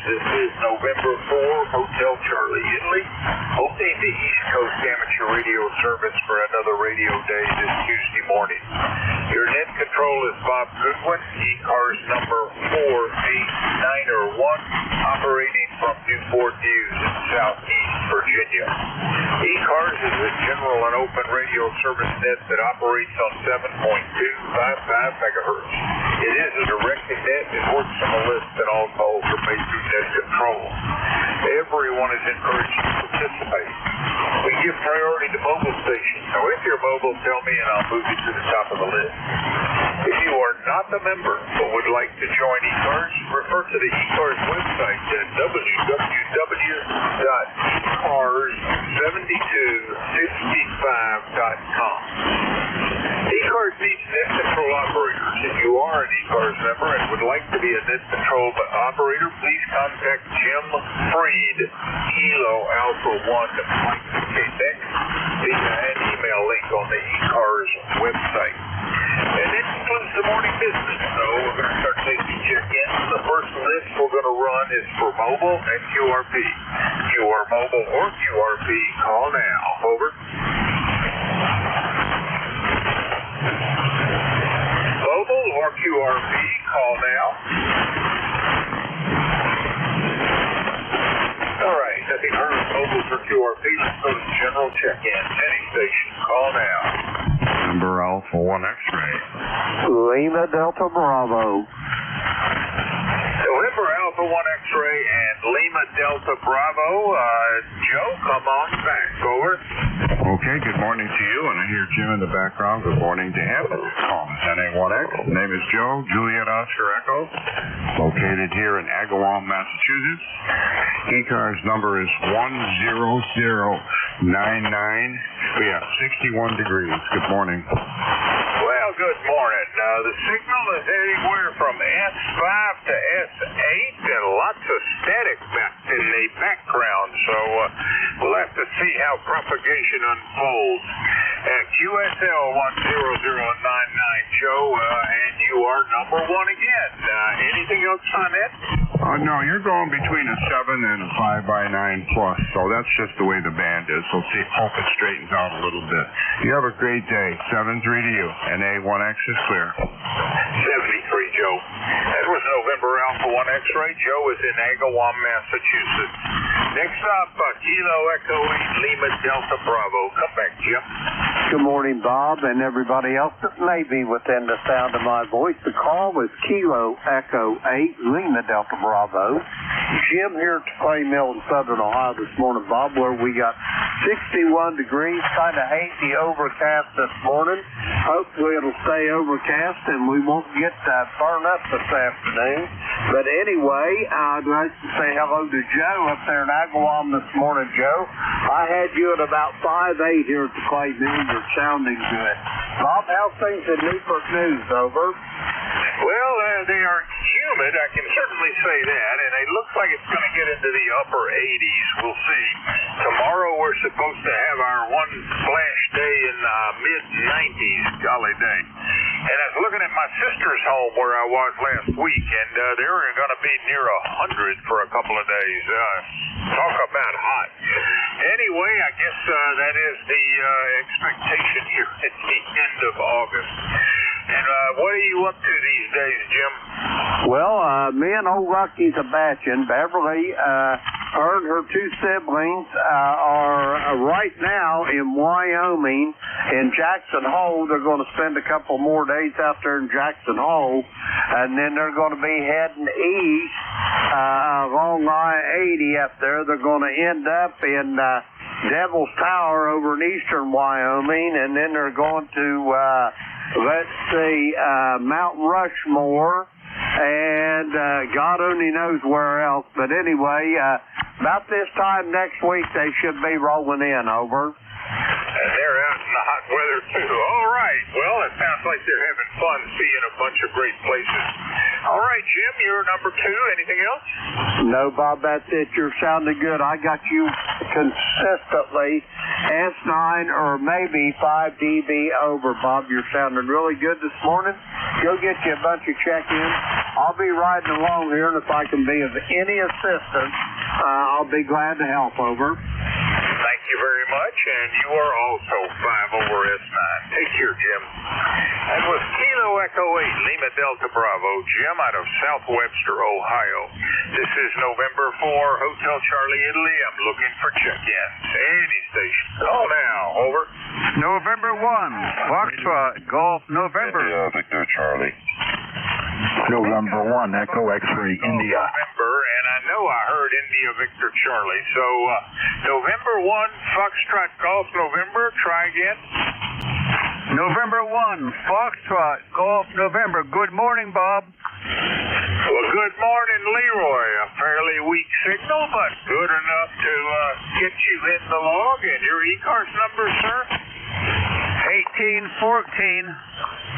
This is November 4, Hotel Charlie Italy, opening the East Coast Amateur Radio Service for another radio day this Tuesday morning. Your net control is Bob Goodwin, ECARS number 4891, operating from Newport News in Southeast Virginia. ECARS is a general and open radio service net that operates on 7.255 megahertz. It is a directed net and works on a list that all calls are made through net control. Everyone is encouraged to participate. We give priority to mobile stations, so if you're mobile, tell me and I'll move you to the top of the list. If you are not a member but would like to join ECARS, refer to the ECARS website at www.ecars7255.com. ECARS needs net control operators. If you are an ECARS member and would like to be a net control operator, please contact Jim Freed, Kilo Alpha 1 Mike Quebec, via an email link on the ECARS website. And that concludes the morning business. So we're going to start taking check-ins. The first list we're going to run is for mobile and QRP. If you are mobile or QRP, call now. Over. Mobile or QRP, call now. All right, nothing heard. Mobile for QRP. Let's go to general check-in. Any station, call now. Number Alpha 1 X-ray. Lima Delta Bravo. November Alpha 1 X-ray and Lima Delta Bravo. Joe, come on back. Over. Okay, good morning to you, and I hear Jim in the background. Good morning to him. NA1X. Name is Joe, Juliet Oscar Echo, located here in Agawam, Massachusetts. ECARS number is 10099. We have 61 degrees. Good morning. Well, good morning. The signal is anywhere from S5 to S8 and lots of static in the background, so we'll have to see how propagation unfolds. QSL 10099, Joe, and you are number one again. Anything else on that? No, you're going between a 7 and a 5x9 plus, so that's just the way the band is. So see, hope it straightens out a little bit. You have a great day. 7-3 to you. NA1X is clear. 73, Joe. That was November Alpha 1 X-ray. Joe is in Agawam, Massachusetts. Next up, Kilo Echo 8 Lima Delta Bravo. Come back, Jim. Good morning, Bob, and everybody else that may be within the sound of my voice. The call was Kilo Echo 8 Lima Delta Bravo. Jim here at Clay Mill in Southern Ohio this morning, Bob, where we got 61 degrees, kind of hazy, overcast this morning. Hopefully it'll stay overcast and we won't get burned up this afternoon. But anyway, I'd like to say hello to Joe up there in Agawam this morning, Joe. I had you at about 5'8" here at the Clay Mill. You're sounding good. Bob, how's things in Newport News? Over. Well, they are humid, I can certainly say that, and it looks like it's going to get into the upper 80s. We'll see. Tomorrow we're supposed to have our one splash day in the mid-90s, golly day. And I was looking at my sister's home where I was last week, and they were going to be near 100 for a couple of days. Talk about hot. Anyway, I guess that is the expectation here at the end of August. And what are you up to these days, Jim? Well, me and old Rocky's a batching. Beverly, her and her two siblings are right now in Wyoming, in Jackson Hole. They're going to spend a couple more days out there in Jackson Hole, and then they're going to be heading east along I-80 up there. They're going to end up in Devil's Tower over in eastern Wyoming, and then they're going to let's see, Mount Rushmore, and God only knows where else. But anyway, about this time next week, they should be rolling in. Over. And they're out in the hot weather, too. All right. Well, it sounds like they're having fun seeing a bunch of great places. All right, Jim, you're number 2. Anything else? No, Bob, that's it. You're sounding good. I got you consistently S9 or maybe 5 dB over, Bob. You're sounding really good this morning. Go get you a bunch of check-ins. I'll be riding along here, and if I can be of any assistance, I'll be glad to help. Over. Thank you very much, and you are also 5 over S9. Take care, Jim. That was Kilo Echo 8, Lima Delta Bravo, Jim out of South Webster, Ohio. This is November 4, Hotel Charlie, Italy. I'm looking for check-ins. Any station. Call now. Over. November 1, Foxtrot, Golf, November. Victor Charlie. November 1, Echo X-ray, India. November, and I know I heard India Victor Charlie. So, November 1, Foxtrot Golf, November. Try again. November 1, Foxtrot, Golf, November. Good morning, Bob. Well, good morning, Leroy. A fairly weak signal, but good enough to get you in the log. And your ECARS number, sir? 1814.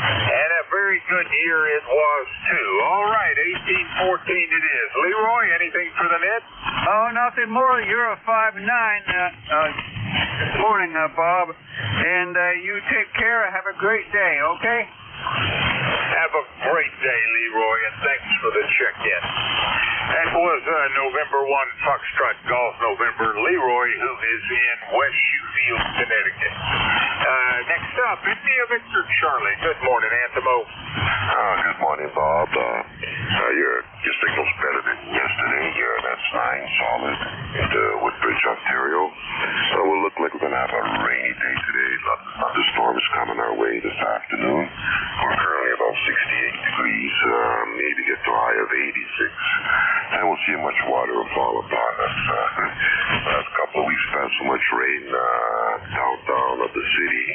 And a very good year it was, too. All right, 1814 it is. Leroy, anything for the net? Oh, nothing more. You're a 5'9". Morning, Bob. And you take care. Have a great day, okay? Have a great day, Leroy, and thanks for the check-in. That was November 1, Foxtrot Golf, November. Leroy, who is in West Shoefield, Connecticut. Next up, India Victor Charlie. Good morning, Antimo. Good morning, Bob. Your signal's better than yesterday. That's 9 solid into Woodbridge, Ontario. So we'll look like we're going to have a rainy day today. Lots of thunderstorms coming our way this afternoon. We're currently about 68 degrees, maybe get to a high of 86. And we'll see how much water will fall upon us. Last couple of weeks, we've had so much rain downtown of the city.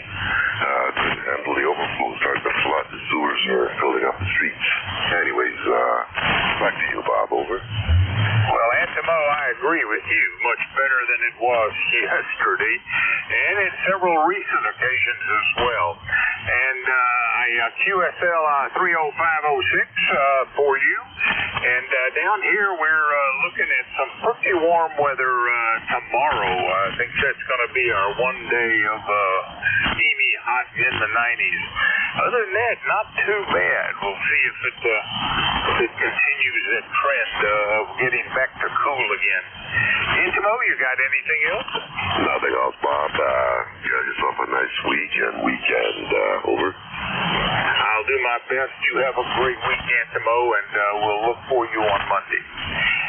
Couldn't handle the overflow, started to flood. The sewers are filling up the streets. Anyways, back to you, Bob. Over. Well, Antimo, I agree with you. Much better than it was yesterday, and in several recent occasions as well. And QSL 30506 for you. And down here, we're looking at some pretty warm weather tomorrow. I think that's going to be our one day of steamy hot in the 90s. Other than that, not too bad. We'll see if it continues that trend of getting back to cool again. Antimo, you got anything else? Nothing else, Bob. You have yourself a nice weekend. Over. I'll do my best. You have a great week, Antimo, and we'll look for you on Monday.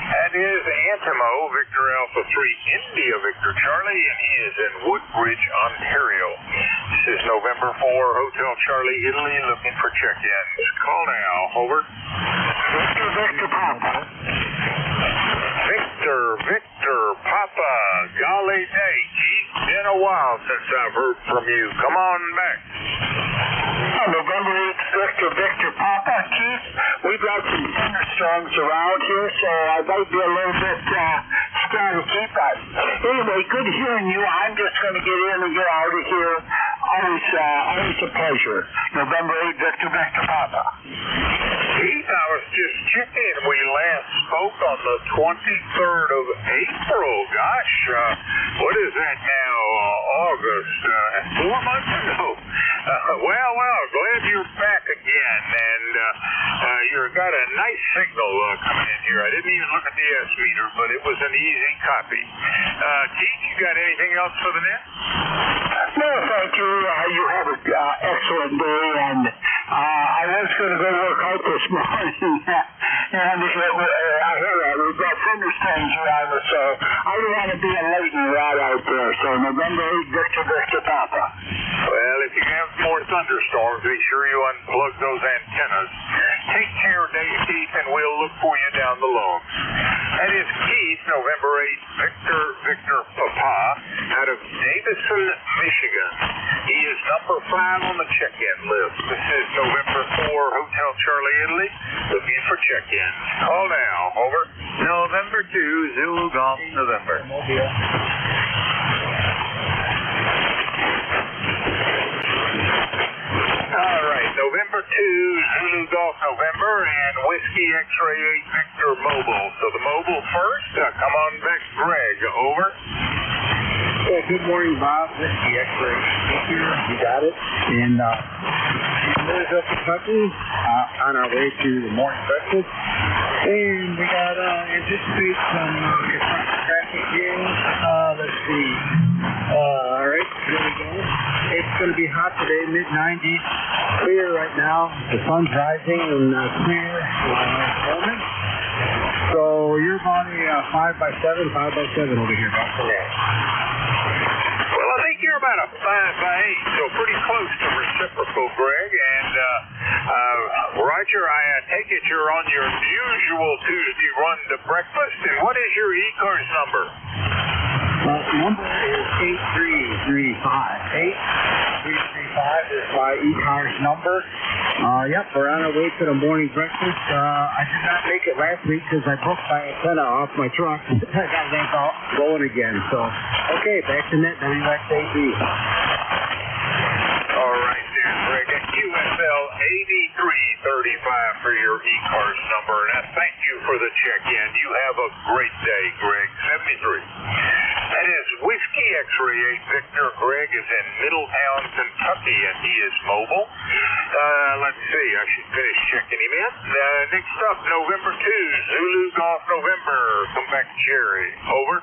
That is Antimo, Victor Alpha 3, India Victor Charlie, and he is in Woodbridge, Ontario. This is November 4, Hotel Charlie, Italy, looking for check-ins. Call now. Over. Victor Papa. Victor Papa. Golly day, Keith. Been a while since I've heard from you. Come on back. November 8th, Victor Papa. Keith, we've got some thunderstorms around here, so I might be a little bit scared to keep us. Anyway, good hearing you. I'm just going to get in and get out of here. Always a pleasure. November 8th, Victor Papa. Keith, I was just checking. We last spoke on the 23rd of April. Gosh, what is that now? August? 4 months ago? Well, glad you're back again, and you've got a nice signal coming in here. I didn't even look at the S meter, but it was an easy copy. Keith, you got anything else for the net? No, thank you. You have an excellent day, and I was going to go work out this morning, and I heard we've got thunderstorms around us, so I don't want to be a lightning rod out there. So November 8th, Victor Papa. Well, if you have more thunderstorms, be sure you unplug those antennas. Take care, Dave, Keith, and we'll look for you down the log. That is Keith, November 8th, Victor Papa, out of Davison, Michigan. He is number 5 on the check-in list. This is November 4, Hotel Charlie, Italy, looking for check-ins. Call now. Over. November 2, Zulu Golf, November. All right, November 2, Zulu Golf, November, and Whiskey X-Ray 8, Victor Mobile. So the mobile first. Come on back, Greg. Over. Well, good morning, Bob. Whiskey X-Ray 8 here. You got it. And Louisville, Kentucky, on our way to the morning breakfast. And we got anticipate some traffic here. Let's see. All right, here we go. It's going to be hot today, mid-90s. Clear right now. The sun's rising and clear moment. So you're on a 5x7 over here, about today. Well, I think you're about a 5x8, so pretty close to reciprocal, Greg. And Roger, I take it you're on your usual Tuesday run to breakfast. And what is your ECARS number? Number is 8335. 8335 is my ECARS number. Yep, we're on our way to the morning breakfast. I did not make it last week because I broke my antenna off my truck. I got that going again. So, okay, back to net WXAB. All right, there, Greg. At QSL 8335 for your ECARS number. And I thank you for the check-in. You have a great day, Greg. 73. That is Whiskey X-Ray 8 Victor. Greg is in Middletown, Kentucky, and he is mobile. Let's see. I should finish checking him in. Next up, November 2, Zulu Golf November. Come back, Jerry. Over.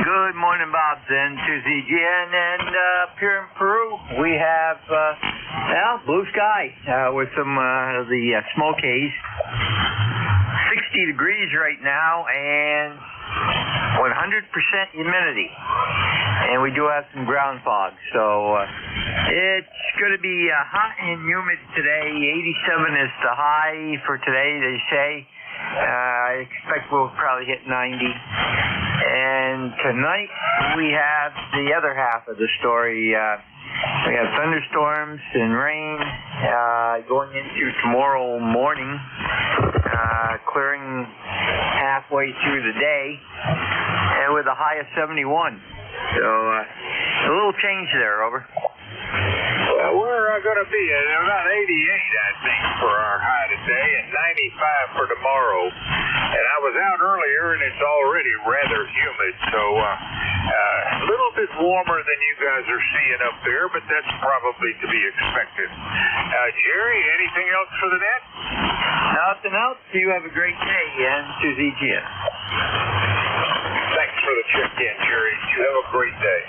Good morning, Bob. Then to ZGN, and up here in Peru, we have blue sky with some the smoke haze. 60 degrees right now, and 100% humidity. And we do have some ground fog, so it's going to be hot and humid today. 87 is the high for today, they say. I expect we'll probably hit 90. And tonight we have the other half of the story. We have thunderstorms and rain going into tomorrow morning, clearing halfway through the day, and with a high of 71. So a little change there, over. Well, we're going to be at about 88, I think, for our high today, and 95 for tomorrow. And I was out earlier, and it's already rather humid, so a little bit warmer than you guys are seeing up there, but that's probably to be expected. Jerry, anything else for the net? Nothing else. You have a great day, and to ZGN. Thanks for the check-in, Jerry. You have a great day.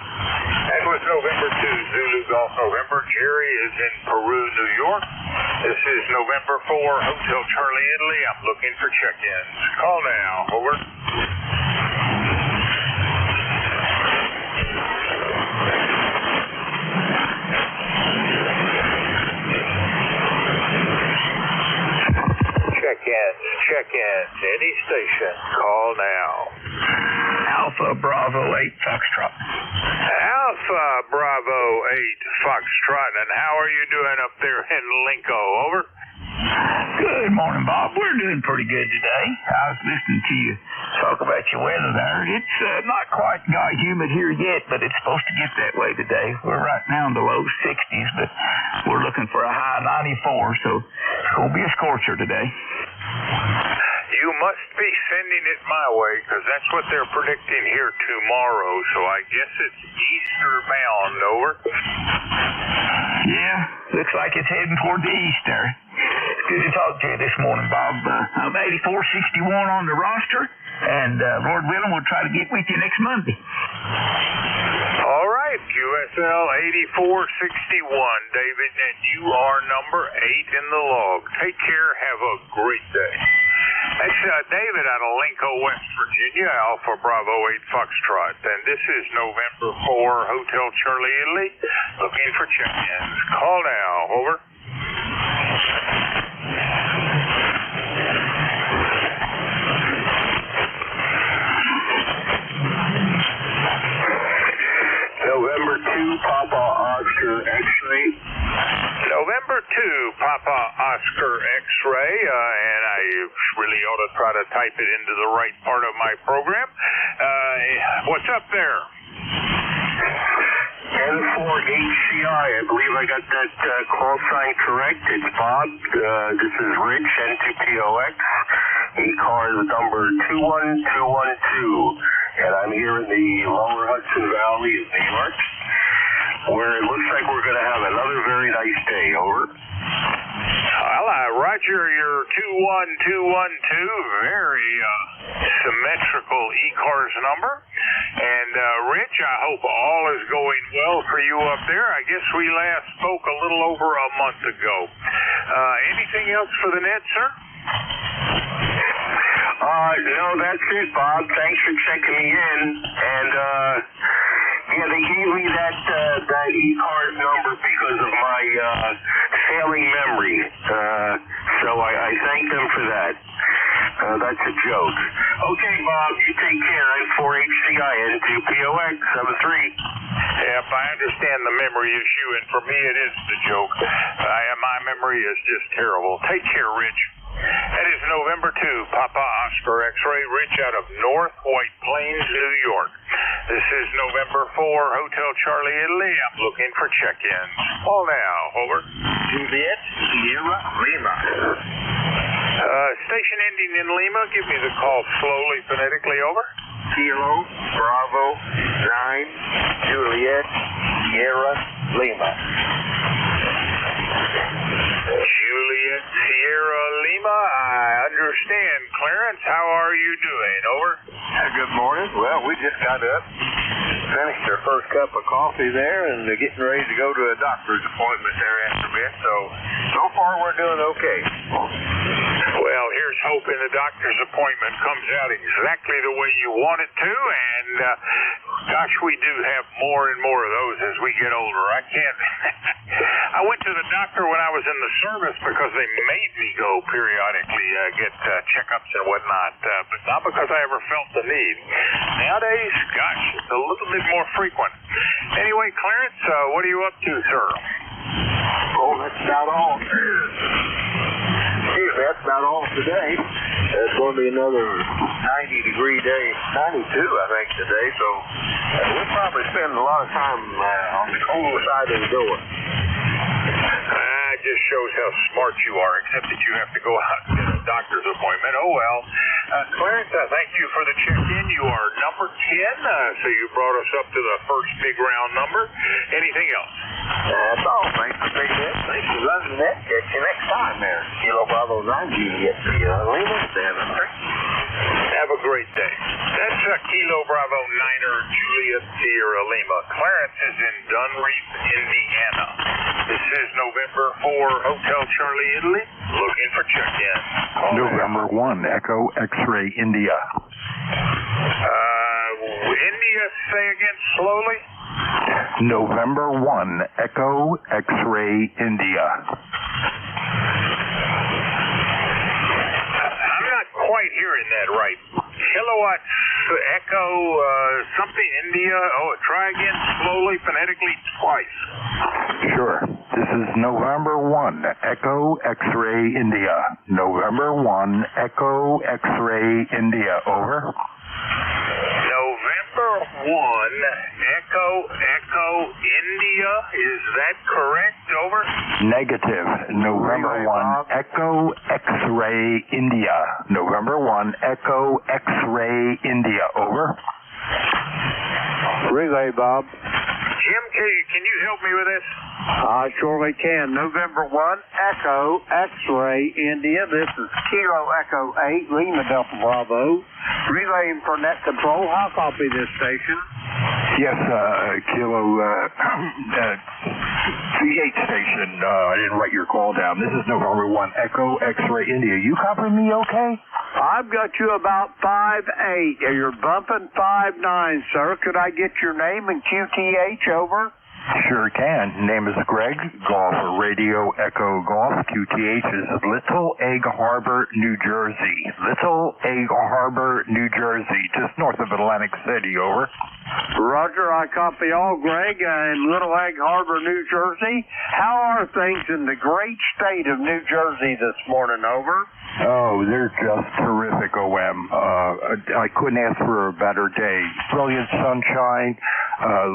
That was November 2, Zulu Golf November. Jerry is in Peru, New York. This is November 4, Hotel Charlie, Italy. I'm looking for check-ins. Call now. Over. Check-ins. Any station. Call now. Alpha Bravo 8 Foxtrot. Alpha Bravo 8 Foxtrot. And how are you doing up there in Lincoln? Over. Good morning, Bob. We're doing pretty good today. I was listening to you talk about your weather there. It's not quite got humid here yet, but it's supposed to get that way today. We're right now in the low 60s, but we're looking for a high 94, so it's going to be a scorcher today. You must be sending it my way, because that's what they're predicting here tomorrow, so I guess it's Easter bound. Over. Yeah, looks like it's heading toward the east there. It's good to talk to you this morning, Bob. I'm 8461 on the roster, and Lord willing, we'll try to get with you next Monday. All right, QSL 8461, David, and you are number 8 in the log. Take care. Have a great day. That's David out of Lincoln, West Virginia, Alpha Bravo 8 Foxtrot. And this is November 4, Hotel Charlie, Italy, looking for check-ins. Call now. Over. November 2, Papa Oscar X-Ray. November 2, Papa Oscar X-Ray, and I really ought to try to type it into the right part of my program. What's up there? N4HCI, I believe I got that call sign correct. It's Bob. This is Rich, N2POX. ECARS number 21212. And I'm here in the lower Hudson Valley of New York, where it looks like we're going to have another very nice day. Over. Roger, you're 21212, very symmetrical ECARS number. And Rich, I hope all is going well for you up there. I guess we last spoke a little over a month ago. Anything else for the net, sir? No, that's it, Bob. Thanks for checking me in. And, yeah, they gave me that ECARS number because of my failing memory. So I thank them for that. That's a joke. Okay, Bob, you take care. I'm 4HCIN 2POX 73. Yep, I understand the memory issue, and for me it is the joke. My memory is just terrible. Take care, Rich. That is November 2, Papa Oscar X-Ray, Rich out of North White Plains, New York. This is November 4, Hotel Charlie, Italy. I'm looking for check-ins. Call now, over. Juliet, Sierra, Lima. Station ending in Lima, give me the call slowly, phonetically, over. Kilo, Bravo, 9, Juliet, Sierra, Lima. Juliet, Sierra, Lima, I understand. Clarence, how are you doing? Over. Good morning. Well, we just got up, finished our first cup of coffee there, and they're getting ready to go to a doctor's appointment there after a bit. So far we're doing okay. Well, here's hoping the doctor's appointment comes out exactly the way you want it to, and gosh, we do have more and more of those as we get older. I can't. I went to the doctor when I was in the service because they made me go periodically get checkups and whatnot, but not because I ever felt the need. Nowadays, gosh, it's a little bit more frequent. Anyway, Clarence, what are you up to, sir? Oh, that's about all. That's about all today. It's going to be another 90-degree day, 92, I think, today. So we'll probably spend a lot of time on the cold side of the door. It just shows how smart you are, except that you have to go out and get a doctor's appointment. Oh, well. Clarence, thank you for the check-in. You are number 10, so you brought us up to the first big round number. Anything else? That's all. Thanks for taking it. Thanks for running that. Catch you next time there. Kilo Bravo 9, Juliet, Lima, 7. Have a great day. That's Kilo Bravo 9er, Juliet, Sierra Lima. Clarence is in Dunreef, Indiana. This is November 4, Hotel Charlie, Italy. Looking for check-in. November 1, Echo X-Ray, India. India, say again slowly. November 1, Echo X-Ray, India. I'm not quite hearing that right. Kilowatts, Echo, something, India. Oh, try again slowly, phonetically, twice. Sure. This is November 1, Echo X-Ray, India. November 1, Echo X-Ray, India. Over. November 1, Echo, India. Is that correct? Over. Negative. November 1, Echo X-Ray, India. November 1, Echo X-Ray, India. Over. Relay, Bob. Jim, can you help me with this? I surely can. November 1, Echo X-Ray, India. This is Kilo Echo 8, Lima Delta Bravo. Relaying for net control. How copy this station? Yes, Kilo, C8 station. I didn't write your call down. This is November 1, Echo X-Ray, India. You copy me okay? I've got you about 5'8". You're bumping 5'9", sir. Could I get your name and QTH, over? Sure can. Name is Greg, Golf Radio Echo Golf. QTH is Little Egg Harbor, New Jersey. Little Egg Harbor, New Jersey, just north of Atlantic City. Over. Roger, I copy all, Greg, in Little Egg Harbor, New Jersey. How are things in the great state of New Jersey this morning? Over. Oh, they're just terrific, OM. I couldn't ask for a better day. Brilliant sunshine,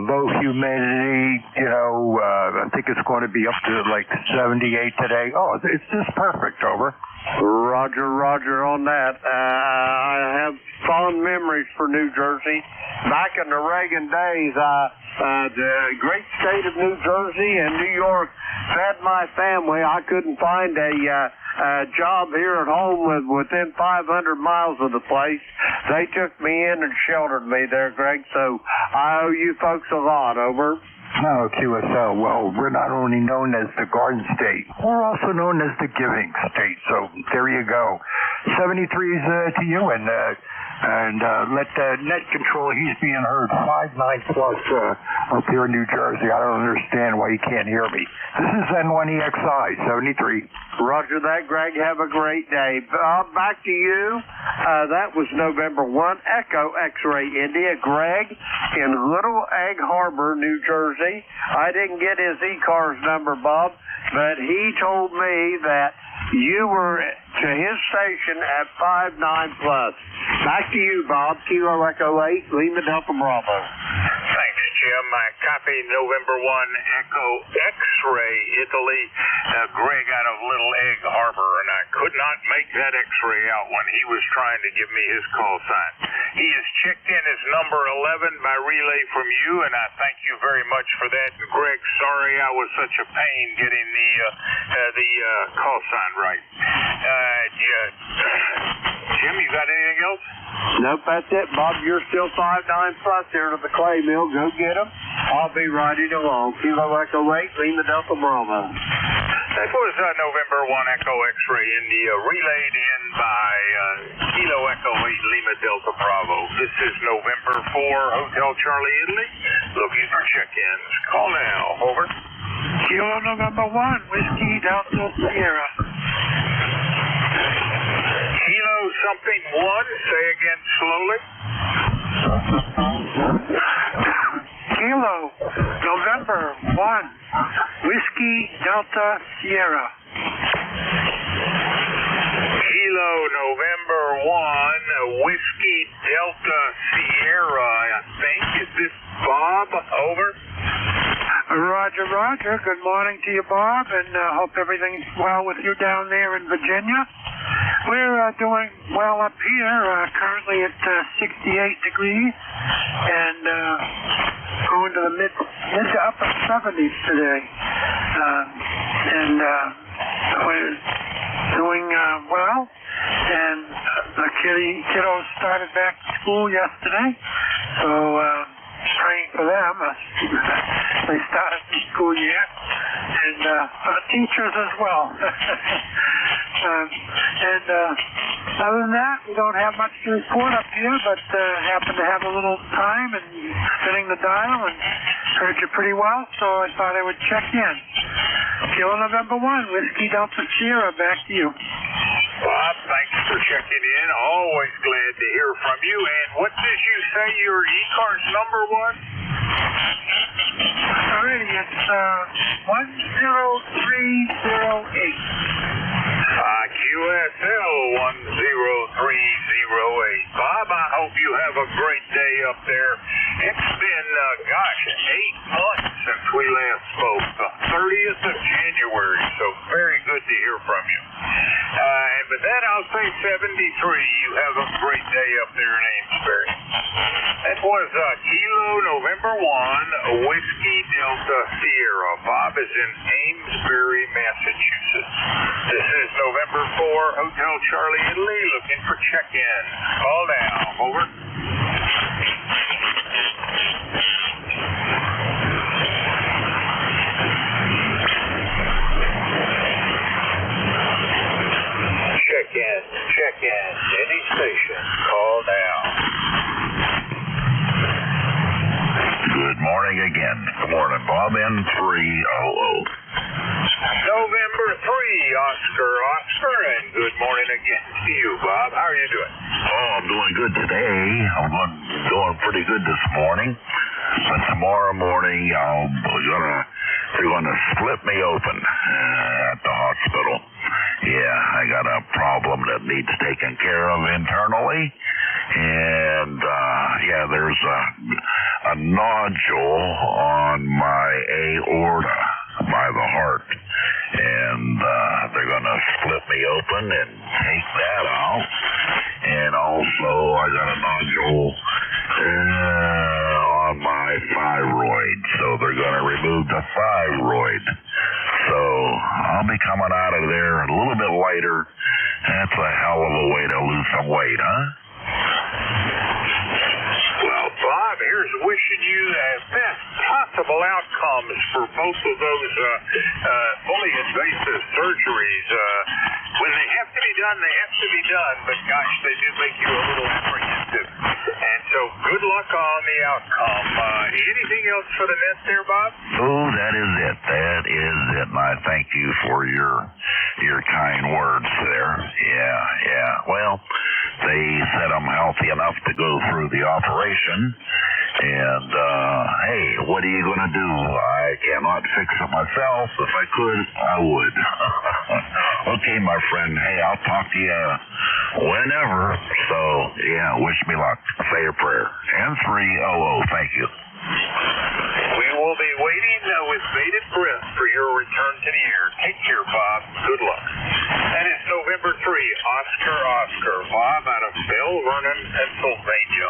low humidity, I think it's going to be up to like 78 today. Oh, it's just perfect. Over. Roger on that. I have fond memories for New Jersey. Back in the Reagan days, the great state of New Jersey and New York fed my family. I couldn't find a job here at home within 500 miles of the place. They took me in and sheltered me there, Greg, so I owe you folks a lot. Over. No, QSL. Well, we're not only known as the Garden State, we're also known as the Giving State. So there you go. 73s to you, and let net control. He's being heard 5.9 plus up here in New Jersey. I don't understand why you can't hear me. This is N1EXI 73. Roger that, Greg. Have a great day. Back to you. That was November 1, Echo X-Ray India. Greg in Little Egg Harbor, New Jersey. I didn't get his ECARS number, Bob, but he told me that you were to his station at 5.9 plus. Back to you, Bob. Kilo Echo 8, Lima Delta Bravo. Thanks, Jim. I copied November 1, Echo X-Ray, Italy. Greg out of Little Egg Harbor, and I could not make that X-ray out when he was trying to give me his call sign. He has checked in as number 11 by relay from you, and I thank you very much for that. And Greg, sorry I was such a pain getting the call sign right. Jim, you got anything else? Nope, that's it, Bob. You're still 5.9 plus here to the clay mill. Go get them. I'll be riding along. Kilo Echo 8, Lima Delta Bravo. That was November 1, Echo X-Ray India, relayed in by Kilo Echo 8, Lima Delta Bravo. This is November 4, Hotel Charlie, Italy, looking for check-ins. Call now. Over. Kilo November 1, Whiskey Delta Sierra. Kilo something 1, say again slowly. Kilo November 1, Whiskey Delta Sierra. Kilo November 1, Whiskey Delta Sierra, I think. Is this Bob? Over. Roger, Roger. Good morning to you, Bob, and hope everything's well with you down there in Virginia. We're doing well up here, currently at 68 degrees, and going to the mid to upper 70s today. And we're doing well, and the kiddos started back to school yesterday, so praying for them. They started the school year, and for the teachers as well. And other than that, we don't have much to report up here, but happened to have a little time and spinning the dial and heard you pretty well, so I thought I would check in. Kilo November 1, Whiskey Delta Sierra, back to you. Bob, thanks for checking in. Always glad to hear from you. And what did you say your ECARS number was? Alrighty, it's 10308. QSL 10308. Bob, I hope you have a great day up there. It's been, 8 months since we last spoke, the 30th of January, so very good to hear from you. And with that, I'll say 73. You have a great day up there in Amesbury. That was Kilo November 1, Whiskey Delta Sierra. Bob is in Amesbury, Massachusetts. This is November 4, Hotel Charlie, Italy, looking for check-in. Call now. Over. Check in. Any station. Call now. Good morning again. Good morning, Bob. N300. November 3, Oscar, and good morning again to you, Bob. How are you doing? Oh, I'm doing good today. I'm doing pretty good this morning. But tomorrow morning, they're gonna split me open at the hospital. Yeah, I got a problem that needs taken care of internally, and there's a nodule on my aorta by the heart, and they're gonna split me open and take that out. And also, I got chemical on my thyroid, so they're going to remove the thyroid. So I'll be coming out of there a little bit later. That's a hell of a way to lose some weight, huh? Well, Bob, here's wishing you the best possible outcomes for both of those fully invasive surgeries. When they have to be done, they have to be done, but gosh, they do make you a little apprehensive. And so good luck on the outcome. Anything else for the net there, Bob? Oh, that is it. That is it. And I thank you for your kind words there. Yeah. Well, they said I'm healthy enough to go through the operation. And, hey, what are you going to do? I cannot fix it myself. If I could, I would. Okay, my friend. Hey, I'll talk to you whenever. So, yeah, wish me luck. Say a prayer. N300. Thank you. We will be waiting with bated breath for your return to the air. Take care, Bob. Good luck. That is November 3, Oscar. Bob out of Bell Vernon, Pennsylvania.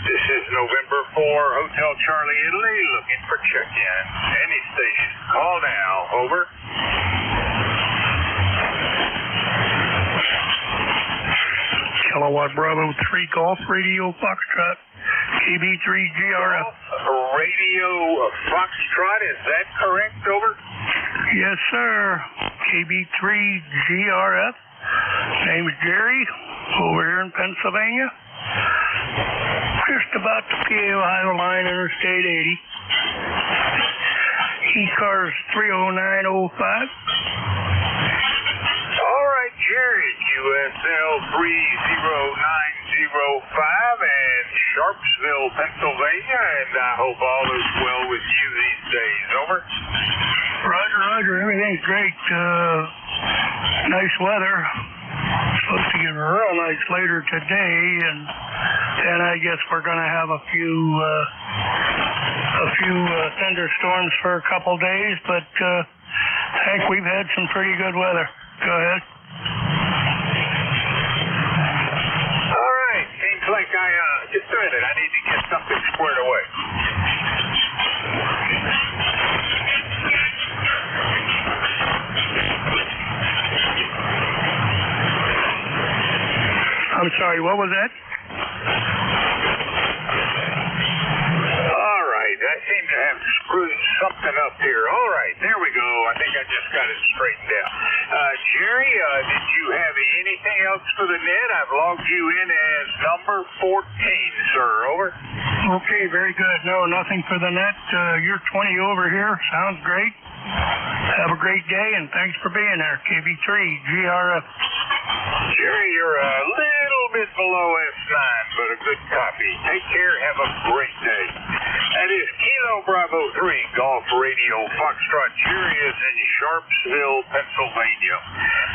This is November 4, Hotel Charlie, Italy, looking for check-in. Any station. Call now. Over. Kilowatt Bravo 3 Golf Radio Foxtrot. KB3 GRF. Radio Foxtrot, is that correct? Over. Yes, sir. KB3 GRF. Name's Jerry, over here in Pennsylvania. Just about the PA Ohio line, Interstate 80. ECARS 30905. All right, Jerry, QSL 30905 and Sharpsville, Pennsylvania, and I hope all is well with you these days. Over. Roger. Everything's great. Nice weather. Supposed to get real nice later today, and then I guess we're going to have a few thunderstorms for a couple days, but I think we've had some pretty good weather. Go ahead. All right. Seems like just a minute. I need to get something squared away. I'm sorry, what was that? All right. I seem to have screwed something up here. All right. There we go. I think I just got it straightened out. Jerry, did you have anything else for the net? I've logged you in as number 14, sir. Over. Okay, very good. No, nothing for the net. You're 20 over here. Sounds great. Have a great day, and thanks for being there. KB3 GRF. Jerry, you're a little bit below S9, but a good copy. Take care. Have a great day. That is Kilo Bravo 3 Golf Radio Foxtrot. Jerry is in Sharpsville, Pennsylvania.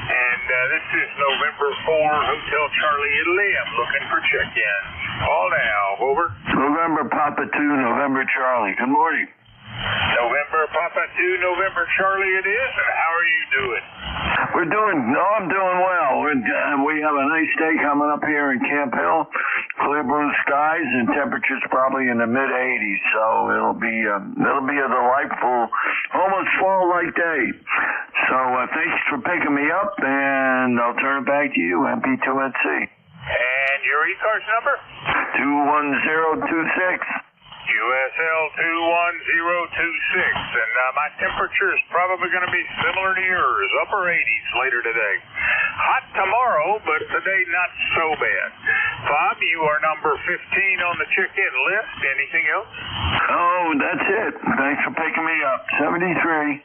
And this is November 4, Hotel Charlie, Italy. I'm looking for check-in. Call now. Over. November Papa 2, November Charlie. Good morning. November Papa 2, November Charlie it is. And how are you doing? I'm doing well. We have a nice day coming up here in Camp Hill. Clear blue skies and temperatures probably in the mid 80s. So it'll be a delightful, almost fall-like day. So thanks for picking me up, and I'll turn it back to you, MP2NC. And your ECARS number? 21026. QSL 21026, and my temperature is probably going to be similar to yours, upper 80s later today. Hot tomorrow, but today not so bad. Bob, you are number 15 on the check-in list. Anything else? Oh, that's it. Thanks for picking me up. 73. 73.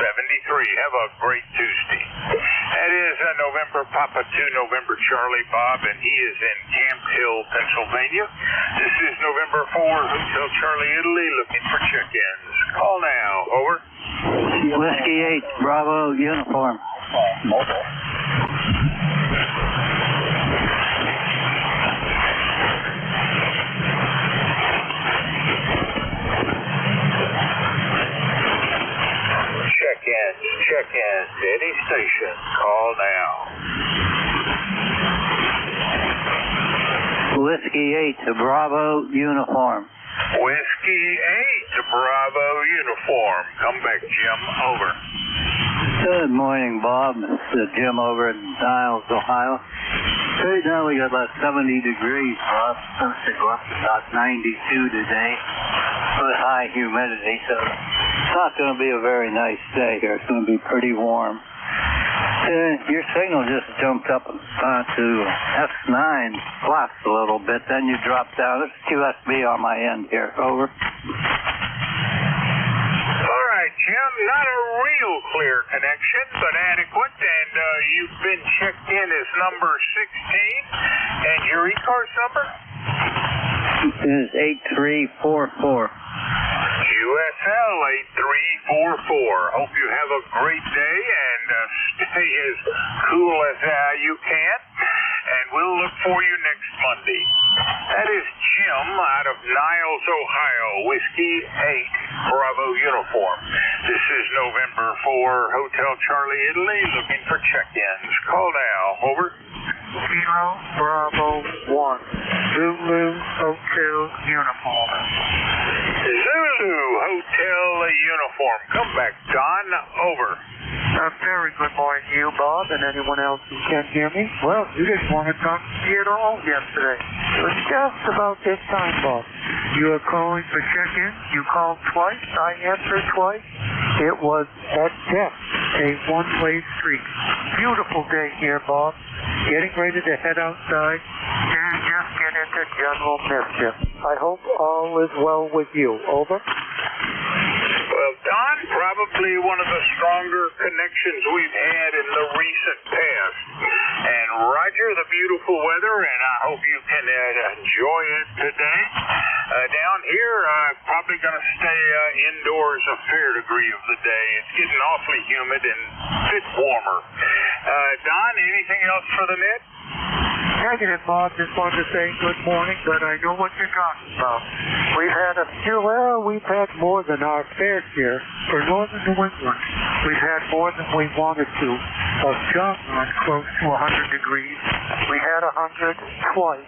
Have a great Tuesday. That is November Papa 2, November Charlie Bob, and he is in Camp Hill, Pennsylvania. This is November 4, Hotel Charlie, Italy, looking for check-ins. Call now. Over. Whiskey 8, Bravo, uniform. Mobile. Check-ins, any station. Call now. Whiskey 8 to Bravo uniform. Whiskey 8 to Bravo uniform. Come back, Jim. Over. Good morning, Bob. It's Jim over at Niles, Ohio. Right now we got about 70 degrees, Bob. Supposed to go up to about 92 today with high humidity, so it's not going to be a very nice day here. It's going to be pretty warm. Your signal just jumped up to S9 plus a little bit, then you dropped down. It's QSB on my end here. Over. All right, Jim. Not a real clear connection, but adequate. And you've been checked in as number 16. And your ECARS number? Is 8344. QSL 8344. Hope you have a great day and stay as cool as you can. And we'll look for you next Monday. That is Jim out of Niles, Ohio. Whiskey 8 Bravo uniform. This is November 4 Hotel Charlie, Italy, looking for check-ins. Call now. Over. Kilo Bravo 1, Zulu Hotel uniform. Zulu Hotel uniform. Come back, Don. Over. A very good morning to you, Bob, and anyone else who can't hear me. Well, you didn't want to talk to me at all yesterday. It was just about this time, Bob. You were calling for check-in. You called twice. I answered twice. It was at best a one-way street. Beautiful day here, Bob. Getting ready to head outside and just get into general mischief. I hope all is well with you. Over. Well, Don, probably one of the stronger connections we've had in the recent past. And Roger, the beautiful weather, and I hope you can enjoy it today. Down here, probably going to stay indoors a fair degree of the day. It's getting awfully humid and a bit warmer. Don, anything else for the net? Negative, Bob. Just wanted to say good morning, but I know what you're talking about. We've had more than our fair share for northern New England. We've had more than we wanted to of Johnson close to 100 degrees. We had 100 twice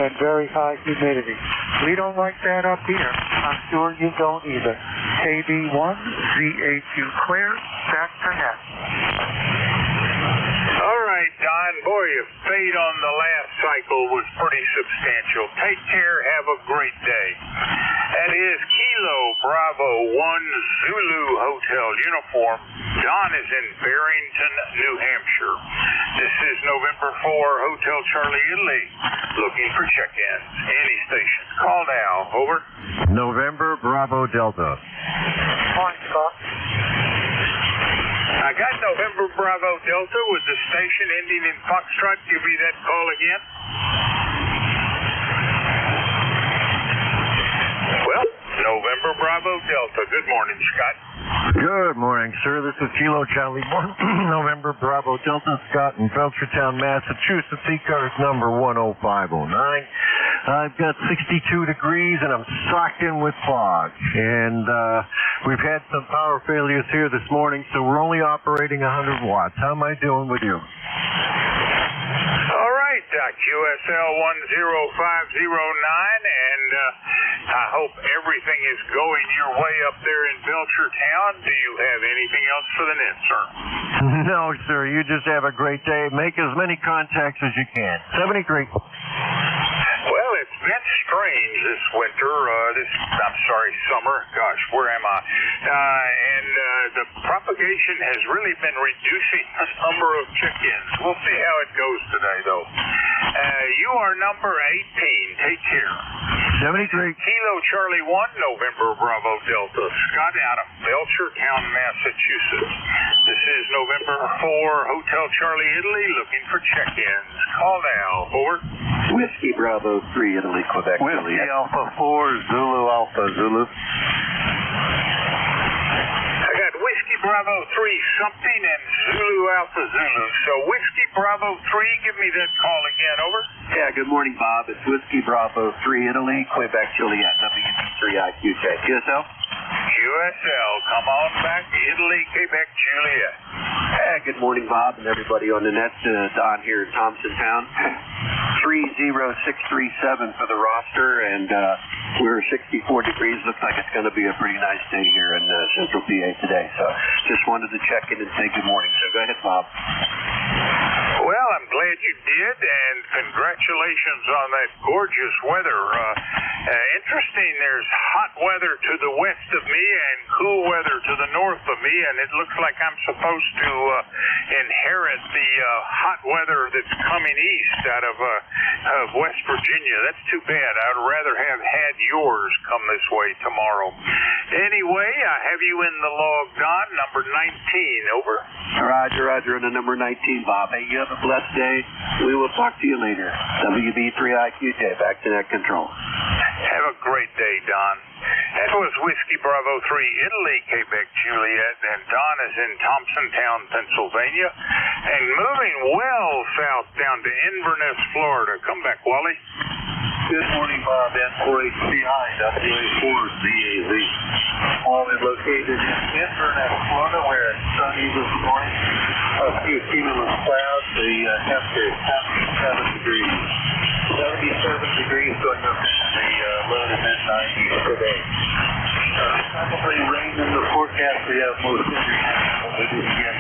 and very high humidity. We don't like that up here. I'm sure you don't either. KB1, ZA2 clear, back to net. All right, Don. Boy, your fade on the last cycle was pretty substantial. Take care. Have a great day. That is Kilo Bravo 1 Zulu Hotel uniform. Don is in Barrington, New Hampshire. This is November 4 Hotel Charlie, Italy. Looking for check-ins. Any station. Call now. Over. November Bravo Delta. Morning, Scott. I got November Bravo Delta with the station ending in Foxtrot. Give me that call again. Well, November Bravo Delta. Good morning, Scott. Good morning, sir. This is Kilo Charlie 1, November Bravo Delta, Scott in Belchertown, Massachusetts, ECARS number 10509. I've got 62 degrees and I'm socked in with fog. And we've had some power failures here this morning, so we're only operating 100 watts. How am I doing with you? All right, QSL 10509, and I hope everything is going your way up there in Belchertown. Do you have anything else for the net, sir? No, sir. You just have a great day. Make as many contacts as you can. 73. Well, it's been strange this winter, summer. Gosh, where am I? And the propagation has really been reducing the number of check-ins. We'll see how it goes today, though. You are number 18. Take care. 73. Kilo Charlie 1, November Bravo Delta. Scott out of Belchertown, Massachusetts. This is November 4 Hotel Charlie, Italy, looking for check-ins. Call now. Over. Whiskey Bravo 3, Italy, Quebec. Whiskey Alpha 4, Zulu Alpha, Zulu. I got Whiskey Bravo 3 something and Zulu Alpha Zulu. So Whiskey Bravo 3, give me that call again. Over. Yeah, good morning, Bob. It's Whiskey Bravo 3, Italy, Quebec, Juliet, WD3IQJ. QSL? QSL, come on back, Italy, Quebec, Juliet. Hey, good morning, Bob, and everybody on the net. Don here in Thompson Town. 30637 for the roster, and we're 64 degrees. Looks like it's going to be a pretty nice day here in Central PA today. So just wanted to check in and say good morning. So go ahead, Bob. Well, I'm glad you did, and congratulations on that gorgeous weather. Interesting, there's hot weather to the west of me and cool weather to the north of me, and it looks like I'm supposed to inherit the hot weather that's coming east out of West Virginia. That's too bad. I'd rather have had yours come this way tomorrow. Anyway, I have you in the log, Don, number 19. Over. Roger, and the number 19, Bob. Hey, you have a blessed day. We will talk to you later. WB3IQJ, back to net control. Have a great day, Don. That was Whiskey Bravo 3 Italy, Quebec Juliet, and Don is in Thompsontown, Pennsylvania, and moving well south down to Inverness, Florida. Come back, Wally. Good morning, Bob. N4HCI, WA4ZAZ. Wally located in Inverness, Florida, where it's sunny this morning. A few cumulus clouds. The temperature is 77 degrees. 77 degrees going up into the low to mid-90s today. Probably rain in the forecast. We have most every night, but we didn't get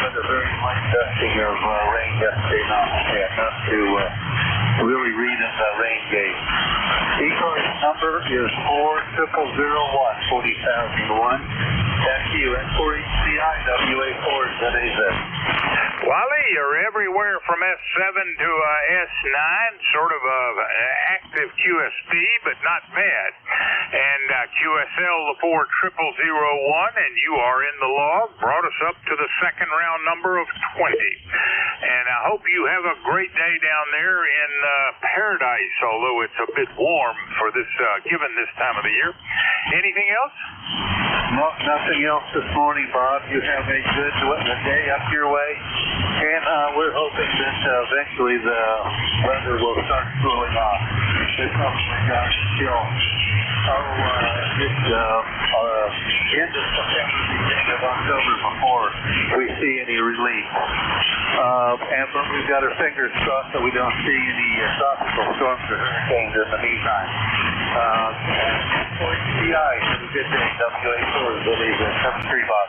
a very light dusting of rain yesterday. Enough to really read in the rain gauge. ECARS number is 40001, 40,001. Back to you, N4HCI, WA4ZAZ. Wally, you're everywhere from S7 to S9, sort of active QSB, but not bad. And QSL, the 40001, and you are in the log, brought us up to the second round number of 20. And I hope you have a great day down there in Paradise, although it's a bit warm for this, given this time of the year. Anything else? No, nothing else this morning, Bob. You have a good day up your way, and we're hoping that eventually the weather will start cooling off. It's probably got to chill. End of September, beginning of October before we see any relief. But we've got our fingers crossed that we don't see any tropical storms or hurricanes in the meantime. CI, have a good day. WA4, believe it. 73, Bob.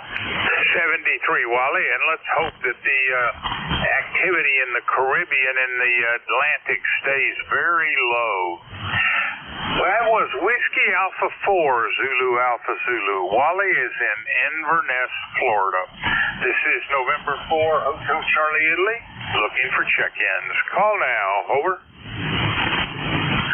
73, Wally, and let's hope that the activity in the Caribbean and the Atlantic stays very low. That was Whiskey Alpha 4, Zulu Alpha Zulu. Wally is in Inverness, Florida. This is November 4, Hotel Charlie, Italy, looking for check-ins. Call now. Over.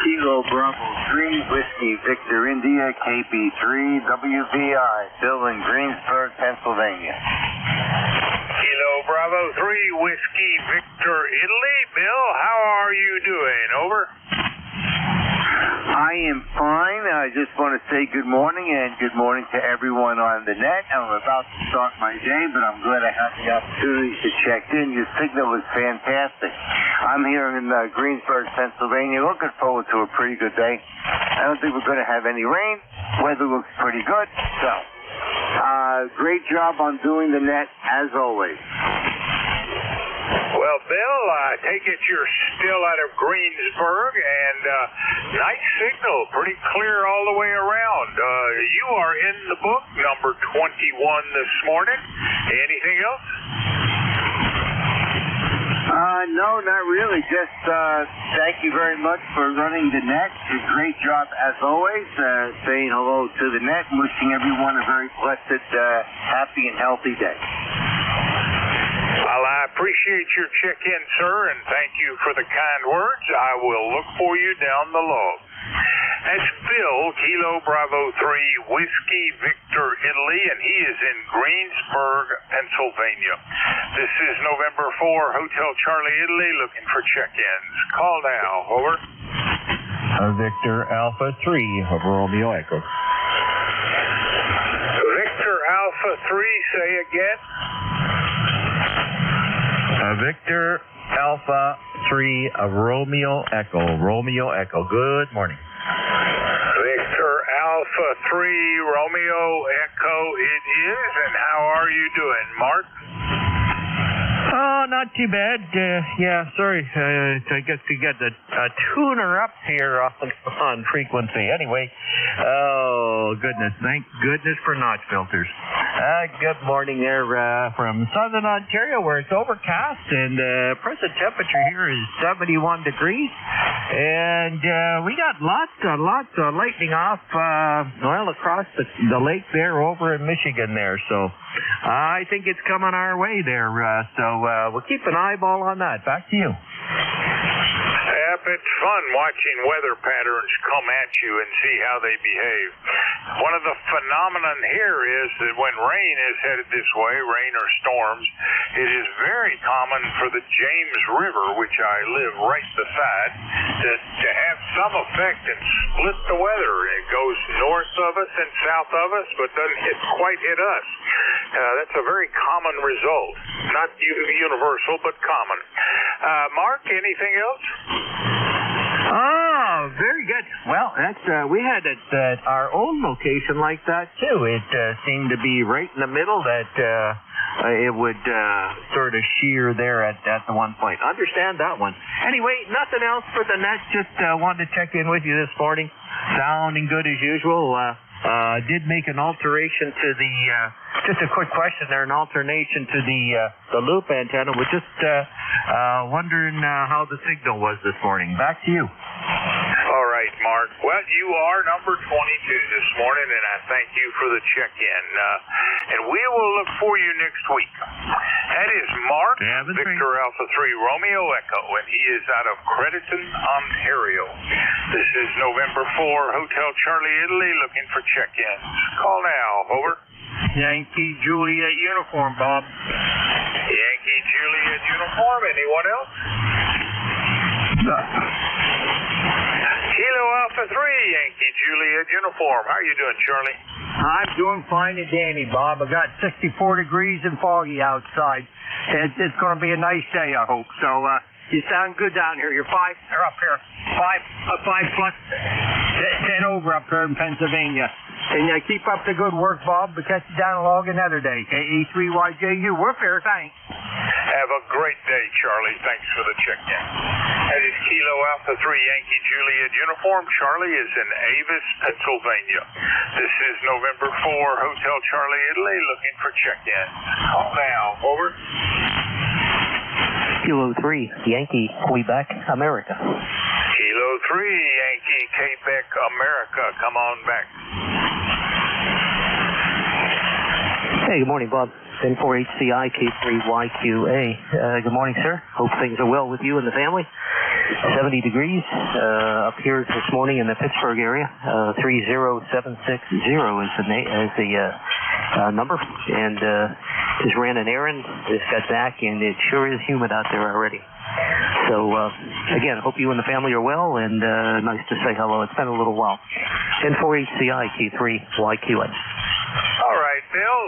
Kilo Bravo 3, Whiskey Victor India, KB3, WVI, Bill in Greensburg, Pennsylvania. Kilo Bravo 3, Whiskey Victor Italy. Bill, how are you doing? Over. I am fine. I just want to say good morning and good morning to everyone on the net. I'm about to start my day, but I'm glad I had the opportunity to check in. Your signal was fantastic. I'm here in Greensburg, Pennsylvania, looking forward to a pretty good day. I don't think we're going to have any rain. Weather looks pretty good. So, great job on doing the net, as always. Well, Bill, I take it you're still out of Greensburg, and nice signal, pretty clear all the way around. You are in the book, number 21 this morning. Anything else? No, not really. Just thank you very much for running the net. Great job as always. Saying hello to the net and wishing everyone a very blessed, happy, and healthy day. Well, I appreciate your check-in, sir, and thank you for the kind words. I will look for you down the log. That's Bill, Kilo Bravo 3, Whiskey Victor Italy, and he is in Greensburg, Pennsylvania. This is November 4, Hotel Charlie, Italy, looking for check-ins. Call now. Over. Victor Alpha 3 of Romeo Echo. Victor Alpha 3, say again. Victor Alpha 3 of Romeo Echo. Romeo Echo. Good morning. Victor Alpha 3 Romeo Echo it is, and how are you doing, Mark? Oh, not too bad. Yeah, sorry. I guess we got a tuner up here on frequency. Anyway, oh, goodness. Thank goodness for notch filters. Good morning there from southern Ontario, where it's overcast, and present temperature here is 71 degrees. And we got lots of lightning off, across the lake there over in Michigan there. So I think it's coming our way there. So we'll keep an eyeball on that. Back to you. Yep, it's fun watching weather patterns come at you and see how they behave. One of the phenomenon here is that when rain is headed this way, rain or storms, it is very common for the James River, which I live right beside, to have some effect and split the weather. It goes north of us and south of us, but doesn't quite hit us. That's a very common result. Not universal, but common. Mark, anything else? Oh, very good. Well, that's we had it at our own location like that too. It seemed to be right in the middle that it would sort of shear there at the one point. Understand that one. Anyway, nothing else for the net. Just wanted to check in with you this morning. Sounding good as usual. Did make an alteration to the just a quick question there, an alternation to the loop antenna. We're just wondering how the signal was this morning. Back to you. All right, Mark. Well, you are number 22 this morning, and I thank you for the check-in. And we will look for you next week. That is Mark, Victor Alpha 3 Romeo Echo, and he is out of Crediton, Ontario. This is November 4, Hotel Charlie, Italy, looking for check-ins. Call now. Over. Yankee Juliet uniform, Bob. Yankee Juliet uniform. Anyone else? Kilo Alpha 3, Yankee Juliet uniform. How are you doing, Charlie? I'm doing fine and dandy, Bob. I got 64 degrees and foggy outside. It's going to be a nice day, I hope. So, you sound good down here. You're or up here. 5 foot 10 over up here in Pennsylvania. And keep up the good work, Bob. We'll catch you down along another day. KE3YJU. We're fair, thanks. Have a great day, Charlie. Thanks for the check-in. That is Kilo Alpha 3 Yankee Juliet uniform. Charlie is in Avis, Pennsylvania. This is November 4, Hotel Charlie, Italy, looking for check-in. Call now. Over. Kilo 3 Yankee, Quebec, America. Kilo 3 Yankee, Quebec, America. Come on back. Hey, good morning, Bob. N4HCI K3YQA. Good morning, sir. Hope things are well with you and the family. 70 degrees up here this morning in the Pittsburgh area. 30760 is the number. And just ran an errand, just got back, and it sure is humid out there already. So, again, hope you and the family are well, and nice to say hello. It's been a little while. N4HCI K3YQA. All right, Bill.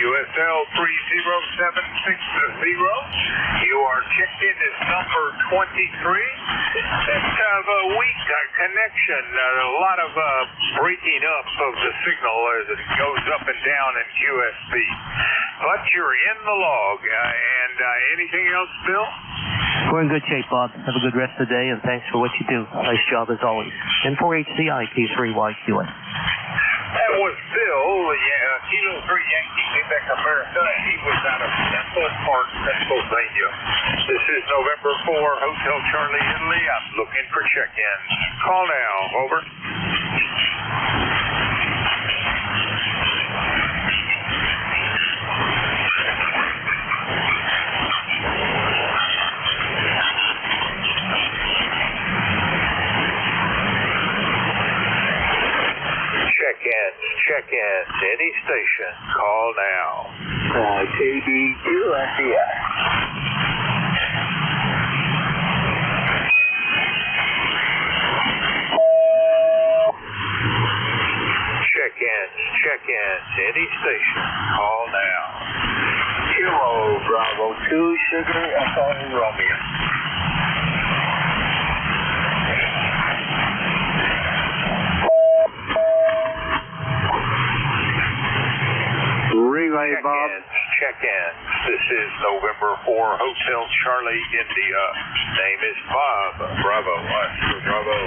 USL 30760. You are checked in as number 23. It's kind of a weak connection. A lot of breaking up of the signal as it goes up and down in QSB. But you're in the log. And anything else, Bill? We're in good shape, Bob. Have a good rest of the day, and thanks for what you do. Nice job as always. N4HCI K3YQA. That was Bill, Kilo 3 Yankee, Quebec, America, and he was out of Central Park, Pennsylvania. This is November 4, Hotel Charlie, Italy. I'm looking for check-ins. Call now. Over. Check-ins, any station, call now. KDQSES. Check-ins, any station, call now. Kilo Bravo 2, Sugar, Echo, Romeo. Relay, Bob. Check-in. This is November 4, Hotel Charlie, India. Name is Bob. Bravo, Oscar Bravo.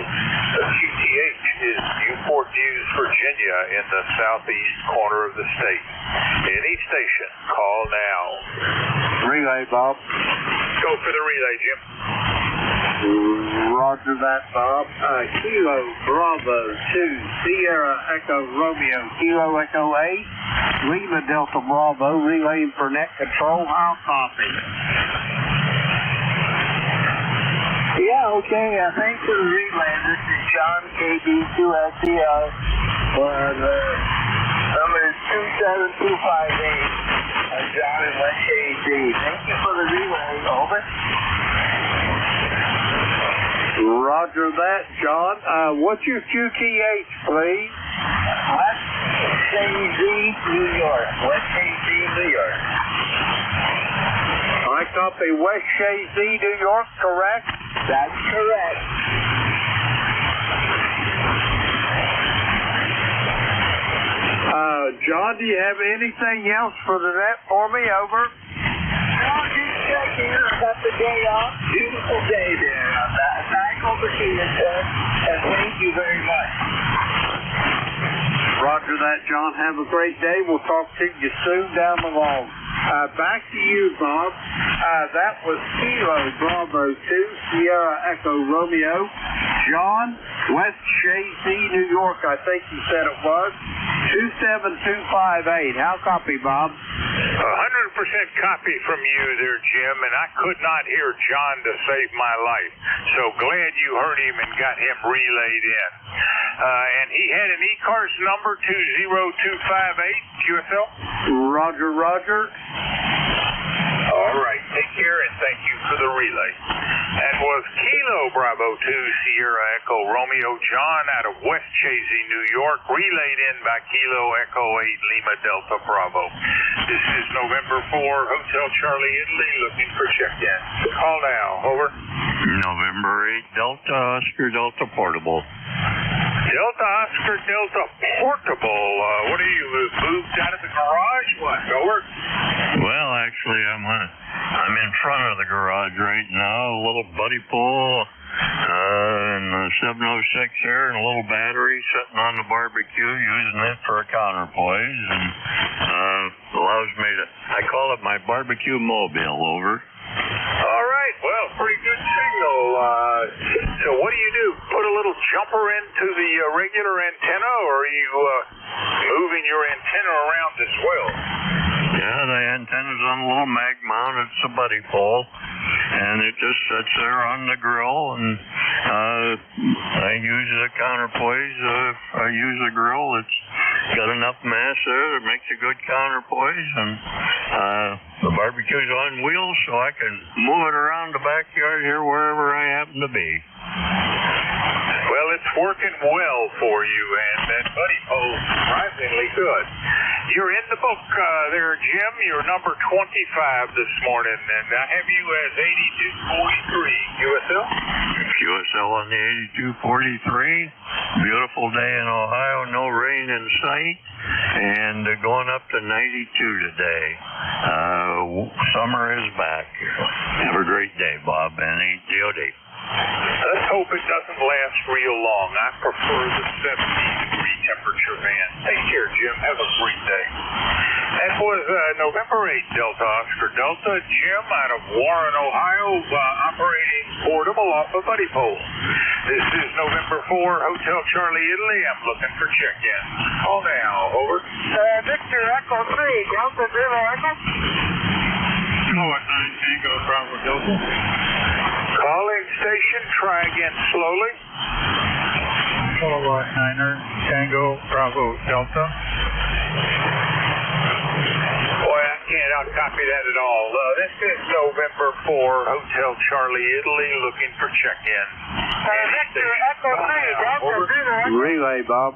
QTH is Newport News, Virginia, in the southeast corner of the state. Any station, call now. Relay, Bob. Go for the relay, Jim. Roger that, Bob. Kilo Bravo 2, Sierra Echo Romeo, Kilo Echo 8, Lima Delta Bravo, relaying for net control. I'll copy. Yeah, okay. Thanks for the relay. This is John KB2SCR. The number is 27258. John in West KC. Thank you for the relay. Over. Roger that, John. What's your QTH, please? West KZ, New York. West KZ, New York. I copy West KZ, New York, correct? That's correct. John, do you have anything else for the net for me? Over. Well, just checking. I got the day off. Beautiful day there. Back over to you, sir. And thank you very much. Roger that, John. Have a great day. We'll talk to you soon down the line. Back to you, Bob. That was Kilo Bravo 2, Sierra Echo Romeo. John, West Chazy, New York, I think you said it was. 27258. How copy, Bob? 100% copy from you there, Jim, and I could not hear John to save my life. So glad you heard him and got him relayed in. And he had an ECARS number 20258, QSL? Roger, Roger. All right, take care and thank you for the relay. That was Kilo Bravo 2, Sierra Echo Romeo John out of West Chazy, New York, relayed in by Kilo Echo 8 Lima Delta Bravo. This is November 4, Hotel Charlie, Italy, looking for check-in. Call now, over. November 8, Delta Oscar Delta Portable. Delta Oscar Delta Portable. What are you, moved out of the garage? What, over? Well, actually, I'm in front of the garage right now. A little buddy pole and a 706 here and a little battery sitting on the barbecue, using it for a counterpoise, and allows me to, I call it my barbecue mobile, over. All right, well, pretty good signal. So what do? Put a little jumper into the regular antenna, or are you moving your antenna around as well? Yeah, the antenna's on a little mag mount. It's a buddy pole, and it just sits there on the grill, and I use a counterpoise. If I use a grill, it's got enough mass there that makes a good counterpoise, and the barbecue's on wheels, so I can move it around the backyard here wherever I happen to be. Well, it's working well for you, and that buddy pole's surprisingly good. You're in the book there, Jim. You're number 25 this morning, and I have you as 8243. QSL? QSL on the 8243. Beautiful day in Ohio, no rain in sight, and going up to 92 today. Summer is back. Have a great day, Bob, and DOD. Let's hope it doesn't last real long. I prefer the 70-degree temperature band. Take care, Jim. Have a great day. That was November 8, Delta Oscar Delta. Jim out of Warren, Ohio, operating portable off a buddy pole. This is November 4, Hotel Charlie, Italy. I'm looking for check-in. Call now. Over. Victor Echo 3, Delta Zero Echo. North 9 Tango Bravo Delta. Calling station. Try again slowly. Kilowatt 9er Tango Bravo Delta. Boy, I can't outcopy that at all. This is November 4, Hotel Charlie, Italy, looking for check-in. Victor Echo 3, Delta Zero Echo. Relay, Bob.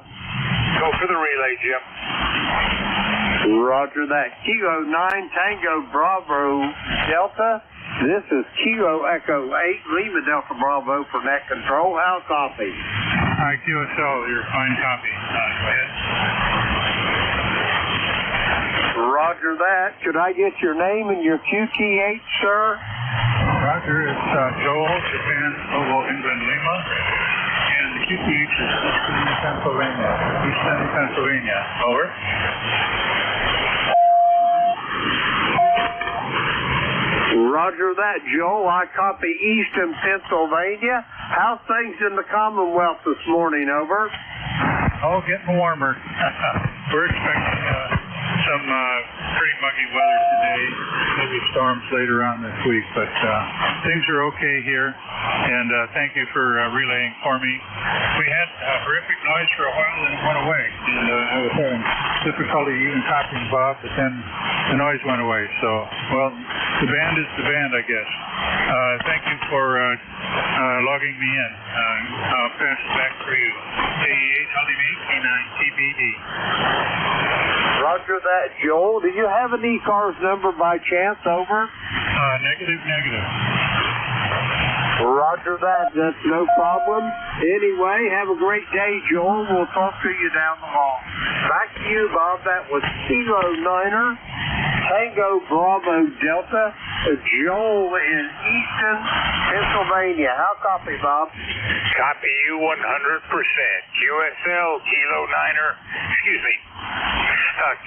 Go for the relay, Jim. Roger that. Kilo 9 Tango Bravo Delta. This is Kilo Echo 8 Lima Delta Bravo for net control. How copy? All right, QSL, your fine copy. Go ahead. Roger. Roger that. Could I get your name and your QTH, sir? Roger, it's Joel, Japan, Oval, England, Lima. And the QTH is Eastern Pennsylvania. Eastern Pennsylvania. Over. Roger that, Joel. I copy Eastern Pennsylvania. How's things in the Commonwealth this morning? Over. Oh, getting warmer. We're expecting some pretty muggy weather today, maybe storms later on this week, but things are okay here, and thank you for relaying for me. We had horrific noise for a while and it went away, and I was having difficulty even copying Bob, but then the noise went away, so, well, the band is the band, I guess. Thank you for logging me in. I'll pass it back for you. K8 LDB, K9 TBD. Roger that, Joel. Do you have an ECARS number by chance? Over. Negative. Roger that. That's no problem. Anyway, have a great day, Joel. We'll talk to you down the hall. Back to you, Bob. That was Kilo Niner, Tango Bravo Delta, Joel in Easton, Pennsylvania. How copy, Bob? Copy you 100%. QSL, Kilo Niner,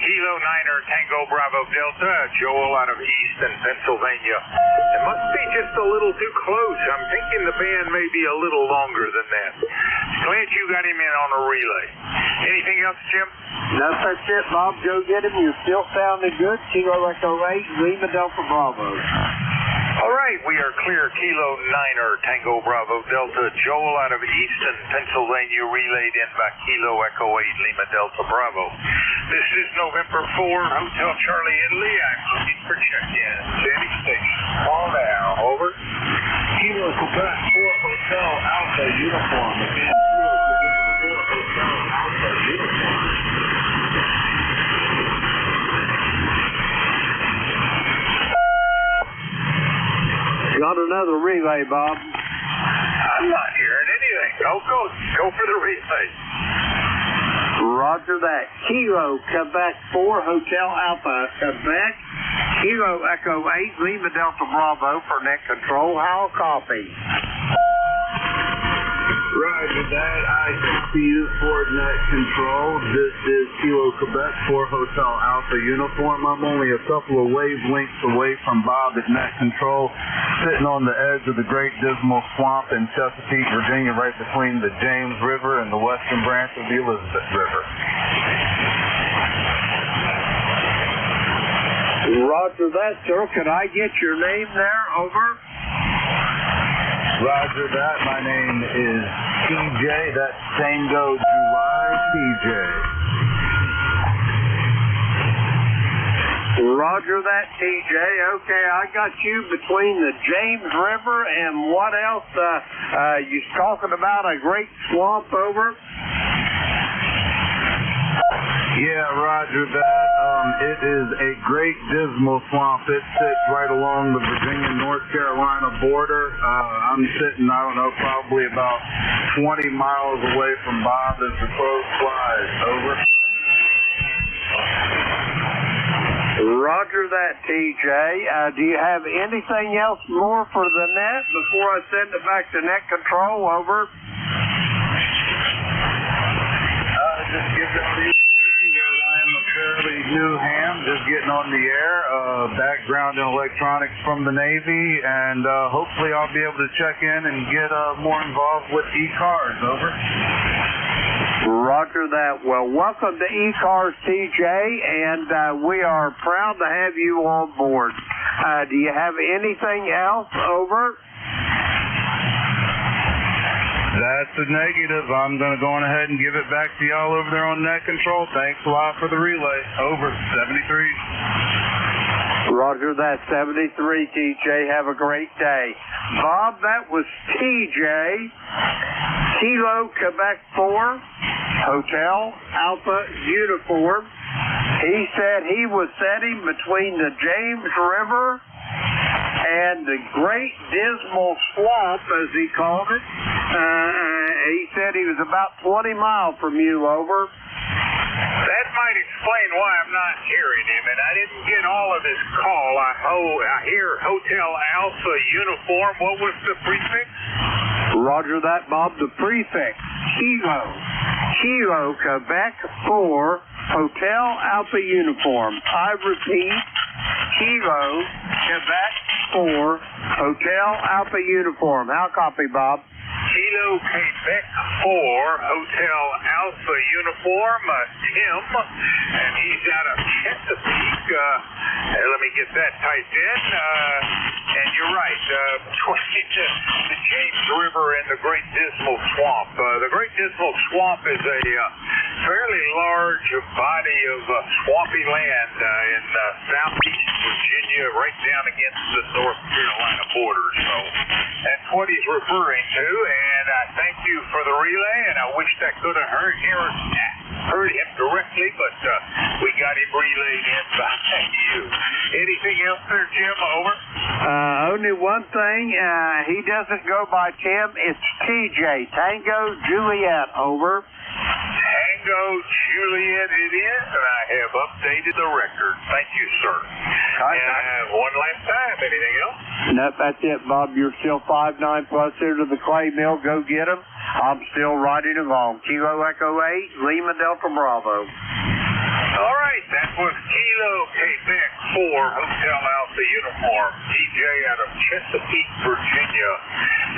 Kilo Niner, Tango Bravo Delta, Joel out of Easton, Pennsylvania. It must be just a little too close. I'm thinking the band may be a little longer than that. Glad you got him in on a relay. Anything else, Jim? No, that's it, Bob. Go get him. You're still sounding good. Kilo Echo 8, Lima Delta Bravo. All right, we are clear. Kilo Niner, Tango Bravo Delta, Joel out of Easton, Pennsylvania, relayed in by Kilo Echo 8, Lima Delta Bravo. This is November 4, Hotel Charlie, Italy. I'm looking for check-in. Sandy Station. Call now. Over. Kilo Quebec 4 Hotel Alpha Uniform. Again, Kilo Quebec 4 Hotel Alpha Uniform. Got another relay, Bob. I'm not hearing anything. Go for the relay. Roger that. Kilo Quebec 4 Hotel Alpha Quebec. Kilo Echo 8 Lima Delta Bravo for net control. How copy? Roger that. I copy you for net control. This is Kilo Quebec 4 Hotel Alpha Uniform. I'm only a couple of wavelengths away from Bob at net control, sitting on the edge of the Great Dismal Swamp in Chesapeake, Virginia, right between the James River and the western branch of the Elizabeth River. Roger that, sir. Could I get your name there? Over. Roger that. My name is TJ. That's Tango July TJ. Roger that, TJ. Okay, I got you between the James River and what else? You're talking about a great swamp. Over. Yeah, roger that. It is a great dismal swamp. It sits right along the Virginia-North Carolina border. I'm sitting, I don't know, probably about 20 miles away from Bob as the crow flies. Over. Roger that, TJ. Do you have anything else more for the net before I send it back to net control? Over. Just get down here. Fairly new ham, just getting on the air, background in electronics from the Navy, and hopefully I'll be able to check in and get more involved with ECARS. Over. Roger that. Well, welcome to ECARS, TJ, and we are proud to have you on board. Do you have anything else? Over. That's a negative. I'm going to go on ahead and give it back to y'all over there on net control. Thanks a lot for the relay. Over. 73. Roger that. 73, TJ. Have a great day. Bob, that was TJ. Kilo Quebec 4 Hotel Alpha Uniform. He said he was sitting between the James River and the Great Dismal Swamp, as he called it. He said he was about 20 miles from you. Over. That might might explain why I'm not hearing him, and I didn't get all of his call. I hear Hotel Alpha Uniform. What was the prefix? Roger that, Bob. The prefix, Kilo. Kilo, Quebec 4, Hotel Alpha Uniform. I repeat, Kilo, Quebec 4, Hotel Alpha Uniform. How copy, Bob? Kilo, Quebec 4, Hotel Alpha Uniform. Tim, and he's out of Chesapeake. Let me get that typed in. And you're right, between the James River and the Great Dismal Swamp. The Great Dismal Swamp is a fairly large body of swampy land in southeast Virginia, right down against the North Carolina border. So that's what he's referring to, and I thank you for the relay, and I wish I could have heard him directly, but we got him relayed in by you. Anything else there, Jim? Over? Only one thing. He doesn't go by Tim. It's TJ. Tango Juliet. Over. Tango Juliet it is, and I have updated the record. Thank you, sir. And one last time. Anything else? Nope, that's it, Bob. You're still 5-9 plus here to the clay mill. Go get him. I'm still riding along. Kilo Echo 8, Lima Delta Bravo. All right, that was Kilo Quebec 4, Hotel Alpha Uniform, TJ out of Chesapeake, Virginia.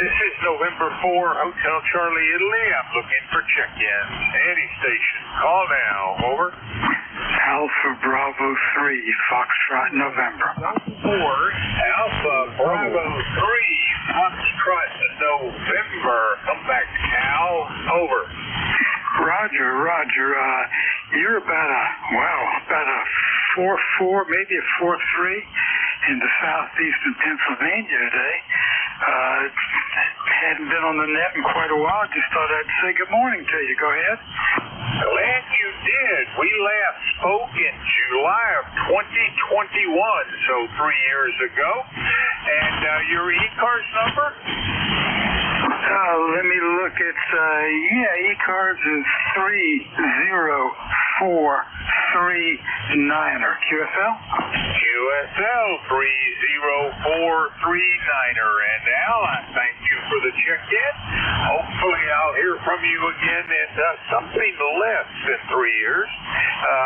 This is November 4, Hotel Charlie, Italy. I'm looking for check-ins. Any station. Call now. Over. Alpha Bravo 3, Foxtrot, November. 4, Alpha Bravo 3, Foxtrot, November. Come back, Al. Over. Roger. You're about a 4-4, maybe a 4-3 into southeastern Pennsylvania today. Hadn't been on the net in quite a while. Just thought I'd say good morning to you. Go ahead. Glad you did. We last spoke in July of 2021, so 3 years ago. And your ECARS number? Let me look. It's, ECARS is 30439er. QSL? QSL 30439er. And Al, I thank you for the check-in. Hopefully I'll hear from you again in something less than 3 years.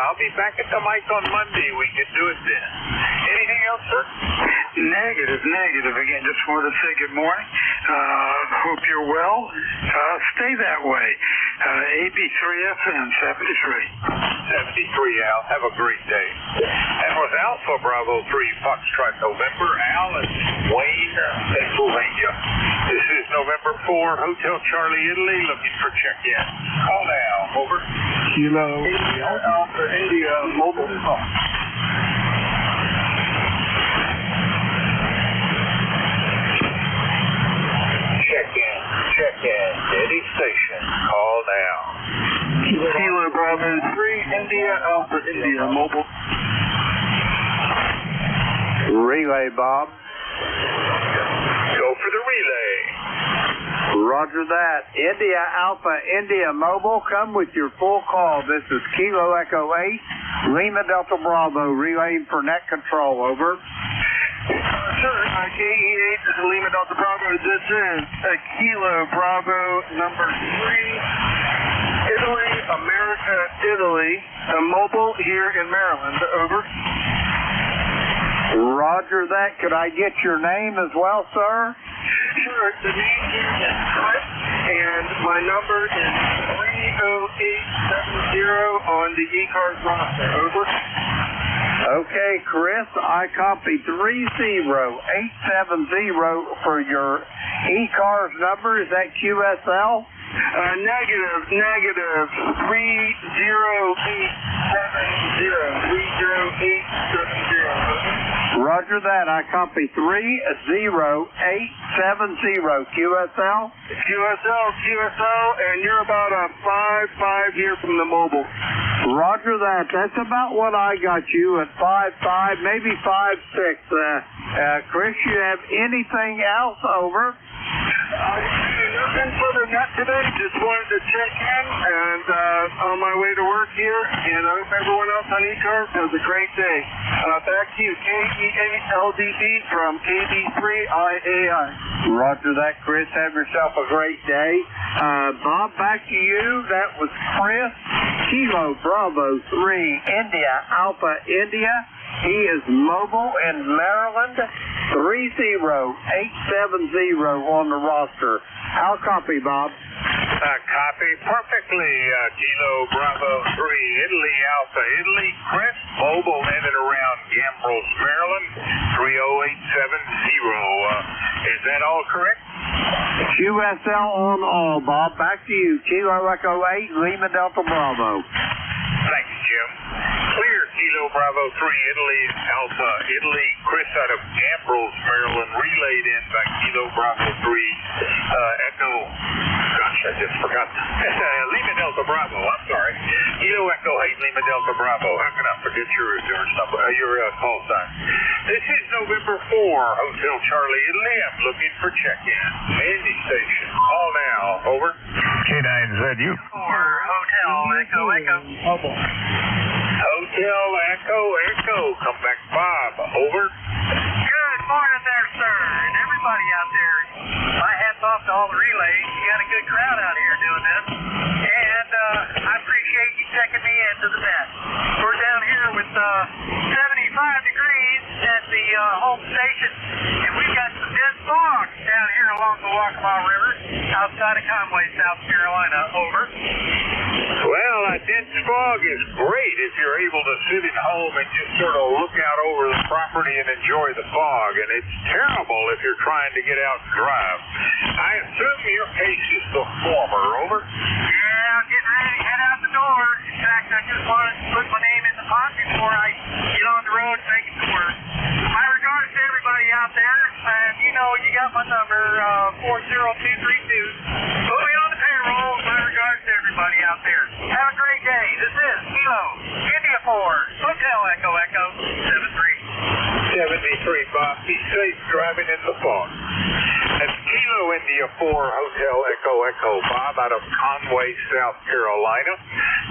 I'll be back at the mic on Monday. We can do it then. Anything else, sir? Negative. Again, just wanted to say good morning. Hope you're well. Stay that way. AB3FM 73. 73, Al. Have a great day. And with Alpha Bravo 3, Foxtrot, November, Al in Wayne, Pennsylvania. This is November 4, Hotel Charlie, Italy, looking for check-in. Call now. Over. Kilo Alpha India Mobile. Check-in. Any station. Call now. Kilo Bravo 3, India Alpha India Mobile. Relay, Bob. Go for the relay. Roger that. India Alpha India Mobile, come with your full call. This is Kilo Echo 8, Lima Delta Bravo, relaying for net control. Over. Sir, KE8, this is Lima Delta Bravo. This is a Kilo Bravo number 3, Italy, America, Italy, a mobile here in Maryland. Over. Roger that. Could I get your name as well, sir? Sure. The name here is Chris, and my number is 30870 on the ECARS roster. Over. Okay, Chris, I copy 30870 for your ECARS number. Is that QSL? Negative 30870. Roger that. I copy 30870. QSL? QSL, and you're about a 5-5 here from the mobile. Roger that. That's about what I got you at 5-5, maybe 5-6. Chris, you have anything else? Over. Nothing further than that today. Just wanted to check in and on my way to work here, and I hope everyone Delta ECARS has a great day. Back to you, KEALDB from KB3IAI. Roger that, Chris. Have yourself a great day. Bob, back to you. That was Chris. Kilo Bravo 3 India Alpha India. He is mobile in Maryland. 30870 on the roster. How copy, Bob? Copy perfectly. Kilo Bravo 3 Italy Alpha Italy. Chris, mobile in and around Gambrills, Maryland. 30870. Is that all correct? QSL on all, Bob. Back to you. Kilo Echo 8 Lima Delta Bravo. Thank you, Jim. Clear, Kilo Bravo 3 Italy Alpha Italy. Chris out of Gambrills, Maryland. Relayed in by Kilo Bravo 3 Echo. Gosh, I just forgot. Lima Delta Bravo. I'm sorry. Kilo Echo 8 Lima Delta Bravo. How can I forget your call sign? This is November 4, Hotel Charlie Italy. I'm looking for check-in. Andy Station. Call now. Over. K9ZU. 4 Hotel Echo Echo. Hotel Echo Echo. Come back, Bob. Over. Good morning there, sir, and everybody out there. My hat's off to all the relays. You got a good crowd out here doing this, and I appreciate you checking me into the net. We're down here with 75 degrees at the home station, and we've got some dense fog down here along the Waccamaw River outside of Conway, South Carolina. Over. Well, a dense fog is great if you're able to sit at home and just sort of look out over the property and enjoy the fog, and it's terrible if you're trying to get out and drive. I assume your case is the former. Over. Yeah, I'm getting ready to head out the door. In fact, I just wanted to put my name in the pot before I get on the road and make it to work. My regards to everybody out there, and you know you got my number, 40232. Put me on the payroll. My regards to everybody out there. Have a great day. This is Kilo India 4 Hotel Echo Echo 73, Bob. Be safe driving in the fog. That's Kilo India 4 Hotel Echo Echo Bob out of Conway, South Carolina.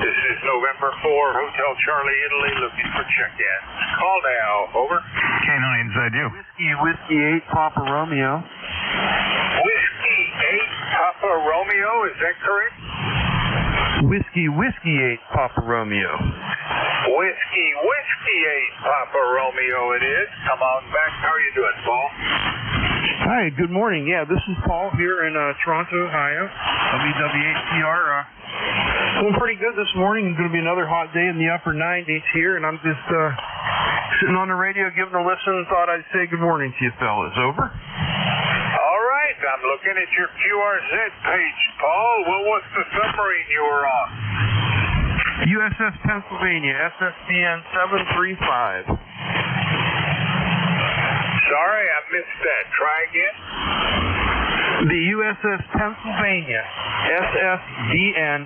This is November 4 Hotel Charlie Italy looking for check-in. Call now. Over. K9ZU. Whiskey 8 Papa Romeo. Whiskey 8 Papa Romeo, is that correct? Whiskey 8 Papa Romeo. Whiskey 8 Papa Romeo it is. Come on back. How are you doing, Paul? Hi, good morning. Yeah, this is Paul here in Toronto, Ohio. WW8CR. Doing pretty good this morning. It's going to be another hot day in the upper 90s here, and I'm just sitting on the radio giving a listen and thought I'd say good morning to you fellas. Over. All right. I'm looking at your QRZ page, Paul. What was the submarine you were on? USS Pennsylvania, SSPN 735. Sorry, I missed that. Try again. The USS Pennsylvania, SSDN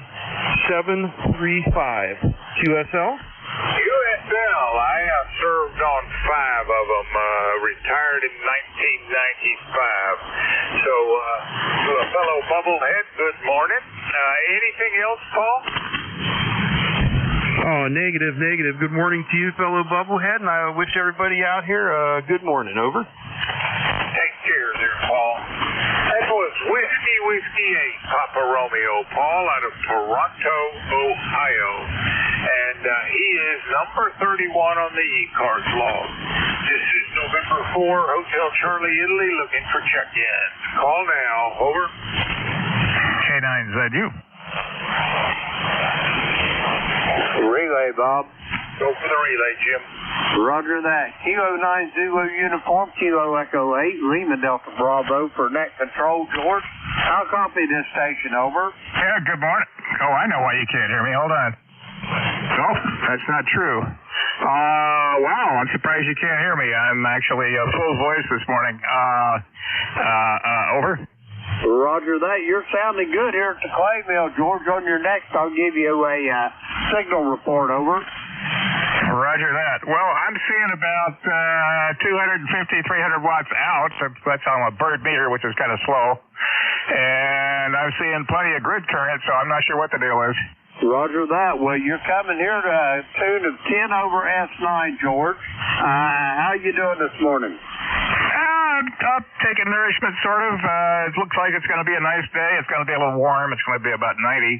735. QSL? QSL. I served on 5 of them. Retired in 1995. So, to a fellow bubblehead, good morning. Anything else, Paul? Oh, negative. Good morning to you, fellow bubblehead, and I wish everybody out here good morning. Over. Take care there, Paul. That was Whiskey 8 Papa Romeo, Paul, out of Toronto, Ohio. And he is number 31 on the ECARS log. This is November 4, Hotel Charlie Italy, looking for check-in. Call now. Over. K9ZU. Relay, Bob. Go for the relay, Jim. Roger that. Kilo 9 Zulu uniform, Kilo Echo 8, Lima Delta Bravo for net control, George. I'll copy this station. Over. Yeah, good morning. Oh, I know why you can't hear me. Hold on. Oh, that's not true. Wow, I'm surprised you can't hear me. I'm actually full voice this morning. Over. Roger that. You're sounding good here at the clay mill, George. On your next, I'll give you a signal report. Over. Roger that. Well, I'm seeing about 250, 300 watts out. That's on a bird meter, which is kind of slow. And I'm seeing plenty of grid current, so I'm not sure what the deal is. Roger that. Well, you're coming here to a tune of 10 over S9, George. How you doing this morning? Up taking nourishment, sort of. It looks like it's going to be a nice day. It's going to be a little warm. It's going to be about 90.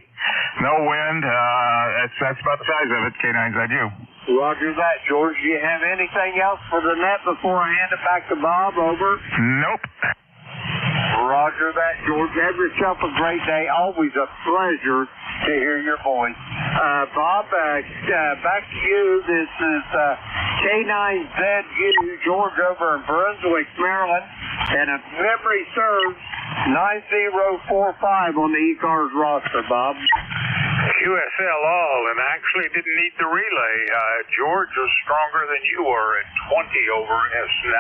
No wind. That's about the size of it. K9's you. Roger that, George. Do you have anything else for the net before I hand it back to Bob? Over. Nope. Roger that, George. Have yourself a great day. Always a pleasure to hear your voice. Bob, back to you. This is K9ZU, George over in Brunswick, Maryland. And if memory serves, 9045 on the ECARS roster, Bob. QSL all, and I actually didn't need the relay. George was stronger than you were at 20 over S9.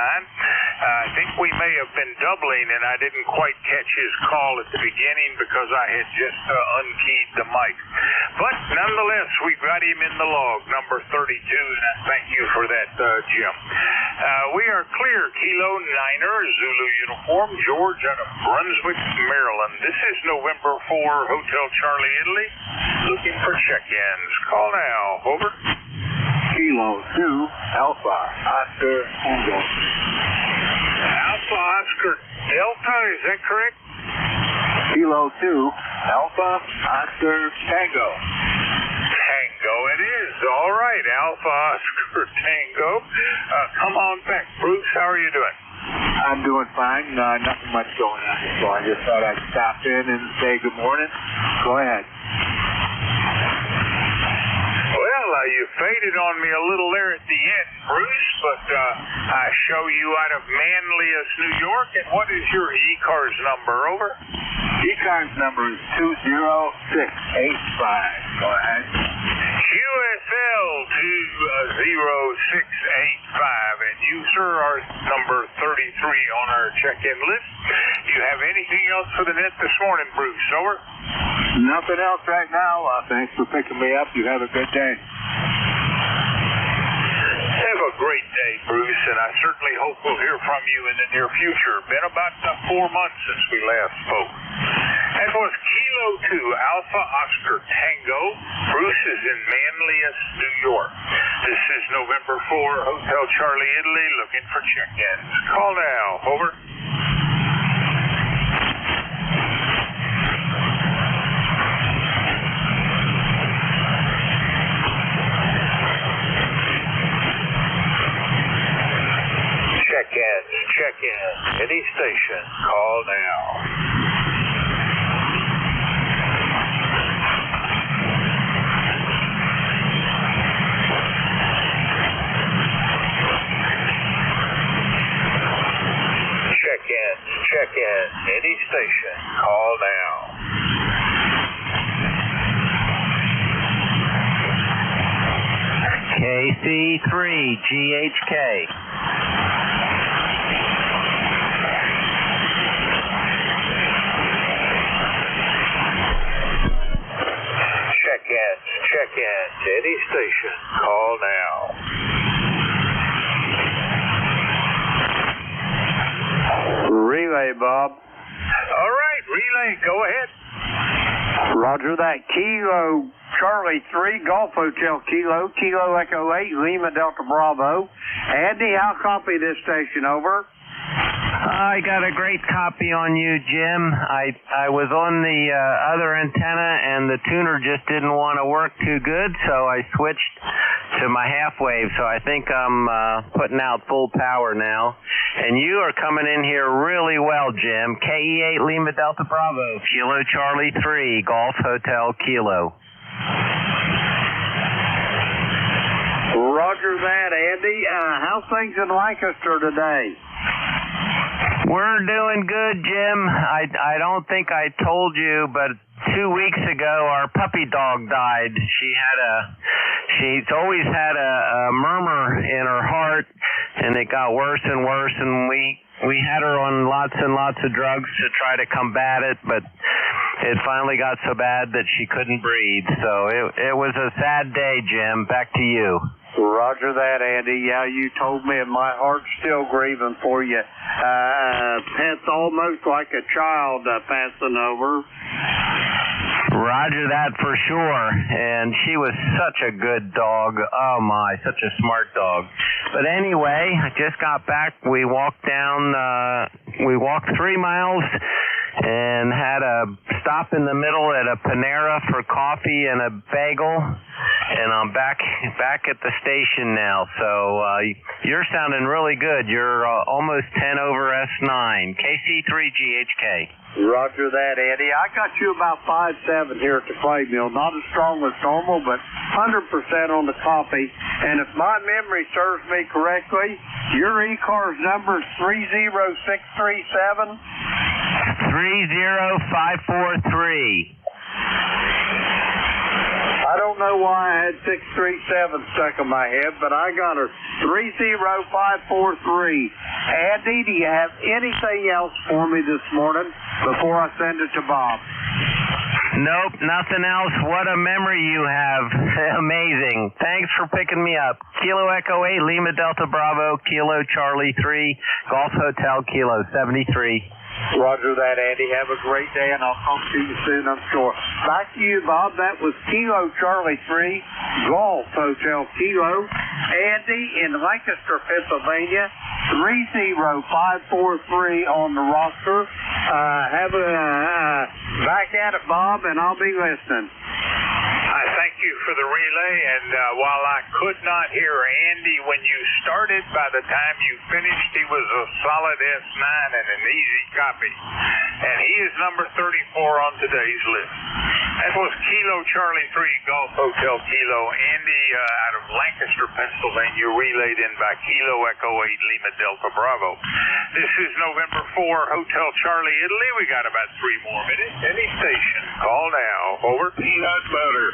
I think we may have been doubling, and I didn't quite catch his call at the beginning because I had just unkeyed the mic. But nonetheless, we've got him in the log, number 32, and I thank you for that, Jim. We are clear, Kilo Niner, Zulu uniform, George out of Brunswick, Maryland. This is November 4, Hotel Charlie, Italy. Looking for check-ins. Call now. Over. Kilo 2, Alpha, Oscar, Tango. Alpha, Oscar, Delta, is that correct? Kilo 2, Alpha, Oscar, Tango. Tango it is. All right, Alpha, Oscar, Tango. Come on back. Bruce, how are you doing? I'm doing fine. Nothing much going on. So I just thought I'd stop in and say good morning. Go ahead. Well, you faded on me a little there at the end, Bruce, but I show you out of Manlius, New York. And what is your ECARS number? Over. ECARS number is 20685. Go ahead. QSL 20685. And you, sir, are number 33 on our check-in list. Do you have anything else for the net this morning, Bruce? Over. Nothing else right now. Thanks for picking me up. You have a good day. Have a great day, Bruce, and I certainly hope we'll hear from you in the near future. Been about 4 months since we last spoke. That was Kilo 2, Alpha Oscar Tango. Bruce is in Manlius, New York. This is November 4, Hotel Charlie, Italy, looking for check-ins. Call now. Over. Check-in. Any station. Call now. Check-in. Any station. Call now. KC3, GHK. Check-in. Any station. Call now. Relay, Bob. All right, relay. Go ahead. Roger that. Kilo Charlie 3, Golf Hotel Kilo, Kilo Echo 8, Lima Delta Bravo. Andy, I'll copy this station. Over. I got a great copy on you, Jim. I was on the other antenna, and the tuner just didn't want to work too good, so I switched to my half wave. So I think I'm putting out full power now. And you are coming in here really well, Jim. KE8 Lima Delta Bravo, Kilo Charlie 3, Golf Hotel Kilo. Roger that, Andy. How's things in Lancaster today? We're doing good, Jim. I don't think I told you, but 2 weeks ago our puppy dog died. She's always had a murmur in her heart, and it got worse and worse, and we had her on lots and lots of drugs to try to combat it, but it finally got so bad that she couldn't breathe. So it was a sad day, Jim. Back to you. Roger that, Andy. Yeah, you told me, and my heart's still grieving for you. It's almost like a child passing over. Roger Roger that for sure. And she was such a good dog. Oh my, such a smart dog. But anyway, I just got back. We walked 3 miles and had a stop in the middle at a Panera for coffee and a bagel. And I'm back at the station now. So you're sounding really good. You're almost 10 over S9. KC3GHK. Roger that, Andy. I got you about 5'7" here at the clay mill. Not as strong as normal, but 100% on the coffee. And if my memory serves me correctly, your ECARS number is 30637? 30543. I don't know why I had 637 stuck in my head, but I got her 30543. Andy, do you have anything else for me this morning before I send it to Bob? Nope, nothing else. What a memory you have. Amazing. Thanks for picking me up. Kilo Echo 8, Lima Delta Bravo, Kilo Charlie 3, Golf Hotel Kilo 73. Roger that, Andy. Have a great day, and I'll talk to you soon, I'm sure. Back to you, Bob. That was Kilo Charlie 3, Golf Hotel Kilo. Andy in Lancaster, Pennsylvania, 30543 on the roster. Have a back at it, Bob, and I'll be listening. I thank you for the relay, and while I could not hear Andy when you started, by the time you finished, he was a solid S9 and an easy copy. And he is number 34 on today's list. That was Kilo Charlie 3, Golf Hotel Kilo. Andy out of Lancaster, Pennsylvania, relayed in by Kilo Echo 8, Lima Delta Bravo. This is November 4, Hotel Charlie, Italy. We got about 3 more minutes. Any station. Call now. Over. Peanut butter.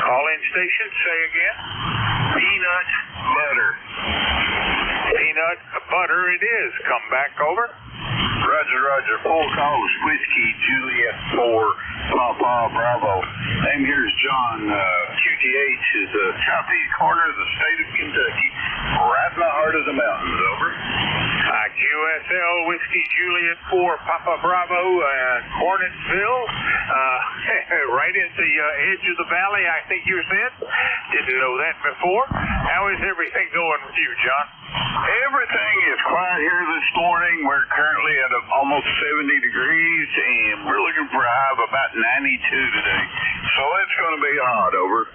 Call-in station, say again. Peanut butter. Peanut butter it is. Come back over. Roger, Roger. Full calls, Whiskey, Juliet 4, Papa Bravo. Name here is John. QTH is the southeast corner of the state of Kentucky, right in the heart of the mountains. Over. QSL, Whiskey, Juliet 4, Papa Bravo, Hornetsville. Right at the edge of the valley, I think you said. Didn't know that before. How is everything going with you, John? Everything is quiet here this morning. We're currently at almost 70 degrees, and we're looking for a high of about 92 today. So it's going to be hot. Over.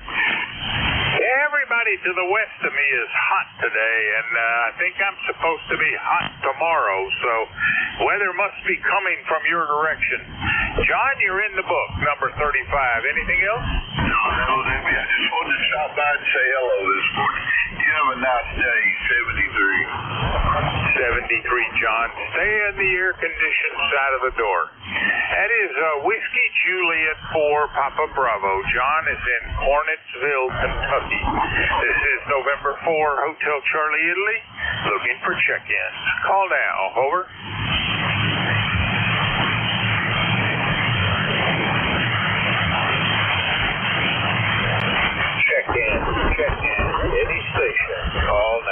Everybody to the west of me is hot today, and I think I'm supposed to be hot tomorrow, so weather must be coming from your direction. John, you're in the book, number 35. Anything else? No, that was it. I just wanted to stop by and say hello this morning. You have a nice day. 73, John. Stay in the air-conditioned side of the door. That is Whiskey Juliet 4, Papa Bravo. John is in Hornetsville, Kentucky. This is November 4, Hotel Charlie, Italy. Looking for check-ins. Call now. Over. Check-in. Check-in. Any station. Call now.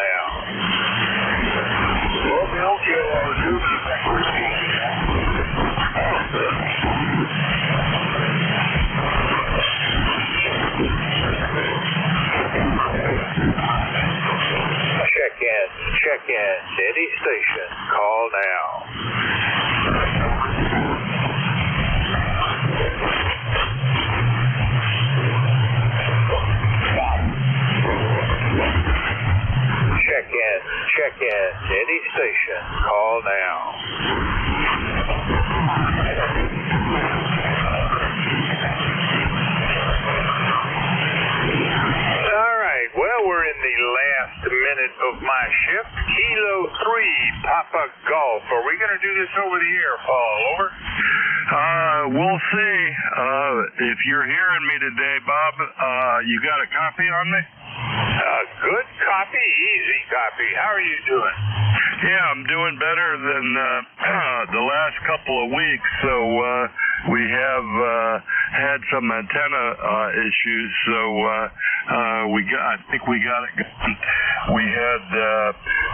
Check-in. Any station. Call now. Check-in. Any station. Call now. All right. Well, we're in the last minute of my shift. Kilo 3, Papa Golf. Are we going to do this over the air, Paul? Over. We'll see. If you're hearing me today, Bob, you got a copy on me? Good copy, easy copy. How are you doing? Yeah, I'm doing better than the last couple of weeks. So we have had some antenna issues, so I think we got it going. We had,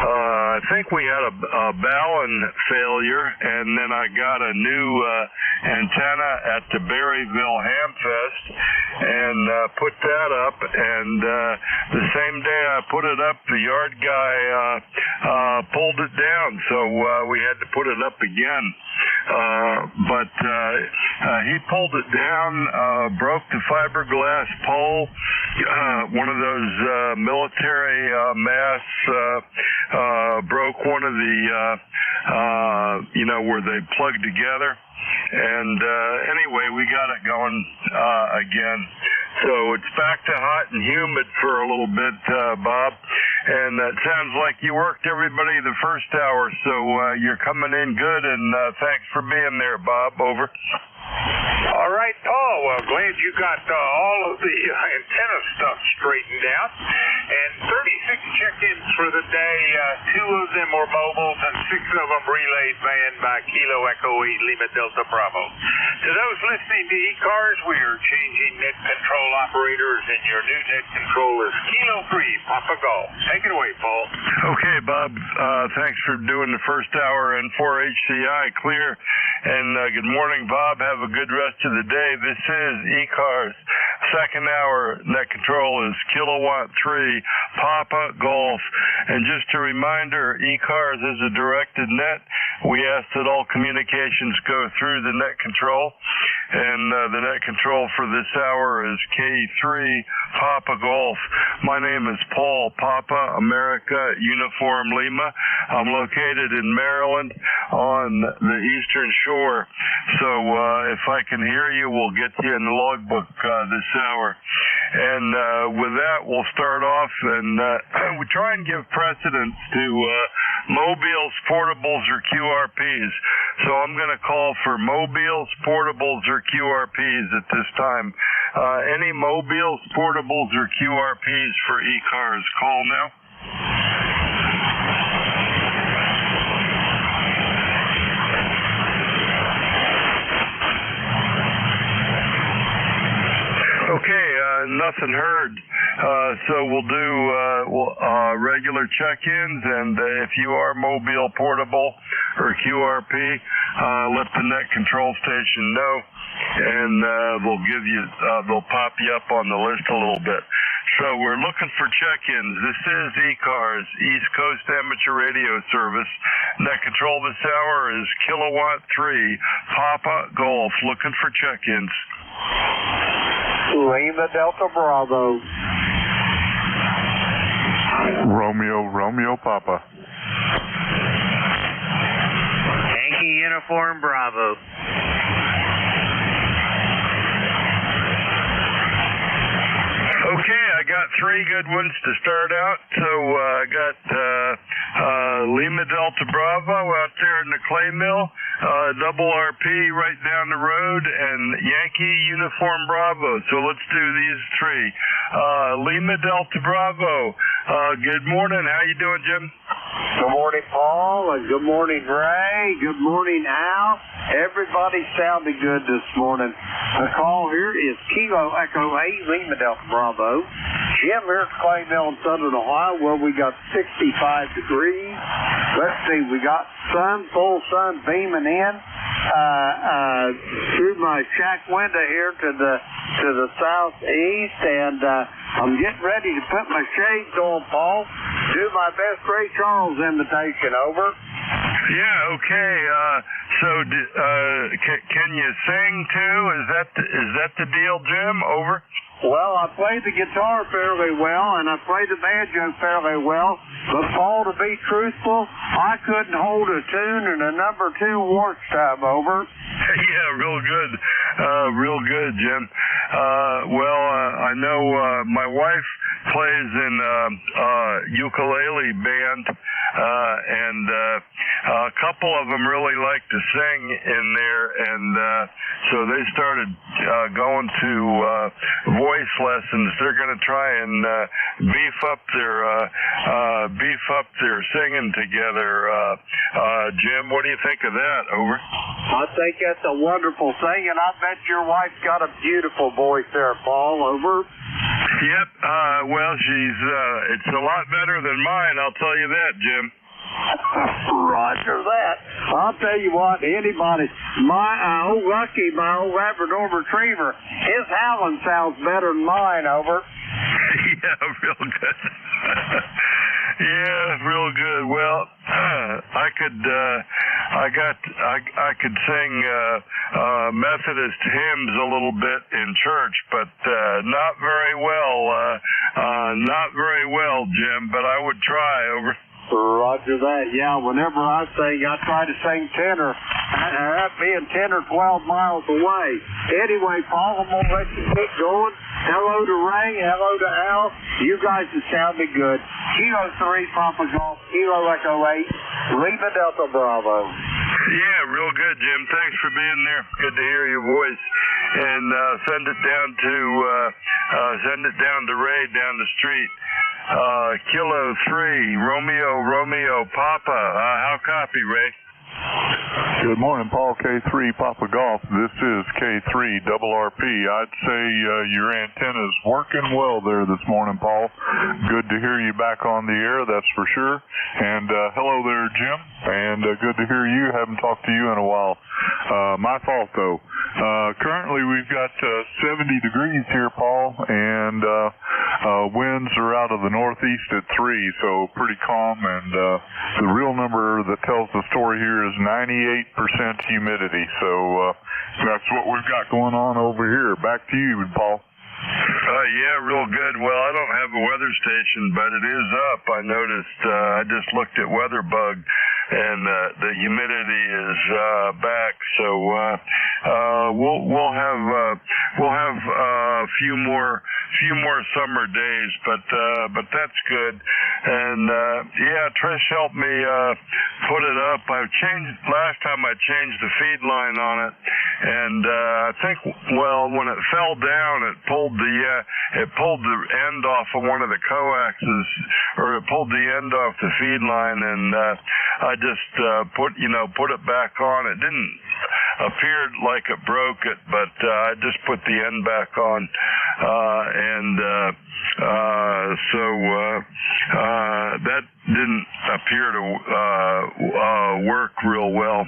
I think we had a ballon failure, and then I got a new antenna at the Berryville Hamfest and put that up, and the same day I put it up, the yard guy pulled it down, so we had to put it up again. But he pulled it down, broke the fiberglass pole, one of those military masts, broke one of the, where they plug together. And anyway, we got it going again. So it's back to hot and humid for a little bit, Bob. And it sounds like you worked everybody the first hour, so you're coming in good, and thanks for being there, Bob. Over. All right, Paul. Well, glad you got all of the antenna stuff straightened out. And 36 check-ins for the day. 2 of them were mobiles and 6 of them relayed manned by Kilo Echo 8 Lima Delta Bravo. To those listening to ECARS, we are changing net control operators, and your new net control is Kilo 3 Papa Golf. Take it away, Paul. Okay, Bob. Thanks for doing the first hour and for HCI clear. And good morning, Bob. Have a good rest of the day. This is ECARS. Second hour net control is Kilowatt 3 Papa Golf. And just a reminder, ECARS is a directed net. We ask that all communications go through the net control. And the net control for this hour is K3 Papa Golf. My name is Paul, Papa America Uniform Lima. I'm located in Maryland on the Eastern Shore. So if I can hear you, we'll get you in the logbook this hour. And with that, we'll start off, and we try and give precedence to mobiles, portables, or QRPs. So I'm going to call for mobiles, portables, or QRPs at this time. Any mobiles, portables, or QRPs for ECARS? Call now. Okay, nothing heard. So we'll do regular check-ins, and if you are mobile, portable, or QRP, let the net control station know, and they'll pop you up on the list a little bit. So we're looking for check-ins. This is ECARS, East Coast Amateur Radio Service. Net control this hour is Kilowatt 3 Papa Golf. Looking for check-ins. Lima Delta Bravo. Romeo Papa. Yankee Uniform Bravo. Okay, I got 3 good ones to start out. So I got Lima Delta Bravo out there in the clay mill, double RP right down the road, and Yankee Uniform Bravo. So let's do these 3. Lima Delta Bravo. Good morning. How you doing, Jim? Good morning, Paul, and good morning, Ray. Good morning, Al. Everybody sounded good this morning. The call here is Kilo Echo 8 Lima Delta Bravo. Jim here at Clay Mill in Southern Ohio, where we got 65 degrees. Let's see, we got sun, full sun beaming in through my shack window here to the southeast, and I'm getting ready to put my shades on, Paul. Do my best Ray Charles imitation. Over. Yeah, okay. So can you sing too? Is that the deal, Jim? Over. Well, I play the guitar fairly well, and I play the banjo fairly well. But, Paul, to be truthful, I couldn't hold a tune in a number 2 warts time. Over. Yeah, real good. Real good, Jim. I know my wife plays in ukulele band, and a couple of them really like to sing in there, and so they started going to voice lessons. They're going to try and beef up their singing together. Jim, what do you think of that? Over. I think that's a wonderful thing, and I bet your wife's got a beautiful voice there, Paul. Over. Yep. Well, it's a lot better than mine, I'll tell you that, Jim. Roger that. I'll tell you what, my old Lucky, my old Labrador Retriever, his howling sounds better than mine, over. Yeah, real good. Yeah, real good. Well, I could sing Methodist hymns a little bit in church, but not very well, Jim. But I would try. Over. Roger that. Yeah, whenever I sing, I try to sing tenor. That being 10 or 12 miles away. Anyway, Paul, I'm going to let you keep going. Hello to Ray. Hello to Al. You guys have sounded good. Kilo 3, Papa Golf, Kilo Echo 8, Lima Delta Bravo. Yeah, real good, Jim. Thanks for being there. Good to hear your voice. And send it down to Ray down the street. Kilo 3, Romeo, Papa. How copy, Ray? Good morning, Paul. K3 Papa Golf. This is K3 Double RP. I'd say your antenna's working well there this morning, Paul. Good to hear you back on the air, that's for sure. And hello there, Jim. And good to hear you. Haven't talked to you in a while. My fault, though. Currently, we've got 70 degrees here, Paul, and winds are out of the northeast at 3, so pretty calm. And the real number that tells the story here is 98% humidity. So that's what we've got going on over here. Back to you, Paul. Yeah, real good. Well, I don't have a weather station, but it is up. I noticed. I just looked at WeatherBug, and the humidity is back. So we'll have a few more summer days, but that's good. And yeah, Trish helped me put it up. Last time I changed the feed line on it, and I think when it fell down, it pulled the end off of one of the coaxes, or it pulled the end off the feed line, and I just put it back on. It didn't appear like it broke it, but I just put the end back on, and so that didn't appear to work real well.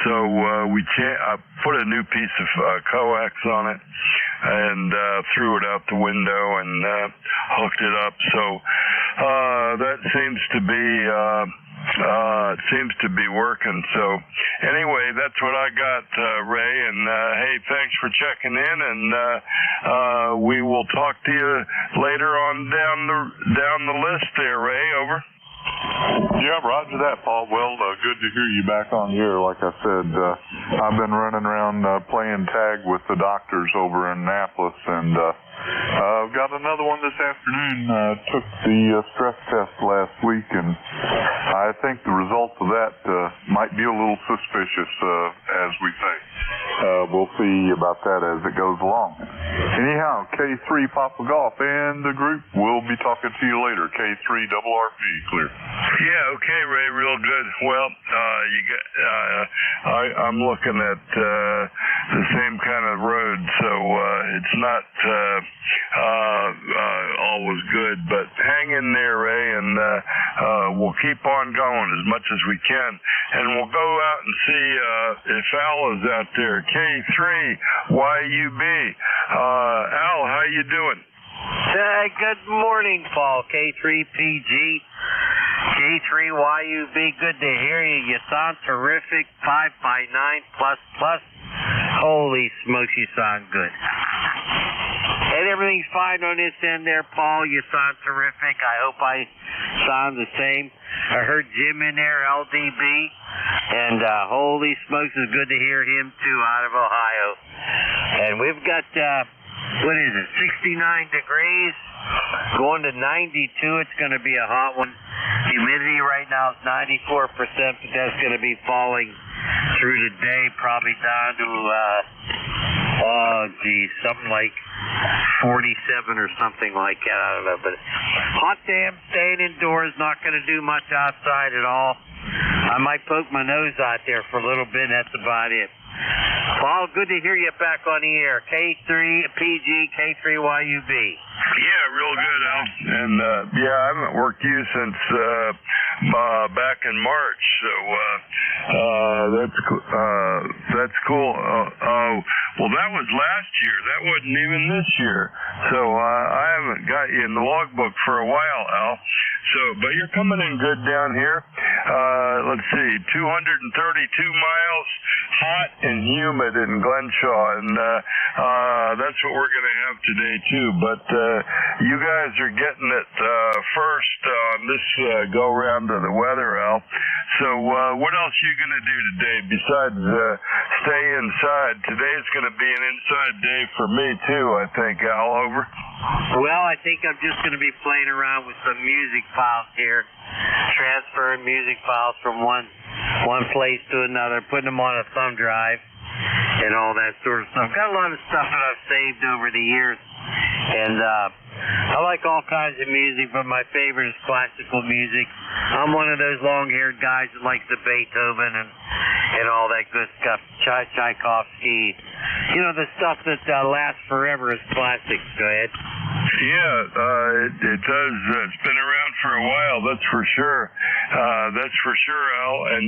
So I put a new piece of coax on it and threw it out the window and hooked it up. So that seems to be working. So anyway, that's what I got, Ray. And hey, thanks for checking in, and we will talk to you later on down the list there, Ray. Over. Yeah, roger that, Paul. Well, good to hear you back on the air. Like I said, I've been running around playing tag with the doctors over in Annapolis, and I've got another one this afternoon. Took the stress test last week, and I think the results of that might be a little suspicious, as we say. We'll see about that as it goes along. Anyhow, K3 Papa Golf and the group, we'll be talking to you later. K3 Double RP, clear. Yeah, okay, Ray, real good. Well, I'm looking at the same kind of road, so it's not always good, but hang in there, Ray, and we'll keep on going as much as we can, and we'll go out and see if Al is out there. K3 YUB. Al, how you doing? Good morning, Paul. K3PG. K3YUB, good to hear you. You sound terrific. 5x9++. Holy smokes, you sound good. And everything's fine on this end there, Paul. You sound terrific. I hope I sound the same. I heard Jim in there, LDB. And holy smokes, it's good to hear him, too, out of Ohio. And we've got what is it, 69 degrees, going to 92. It's going to be a hot one. Humidity right now is 94%, but that's going to be falling through the day, probably down to, something like 47 or something like that. I don't know, but hot day. I'm staying indoors, not going to do much outside at all. I might poke my nose out there for a little bit, and that's about it. Paul, good to hear you back on the air. K3PG, K3YUB. Yeah, real good, Al. And I haven't worked you since back in March, so that's cool. Well, that was last year. That wasn't even this year. So I haven't got you in the logbook for a while, Al. So, but you're coming in good down here. Let's see, 232 miles, hot and humid in Glenshaw, and that's what we're going to have today too. But you guys are getting it first on this go round of the weather, Al. So what else are you going to do today besides stay inside? Today's going to be an inside day for me too, I think, Al. Over. Well, I think I'm just going to be playing around with some music files here, transferring music files from one place to another, putting them on a thumb drive, and all that sort of stuff. Got a lot of stuff that I've saved over the years, and I like all kinds of music, but my favorite is classical music. I'm one of those long-haired guys that likes the Beethoven and all that good stuff, Tchaikovsky. You know, the stuff that lasts forever is classics. Go ahead. Yeah, it does. It's been around for a while, that's for sure. That's for sure, Al. And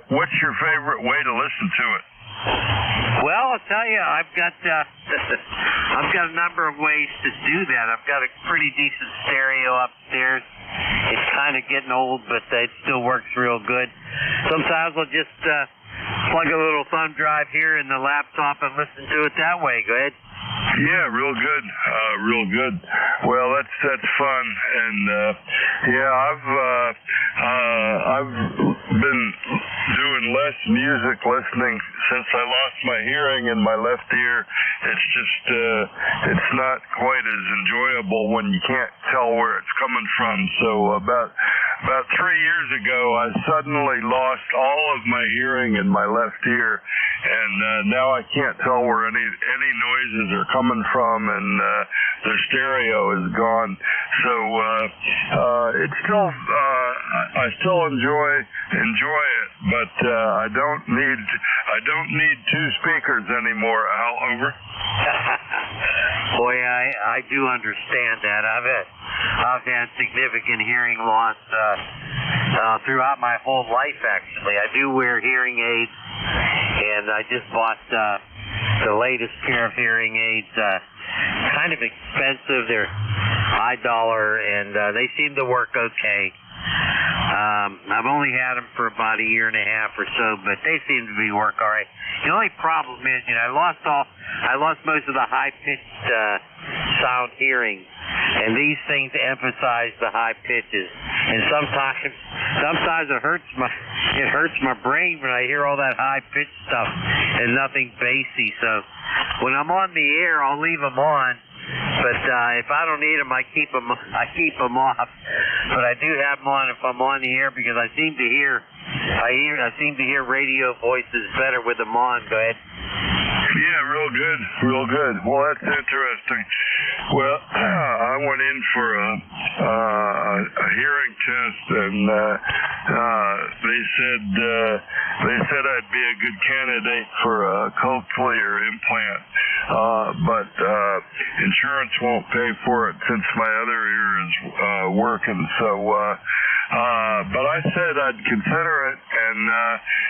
what's your favorite way to listen to it? Well, I'll tell you, I've got a number of ways to do that. I've got a pretty decent stereo upstairs. It's kind of getting old, but it still works real good. Sometimes I'll just plug a little thumb drive here in the laptop and listen to it that way. Go ahead. Yeah, real good, real good. Well, that's fun, and I've been doing less music listening since I lost my hearing in my left ear. It's just it's not quite as enjoyable when you can't tell where it's coming from. So about 3 years ago, I suddenly lost all of my hearing in my left ear, and now I can't tell where any noises are coming from, and the stereo is gone. So it's still I still enjoy it, but I don't need two speakers anymore. Al, over. Boy, I do understand that. I've had significant hearing loss throughout my whole life, actually. I do wear hearing aids, and I just bought the latest pair of hearing aids. Kind of expensive. They're high dollar, and they seem to work okay. I've only had them for about a year and a half or so, but they seem to work all right. The only problem is, I lost most of the high-pitched sound hearing, and these things emphasize the high pitches. And sometimes it hurts my brain when I hear all that high-pitched stuff and nothing bassy. So when I'm on the air, I'll leave them on. But if I don't need them, I keep them off. But I do have them on if I'm on the air, because I seem to hear radio voices better with them on. Go ahead. Yeah, real good. Well, that's interesting. Well, I went in for a hearing test, and they said I'd be a good candidate for a cochlear implant, but insurance won't pay for it since my other ear is working. So, but I said I'd consider it and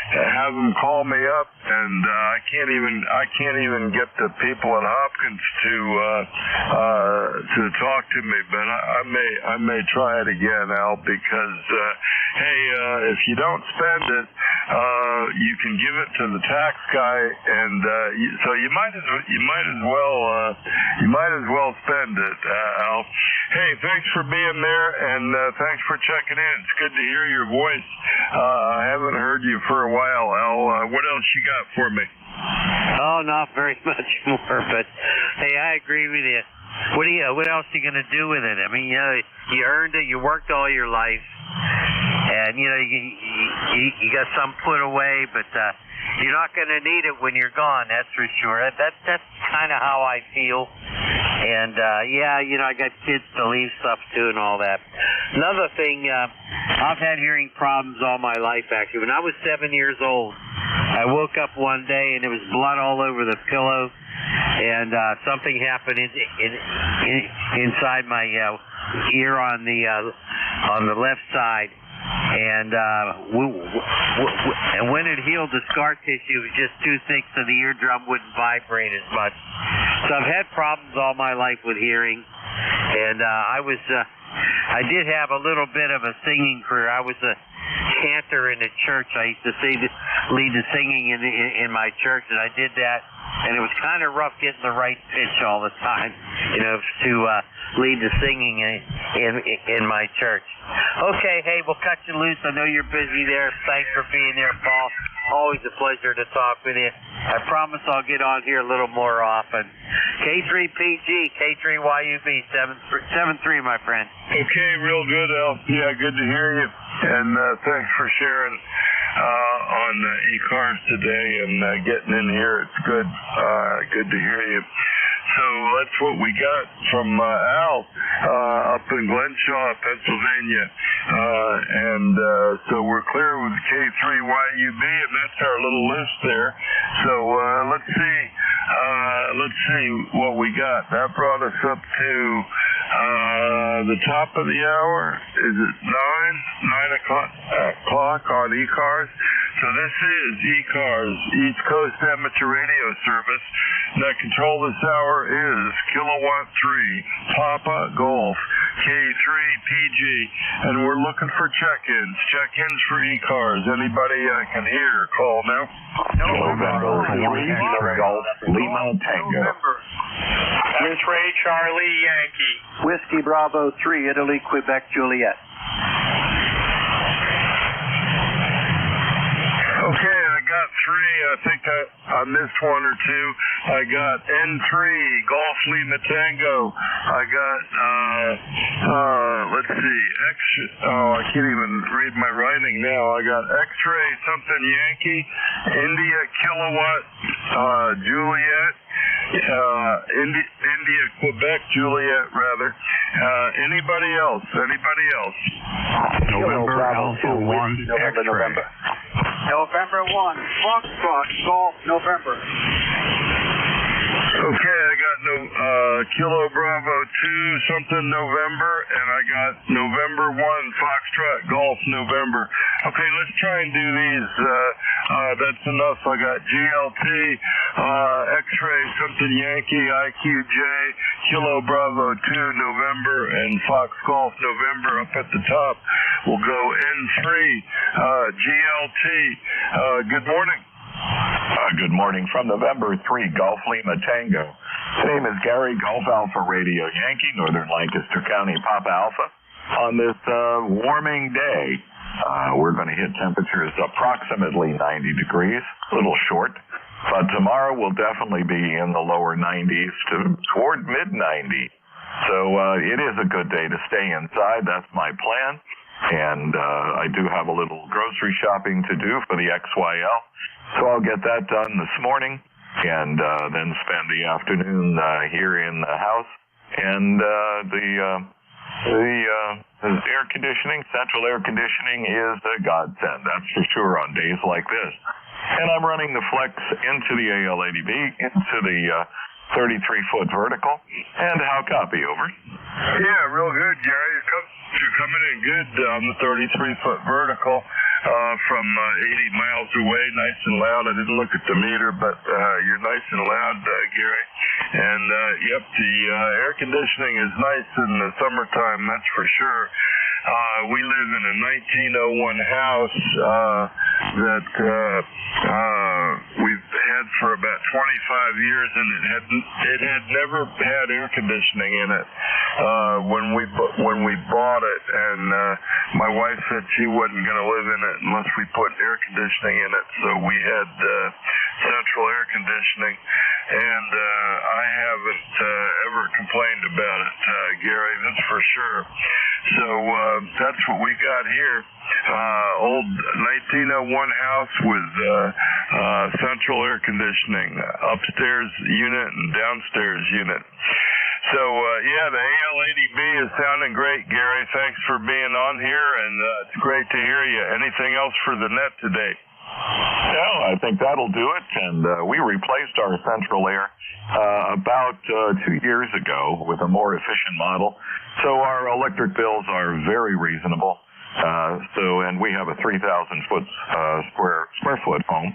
have them call me up, and I can't even get the people at Hopkins to talk to me, but I may try it again, Al, because hey, if you don't spend it, you can give it to the tax guy, and so you might as well spend it, Al. Hey, thanks for being there, and thanks for checking in. It's good to hear your voice. I haven't heard you for a while, Al. What else you got for me? Oh, not very much more, but hey, I agree with you. What else are you going to do with it? I mean, you know, you earned it, you worked all your life, and, you know, you got some put away, but you're not going to need it when you're gone, that's for sure. That's kind of how I feel. And, yeah, you know, I got kids to leave stuff to and all that. Another thing, I've had hearing problems all my life, actually. When I was 7 years old, I woke up one day and there was blood all over the pillow, and something happened inside my ear on the left side. And and when it healed, the scar tissue was just too thick, so the eardrum wouldn't vibrate as much. So I've had problems all my life with hearing, and I did have a little bit of a singing career. I was a cantor in the church. I used to lead the singing in my church, and I did that. And it was kind of rough getting the right pitch all the time, you know, to lead the singing in my church. Okay, hey, we'll cut you loose. I know you're busy there. Thanks for being there, Paul. Always a pleasure to talk with you. I promise I'll get on here a little more often. K3PG, K3YUB, 7-3, my friend. Okay, real good, Al. Yeah, good to hear you. And thanks for sharing on ECARS today and getting in here. It's good. Good to hear you. So that's what we got from Al up in Glenshaw, Pennsylvania. And so we're clear with K3YUB, and that's our little list there. So let's see what we got. That brought us up to the top of the hour. Is it 9 o'clock on ECARS? So this is ECARS, East Coast Amateur Radio Service. That control this hour is Kilowatt 3, Papa Golf, K3PG, and we're looking for check-ins. Check-ins for ECARS. Anybody I can hear, call now. November 3, Golf, Lima Tango. X-Ray Charlie Yankee. Whiskey Bravo 3, Italy, Quebec, Juliet. Okay, I got three. I think I missed one or two. I got N3, Golf Lima Tango. I got, let's see, I can't even read my writing now. I got X-Ray something Yankee, India Kilowatt, Juliet, India Quebec, Juliet rather. Anybody else? November Alpha 1 X-Ray. November 1, Foxtrot, Golf, November. Okay, I got Kilo Bravo 2 something November, and I got November 1 Foxtrot Golf November. Okay, let's try and do these. That's enough. I got GLT, X-Ray something Yankee, IQJ, Kilo Bravo 2 November, and Fox Golf November up at the top. We'll go N3, GLT. Good morning. Good morning from November 3, Golf Lima Tango. Name is Gary, Golf Alpha Radio Yankee, Northern Lancaster County, Papa Alpha. On this warming day, we're going to hit temperatures approximately 90 degrees, a little short. But tomorrow will definitely be in the lower 90s toward mid-90s. So it is a good day to stay inside. That's my plan. And I do have a little grocery shopping to do for the XYL. So I'll get that done this morning and then spend the afternoon here in the house. And the air conditioning, central air conditioning is a godsend. That's for sure on days like this. And I'm running the Flex into the AL80B, into the 33-foot vertical. And how copy, over? Yeah, real good, Gary. You're coming in good on the 33-foot vertical from 80 miles away, nice and loud. I didn't look at the meter, but you're nice and loud, Gary. And, yep, the air conditioning is nice in the summertime, that's for sure. We live in a 1901 house that we've had for about 25 years, and it had never had air conditioning in it when we bought it, and my wife said she wasn't going to live in it unless we put air conditioning in it, so we had central air conditioning, and I haven't ever complained about it, Gary, that's for sure. So that's what we got here. Old 1901 house with central air conditioning, upstairs unit and downstairs unit. So, yeah, the AL80B is sounding great, Gary. Thanks for being on here, and it's great to hear you. Anything else for the net today? No, I think that'll do it, and we replaced our central air about 2 years ago with a more efficient model, so our electric bills are very reasonable. And we have a 3,000 square foot home,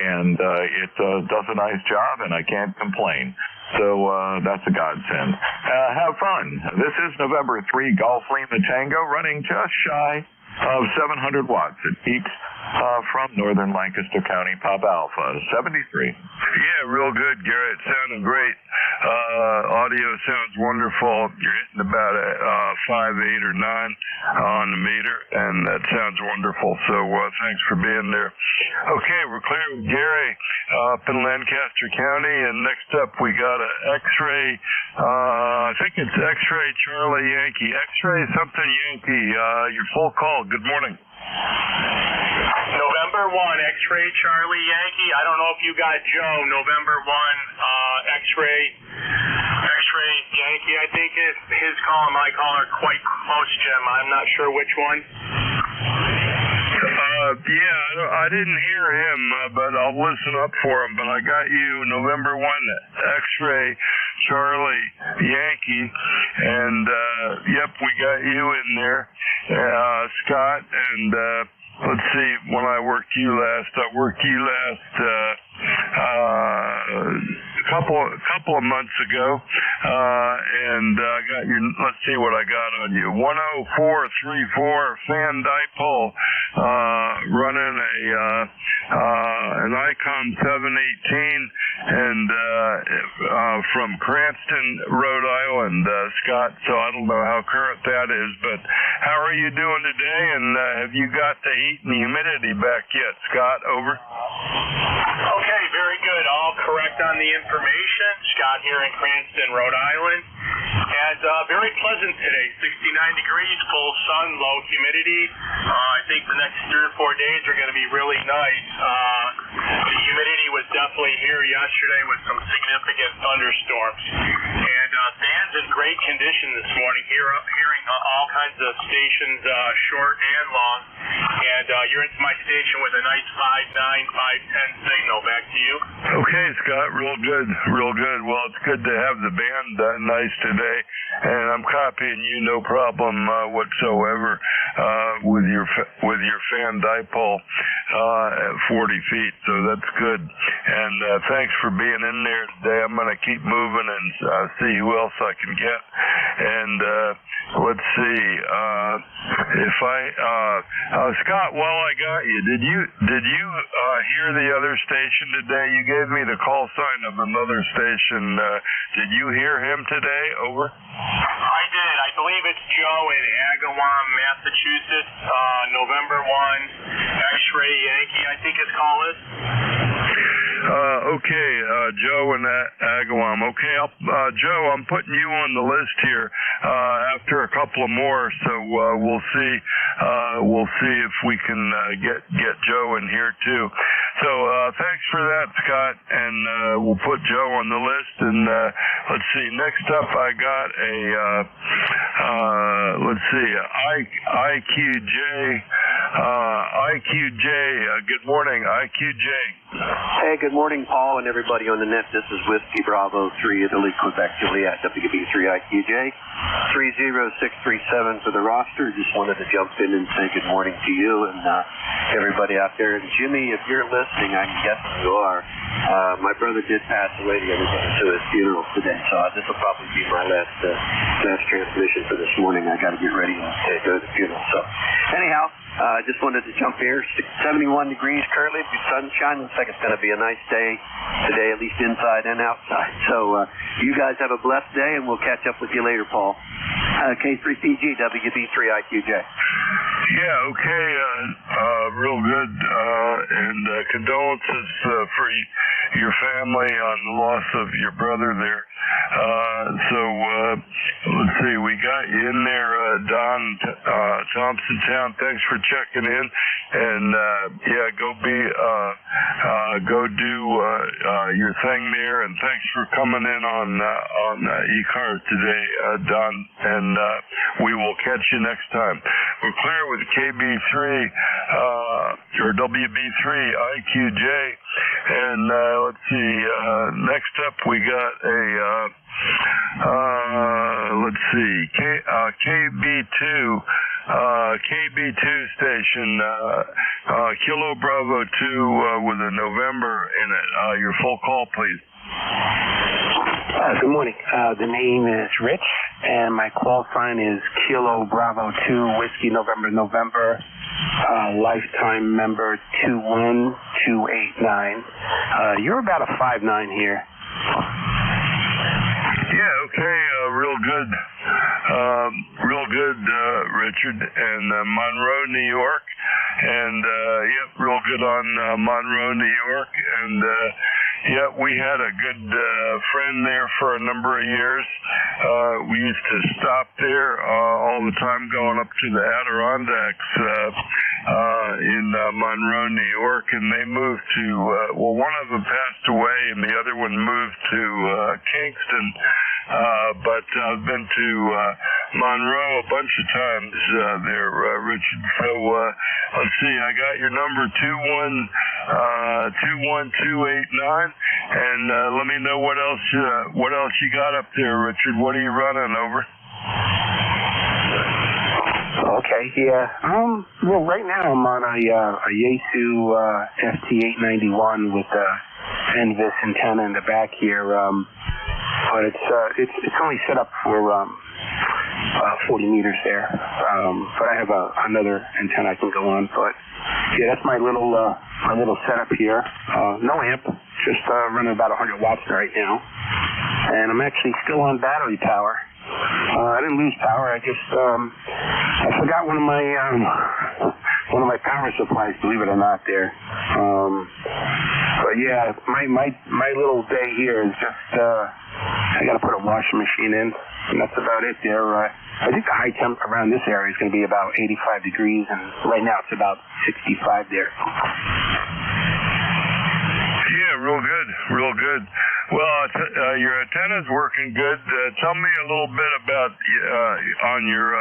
and it does a nice job, and I can't complain. So that's a godsend. Have fun. This is November 3 Golf Lima Tango, running just shy of 700 watts. It peaks from northern Lancaster County, Pop Alpha, 73. Yeah, real good, Garrett. Sounding great. Audio sounds wonderful. You're hitting about 5, 8, or 9 on the meter, and that sounds wonderful. So thanks for being there. Okay, we're clear with Gary up in Lancaster County, and next up we got an X-ray. I think it's X-ray Charlie Yankee. X-ray something Yankee. Your full call. Good morning. November 1, X-ray Charlie Yankee. I don't know if you got Joe. November 1, X-ray Yankee. I think his call and my call are quite close, Jim. I'm not sure which one. Yeah, I didn't hear him, but I'll listen up for him. But I got you, November 1, X-ray Charlie Yankee, and yep, we got you in there, Scott, and let's see, when I worked you last couple of months ago, and I got your, let's see what I got on you, 10434 fan dipole, running an Icon 718, and from Cranston, Rhode Island, Scott, so I don't know how current that is, but how are you doing today, and have you got the heat and humidity back yet, Scott? Over. Okay, very good. All correct on the information. Scott here in Cranston, Rhode Island. And very pleasant today. 69 degrees, full sun, low humidity. I think the next 3 or 4 days are going to be really nice. The humidity was definitely here yesterday with some significant thunderstorms. And fans in great condition this morning. Hearing all kinds of stations, short and long. And you're into my station with a nice 5.9, 5.10 signal. Back to you. Okay, Scott, real good. Well, it's good to have the band nice today, and I'm copying you no problem whatsoever with your fan dipole at 40 feet, so that's good. And thanks for being in there today. I'm going to keep moving and see who else I can get. And let's see, if Scott, while I got you, did you hear the other station today? You gave me the call sign of another station. Did you hear him today? Over. I did. I believe it's Joe in Agawam, Massachusetts. November 1, X-ray Yankee, I think his call is. Okay, Joe in Agawam. Okay, Joe, I'm putting you on the list here after a couple of more, so we'll see if we can get Joe in here too. So thanks for that, Scott, and we'll put Joe on the list. And let's see, next up I got a IQJ. Good morning, IQJ. Hey, good morning, Paul, and everybody on the net. This is Whiskey Bravo 3 Italy, Quebec, Juliet, WB3 IQJ. 30637 for the roster. Just wanted to jump in and say good morning to you and everybody out there. And Jimmy, if you're listening, I'm guessing you are. My brother did pass away the other day to his funeral today, so this will probably be my last transmission for this morning. I got to get ready to go to the funeral. So, anyhow, I just wanted to jump here. 71 degrees currently, sunshine. Looks like it's going to be a nice day today, at least inside and outside. So, you guys have a blessed day, and we'll catch up with you later, Paul. K3CG, WB3IQJ. Yeah, okay, real good, and condolences for your family on the loss of your brother there. So let's see, we got you in there, Don Thompsontown. Thanks for checking in, and yeah, go do your thing there, and thanks for coming in on ECARS today, Don, and we will catch you next time. We're clear with KB3 or WB3 IQJ, and let's see. Next up, we got a let's see, KB2 station, Kilo Bravo 2 with a November in it. Your full call, please. Good morning. The name is Rich, and my call sign is Kilo Bravo 2 Whiskey November. Lifetime member 21289. You're about a 5'9" here. Yeah, okay, real good, Richard, and Monroe, New York, and yep, real good on Monroe, New York, and yeah, we had a good friend there for a number of years. We used to stop there all the time going up to the Adirondacks in Monroe, New York, and they moved to, well, one of them passed away and the other one moved to Kingston. But I've been to Monroe a bunch of times there, Richard. So let's see, I got your number 21289, and let me know what else you got up there, Richard. What are you running over? Okay, yeah. Well, right now I'm on a Yaesu FT891 with a NVIS antenna in the back here. But it's only set up for 40 meters there. But I have another antenna I can go on. But yeah, that's my little setup here. No amp, just running about 100 watts right now. And I'm actually still on battery power. I didn't lose power. I just I forgot one of my power supplies, believe it or not. There. But yeah, my little day here is just I got to put a washing machine in, and that's about it. There. I think the high temp around this area is going to be about 85 degrees, and right now it's about 65 there. Yeah, real good. Well, your antenna's working good. Tell me a little bit about on your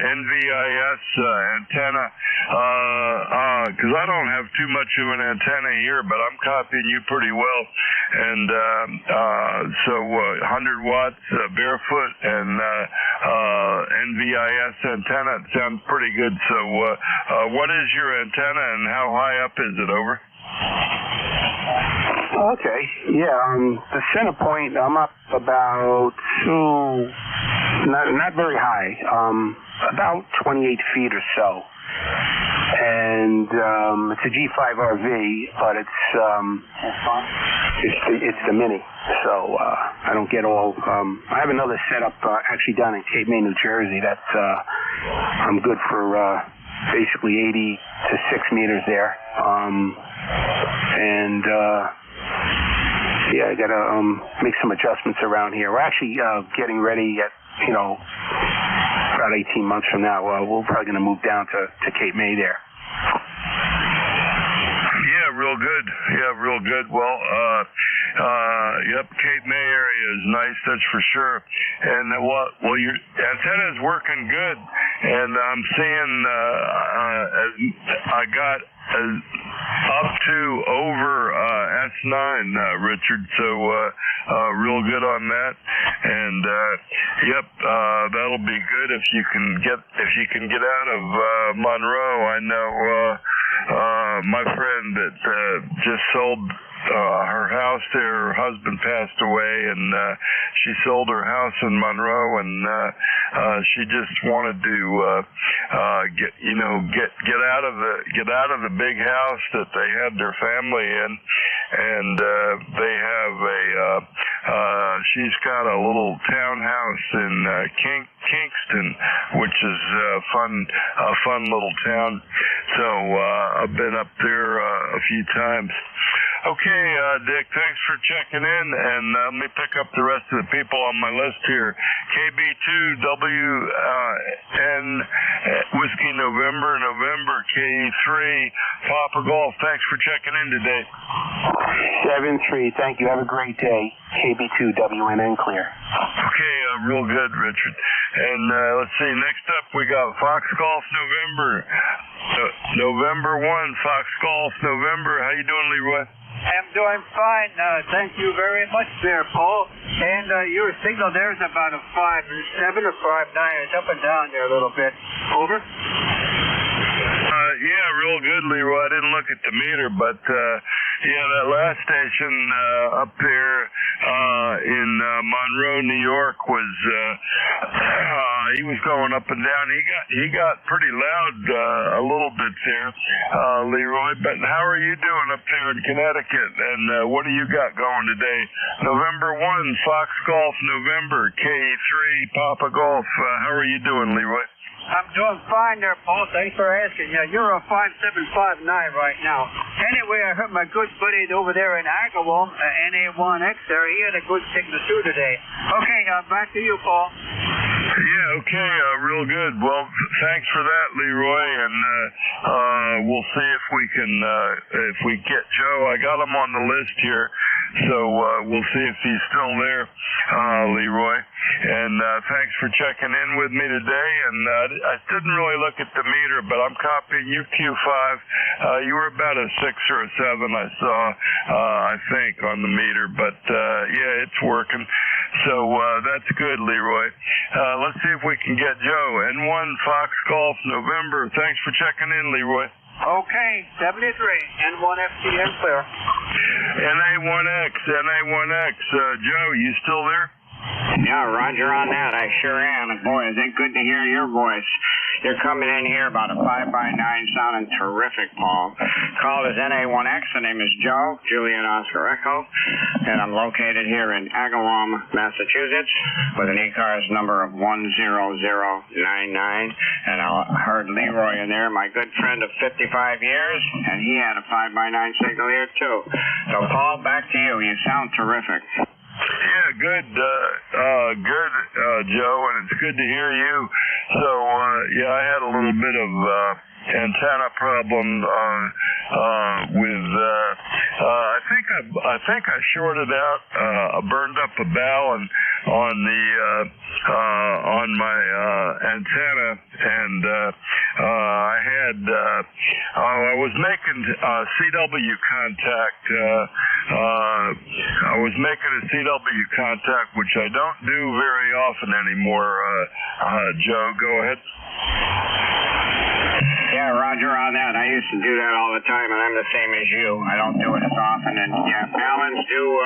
NVIS antenna, because I don't have too much of an antenna here, but I'm copying you pretty well. And so 100 watts barefoot and NVIS antenna sounds pretty good. So what is your antenna and how high up is it, over? Okay, yeah, the center point, I'm up about not very high, about 28 feet or so. And it's a G5RV, but it's the Mini, so I don't get all. I have another setup actually down in Cape May, New Jersey. That's I'm good for basically 80 to 6 meters there. And yeah, I gotta make some adjustments around here. We're actually getting ready at about 18 months from now. We're probably gonna move down to Cape May there. Yeah, real good. Well, yep, Cape May area is nice, that's for sure. And well, your antenna is working good, and I'm seeing I got up to over S9, Richard. So real good on that. And yep, that'll be good if you can get out of Monroe. I know my friend that just sold her house there. Her husband passed away, and she sold her house in Monroe, and she just wanted to get out of the big house that they had their family in, and they have she's got a little townhouse in Kingston, which is a fun little town. So I've been up there a few times. Okay, Dick, thanks for checking in, and let me pick up the rest of the people on my list here. KB2WN Whiskey November K3 Papa Golf. Thanks for checking in today. 7-3. Thank you. Have a great day. KB2WNN clear. Okay, real good, Richard. And let's see. Next up, we got Fox Golf November 1. Fox Golf November. How you doing, Leroy? I'm doing fine. Thank you very much there, Paul. And your signal there is about a 5.7 or 5.9. It's up and down there a little bit. Over? Yeah, real good, Leroy. I didn't look at the meter, but that last station up there in Monroe, New York, was he was going up and down. He got pretty loud a little bit there, Leroy. But how are you doing up there in Connecticut? And what do you got going today? November 1, Fox Golf November K3 Papa Golf. How are you doing, Leroy? I'm doing fine there, Paul. Thanks for asking. Yeah, you're a 5759 right now. Anyway, I heard my good buddy over there in Agawam, NA1X there. He had a good signal too today. Okay, back to you, Paul. Yeah, okay, real good. Well, thanks for that, Leroy, and we'll see if we get Joe. I got him on the list here, so we'll see if he's still there, Leroy. And thanks for checking in with me today. And I didn't really look at the meter, but I'm copying you Q5. You were about a 6 or a 7, I saw, I think, on the meter. But yeah, it's working. So that's good, Leroy. Let's see if we can get Joe. N1 Fox Golf November. Thanks for checking in, Leroy. Okay, 73, N1 FTN clear. NA1X. Joe, you still there? Yeah, Roger on that. I sure am. And boy, is it good to hear your voice. You're coming in here about a 5x9 sounding terrific, Paul. Call is NA1X. The name is Joe, Juliet Oscar Echo. And I'm located here in Agawam, Massachusetts, with an ECARS number of 10099. And I heard Leroy in there, my good friend of 55 years, and he had a 5x9 signal here too. So, Paul, back to you. You sound terrific. Yeah, good, Joe, and it's good to hear you. So, yeah, I had a little bit of antenna problem with. I think I shorted out. I burned up a ballon on my antenna, and I was making CW contact. I was making a CW contact, which I don't do very often anymore. Joe, go ahead. Yeah, Roger on that. I used to do that all the time, and I'm the same as you. I don't do it as often, and yeah, balance do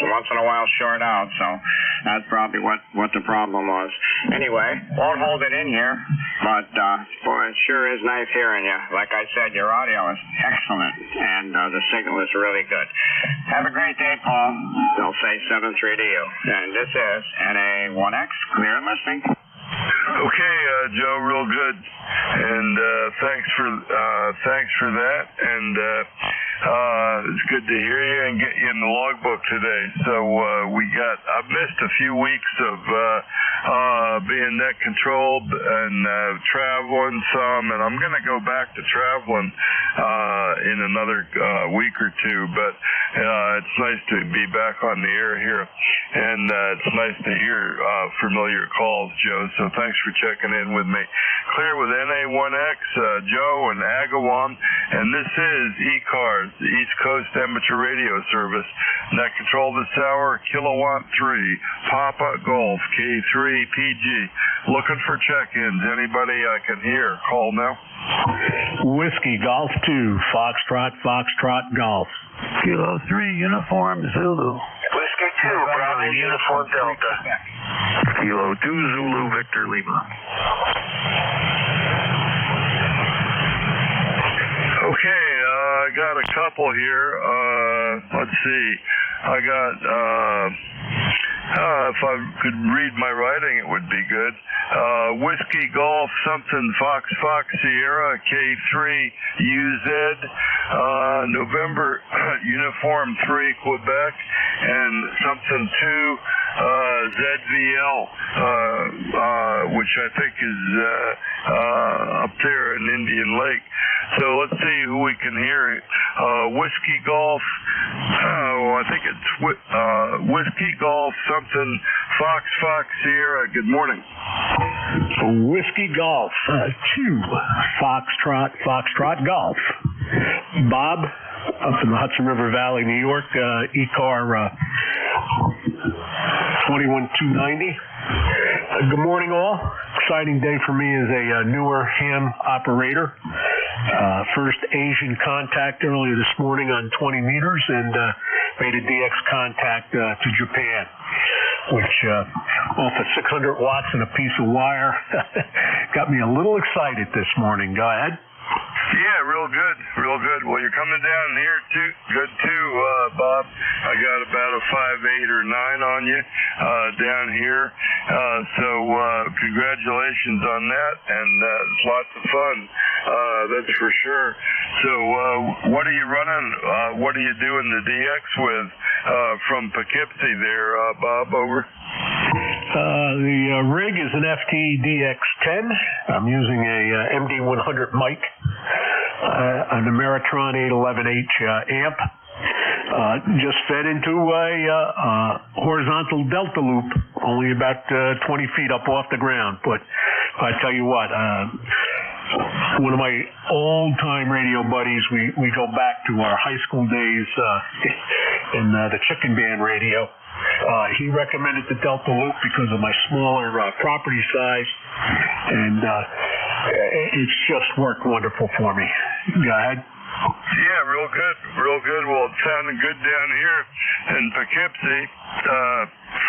once in a while short out, so that's probably what the problem was. Anyway, won't hold it in here, but boy, it sure is nice hearing you. Like I said, your audio is excellent, and the signal is really good. Have a great day, Paul. They'll say 7-3 to you. And this is NA1X, clear and listening. Okay, Joe, real good, and thanks for that, and it's good to hear you and get you in the logbook today. So I've missed a few weeks of being net controlled and traveling some, and I'm going to go back to traveling in another week or two, but it's nice to be back on the air here, and it's nice to hear familiar calls, Joe. So thanks for checking in with me. Clear with NA1X, Joe and Agawam, and this is ECARS, the East Coast Amateur Radio Service. Net control this hour, Kilowatt 3, Papa Golf, K3 PG. Looking for check-ins. Anybody I can hear, call now. Whiskey Golf 2, Foxtrot Golf. Kilo 3, Uniform Zulu. Whiskey 2, Bravo Uniform Delta. Kilo 2, Zulu Victor Lima. Okay, I got a couple here. Let's see. I got, if I could read my writing, it would be good. Whiskey Golf something Fox Sierra K3 UZ, November Uniform 3 Quebec, and something 2 ZVL, which I think is up there in Indian Lake. So let's see who we can hear. Whiskey Golf, I think it's Whiskey Golf something Fox Sierra. Good morning. Whiskey Golf 2 Foxtrot Golf. Bob, up in the Hudson River Valley, New York, ECAR 21290. Good morning, all. Exciting day for me as a newer ham operator. First Asian contact earlier this morning on 20 meters and made a DX contact to Japan, which off of 600 watts and a piece of wire got me a little excited this morning. Go ahead. Yeah, real good. Well, you're coming down here good too, Bob. I got about a 5, 8, or 9 on you down here. So congratulations on that, and it's lots of fun. That's for sure. So what are you running? What are you doing the DX with from Poughkeepsie there, Bob? Over. The rig is an FT-DX10. I'm using a MD100 mic, an Ameritron 811H amp. Just fed into a horizontal delta loop, only about 20 feet up off the ground. But I tell you what, one of my old-time radio buddies, we go back to our high school days in the chicken band radio. He recommended the Delta Loop because of my smaller property size, and it's just worked wonderful for me. Go ahead. Yeah, real good. Well, it's sounding good down here in Poughkeepsie.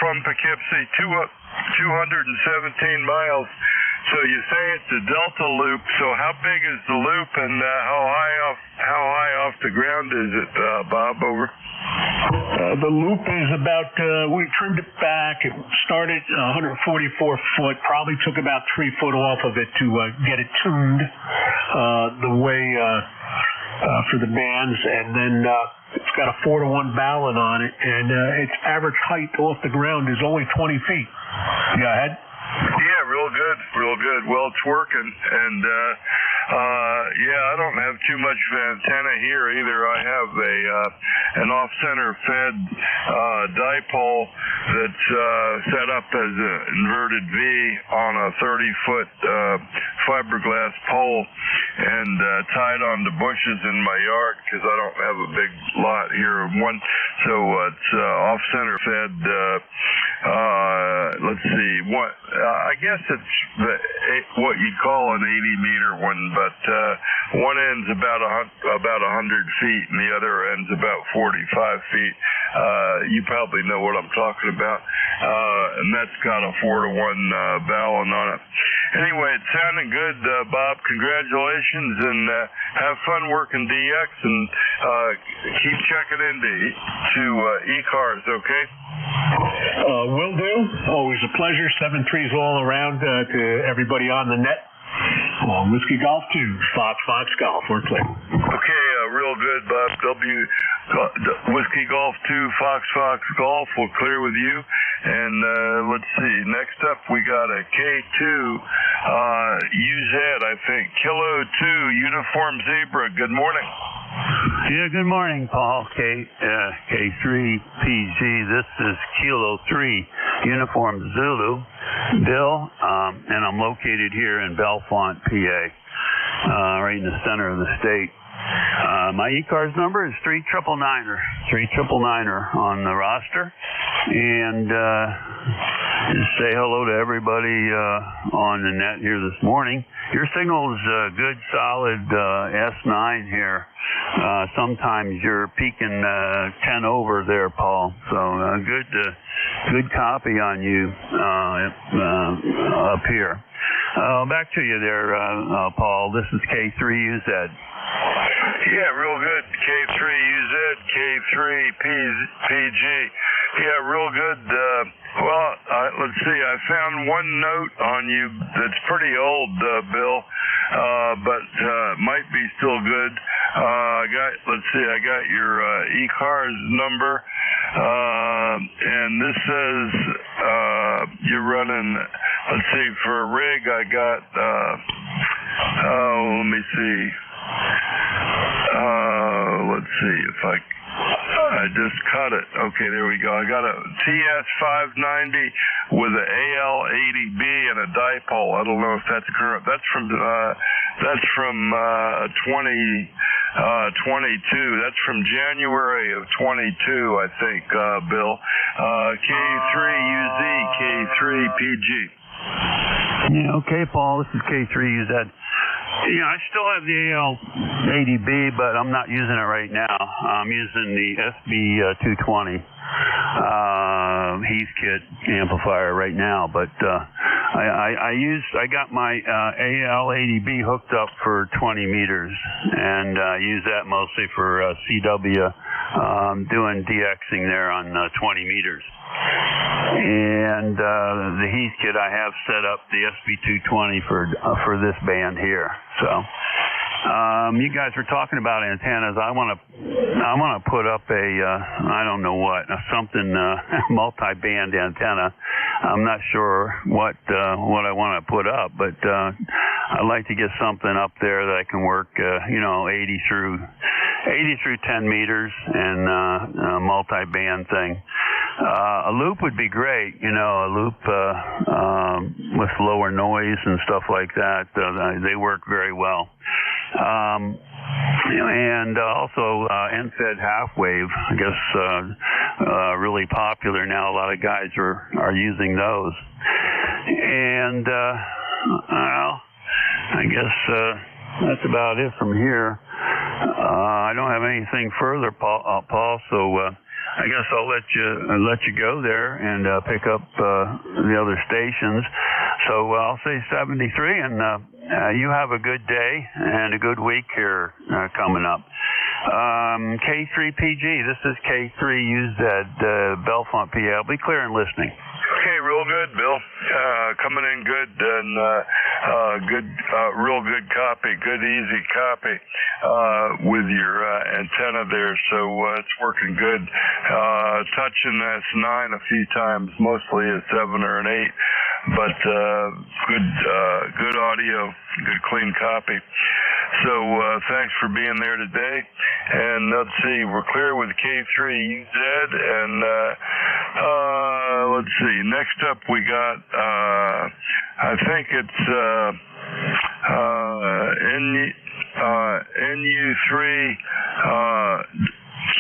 From Poughkeepsie, 217 miles. So you say it's a delta loop. So how big is the loop, and how high off the ground is it, Bob? Over. The loop is about, we trimmed it back. It started 144 foot, probably took about 3 foot off of it to get it tuned the way for the bands. And then it's got a 4-to-1 ballon on it, and its average height off the ground is only 20 feet. Go ahead. Yeah, real good. Well, it's working, and I don't have too much of an antenna here either. I have an off-center fed dipole that's set up as an inverted V on a 30-foot fiberglass pole and tied onto bushes in my yard because I don't have a big lot here. So it's off-center fed. Let's see, I guess it's what you call an 80-meter one, but one end's about 100 feet, and the other end's about 45 feet. You probably know what I'm talking about, and that's got a 4-to-1 ballon on it. Anyway, it's sounding good, Bob. Congratulations, and have fun working DX, and keep checking into ECARS, okay? Will do. Always a pleasure. 7-3s all around to everybody on the net. Whiskey Golf 2, Fox Golf. We're clear. Okay, real good, Bob. Whiskey Golf 2, Fox Golf. We'll clear with you. And let's see. Next up, we got a K2 UZ, I think. Kilo 2, Uniform Zebra. Good morning. Yeah, good morning, Paul. K3 PG. This is Kilo 3, Uniform Zulu. Bill, and I'm located here in Bellefonte, PA, right in the center of the state. My ECARS number is 3999er on the roster, and just say hello to everybody on the net here this morning. Your signal is good, solid S9 here. Sometimes you're peaking 10 over there, Paul. So good copy on you up here. Back to you there, Paul. This is K3UZ. Yeah, real good. K3UZ, K3PG. Yeah, real good. Let's see. I found one note on you that's pretty old, Bill, but might be still good. I got your ECARS number, and this says you're running. Let's see. For a rig, I got. Let me see. Let's see if I just cut it. Okay, there we go. I got a TS590 with an AL80B and a dipole. I don't know if that's current. That's from 2022. That's from January of 22, I think, Bill. K3UZ, K3PG. Yeah, okay, Paul. This is K3UZ. Yeah, I still have the AL80B, but I'm not using it right now. I'm using the SB220 Heathkit amplifier right now, but I got my AL80B hooked up for 20 meters, and use that mostly for CW, doing DXing there on 20 meters. And the Heathkit I have set up the SB220 for this band here. So you guys were talking about antennas. I want to put up I don't know what, something multi-band antenna. I'm not sure what I want to put up, but I'd like to get something up there that I can work 80 through 10 meters and a multi-band thing. A loop would be great, a loop with lower noise and stuff like that. They work very well. And also NFED half wave, I guess, really popular now. A lot of guys are using those. And I guess that's about it from here. I don't have anything further, Paul. So I guess I'll let you go there and pick up the other stations. So I'll say 73, and you have a good day and a good week here coming up. K3PG, this is K3UZ, Bellefonte, PA. I'll be clear and listening. Okay, real good, Bill. Coming in good and real good copy, good easy copy with your antenna there. So it's working good. Touching S9 a few times, mostly a 7 or an 8, but good audio, good clean copy. So thanks for being there today. And let's see, we're clear with K3UZ, and let's see, next up we got, I think it's NU3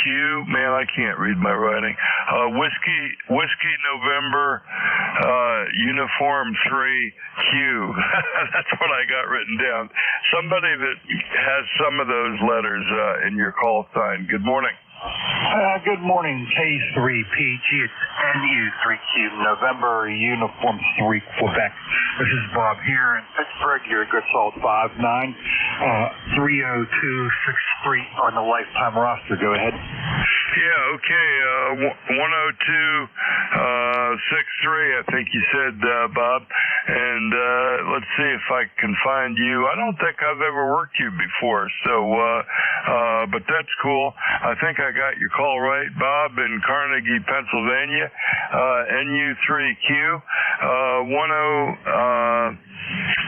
Q, man, I can't read my writing. Whiskey November Uniform 3Q. That's what I got written down. Somebody that has some of those letters in your call sign. Good morning. Good morning, K3PG. It's NU3Q, November Uniform 3, Quebec. This is Bob here in Pittsburgh. You're a good solid 5'9", 30263 on the lifetime roster. Go ahead. Yeah, okay. 10263, I think you said, Bob. And let's see if I can find you. I don't think I've ever worked you before, so but that's cool. I think I got your call right, Bob, in Carnegie, Pennsylvania. NU3Q.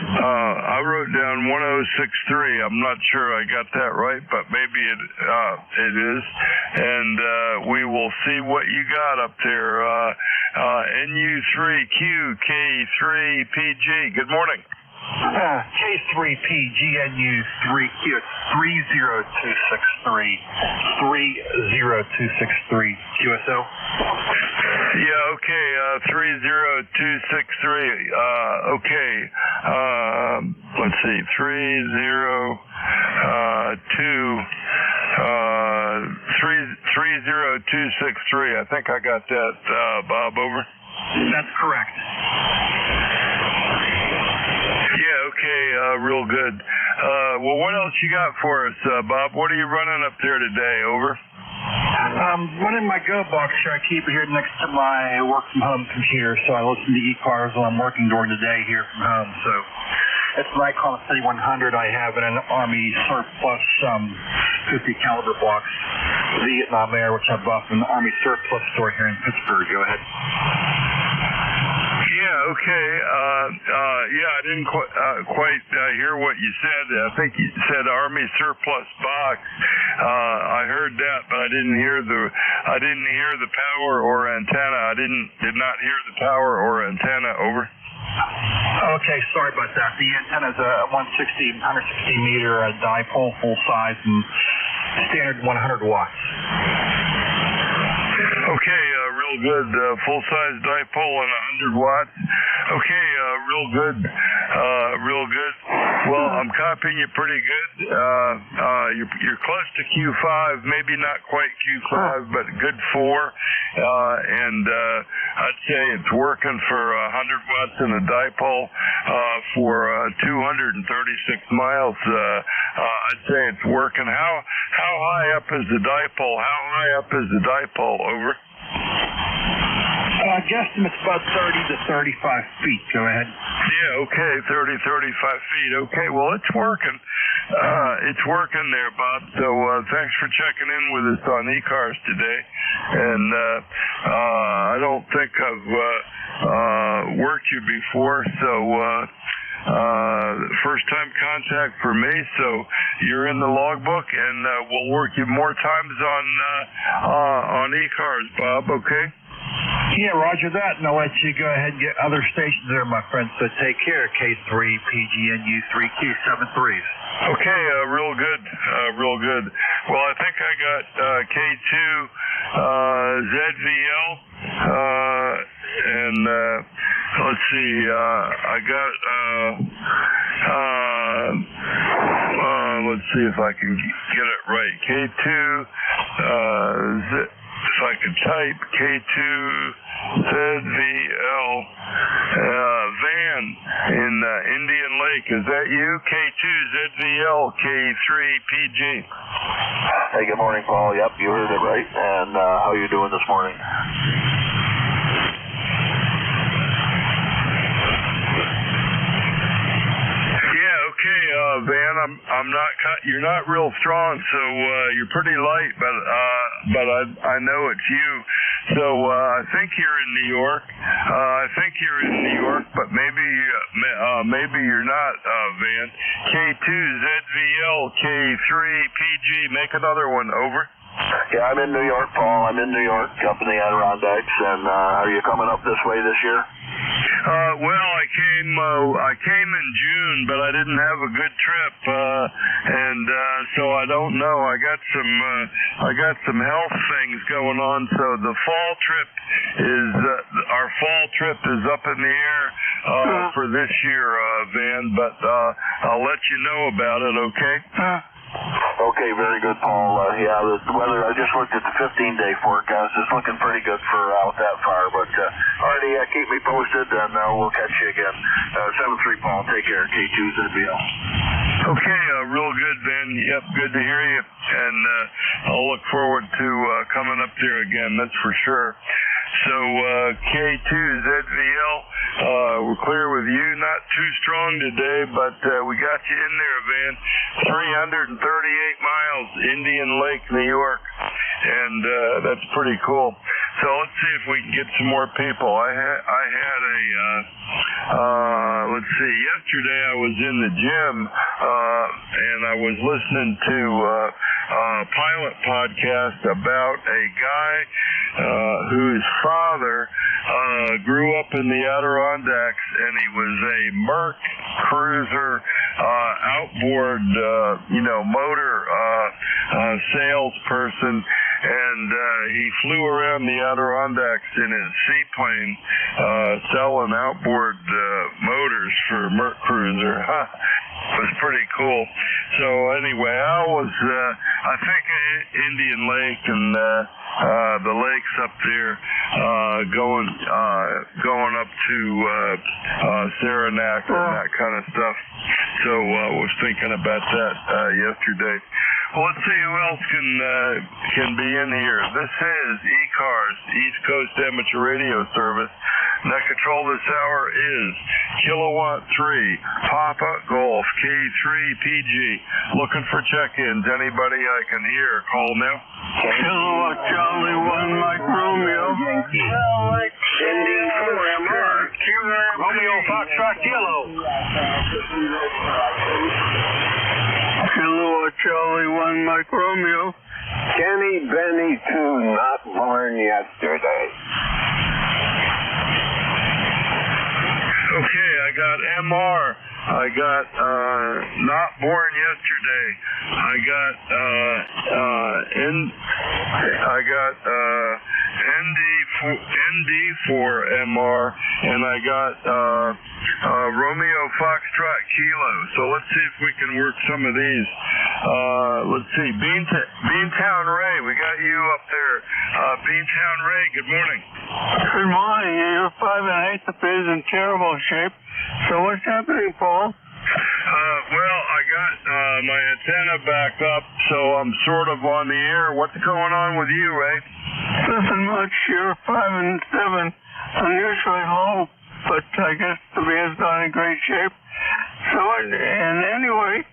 I wrote down 1063. I'm not sure I got that right, but maybe it is. And we will see what you got up there. NU3Q K3PG. Good morning. K3PG NU3Q. It's 30263. 30263 QSO. Yeah, okay, 30263. Okay, let's see, 30263. I think I got that, Bob, over. That's correct. Yeah, okay, real good. Well, what else you got for us, Bob? What are you running up there today, over? Running my Go box here. I keep it here next to my work from home computer, so I listen to ECARS while I'm working during the day here from home. So it's an Icon 3100 I have in an Army surplus 50 caliber box, Vietnam Air, which I bought from the Army surplus store here in Pittsburgh. Go ahead. Yeah, okay. Yeah, I didn't quite hear what you said. I think you said Army surplus box. I heard that, but I didn't hear the power or antenna. I did not hear the power or antenna. Over. Okay, sorry about that. The antenna is a 160 meter dipole, full size, and standard 100 watts. Okay, real good. Full-size dipole and 100 watts. Okay, real good. Real good. Well, I'm copying you pretty good. You're close to Q5, maybe not quite Q5, but good 4. And I'd say it's working for 100 watts in a dipole for 236 miles. I'd say it's working. How high up is the dipole? How high up is the dipole? Over. Guesstimate's about 30 to 35 feet. Go ahead. Yeah, okay, 30, 35 feet. Okay, well, it's working. It's working there, Bob. So thanks for checking in with us on ECARS today. And I don't think I've worked you before, so first time contact for me, so you're in the logbook, and we'll work you more times on ECARS, Bob, okay? Yeah, roger that, and I'll let you go ahead and get other stations there, my friend, so take care. K3, PGNU, 3Q73s. Okay, real good, real good. Well, I think I got K2, ZVL, and let's see, I got, let's see if I can get it right. K2, if I could type K2 ZVL van in Indian Lake. Is that you? K2 ZVL K3PG. Hey, good morning, Paul. Yep, you heard it right. And how are you doing this morning? Okay, Van, I'm not. You're not real strong, so you're pretty light, but I know it's you. So I think you're in New York. But maybe you're not, Van. K2 ZVL K3PG. Make another one. Over. Yeah, I'm in New York, Paul. I'm in New York, up in the Adirondacks. And are you coming up this way this year? Well, I came in June, but I didn't have a good trip, and so I don't know. I got some health things going on, so the fall trip is our fall trip is up in the air for this year, Van. But I'll let you know about it. Okay. Okay, very good, Paul. Yeah, the weather, I just looked at the 15-day forecast. It's looking pretty good for out that far. But, alrighty, keep me posted, and we'll catch you again. 7-3, Paul. Take care. K2 ZBL. Okay, real good, Ben. Yep, good to hear you. And I'll look forward to coming up there again, that's for sure. So K2 ZVL, we're clear with you. Not too strong today, but we got you in there, Van. 338 miles, Indian Lake, New York, and that's pretty cool. So let's see if we can get some more people. I had a let's see. Yesterday I was in the gym and I was listening to a pilot podcast about a guy whose father grew up in the Adirondacks, and he was a Merc cruiser outboard motor salesperson, and he flew around the Adirondacks in his seaplane, selling outboard motors for Merc Cruiser. It was pretty cool. So anyway, I was, I think Indian Lake and the lakes up there, going up to Saranac and that kind of stuff. So was thinking about that yesterday. Well, let's see who else can be in here. This is ECARS, East Coast Amateur Radio Service. That control this hour is Kilowatt 3, Papa Golf, K3 PG. Looking for check-ins. Anybody I can hear, call now. Kilowatt Charlie 1 Mike Romeo. Sending for Romeo Foxtrot Kilo. Kilowatt Charlie 1 Mike Romeo. Kenny Benny 2, not born yesterday. Okay, I got MR. I got not born yesterday. I got ND4MR, and I got Romeo Foxtrot Kilo. So let's see if we can work some of these. Let's see, Beantown Ray, we got you up there. Beantown Ray, good morning. Good morning. Your 5 1/8 is in terrible shape. So what's happening, Paul? Well, I got my antenna back up, so I'm sort of on the air. What's going on with you, Ray? Nothing much. You're 5 and 7, unusually low, but I guess the band's not in great shape. So, and anyway,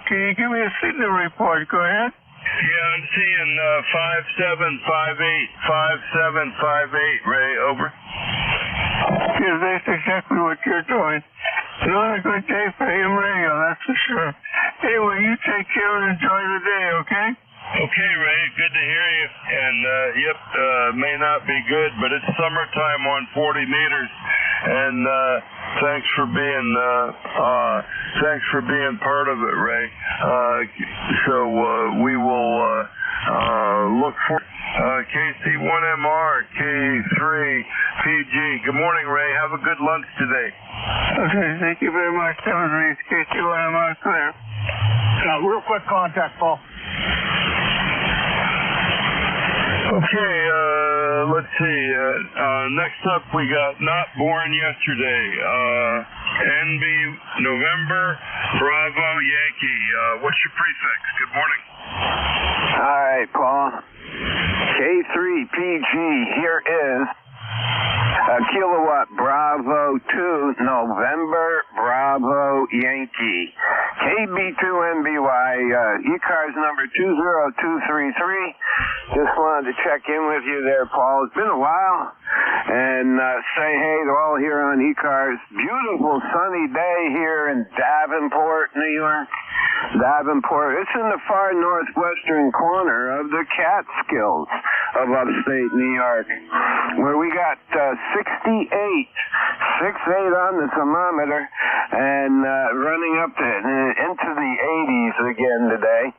can you give me a signal report? Go ahead. Yeah, I'm seeing 5758, 5758, Ray, over. Yeah, that's exactly what you're doing. Not a good day for AM radio, that's for sure. Anyway, you take care and enjoy the day, okay? Okay, Ray, good to hear you. And, yep, may not be good, but it's summertime on 40 meters. And, thanks for being part of it, Ray. So, we will, look for, KC1MR, K3, PG. Good morning, Ray. Have a good lunch today. Okay, thank you very much. 7 KC1MR, clear. Real quick contact, Paul. Okay, let's see. Next up, we got not born yesterday. NB November Bravo Yankee. What's your prefix? Good morning. All right, Paul. K3PG, here is Kilowatt Bravo 2 November Bravo Yankee. KB2NBY, ECARS number 20233. Just wanted to check in with you there, Paul. It's been a while. And say hey to all here on ECARS. Beautiful sunny day here in Davenport, New York. Davenport. It's in the far northwestern corner of the Catskills of upstate New York, where we got 68 on the thermometer and running up into the 80s again today.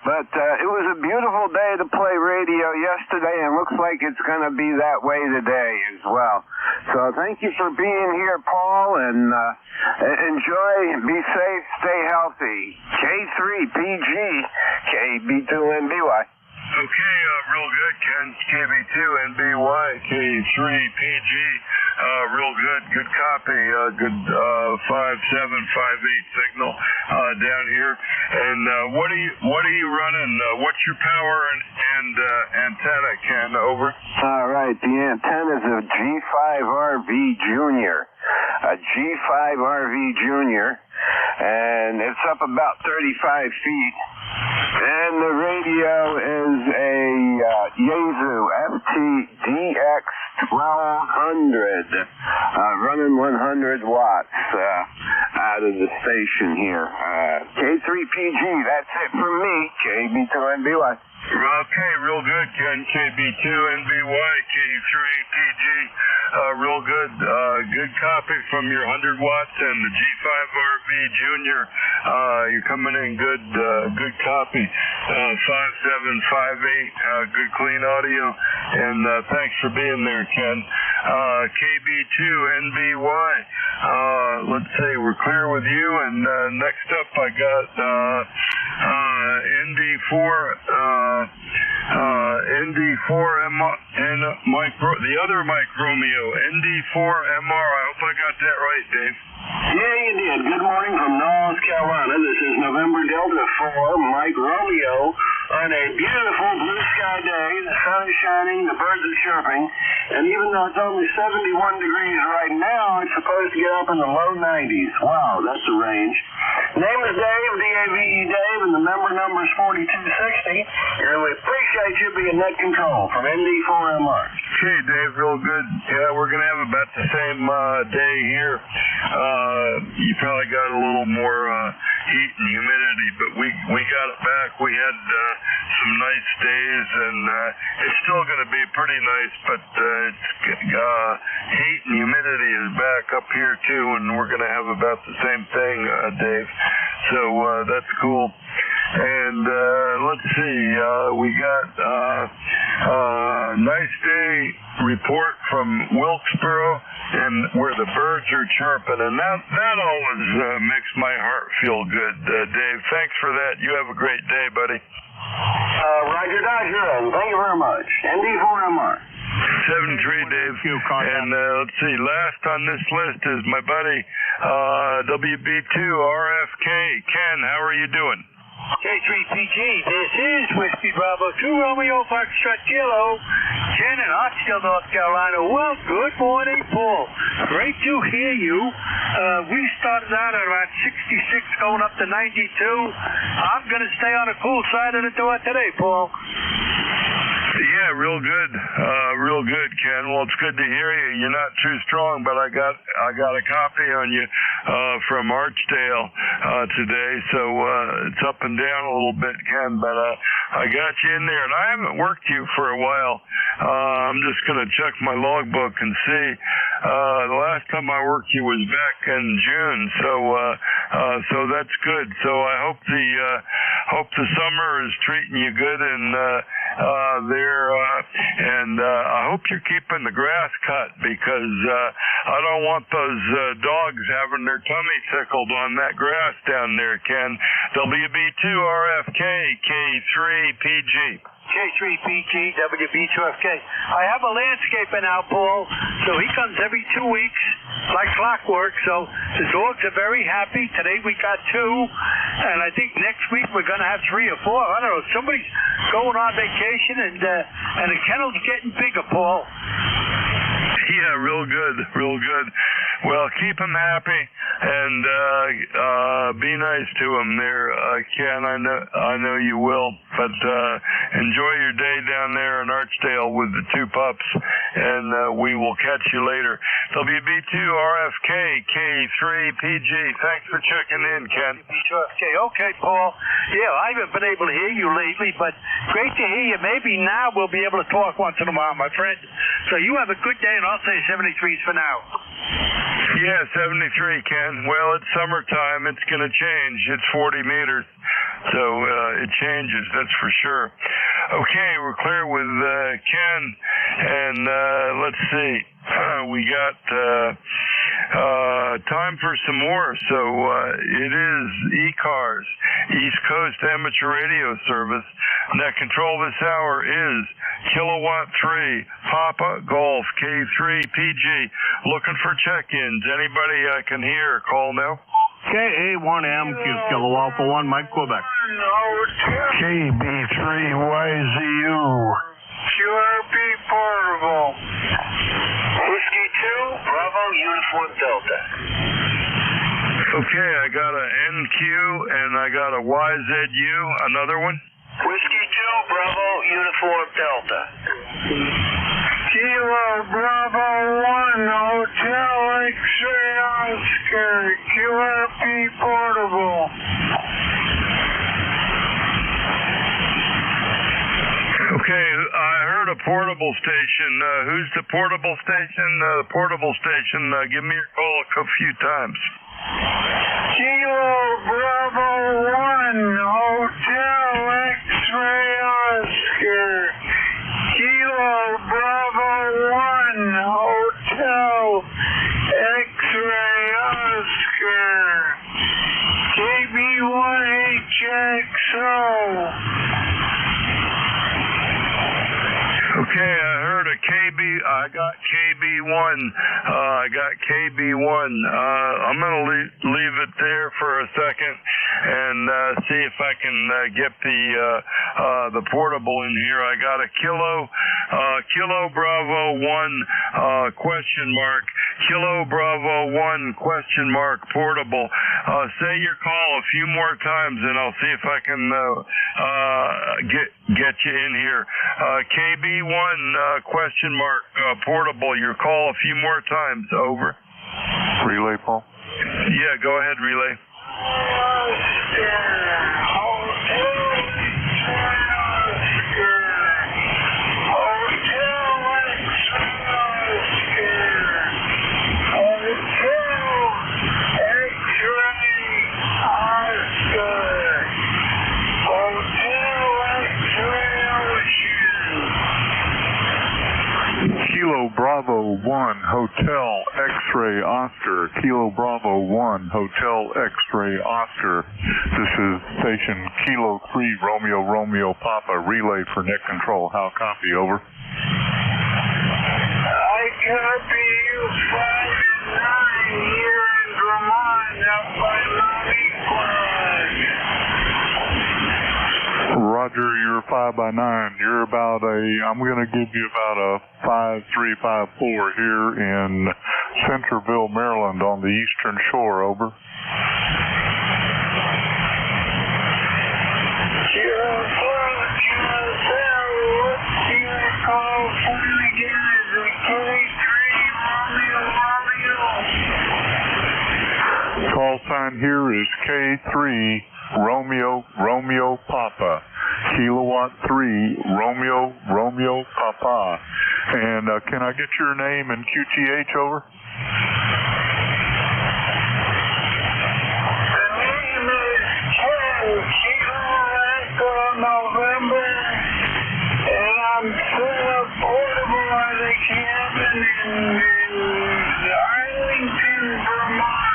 But it was a beautiful day to play radio yesterday, and looks like it's going to be that way today as well. So thank you for being here, Paul, and enjoy, be safe, stay healthy. K3PG, KB2NBY. Okay, real good, Ken. KB2NBY, K3PG. Real good. Good copy. Good 5758 signal down here. And what are you running? What's your power and antenna, Ken? Over. All right. The antenna is a G5RV Junior. A G5RV Junior. And it's up about 35 feet. And the radio is a Yaesu FTDX 1200, running 100 watts out of the station here. K3PG, that's it from me, KB2NBY. Okay, real good, Ken. KB2NBY, K3PG. Real good. Good copy from your 100 watts and the G5RV Jr. You're coming in good, good copy. 5758, good clean audio. And thanks for being there, Ken. KB2NBY. Let's see, we're clear with you. And next up, I got ND4M and the other Mike Romeo, ND4MR. I hope I got that right, Dave. Yeah, you did. Good morning from North Carolina. This is November Delta 4, Mike Romeo, on a beautiful blue sky day. The sun is shining, the birds are chirping, and even though it's only 71 degrees right now, it's supposed to get up in the low 90s. Wow, that's a range. Name is Dave, D-A-V-E Dave, and the number is 4260. And we appreciate you being net control from ND4MR. Okay, Dave, real good. Yeah, we're going to have about the same day here. You probably got a little more heat and humidity, but we got it back. We had some nice days, and it's still going to be pretty nice, but heat and humidity is back up here too, and we're going to have about the same thing, Dave. So that's cool. And let's see, we got a nice day report from Wilkesboro, and where the birds are chirping, and that always makes my heart feel good, Dave. Thanks for that. You have a great day, buddy. Roger, Dodger, and thank you very much. ND4MR. 7-3, Dave. And let's see, last on this list is my buddy WB2RFK. Ken, how are you doing? K3PG, this is Whiskey Bravo 2 Romeo Foxtrot Kilo, Ken in Hartsfield, North Carolina. Well, good morning, Paul. Great to hear you. We started out at about 66, going up to 92. I'm going to stay on the cool side of the door today, Paul. Yeah, real good, Ken. Well, it's good to hear you. You're not too strong, but I got a copy on you from Archdale today, so it's up and down a little bit, Ken. But I got you in there, and I haven't worked you for a while. I'm just gonna check my logbook and see. The last time I worked you was back in June, so that's good. So I hope the summer is treating you good and there, and I hope you're keeping the grass cut, because I don't want those dogs having their tummy tickled on that grass down there, Ken. WB2RFK K3PG. K3PG, WB2FK. I have a landscaper now, Paul, so he comes every 2 weeks like clockwork, so the dogs are very happy. Today we got 2, and I think next week we're going to have 3 or 4. I don't know, somebody's going on vacation, and the kennel's getting bigger, Paul. Yeah, real good. Well, keep them happy, and be nice to them there, Ken. I know you will, but enjoy your day down there in Archdale with the 2 pups, and we will catch you later. WB2RFK K3PG. Thanks for checking in, Ken. WB2FK. Okay, Paul. Yeah, I haven't been able to hear you lately, but great to hear you. Maybe now we'll be able to talk once in a while, my friend. So you have a good day, and I'll say 73s for now. Yeah, 73, Ken. Well, it's summertime. It's going to change. It's 40 meters, so it changes, that's for sure. Okay, we're clear with Ken, and let's see. We got time for some more, so it is ECARS, East Coast Amateur Radio Service. Net control this hour is Kilowatt 3, Papa Golf K3PG. Looking for check-ins. Anybody I can hear, call now. KA1M, Kilo Alpha 1, Mike, Quebec. KB3YZU. QRP Portable. Whiskey 2, Bravo Uniform Delta. Okay, I got a NQ and I got a YZU. Another one? Whiskey 2, Bravo Uniform Delta. Kilo Bravo 1, Hotel X-Ray Oscar, QRP Portable. Okay, I heard a portable station. Who's the portable station? The portable station, give me a call a few times. Kilo Bravo 1, Hotel X-Ray Oscar. Kilo Bravo 1, Hotel X-Ray Oscar. KB1HXO. Okay, I heard a KB. I got KB1. I got KB1. I'm going to leave it there for a second and see if I can get the portable in here. I got a Kilo Bravo 1 question mark. Kilo Bravo 1 question mark portable. Say your call a few more times and I'll see if I can get you in here. KB1 question mark portable. Your call a few more times. Over. Relay, Paul? Yeah, go ahead, relay. Kilo Bravo 1, Hotel X-Ray Oscar. Kilo Bravo 1, Hotel X-Ray Oscar. This is station Kilo 3, Romeo Romeo Papa. Relay for net control. How copy? Over. I copy you 5-9 here in Vermont up by Mount Equinox. Roger, you're 5x9. You're about I'm going to give you about a 5354 here in Centerville, Maryland on the eastern shore. Over. Call sign here is K3 Romeo Romeo Papa. Kilowatt 3 Romeo Romeo Papa. And can I get your name and QTH? Over. The name is Ken Kilo November, and I'm still portable at a cabin in Arlington, Vermont.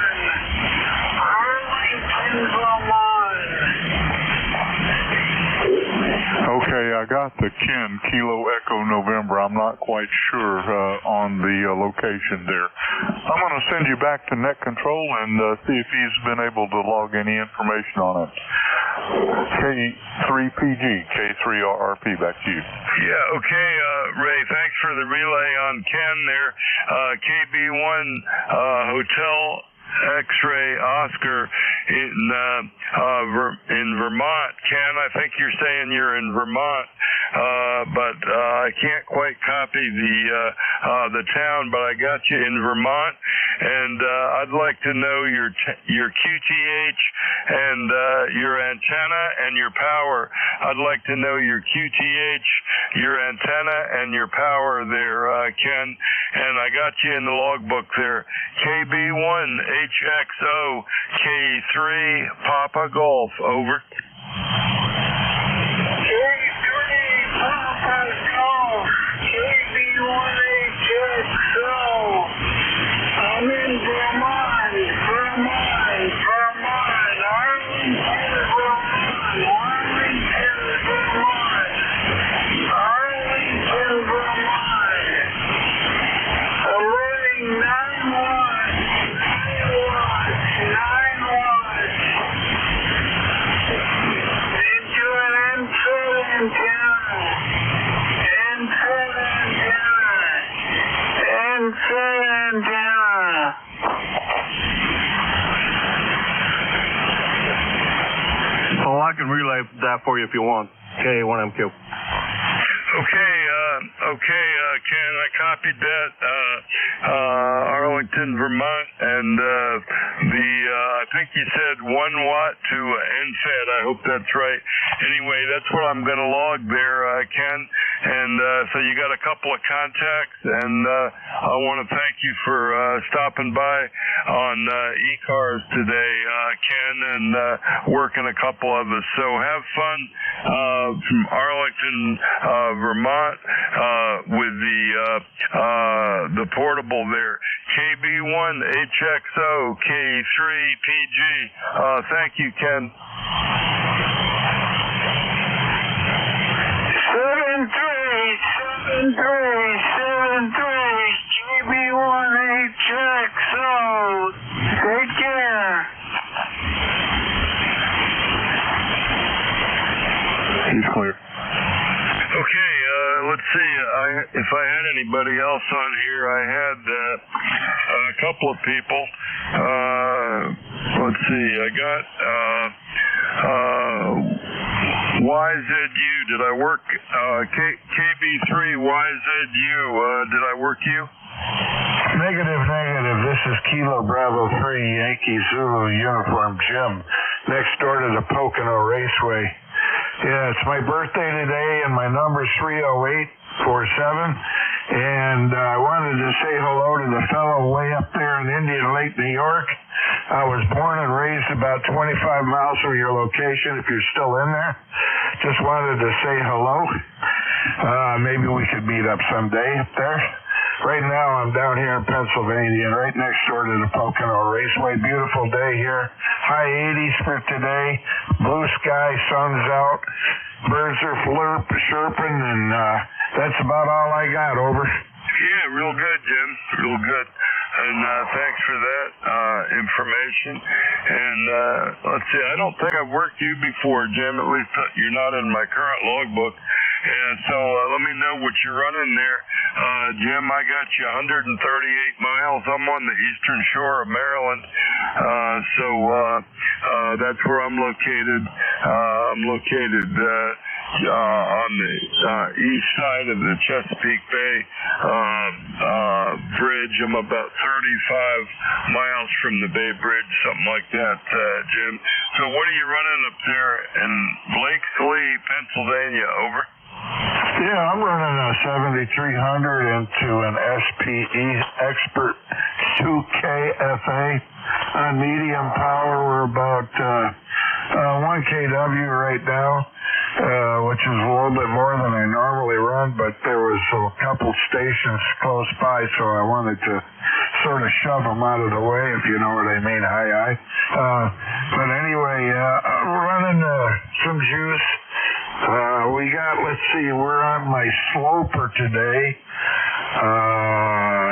Arlington, Vermont. Okay, I got the Ken Kilo Echo November. I'm not quite sure on the location there. I'm going to send you back to net control and see if he's been able to log any information on it. K3PG, K3RRP, back to you. Yeah, okay, Ray, thanks for the relay on Ken there. KB1 Hotel X-Ray Oscar in Vermont. Ken, I think you're saying you're in Vermont, but I can't quite copy the town, but I got you in Vermont, and I'd like to know your QTH and your antenna and your power. I'd like to know your QTH, your antenna, and your power there, Ken, and I got you in the logbook there. KB1HXO K3 Papa Golf. Over. K3 Papa Golf. KB1HXO. I'm in Vermont. Arlington, Vermont. I'm running 9 watts. 9 watts. Into an NFET antenna. NFET antenna. Oh, I can relay that for you if you want. K1MQ. Okay, Ken, I copied that. Arlington, Vermont, and I think you said 1 watt to NFET. I hope that's right. Anyway, that's what I'm going to log there, Ken. And so you got a couple of contacts, and I want to thank you for stopping by on ECARS today, Ken, and working a couple of us. So have fun from Arlington, Vermont, with the portable there. KB1HXO K3PG. Thank you, Ken. 737373 GB1HXO. Take care. He's clear. Okay, let's see. If I had anybody else on here, I had a couple of people. Let's see. I got YZU. Did I work KB3YZU? Did I work you? Negative. This is Kilo Bravo 3 Yankee Zulu Uniform Jim, next door to the Pocono Raceway. Yeah, it's my birthday today, and my number's 30847. And I wanted to say hello to the fellow way up there in Indian Lake, New York. I was born and raised about 25 miles from your location, if you're still in there. Just wanted to say hello. Maybe we could meet up someday up there. Right now, I'm down here in Pennsylvania, right next door to the Pocono Raceway. Beautiful day here. High 80s for today. Blue sky, sun's out. Birds are chirping, and that's about all I got. Over. Yeah, real good, Jim. Real good. And thanks for that information. And let's see, I don't think I've worked you before, Jim. At least you're not in my current logbook. And so let me know what you're running there. Jim, I got you 138 miles. I'm on the eastern shore of Maryland. So that's where I'm located. I'm located on the east side of the Chesapeake Bay Bridge. I'm about 35 miles from the Bay Bridge, something like that, Jim. So what are you running up there in Blakesley, Pennsylvania? Over. Yeah, I'm running a 7300 into an SPE Expert 2KFA on medium power. We're about 1 kW right now, which is a little bit more than I normally run, but there was a couple stations close by, so I wanted to sort of shove them out of the way, if you know what I mean. Aye. But anyway, I'm running some juice. We got, let's see, we're on my sloper today.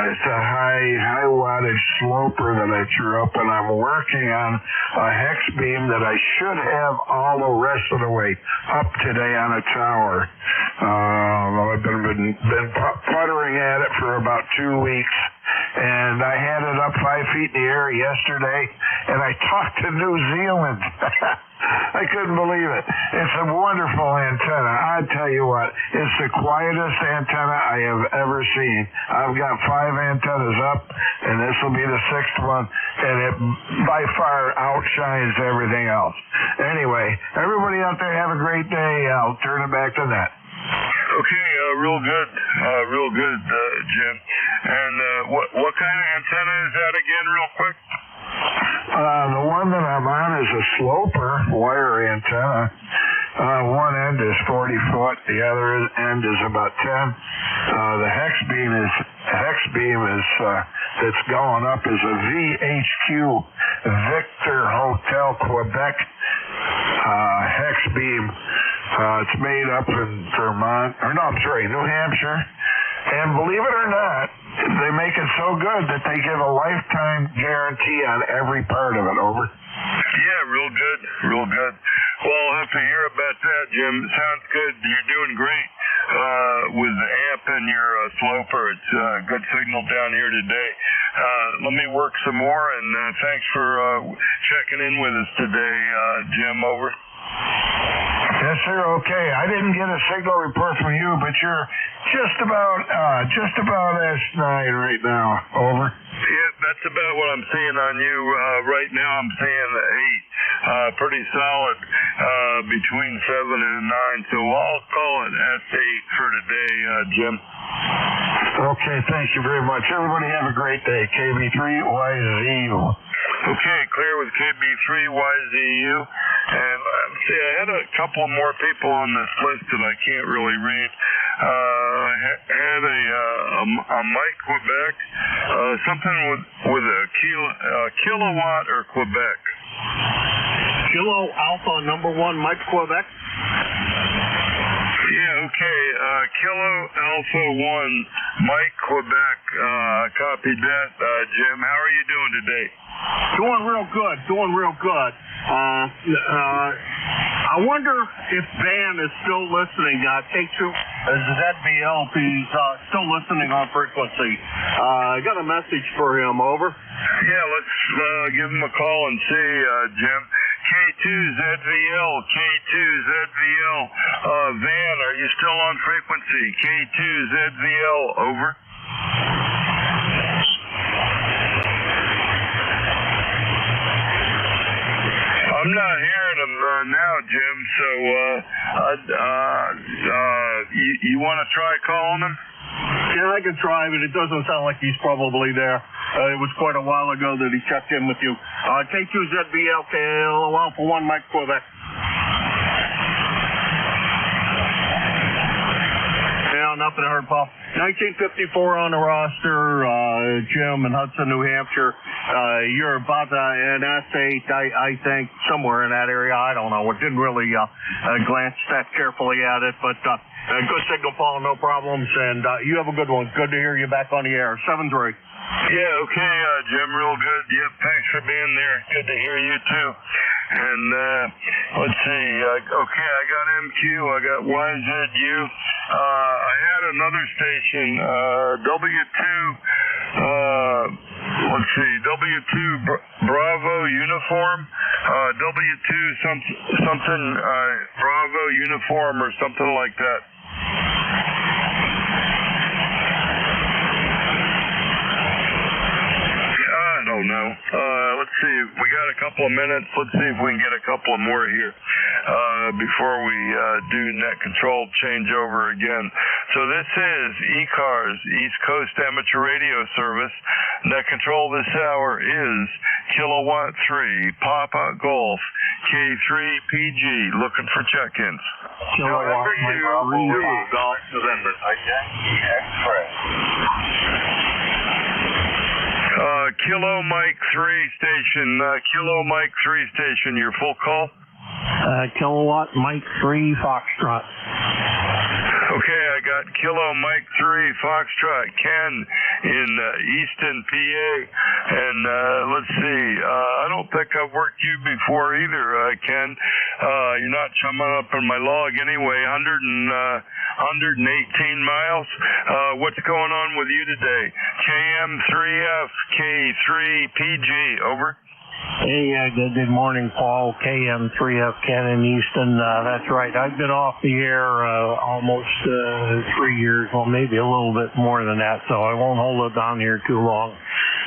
It's a high wattage sloper that I threw up, and I'm working on a hex beam that I should have all the rest of the way up today on a tower. I've been puttering at it for about 2 weeks, and I had it up 5 feet in the air yesterday, and I talked to New Zealand. I couldn't believe it. It's a wonderful antenna. I tell you what, it's the quietest antenna I have ever seen. I've got 5 antennas up, and this will be the 6th one, and it by far outshines everything else. Anyway, everybody out there have a great day. I'll turn it back to Nat. Okay, real good, Jim. And what kind of antenna is that again, real quick? The one that I'm on is a sloper wire antenna. One end is 40 foot, the other end is about 10. The hex beam that's going up is a VHQ Victor Hotel Quebec hex beam. It's made up in New Hampshire. And believe it or not, they make it so good that they give a lifetime guarantee on every part of it. Over. Yeah, real good. Well, I'll have to hear about that, Jim. Sounds good. You're doing great with the amp and your sloper. It's a good signal down here today. Let me work some more, and thanks for checking in with us today, Jim. Over. Yes, sir. Okay. I didn't get a signal report from you, but you're just about S9 right now. Over. Yeah, that's about what I'm seeing on you right now. I'm seeing the 8, pretty solid. between 7 and 9. So I'll call it S8 for today, Jim. Okay, thank you very much. Everybody have a great day. KB3YZU. Okay, clear with KB3YZU. And let's see, I had a couple more people on this list that I can't really read. I had a Mike Quebec, something with a kilowatt or Quebec. Kilo Alpha number 1, Mike Quebec. Yeah, okay. Kilo Alpha 1, Mike Quebec. Copied that, Jim. How are you doing today? Doing real good. I wonder if Van is still listening. Take two. ZVL, if he's still listening on frequency. I got a message for him. Over. Yeah, let's give him a call and see, Jim. K2ZVL, K2ZVL. Van, are you still on frequency? K2ZVL, over. I'm not hearing him now, Jim, so you want to try calling him? Yeah, I can try, but it doesn't sound like he's probably there. It was quite a while ago that he checked in with you. K2ZBL, Kilo Alpha 1, Mike Quebec. Yeah, nothing heard, Paul. 1954 on the roster, Jim in Hudson, New Hampshire. You're about an S8, I think, somewhere in that area. I don't know. I didn't really glance that carefully at it, but good signal, Paul, no problems. And you have a good one. Good to hear you back on the air. 7-3. Yeah, okay, Jim, real good. Yep, thanks for being there. Good to hear you, too. And let's see. Okay, I got MQ. I got YZU. I had another station, W2. Let's see, W2 Bravo Uniform. W2 something Bravo Uniform or something like that. I don't know. Let's see. We got a couple of minutes. Let's see if we can get a couple of more here before we do net control changeover again. So this is ECARS, East Coast Amateur Radio Service. Net control this hour is Kilowatt 3, Papa Golf, K3PG, looking for check-ins. Kilowatt 3, Golf, November. Express. Kilo Mike 3 station, Kilo Mike 3 station, your full call? Kilowatt Mike 3 Foxtrot. Okay, I got Kilo Mike 3 Foxtrot, Ken in Easton, PA. And let's see, I don't think I've worked you before either, Ken. You're not coming up in my log anyway, 118 miles. What's going on with you today? KM3F, K3PG, over. Hey, good morning, Paul. KM3F, Ken in Easton. That's right. I've been off the air almost 3 years, well, maybe a little bit more than that, so I won't hold it down here too long.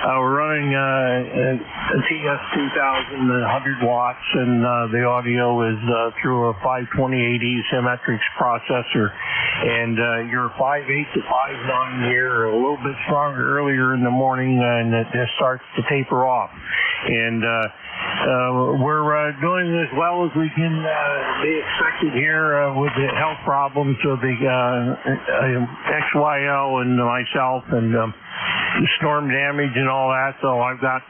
We're running a TS2000, 100 watts, and the audio is through a 528E Symmetrics processor. And your 5.8 to 5.9 here, a little bit stronger earlier in the morning, and it just starts to taper off. And we're doing as well as we can be expected here with the health problems of the XYL and myself, and the storm damage and all that. So I've got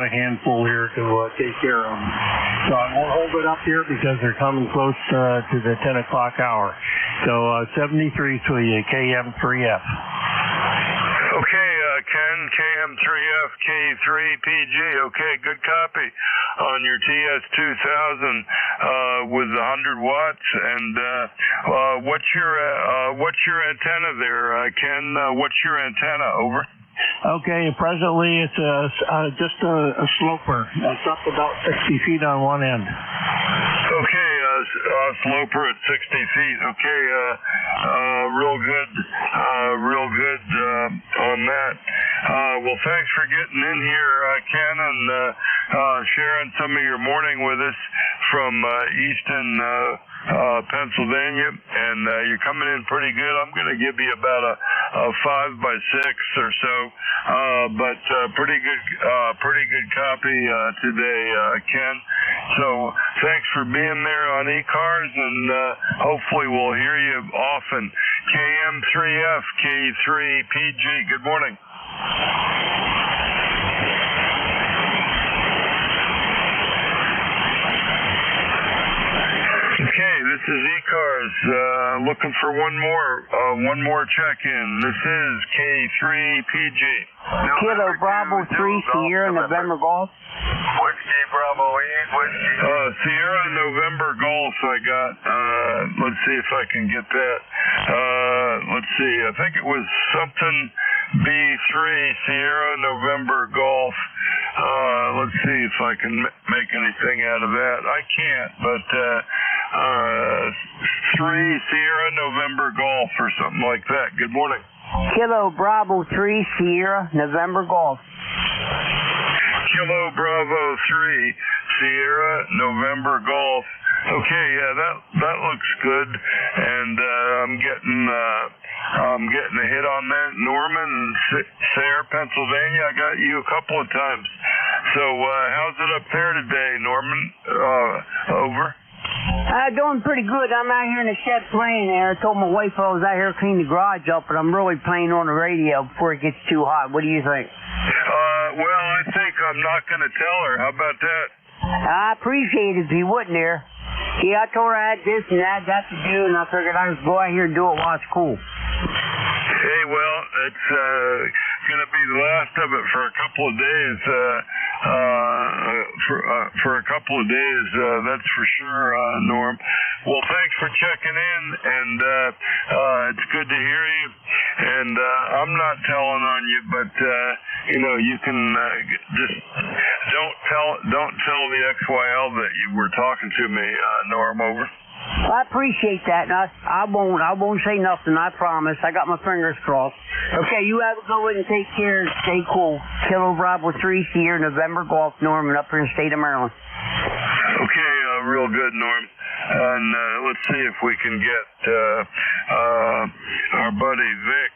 a handful here to take care of. So I won't hold it up here because they're coming close to the 10 o'clock hour. So 73 to you, KM3F. Okay, Ken, KM3F, K3PG. Okay, good copy on your TS2000 with 100 watts. And what's your antenna there, Ken? What's your antenna? Over. Okay, presently it's just a sloper. It's up about 60 feet on one end. Okay, sloper at 60 feet. Okay, real good on that. Well, thanks for getting in here, Ken, and sharing some of your morning with us from Easton, Pennsylvania. And you're coming in pretty good. I'm going to give you about a 5 by 6 or so, but pretty good copy today, Ken. So thanks for being there on ECARS, and hopefully we'll hear you often. KM3F, K3PG, good morning. Okay, this is ECARS, looking for one more check-in. This is K3PG. Kilo Bravo 3 Sierra November Golf. Whiskey Bravo 8, Whiskey. Sierra November Golf I got. Let's see if I can get that. Let's see, I think it was something B3, Sierra November Golf. Let's see if I can make anything out of that. I can't, but 3 Sierra November Golf or something like that. Good morning. Kilo Bravo 3 Sierra November Golf. Kilo Bravo 3 Sierra November Golf. Okay, yeah, that looks good, and I'm getting a hit on that. Norman, Sayre, Pennsylvania. I got you a couple of times. So how's it up there today, Norman? Over. Doing pretty good. I'm out here in the shed playing there. I told my wife I was out here cleaning the garage up, but I'm really playing on the radio before it gets too hot. What do you think? Well, I think I'm not going to tell her. How about that? I appreciate it if you wouldn't there. Yeah, I told her I had this and that to do, and I figured I'd just go out here and do it while it's cool. Hey, well, it's going to be the last of it for a couple of days. For a couple of days, that's for sure, Norm. Well, thanks for checking in, and it's good to hear you. And I'm not telling on you, but you can just don't tell the XYL that you were talking to me, Norm. Over. I appreciate that. And I won't say nothing. I promise. I got my fingers crossed. Okay, you have a good one and take care. Stay cool. Kilo Bravo 3 Sierra November Golf, Norman, up in the state of Maryland. Okay, real good, Norm. And let's see if we can get our buddy Vic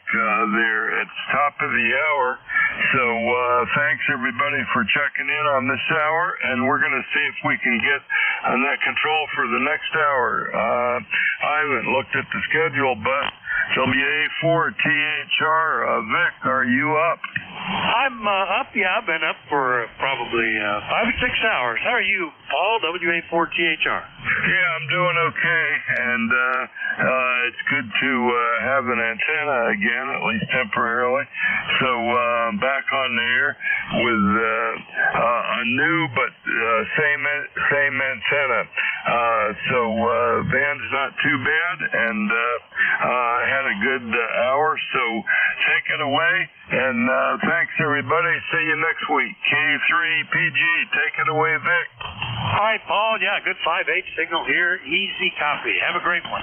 there at the top of the hour. So thanks everybody for checking in on this hour, and we're going to see if we can get net control for the next hour. I haven't looked at the schedule, but WA4THR, Vic, are you up? I'm up, yeah. I've been up for probably 5 or 6 hours. How are you, Paul, WA4THR? Yeah, I'm doing okay, and it's good to have an antenna again, at least temporarily. So back on the air with a new but same antenna. So band's not too bad, and had a good hour. So take it away, and thanks everybody. See you next week. K3PG, take it away, Vic. All right, Paul. Yeah, good 5-8 signal here. Easy copy. Have a great one.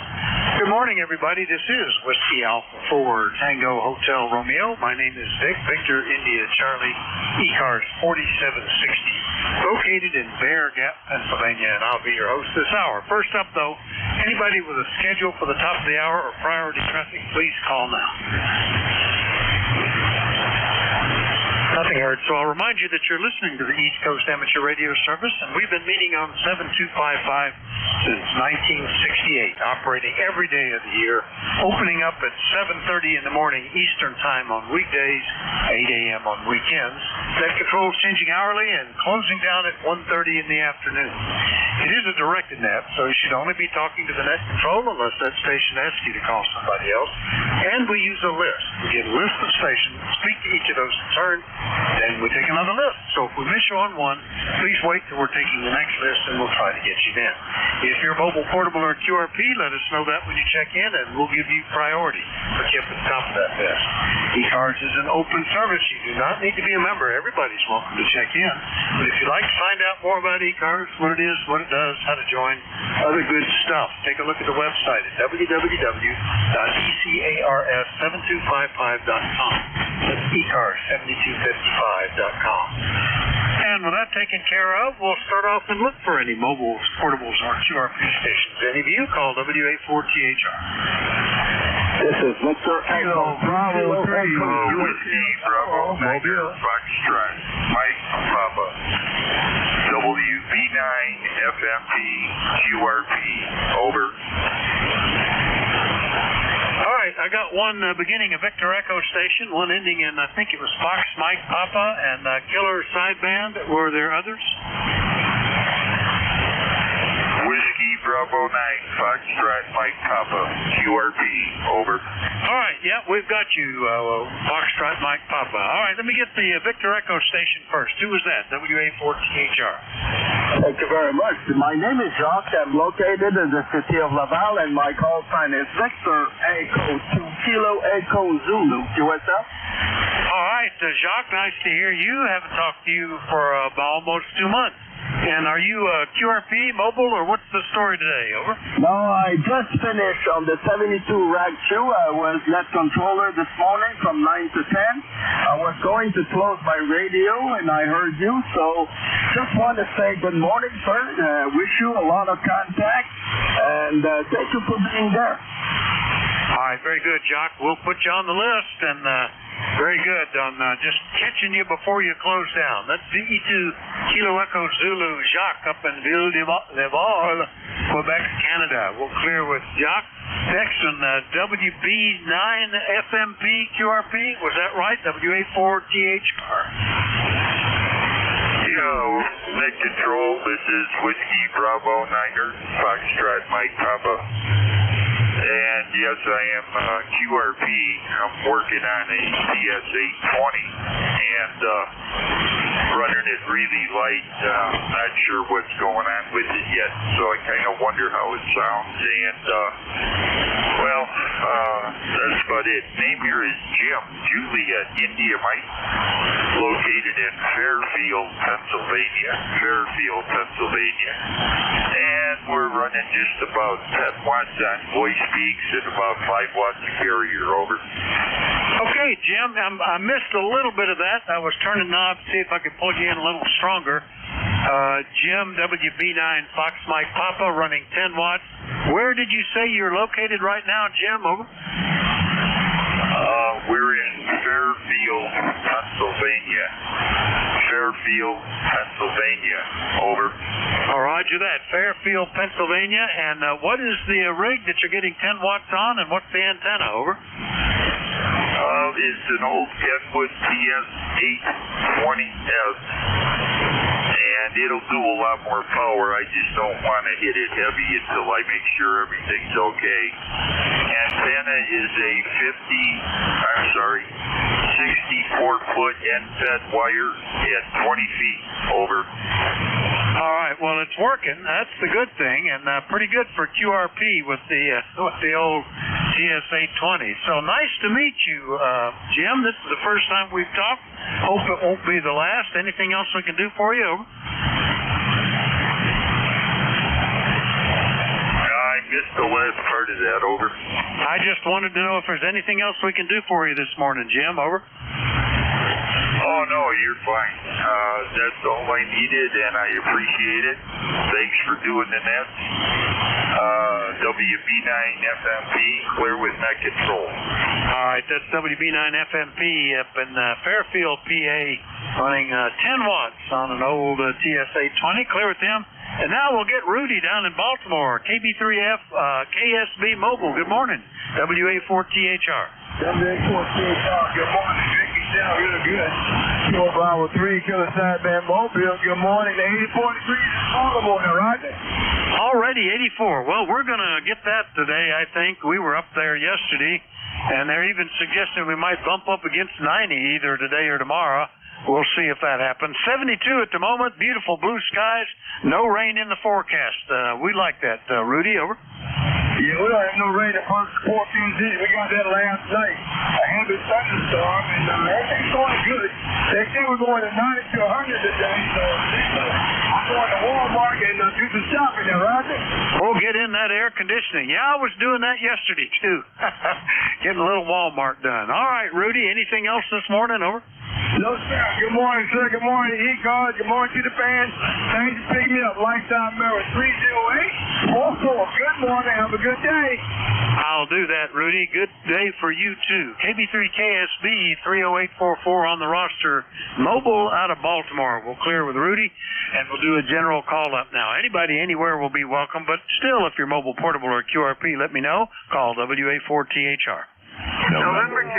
Good morning, everybody. This is Whiskey Alpha 4 Tango Hotel Romeo. My name is Vic, Victor India Charlie, ECARS 4760, located in Bear Gap, Pennsylvania, and I'll be your host this hour. First up, though, anybody with a schedule for the top of the hour or priority traffic, please call now. Nothing heard. So I'll remind you that you're listening to the East Coast Amateur Radio Service, and we've been meeting on 7255 since 1968, operating every day of the year, opening up at 7:30 in the morning Eastern Time on weekdays, 8 a.m. on weekends. Net control is changing hourly and closing down at 1:30 in the afternoon. It is a directed net, so you should only be talking to the net control unless that station asks you to call somebody else. And we use a list. We get a list of stations, speak to each of those in turn, then we take another list. So if we miss you on one, please wait till we're taking the next list, and we'll try to get you in. If you're mobile, portable, or QRP, let us know that when you check in, and we'll give you priority. Put you up at the top of that list. ECARS is an open service. You do not need to be a member. Everybody's welcome to check in. But if you'd like to find out more about ECARS, what it is, what it does, how to join, other good stuff, take a look at the website at www.ecars7255.com. That's ECARS7255.com. And with that taken care of, we'll start off and look for any mobiles, portables, or QRP stations. Any of you, call WA4THR. This is Victor Echo Bravo 3. Whiskey Bravo Mobile Foxtrot Mike Papa WB9 FMP QRP. Over. All right, I got one beginning of Victor Echo station, one ending in, I think it was Fox Mike Papa and Killer Sideband. Were there others? Whiskey Bravo 9 Foxtrot Mike Papa QRP. Over. All right, yeah, we've got you, Foxtrot Mike Papa. All right, let me get the Victor Echo station first. Who was that? WA4THR. Thank you very much. My name is Jacques. I'm located in the city of Laval, and my call sign is Victor Echo 2 Kilo Echo Zulu. QSL? All right, Jacques, nice to hear you. Haven't talked to you for almost 2 months. And are you QRP, mobile, or what's the story today? Over. No, I just finished on the 72 Rag 2. I was net controller this morning from 9 to 10. I was going to close my radio, and I heard you, so just want to say good morning, sir. Wish you a lot of contact, and thank you for being there. All right, very good, Jacques. We'll put you on the list, and very good on just catching you before you close down. That's VE2 Kilo Echo Zulu Jacques up in Ville-de-Val, Quebec, Canada. We'll clear with Jacques. Next on WB9 FMP QRP. Was that right? WA4THR. Net control. This is Whiskey Bravo 9er Foxtrot Mike Papa. And yes, I am QRP. I'm working on a TS820 and running it really light. Not sure what's going on with it yet, so I kind of wonder how it sounds. And that's about it. Name here is Jim Juliet India Mike, located in Fairfield, Pennsylvania. And we're running just about 10 watts on voice peaks and about 5 watts of carrier. Over. Okay, Jim, I missed a little bit of that. I was turning knobs to see if I could plug you in a little stronger. Jim, WB9 Fox Mike Papa, running 10 watts. Where did you say you're located right now, Jim? Over. We're in Fairfield, Pennsylvania. Over. Oh, roger that. Fairfield, Pennsylvania. And what is the rig that you're getting 10 watts on, and what's the antenna? Over. It's an old Kenwood TS820S, and it'll do a lot more power. I just don't want to hit it heavy until I make sure everything's okay. Antenna is a 64-foot end-fed wire at 20 feet. Over. All right, well, it's working. That's the good thing, and pretty good for QRP with the old TS820. So nice to meet you, Jim. This is the first time we've talked. Hope it won't be the last. Anything else we can do for you? Over. I missed the last part of that. Over. I just wanted to know if there's anything else we can do for you this morning, Jim. Over. Oh, no, you're fine. That's all I needed, and I appreciate it. Thanks for doing the nets. WB9 FMP, clear with net control. All right, that's WB9 FMP up in Fairfield, PA, running 10 watts on an old TS820. Clear with them. And now we'll get Rudy down in Baltimore, KB3F, KSB Mobile. Good morning. WA4THR. WA4THR, good morning. Drinking sound really good. Kilo Bravo 3, Killer Sideband Mobile. Good morning. The 84 degrees is Baltimore now, Roger. Already 84. Well, we're going to get that today, I think. We were up there yesterday, and they're even suggesting we might bump up against 90 either today or tomorrow. We'll see if that happens. 72 at the moment. Beautiful blue skies. No rain in the forecast. We like that. Rudy, over. Yeah, we don't have no rain the first 14 days. We got that last night. A heavy thunderstorm, and everything's going good. They say we're going to 90 to 100 today, so I'm going to Walmart and do some shopping there, Roger. Oh, get in that air conditioning. Yeah, I was doing that yesterday, too. Getting a little Walmart done. All right, Rudy, anything else this morning? Over. No, sir. Good morning, sir. Good morning, ECARS. Good morning to the fans. Thanks for picking me up. Lifetime member 308. Also, good morning. Have a good day. I'll do that, Rudy. Good day for you, too. KB3KSB 30844 on the roster. Mobile out of Baltimore. We'll clear with Rudy, and we'll do a general call-up now. Anybody anywhere will be welcome, but still, if you're mobile, portable, or QRP, let me know. Call WA4THR. November 2,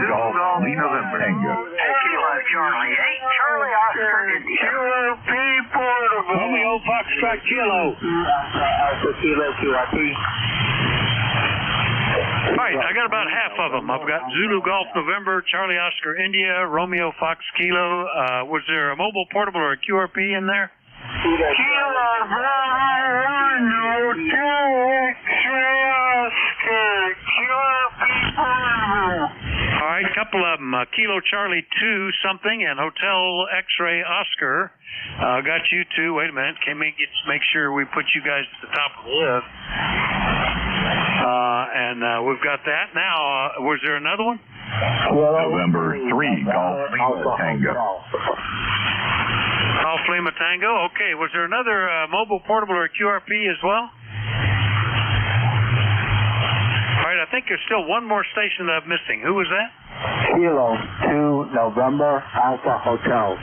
Golf November. Kilo Charlie 8, Charlie Oscar India. QRP portable. Romeo Foxtrot Kilo. Alpha Kilo QRP. All right, I got about half of them. I've got Zulu Golf November, Charlie Oscar India, Romeo Fox Kilo. Was there a mobile, portable, or a QRP in there? Kilo Bravo 1, Hotel X-ray Oscar, QRP portable. All right, a couple of them. Kilo Charlie 2 something and Hotel X-ray Oscar. Got you two. Wait a minute. Can we make sure we put you guys at the top of the list? And we've got that. Now, was there another one? November 3, Golf Tango. Golf Lima Tango. Okay. Was there another mobile, portable, or QRP as well? All right. I think there's still one more station that I'm missing. Who was that? Kilo 2 November Alpha Hotel.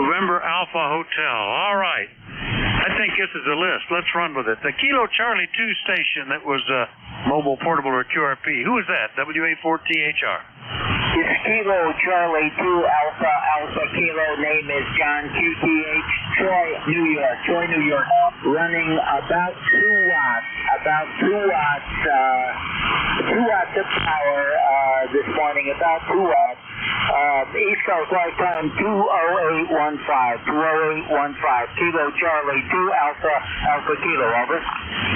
November Alpha Hotel. All right. I think this is a list. Let's run with it. The Kilo Charlie 2 station that was mobile, portable, or QRP. Who was that? WA4THR. It's Kilo Charlie 2 Alpha Alpha Kilo. Name is John QTH. Troy, New York. Troy, New York. Running about 2 watts. About 2 watts. 2 watts of power this morning. About 2 watts. East Coast lifetime 20815. 20815. Kilo Charlie 2 Alpha Alpha Kilo. Over.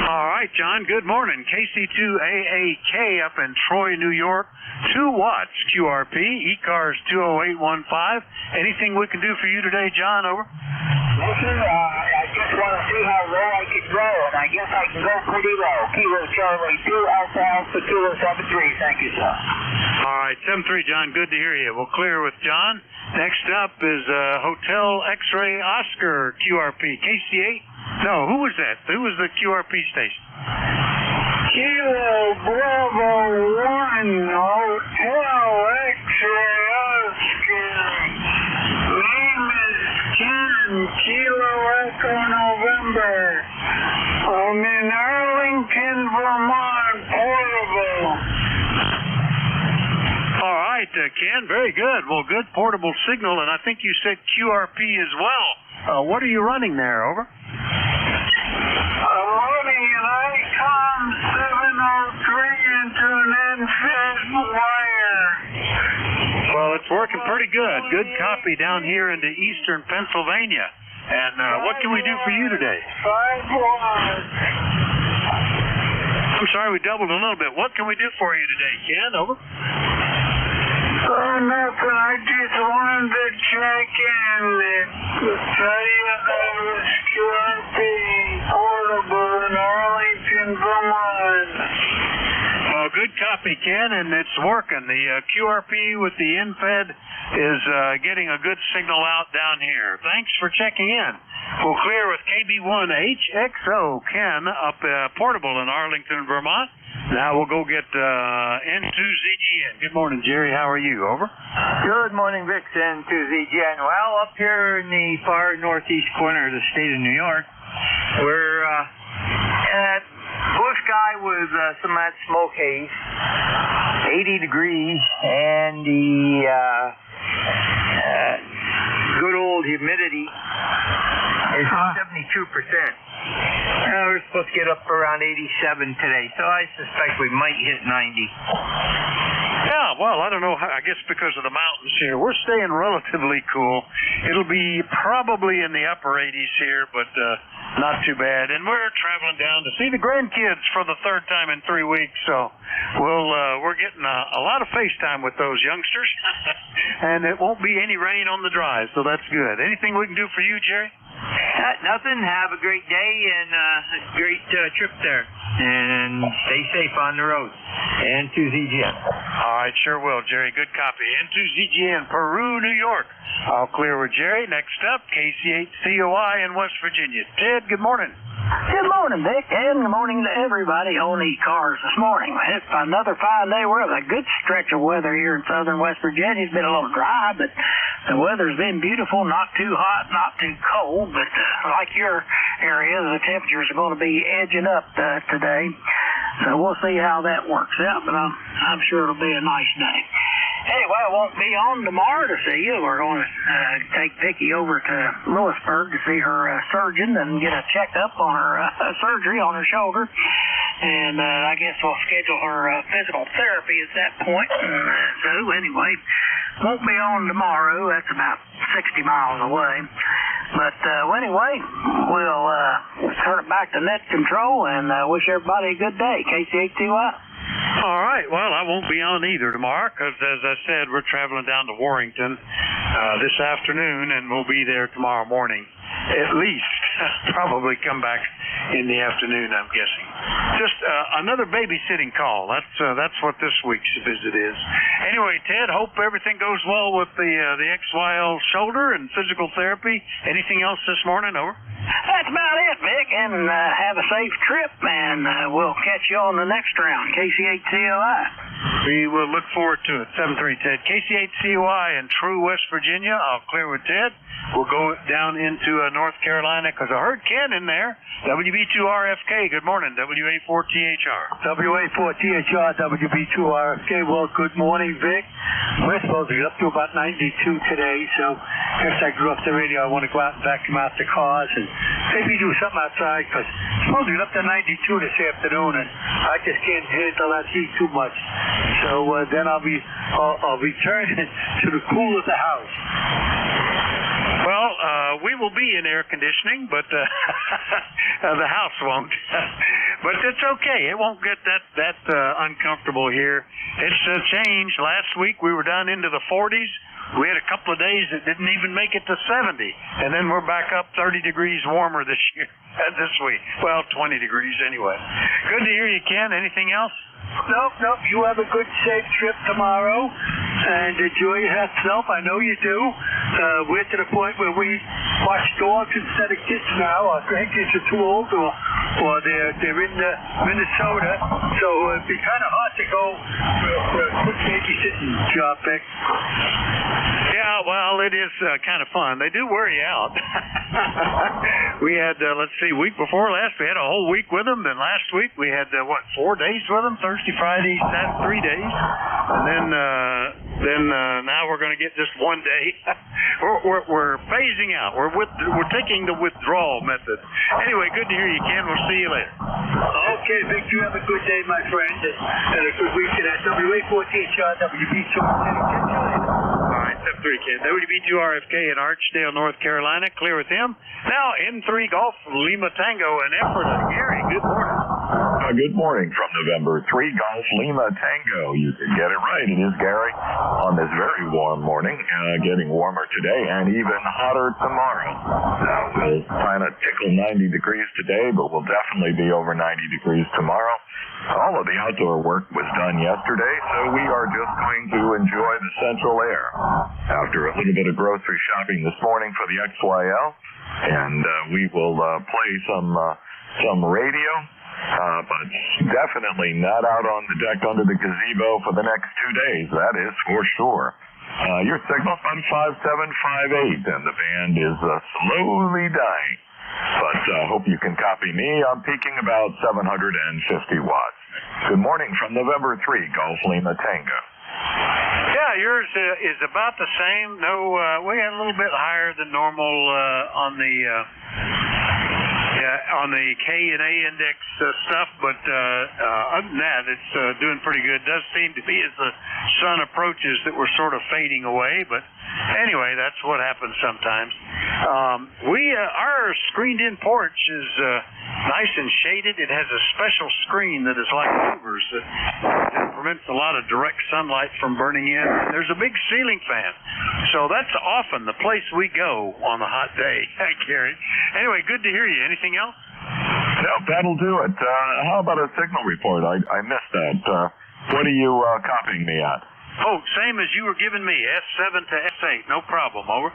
All right, John. Good morning. KC2AAK up in Troy, New York. 2 watts QRP. ECARS 20815. Anything we can do for you today, John? Over. Listen, I just want to see how low I can go, and I guess I can go pretty low. Kilo Charlie 2 Alpha Alpha Kilo 73. Thank you, sir. All right, 73, John. Good to hear you. We'll clear with John. Next up is Hotel X-ray Oscar QRP. KC8? No, who was that? Who was the QRP station? Kilo Bravo 1 Hotel X-ray Oscar. Name is Ken. Kilo Echo November. I'm in Arlington, Vermont. Portable. All right, Ken. Very good. Well, good portable signal, and I think you said QRP as well. What are you running there? Over. I'm running an ICOM 703 into an NFIS wire. Well, it's working pretty good. Good copy down here into eastern Pennsylvania. And what can we do for you today? 5 watts. I'm sorry, we doubled a little bit. What can we do for you today, Ken? Over. Oh, nothing. I just wanted to check in and tell you I was QRP portable in Arlington, Vermont. Well, good copy, Ken, and it's working. The QRP with the InFed is getting a good signal out down here. Thanks for checking in. We'll clear with KB1HXO, Ken, up portable in Arlington, Vermont. Now we'll go get N2ZGN. Good morning, Jerry. How are you? Over. Good morning, Vic. N2ZGN. Well, up here in the far northeast corner of the state of New York, we're at blue sky with some of that smoke haze, 80 degrees, and the good old humidity is 72%. We're supposed to get up around 87 today, so I suspect we might hit 90. Yeah, well, I don't know. I guess because of the mountains here, we're staying relatively cool. It'll be probably in the upper 80s here, but not too bad. And we're traveling down to see the grandkids for the third time in 3 weeks, so we're getting a lot of FaceTime with those youngsters, and it won't be any rain on the drive, so that's good. Anything we can do for you, Jerry? Nothing. Have a great day and a great trip there. And stay safe on the road. And to ZGN. All right, sure will, Jerry. Good copy. And to ZGN, Peru, New York. I'll clear with Jerry. Next up, KC8COI in West Virginia. Ted, good morning. Good morning, Vic, and good morning to everybody on ECARS this morning. It's another fine day. We're having a good stretch of weather here in southern West Virginia. It's been a little dry, but the weather's been beautiful, not too hot, not too cold, but like your area, the temperatures are going to be edging up today. So we'll see how that works out, but I'm sure it'll be a nice day. Anyway, I won't be on tomorrow to see you. We're going to take Vicki over to Lewisburg to see her surgeon and get a checkup on her surgery on her shoulder. And I guess we'll schedule her physical therapy at that point. So anyway, won't be on tomorrow. That's about 60 miles away. But anyway, we'll turn it back to net control and wish everybody a good day. KC8CY. All right. Well, I won't be on either tomorrow because, as I said, we're traveling down to Warrington this afternoon, and we'll be there tomorrow morning. At least, probably come back in the afternoon, I'm guessing. Just another babysitting call. That's what this week's visit is. Anyway, Ted, hope everything goes well with the XYL shoulder and physical therapy. Anything else this morning? Over. That's about it, Vic, and have a safe trip, and we'll catch you on the next round. KC8COI. We will look forward to it. 7-3, Ted. KC8COI in True, West Virginia. I'll clear with Ted. We'll go down into North Carolina because I heard Ken in there. WB2RFK, good morning. WA4THR. WA4THR, WB2RFK. Well, good morning, Vic. We're supposed to get up to about 92 today, so after I grew up the radio, I want to go out and vacuum out the cars and maybe do something outside because I'm supposed to get up to 92 this afternoon, and I just can't handle that heat too much. So then I'll be returning to the cool of the house. Well, we will be in air conditioning, but the house won't. But it's okay. It won't get that uncomfortable here. It's a change. Last week we were down into the 40s. We had a couple of days that didn't even make it to 70, and then we're back up 30 degrees warmer this week. Well, 20 degrees anyway. Good to hear you, Ken. Anything else? Nope. You have a good, safe trip tomorrow, and enjoy yourself. I know you do. We're to the point where we watch dogs instead of kids now. Our grandkids are too old, or they're in Minnesota, so it'd be kind of hard to go for a quick babysitting job, Vic. Yeah, well, it is kind of fun. They do wear you out. We had, week before last, we had a whole week with them. Then last week we had, 4 days with them? Thursday, Friday, Saturday, 3 days. And then now we're going to get just 1 day. We're phasing out. We're taking the withdrawal method. Anyway, good to hear you, Ken. We'll see you later. Okay, Vic, you have a good day, my friend, and a good weekend at WA4THR, WB2. All right, 7-3, Ken. WB2RFK in Archdale, North Carolina. Clear with him. Now, N3 Golf, Lima Tango, and Ephrata. Gary, good morning. Good morning from November 3 Golf Lima Tango. You can get it right. It is Gary on this very warm morning. Getting warmer today and even hotter tomorrow. We'll kind of tickle 90 degrees today, but we'll definitely be over 90 degrees tomorrow. All of the outdoor work was done yesterday, so we are just going to enjoy the central air. After a little bit of grocery shopping this morning for the XYL, and we will play some radio. But definitely not out on the deck under the gazebo for the next 2 days, that is for sure. Your signal's on 5758, and the band is slowly dying. But hope you can copy me. I'm peaking about 750 watts. Good morning from November 3, Golf Lima Tango. Yeah, yours is about the same. No, we had a little bit higher than normal on the K and A index stuff, but other than that, it's doing pretty good. It does seem to be as the sun approaches that we're sort of fading away, but anyway, that's what happens sometimes. Our screened-in porch is nice and shaded. It has a special screen that is like louvers that prevents a lot of direct sunlight from burning in. And there's a big ceiling fan, So that's often the place we go on a hot day, Gary. Anyway, good to hear you. Anything else? Nope, that'll do it. How about a signal report? I missed that. What are you copying me at? Oh, same as you were giving me, S7 to S8. No problem, over.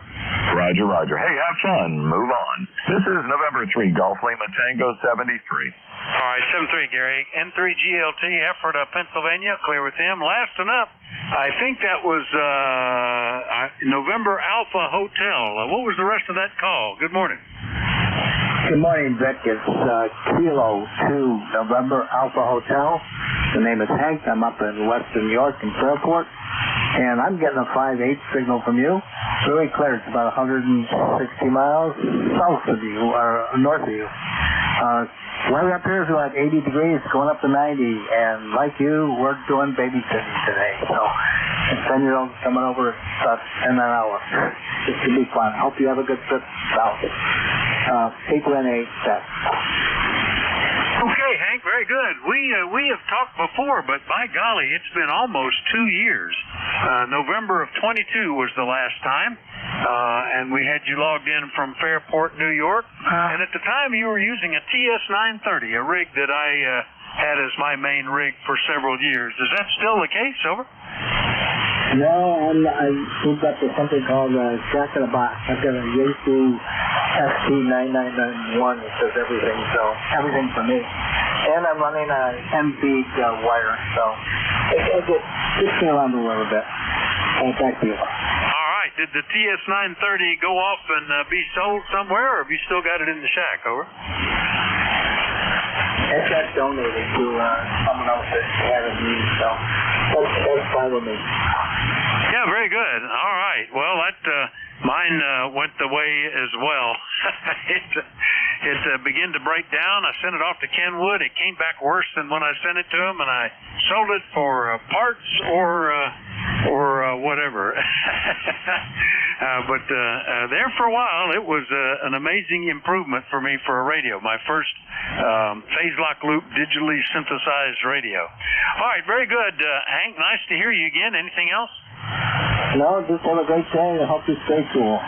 Roger, roger. Hey, have fun. Move on. This is November 3, Golf Lima Tango 73. All right, 7-3, Gary. N3 GLT, Ephrata, Pennsylvania. Clear with him. Last and up, I think that was November Alpha Hotel. What was the rest of that call? Good morning. Good morning, Vic. It's Kilo 2 November Alpha Hotel. The name is Hank. I'm up in Western New York in Fairport, and I'm getting a 5-8 signal from you. Really clear. It's about 160 miles south of you, or north of you. Weather up here is about 80 degrees, going up to 90, and like you, we're doing babysitting today. So, 10-year-olds coming over about 10 an hour. This should be fun. Hope you have a good trip south. 818 set. Okay, Hank, very good. We have talked before, but by golly, it's been almost 2 years. November of 22 was the last time, and we had you logged in from Fairport, New York. And at the time, you were using a TS-930, a rig that I had as my main rig for several years. Is that still the case, over? No, I moved up to something called Jack in a Box. I've got a Yaesu ST9991 that does everything, so everything for me. And I'm running a 10-feet wire, so it gets me around a little bit. Back to you. All right. Did the TS-930 go off and be sold somewhere, or have you still got it in the shack, over? It got donated to someone else that had it used, so that's fine with me. Yeah, very good. All right. Well, mine went the way as well. It began to break down. I sent it off to Kenwood. It came back worse than when I sent it to him, and I sold it for parts or whatever. But there for a while, it was an amazing improvement for me for a radio. My first phase lock loop digitally synthesized radio. All right, very good, Hank. Nice to hear you again. Anything else? No, just have a great day. I hope you stay cool.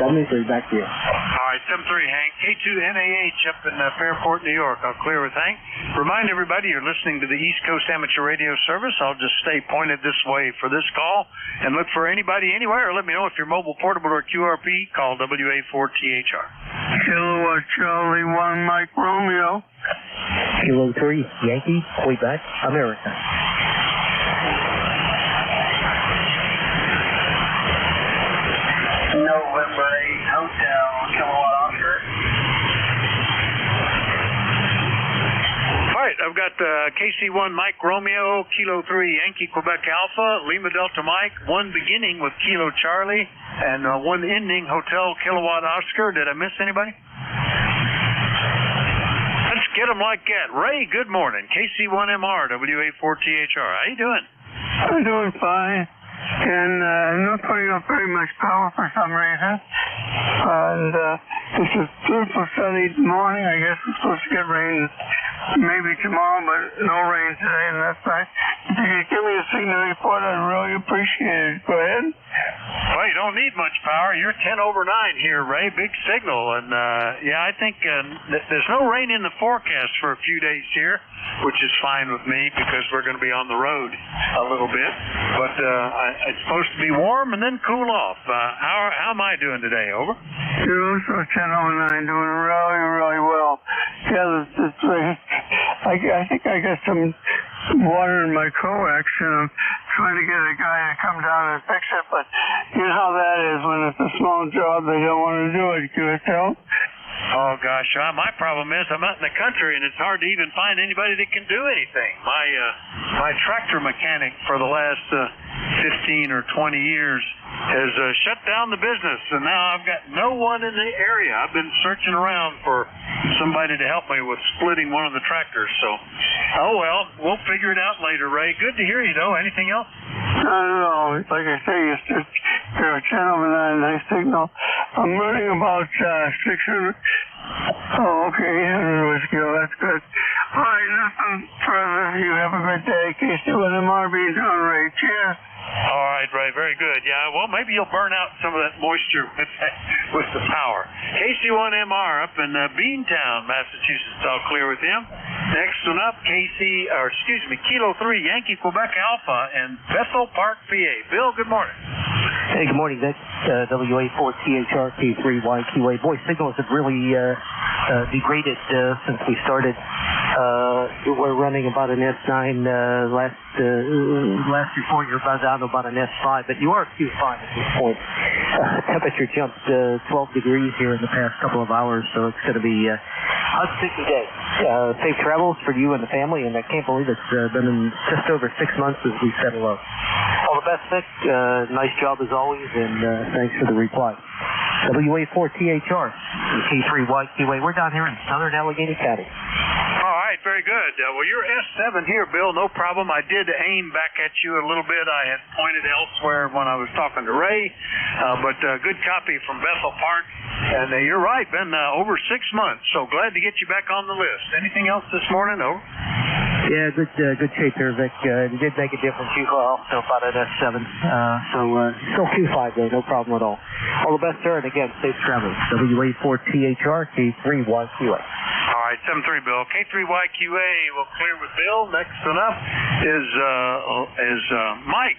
73, back to you. All right, 7-3, Hank. K2NAH up in Fairport, New York. I'll clear with Hank. Remind everybody you're listening to the East Coast Amateur Radio Service. I'll just stay pointed this way for this call and look for anybody anywhere. Let me know if you're mobile, portable, or QRP. Call WA4THR. Kilo Charlie 1 Mike Romeo. Kilo 3 Yankee, Quebec, America. November 8 Hotel, Kilowatt Oscar. All right, I've got KC1 Mike Romeo, Kilo 3 Yankee Quebec Alpha, Lima Delta Mike, one beginning with Kilo Charlie, and one ending Hotel Kilowatt Oscar. Did I miss anybody? Let's get them like that. Ray, good morning. KC1MR, WA4THR. How you doing? I'm doing fine. And not putting up very much power for some reason. And it's a beautiful sunny morning. I guess we're supposed to get rain maybe tomorrow, but no rain today, and that's nice. If you could give me a signal report, I'd really appreciate it. Go ahead. Well, you don't need much power. You're 10 over 9 here, Ray. Big signal. And, yeah, I think there's no rain in the forecast for a few days here, which is fine with me because we're going to be on the road a little bit. But it's supposed to be warm and then cool off. How am I doing today? Over? You're also 10 over 9, doing really, really well. Yeah, I think I got some water in my coax, and I'm trying to get a guy to come down and fix it, but you know how that is when it's a small job, they don't want to do it. Can you tell? Oh, gosh. My problem is I'm out in the country, and it's hard to even find anybody that can do anything. My tractor mechanic for the last 15 or 20 years has shut down the business, and now I've got no one in the area. I've been searching around for somebody to help me with splitting one of the tractors. So, oh, well, we'll figure it out later, Ray. Good to hear you, though. Anything else? Not at all. Like I say, you're a 10 over 9, nice signal. I'm running about 600. Oh, okay, 800 was good. That's good. All right, nothing further. You have a good day. KC1MR being done, Ray. Cheers. All right, Ray, very good. Yeah, well, maybe you'll burn out some of that moisture with the power. KC1MR up in Beantown, Massachusetts. All clear with him. Next one up, Kilo 3, Yankee Quebec Alpha in Bethel Park, PA. Bill, good morning. Hey, good morning, Vic. WA4THR K3YQA. Boy, signals have really degraded since we started. We're running about an S9. Last report, you're about down to about an S5, but you are Q5 at this point. Temperature jumped 12 degrees here in the past couple of hours, so it's going to be a sticky day. Safe travels for you and the family, and I can't believe it's been in just over 6 months since we said hello. All the best, Vic. Nice job as always, and thanks for the reply. WA4THR, K3YQA. We're down here in southern Allegheny County. All right, very good. Well, you're S7 here, Bill. No problem. I did aim back at you a little bit. I had pointed elsewhere when I was talking to Ray, but good copy from Bethel Park. And you're right, been over 6 months, so glad to get you back on the list. Anything else this morning? Over? Yeah, good shape there, Vic. It did make a difference. You also about an S7. Still Q5 though, no problem at all. All the best, sir, and again, safe travels. WA4THR, K3YQA. All right, 7-3, Bill. K3YQA will clear with Bill. Next one up is Mike.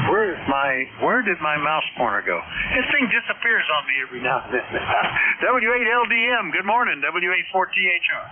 Where did my mouse pointer go? This thing disappears on me every now and then. W8LDM, good morning. W84THR.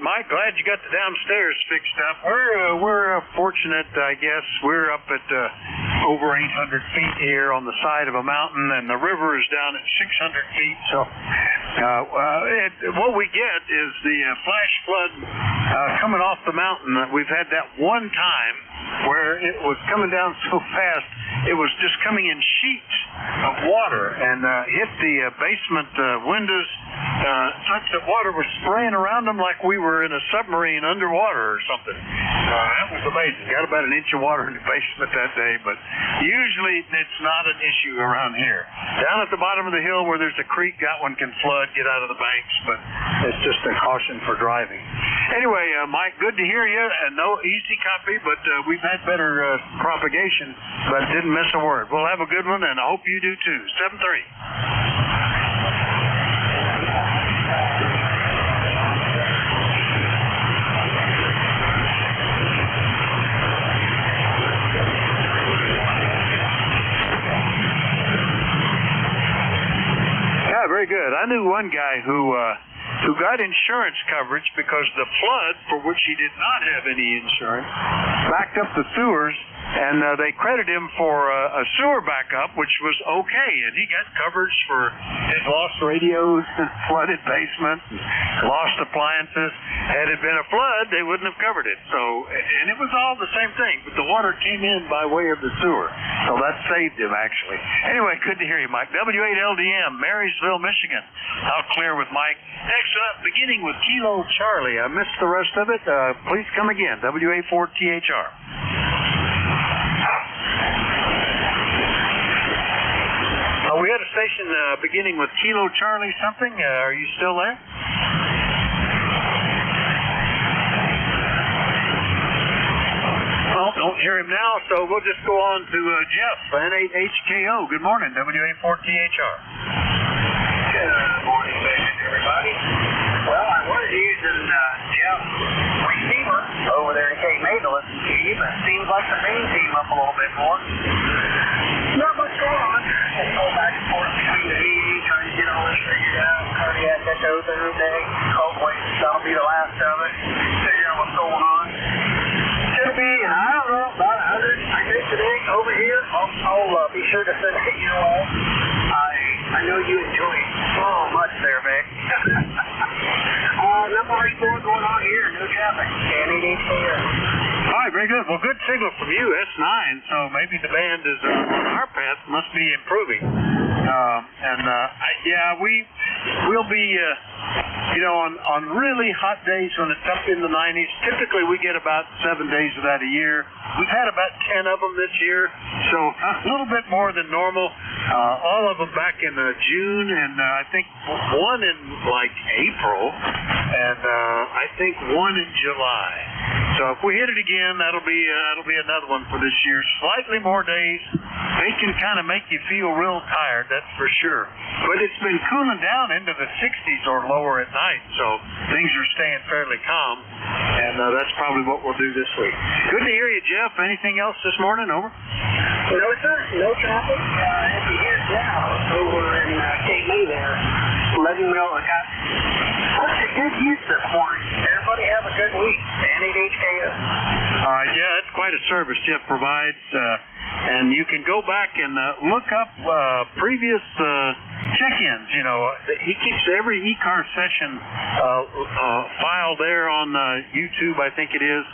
Mike, glad you got the downstairs fixed up. We're fortunate, I guess. We're up at over 800 feet here on the side of a mountain, and the river is down at 600 feet. So what we get is the flash flood coming off the mountain. We've had that one time where it was coming down so fast, it was just coming in sheets of water and hit the basement windows such that water was spraying around them like we were in a submarine underwater or something. That was amazing. Got about an inch of water in the basement that day, but usually it's not an issue around here. Down at the bottom of the hill where there's a creek, that one can flood, get out of the banks, but it's just a caution for driving. Anyway, Mike, good to hear you. No easy copy, but we've had better propagation, but didn't miss a word. We'll have a good one, and I hope you do too. 7-3. Yeah, very good. I knew one guy who got insurance coverage because the flood, for which he did not have any insurance, backed up the sewers, and they credited him for a sewer backup, which was okay, and he got coverage for his lost radios, his flooded basement, lost appliances. Had it been a flood, they wouldn't have covered it. So, and it was all the same thing, but the water came in by way of the sewer, so that saved him actually. Anyway, good to hear you, Mike. W8LDM, Marysville, Michigan. I'll clear with Mike. Next up, beginning with Kilo Charlie. I missed the rest of it. Please come again. W84THR. station beginning with Kilo Charlie something. Are you still there? Well, don't hear him now, so we'll just go on to Jeff, N8HKO. Good morning, WA4THR. Good morning, everybody. Well, I was using Jeff's receiver over there in Cape May to listen to you, but it seems like the main team up a little bit more. Not much going on. Just go back and forth between the VA, trying to get all this figured out. Cardiac echo every day. Hopefully that'll be the last of it. Figure out what's going on. Should be, I don't know, about 100, I think, today over here. I'll be sure to send it your way. I know you enjoy it so much there, Vic. Not much more going on here. No traffic. N8HK here. All right, very good. Well, good signal from you, S9, so maybe the band is on our path, must be improving. We'll be, on really hot days when it's up in the 90s. Typically, we get about 7 days of that a year. We've had about 10 of them this year, so a little bit more than normal. All of them back in June, and I think one in April, and I think one in July. So if we hit it again, that'll be another one for this year. Slightly more days. They can kind of make you feel real tired, that's for sure. But it's been cooling down into the 60s or lower at night, so things are staying fairly calm, and that's probably what we'll do this week. Good to hear you, Jeff. Anything else this morning? Over. No, sir. No traffic. If you hear now over in Cape May there, let me know. I got such a good use this morning. Everybody have a good week. N8HKO. Yeah, it's quite a service Jeff provides. And you can go back and look up previous check-ins. He keeps every ECARS session file there on YouTube, I think it is.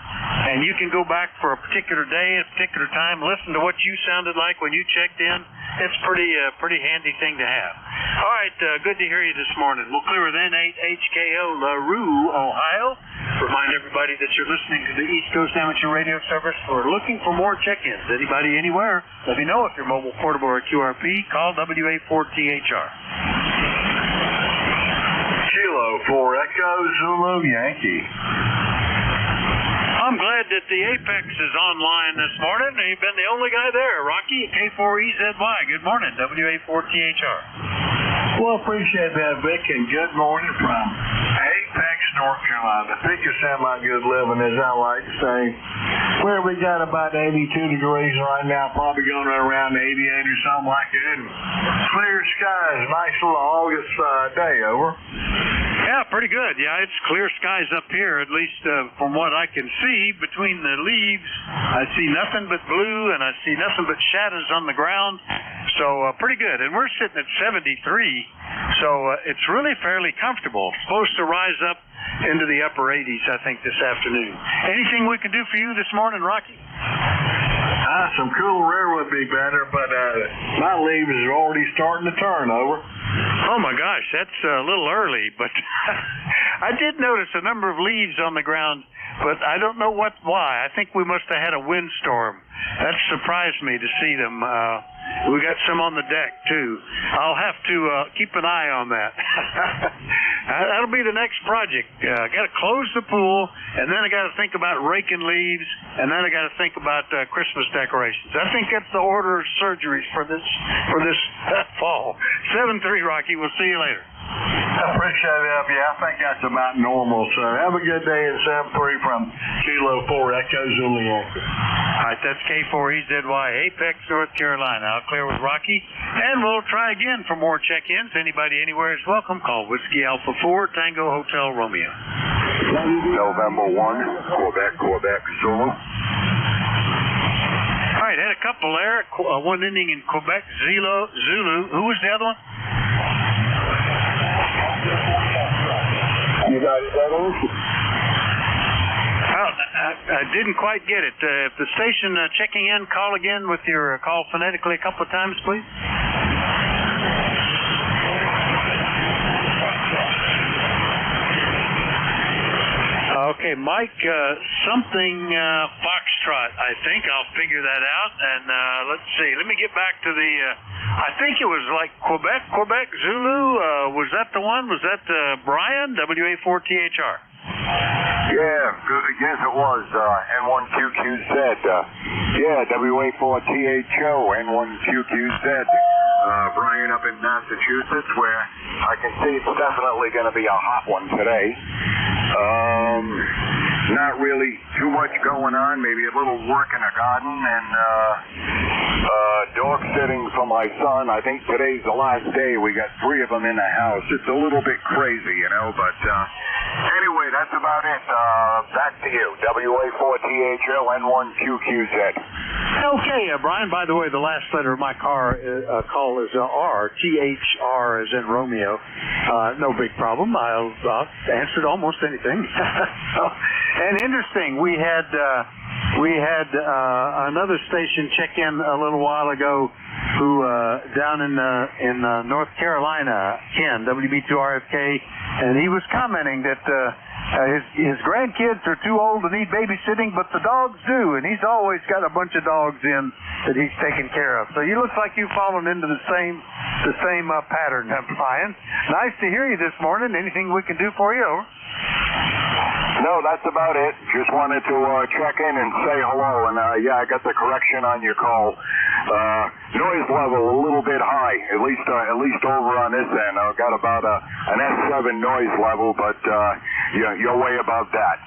And you can go back for a particular day, a particular time, listen to what you sounded like when you checked in. It's pretty handy thing to have. All right, good to hear you this morning. We'll clear with N8HKO, LaRue, Ohio. Remind everybody that you're listening to the East Coast Amateur Radio Service. We're looking for more check-ins. Anybody, anywhere, let me know if you're mobile, portable, or QRP. Call WA4THR. Kilo 4 Echo Zulu Yankee. I'm glad that the Apex is online this morning. You've been the only guy there, Rocky, K4EZY. Good morning, WA4THR. Well, appreciate that, Vic, and good morning from Apex, North Carolina. The picture sound like good living, as I like to say. Where we got about 82 degrees right now, probably going around 88 or something like that. Clear skies, nice little August day, over. Yeah, pretty good. Yeah, it's clear skies up here, at least from what I can see between the leaves. I see nothing but blue, and I see nothing but shadows on the ground. So pretty good. And we're sitting at 73, so it's really fairly comfortable. It's supposed to rise up into the upper 80s, I think, this afternoon. Anything we can do for you this morning, Rocky? Some cooler air would be better, but my leaves are already starting to turn, over. Oh, my gosh, that's a little early, but I did notice a number of leaves on the ground, but I don't know why. I think we must have had a windstorm. That surprised me to see them. We got some on the deck, too. I'll have to keep an eye on that. That'll be the next project. I got to close the pool, and then I got to think about raking leaves, and then I got to think about Christmas decorations. I think that's the order of surgeries for this fall. 7-3, Rocky. We'll see you later. I appreciate it, yeah. I think that's about normal. So have a good day at 7-3 from Kilo 4 Echo Zulu Yankee. All right, that's K4EZY, Apex, North Carolina. I'll clear with Rocky, and we'll try again for more check-ins. Anybody anywhere is welcome. Call Whiskey Alpha 4 Tango Hotel Romeo. November 1, Quebec, Zulu. All right, had a couple there. One ending in Quebec, Zulu. Who was the other one? You got it, I didn't quite get it. If the station checking in, call again with your call phonetically a couple of times, please. Okay, Mike, something Foxtrot. Foxtrot, I think. I'll figure that out. And let's see. Let me get back to the, I think it was like Quebec Zulu. Was that the one? Was that Brian, WA4THR? Yeah, yes it was, N1QQZ. Yeah, WA4THO, N1QQZ. Brian up in Massachusetts, where I can see it's definitely going to be a hot one today. Not really too much going on, maybe a little work in the garden and dog sitting for my son. I think today's the last day. We got 3 of them in the house. It's a little bit crazy, you know, but anyway, that's about it. Back to you, WA4THO N1QQZ. Okay, Brian, by the way, the last letter of my call is R, THR as in Romeo. No big problem. I'll answer almost anything. And interesting, we had another station check in a little while ago who down in North Carolina, Ken, WB2RFK, and he was commenting that his grandkids are too old to need babysitting, but the dogs do, and he's always got a bunch of dogs in that he's taking care of. So you look like you've fallen into the same pattern, Brian. Nice to hear you this morning. Anything we can do for you? Over? No, that's about it. Just wanted to check in and say hello. And yeah, I got the correction on your call. Noise level a little bit high, at least over on this end. I've got about an S7 noise level, but you're way above that.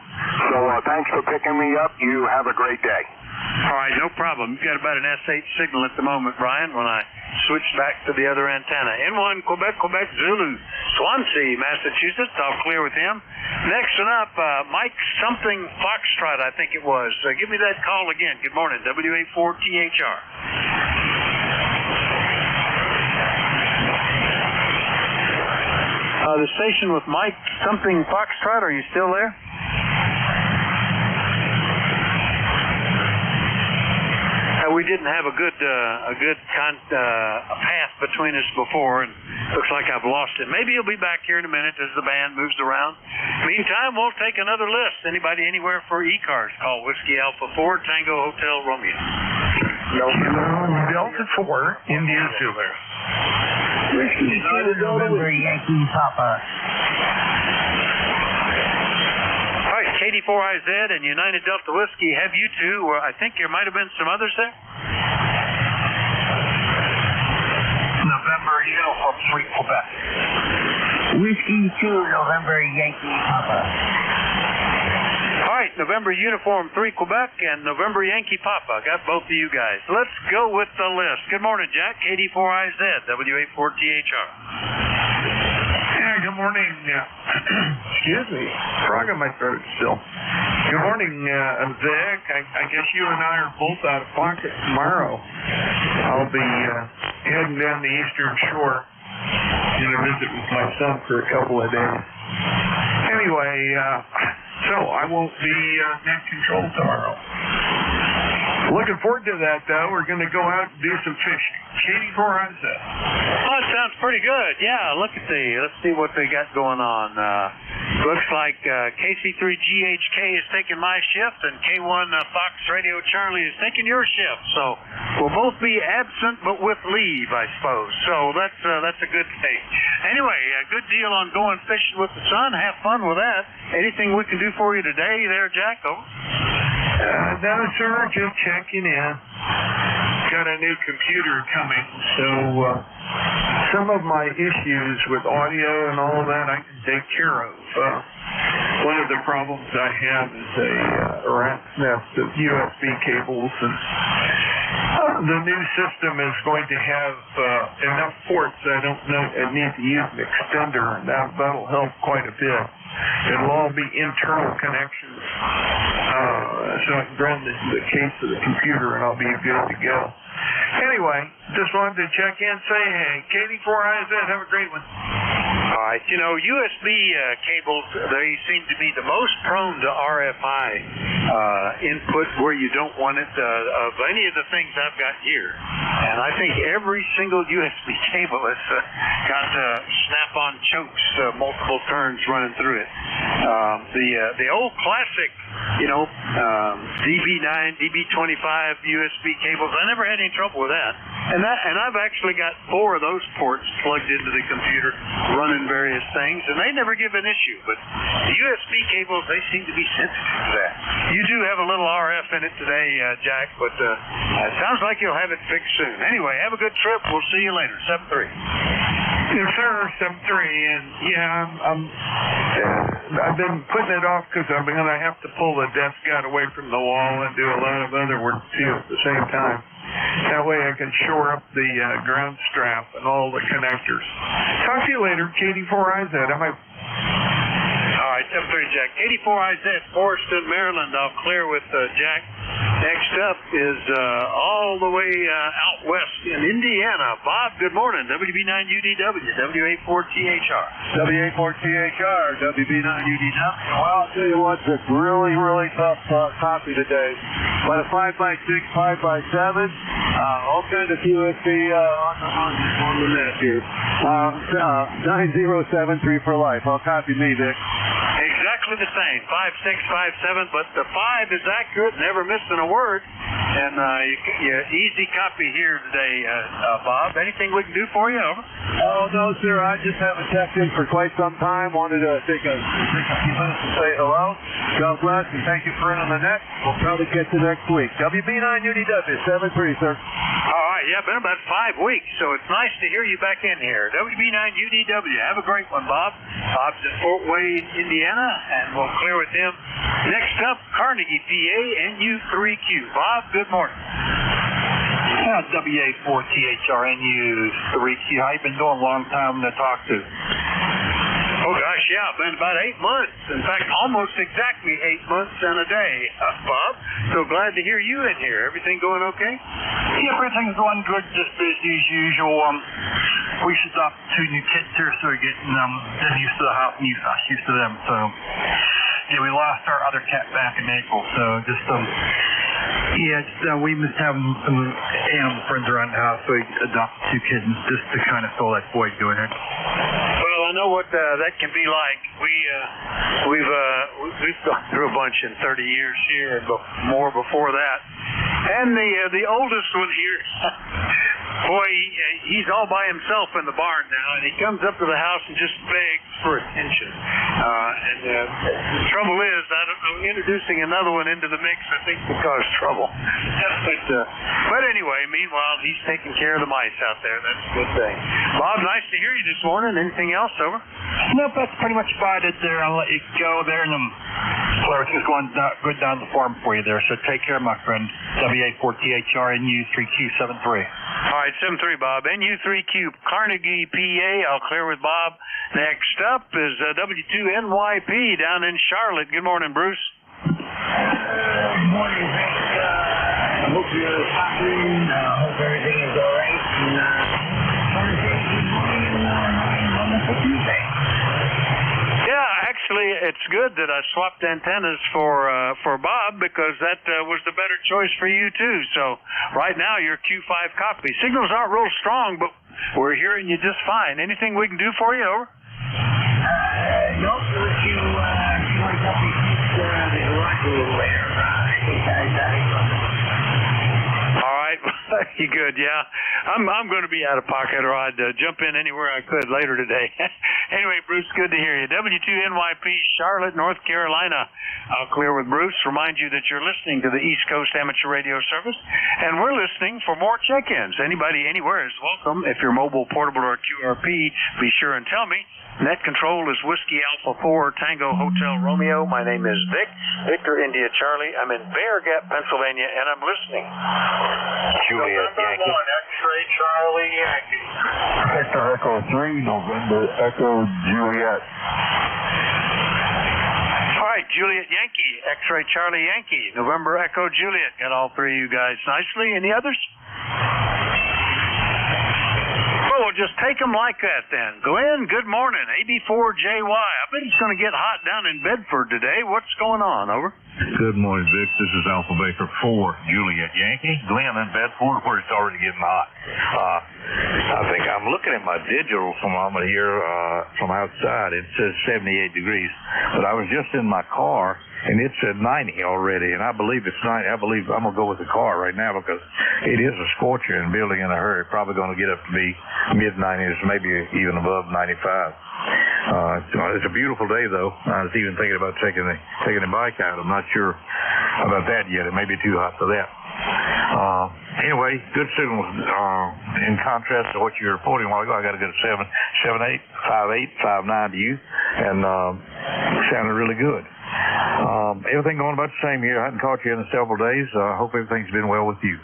So thanks for picking me up. You have a great day. All right, no problem. You've got about an S8 signal at the moment, Brian, when I switch back to the other antenna. N1 Quebec Zulu, Swansea, Massachusetts. I'll clear with him. Next one up, Mike something Foxtrot, I think it was. Give me that call again. Good morning, WA4THR. The station with Mike something Foxtrot, are you still there? We didn't have a good path between us before, and looks like I've lost it. Maybe he'll be back here in a minute as the band moves around. Meantime, we'll take another list. Anybody anywhere for ECARS? Call Whiskey Alpha 4 Tango Hotel Romeo. Delta 4 India Zulu. Whiskey November Yankee Papa. KD4IZ and United Delta Whiskey have you two, or I think there might have been some others there? November Uniform 3 Quebec. Whiskey 2 November Yankee Papa. All right, November Uniform 3 Quebec and November Yankee Papa. Got both of you guys. Let's go with the list. Good morning, Jack. KD4IZ, WA4THR. Good morning. Excuse me. Frog in my throat still. Good morning, Vic. I guess you and I are both out of pocket tomorrow. I'll be heading down the Eastern Shore to visit with my son for a couple of days. Anyway, so I won't be in control tomorrow. Looking forward to that, though. We're going to go out and do some fishing. KD4IZ. Oh, it sounds pretty good. Yeah, let's see what they got going on. Looks like KC3GHK is taking my shift, and K1 Fox Radio Charlie is taking your shift. So we'll both be absent, but with leave, I suppose. So that's a good thing. Anyway, a good deal on going fishing with the son. Have fun with that. Anything we can do for you today there, Jack? Over? No, sir, just checking in. Got a new computer coming, so some of my issues with audio and all of that I can take care of. One of the problems I have is a rat's nest of USB cables, and the new system is going to have enough ports. I don't know. I need to use an extender, and that'll help quite a bit. It'll all be internal connections, so I can run the case of the computer, and I'll be good to go. Anyway, just wanted to check in, say hey. KD4IZ, have a great one. All right, USB cables, they seem to be the most prone to RFI input where you don't want it of any of the things I've got here. And I think every single USB cable has got snap-on chokes, multiple turns running through it. The old classic, DB9, DB25 USB cables. I never had any trouble with that. And I've actually got 4 of those ports plugged into the computer, running various things, and they never give an issue. But the USB cables, they seem to be sensitive to that. You do have a little RF in it today, Jack, but it sounds like you'll have it fixed soon. Anyway, have a good trip. We'll see you later. 7-3. Yes, sir, 7-3. And yeah, I've been putting it off because I'm going to have to pull the desk out away from the wall and do a lot of other work too at the same time. That way I can shore up the ground strap and all the connectors. Talk to you later, KD4IZ. All right, 7-3, Jack. 84IZ, Forreston, Maryland. I'll clear with Jack. Next up is all the way out west in Indiana. Bob, good morning. WB9UDW, W84THR. W84THR, WB9UDW. Well, I'll tell you what, it's really, really tough copy today. But a 5x6, 5x7, all kinds of QSC on the net here. 9073 for life. I'll copy me, Vic. Exactly the same. 5.6, 5.7, but the 5 is accurate, never missing a word. And easy copy here today, Bob. Anything we can do for you? Over. Oh, no, sir. I just haven't checked in for quite some time. Wanted to take a few minutes to say hello. God bless, and thank you for in on the net. We'll probably catch you next week. WB9UDW, 7-3, sir. All right, yeah, been about 5 weeks, so it's nice to hear you back in here. WB9UDW, have a great one, Bob. Bob's in Fort Wayne, Indiana, and we'll clear with him. Next up, Carnegie, PA, NU3Q. Bob, good morning. WA4THRNU3Q. How you been doing? Long time to talk to. Oh, gosh, yeah, been about 8 months. In fact, almost exactly 8 months and a day, Bob. So glad to hear you in here. Everything going okay? Yeah, everything's going good. Just busy as usual. We should adopt 2 new kids here, so we're getting them used to the house and us used to them. So, yeah, we lost our other cat back in April. So just we must have some animal friends around the house, so we adopted 2 kittens just to kind of fill that void doing it. Well, I know what that can be like. We've gone through a bunch in 30 years here, and more before that. And the oldest one here, boy, he's all by himself in the barn now, and he comes up to the house and just begs for attention. The trouble is, I don't know, introducing another one into the mix, I think, will cause trouble. But anyway, meanwhile, he's taking care of the mice out there. That's a good thing. Bob, nice to hear you this morning. Anything else, over? Nope, that's pretty much about it there. I'll let you go there, and everything's going good down the farm for you there. So take care, my friend. WA4THR NU3Q73. All right, 7-3, Bob. NU3Q, Carnegie, PA. I'll clear with Bob. Next up is W2NYP down in Charlotte. Good morning, Bruce. Good morning, Vic. I hope you're happy. I hope everything is all right. And good morning and wonderful Tuesday. Yeah, actually, it's good that I swapped antennas for Bob, because that was the better choice for you too. So right now you're Q5 copy. Signals aren't real strong, but we're hearing you just fine. Anything we can do for you? Over. No, if you want to help me keep the garage a little later, I think all right, you good? Yeah, I'm going to be out of pocket, or I'd jump in anywhere I could later today. Anyway, Bruce, good to hear you. W2NYP, Charlotte, North Carolina. I'll clear with Bruce. Remind you that you're listening to the East Coast Amateur Radio Service, and we're listening for more check-ins. Anybody anywhere is welcome. If you're mobile, portable, or QRP, be sure and tell me. Net control is Whiskey Alpha 4 Tango Hotel Romeo. My name is Vic, Victor India Charlie. I'm in Bear Gap, Pennsylvania, and I'm listening. Juliet Yankee. X-ray Charlie Yankee. Victor Echo 3, November Echo Juliet. All right, Juliet Yankee, X-ray Charlie Yankee, November Echo Juliet. Got all 3 of you guys nicely. Any others? Well, just take them like that then. Glenn, good morning. AB4JY. I bet it's going to get hot down in Bedford today. What's going on? Over. Good morning, Vic. This is Alpha Baker 4, Juliet Yankee. Glenn in Bedford, where it's already getting hot. I think I'm looking at my digital thermometer here from outside. It says 78 degrees. But I was just in my car, and it's at 90 already, and I believe it's 90. I believe I'm going to go with the car right now because it is a scorcher and building in a hurry. Probably going to get up to be mid-90s, maybe even above 95. It's a beautiful day, though. I was even thinking about taking the bike out. I'm not sure about that yet. It may be too hot for that. Anyway, good signals. In contrast to what you were reporting a while ago, I got a good 7.8, 5.8, 5.9 to you, and sounded really good. Everything going about the same here. I hadn't caught you in several days. I hope everything's been well with you.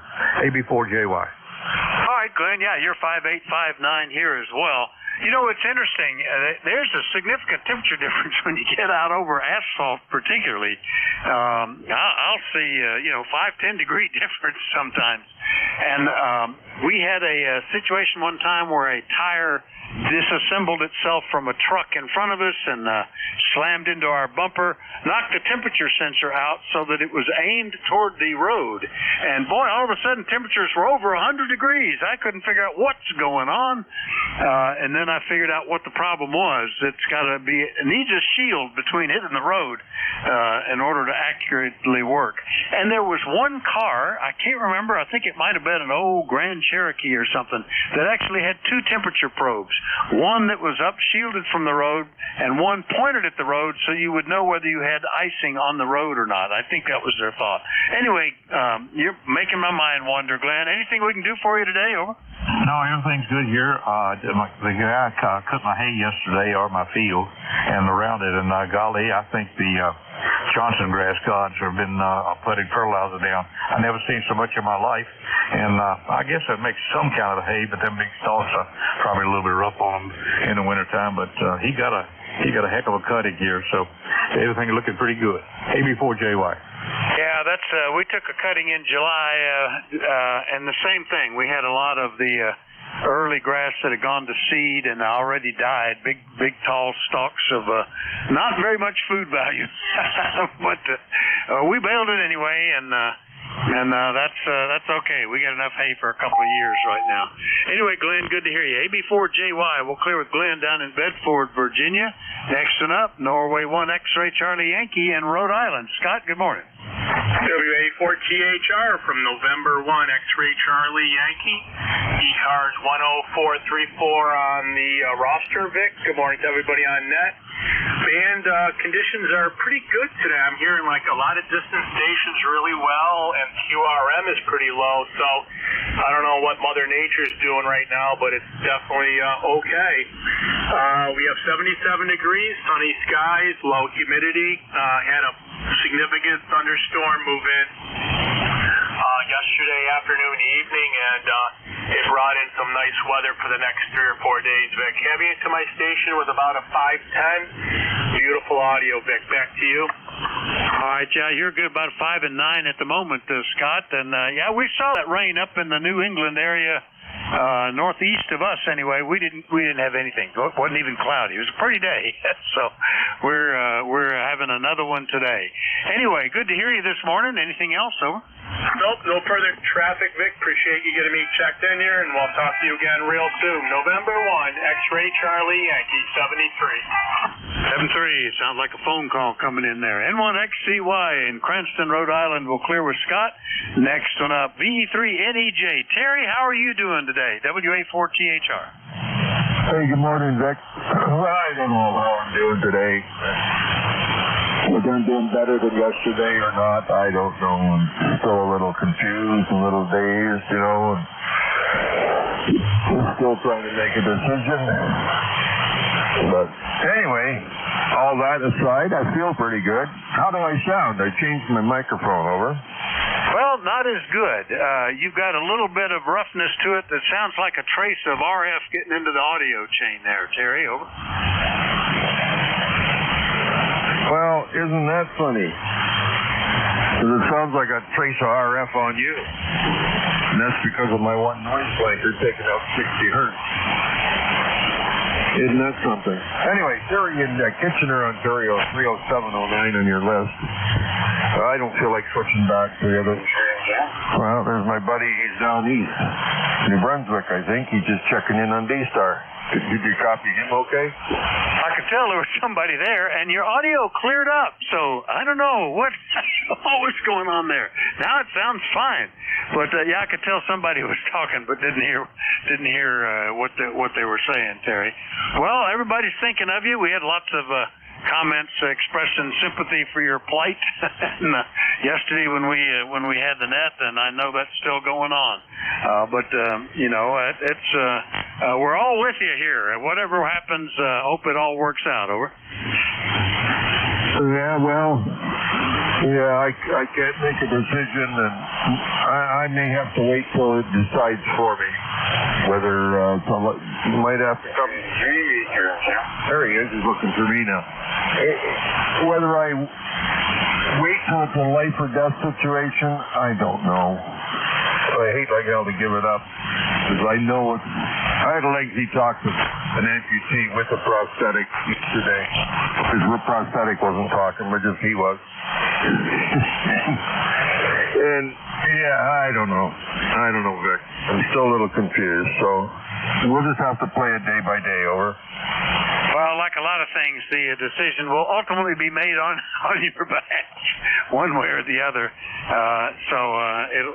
AB4JY. All right, Glenn. Yeah, you're 5.8, 5.9 here as well. You know, it's interesting. There's a significant temperature difference when you get out over asphalt, particularly. I'll see, 5-10 degree difference sometimes. And we had a situation one time where a tire disassembled itself from a truck in front of us and slammed into our bumper, knocked the temperature sensor out so that it was aimed toward the road. And boy, all of a sudden temperatures were over 100 degrees. I couldn't figure out what's going on. And then I figured out what the problem was. It needs a shield between it and the road in order to accurately work. And there was one car, I can't remember, I think it might have been an old Grand Cherokee or something, that actually had two temperature probes. One that was up shielded from the road and one pointed at the road so you would know whether you had icing on the road or not. I think that was their thought. Anyway, you're making my mind wander, Glenn. Anything we can do for you today? Over. No, everything's good here. The guy cut my hay yesterday, or my field, and around it, and golly, I think the Johnson grass gods have been putting fertilizer down. I never seen so much in my life, and I guess that makes some kind of hay, but them big stalks are probably a little bit rough on them in the wintertime, but he got a heck of a cutting here, so everything looking pretty good. AB4JY. Yeah, that's we took a cutting in July, and the same thing. We had a lot of the early grass that had gone to seed and already died. Big, tall stalks of not very much food value, but we baled it anyway, and that's okay. We got enough hay for a couple of years right now. Anyway, Glenn, good to hear you. AB4JY. We'll clear with Glenn down in Bedford, Virginia. Next one up, Norway 1 X-Ray Charlie Yankee in Rhode Island. Scott, good morning. WA4THR from November 1 X-Ray Charlie Yankee. ECARS 10434 on the roster, Vic. Good morning to everybody on net. Band conditions are pretty good today. I'm hearing like a lot of distance stations really well, and QRM is pretty low, so I don't know what Mother Nature's doing right now, but it's definitely okay. We have 77 degrees, sunny skies, low humidity. Had a significant thunderstorm move in yesterday afternoon, evening, and it brought in some nice weather for the next 3 or 4 days, Vic. Heavy into my station with about a 510. Beautiful audio, Vic. Back to you. All right, yeah, you're good about 5 and 9 at the moment, Scott. And yeah, we saw that rain up in the New England area, northeast of us anyway. We didn't have anything. It wasn't even cloudy. It was a pretty day. So we're having another one today. Anyway, good to hear you this morning. Anything else? Over. Nope, no further traffic, Vic. Appreciate you getting me checked in here, and we'll talk to you again real soon. November 1, X-Ray Charlie Yankee 73. 73. Sounds like a phone call coming in there. N1XCY in Cranston, Rhode Island. We'll clear with Scott. Next one up, VE3NEJ. Terry, how are you doing today? WA4THR. Hey, good morning, Vic. I don't know how I'm doing today. Whether I'm doing better than yesterday or not, I don't know. I'm still a little confused, a little dazed, and I'm still trying to make a decision. But anyway, all that aside, I feel pretty good. How do I sound? I changed my microphone, over. Well, not as good. You've got a little bit of roughness to it that sounds like a trace of RF getting into the audio chain there, Terry, over. Well, isn't that funny? Because it sounds like a trace of RF on you. And that's because of my one noise blanker taking out 60 hertz. Isn't that something? Anyway, Terry in Kitchener, Ontario, 30709 on your list. I don't feel like switching back to the other. Well, there's my buddy. He's down east. New Brunswick, I think. He's just checking in on D-Star. Did you copy him okay? I could tell there was somebody there, and your audio cleared up. So I don't know what was going on there. Now it sounds fine, but yeah, I could tell somebody was talking, but didn't hear what they were saying, Terry. Well, everybody's thinking of you. We had lots of comments expressing sympathy for your plight and, yesterday when we had the net, and I know that's still going on. But it's we're all with you here. Whatever happens, hope it all works out. Over. Yeah, well, I can't make a decision, and I may have to wait till it decides for me whether you might have to come. There he is. He's looking for me now. Whether I wait till it's a life or death situation, I don't know. I hate like hell to give it up, because I know it. I had a lengthy talk with an amputee with a prosthetic today. His prosthetic wasn't talking, but just he was. And yeah, I don't know, Vic. I'm still a little confused, so we'll just have to play it day by day. Over. Well, like a lot of things, the decision will ultimately be made on your behalf, one way or the other. So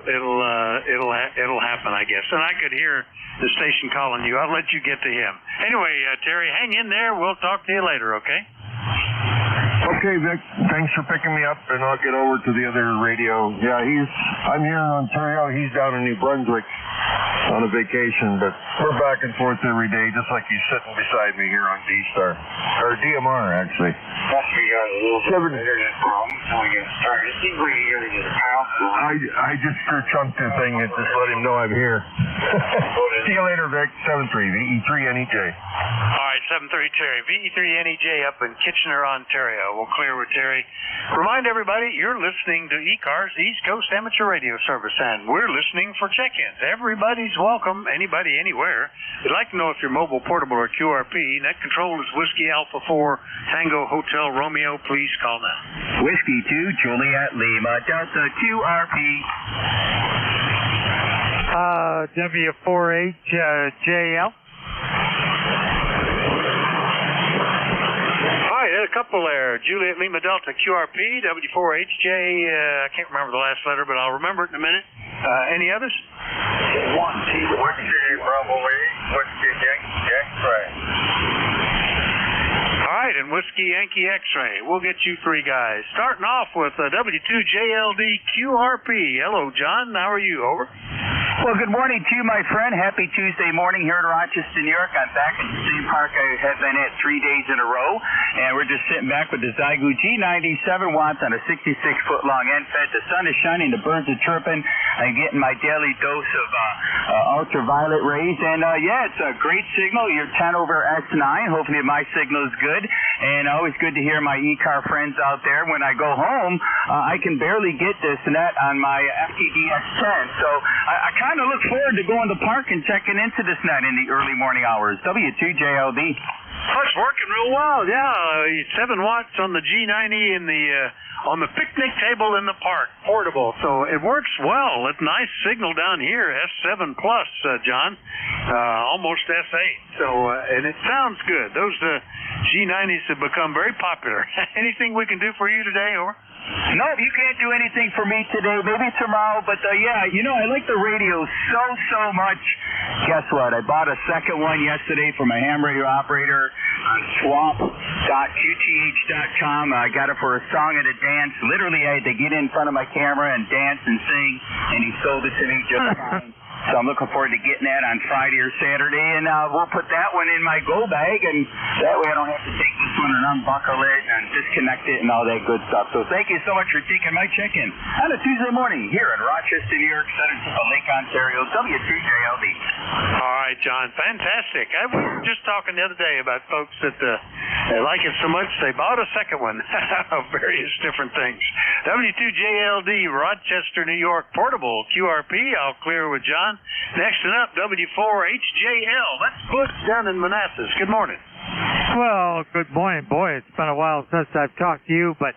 it'll happen, I guess. And I could hear the station calling you. I'll let you get to him. Anyway, Terry, hang in there. We'll talk to you later, okay? Okay, Vic. Thanks for picking me up, and I'll get over to the other radio. Yeah, I'm here in Ontario. He's down in New Brunswick on a vacation, but we're back and forth every day, just like he's sitting beside me here on D-Star. Or DMR, actually. We got a little bit of internet problem, so we get started. It seems like you're going to get a power. I just sure chunked the thing and just let him know I'm here. See you later, Vic. 73 VE3NEJ. All right, 730 Terry. VE3NEJ up in Kitchener, Ontario. We'll clear with Terry. Remind everybody, you're listening to ECARS, East Coast Amateur Radio Service, and we're listening for check-ins. Everybody's welcome, anybody, anywhere. We'd like to know if you're mobile, portable, or QRP. Net control is Whiskey Alpha 4, Tango Hotel Romeo. Please call now. Whiskey 2, Juliet Lima, Delta QRP. W4HJL. All right, a couple there. Juliet Lima Delta QRP, W4HJ. I can't remember the last letter, but I'll remember it in a minute. Any others? Whiskey Bravo 8, Whiskey Yankee X-Ray. All right, and Whiskey Yankee X-Ray. We'll get you three guys. Starting off with W2JLD QRP. Hello, John. How are you? Over. Well, good morning to you, my friend. Happy Tuesday morning here in Rochester, New York. I'm back at the same park I have been at 3 days in a row, and we're just sitting back with the Zygu G90 7 watts on a 66-foot-long end fed. The sun is shining, the birds are chirping. I'm getting my daily dose of ultraviolet rays, and it's a great signal. You're 10 over S9. Hopefully my signal is good, and always good to hear my ECAR friends out there. When I go home, I can barely get this net on my FTDX10, so I kind of look forward to going to the park and checking into this net in the early morning hours. W2JLD. Oh, it's working real well, yeah. 7 watts on the G90 in the on the picnic table in the park, portable. So it works well. It's a nice signal down here, S7 plus, John, almost S8. So and it sounds good. Those G90s have become very popular. Anything we can do for you today, over? No, you can't do anything for me today. Maybe tomorrow, but I like the radio so much. Guess what? I bought a second one yesterday for my ham radio operator on swap.qth.com. I got it for a song and a dance. Literally, I had to get in front of my camera and dance and sing, and he sold it to me just fine. So I'm looking forward to getting that on Friday or Saturday, and we'll put that one in my go bag, and that way I don't have to take this one and unbuckle it and disconnect it and all that good stuff. So thank you so much for taking my check-in on a Tuesday morning here in Rochester, New York, southern tip of Lake Ontario, W2JLD. All right, John, fantastic. We were just talking the other day about folks that they like it so much they bought a second one of various different things. W2JLD, Rochester, New York, portable QRP. I'll clear with John. Next up, W4HJL. That's Butch down in Manassas. Good morning. Well, good morning, boy. It's been a while since I've talked to you, but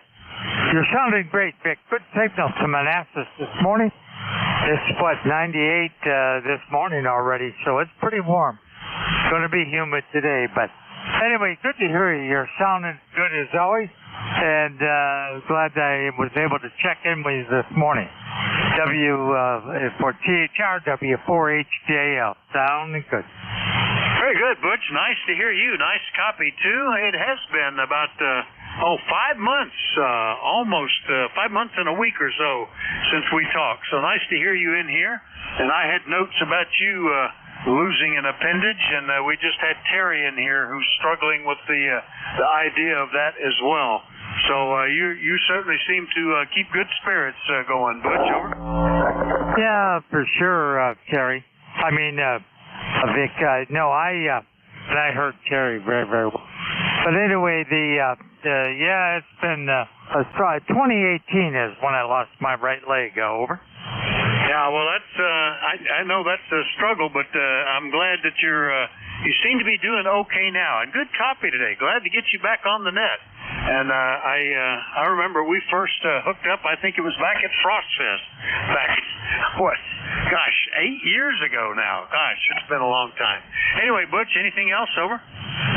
you're sounding great, Vic. Good signal to Manassas this morning. It's, 98 this morning already, so it's pretty warm. going to be humid today. But anyway, good to hear you. You're sounding good as always. And glad I was able to check in with you this morning. For THR, W4HJL. Sounding good. Very good, Butch. Nice to hear you. Nice copy, too. It has been about, 5 months, almost 5 months and a week or so since we talked. So nice to hear you in here. And I had notes about you losing an appendage, and we just had Terry in here who's struggling with the idea of that as well. So you certainly seem to keep good spirits going, Butch. Over. Yeah, for sure, Terry. I mean, Vic. No, I heard Terry very, very well. But anyway, it's been 2018 is when I lost my right leg. Over. Yeah, well, that's I know that's a struggle, but I'm glad that you seem to be doing okay now. And good copy today. Glad to get you back on the net. And I remember we first hooked up. I think it was back at Frostfest. Back 8 years ago now. Gosh, it's been a long time. Anyway, Butch, anything else? Over.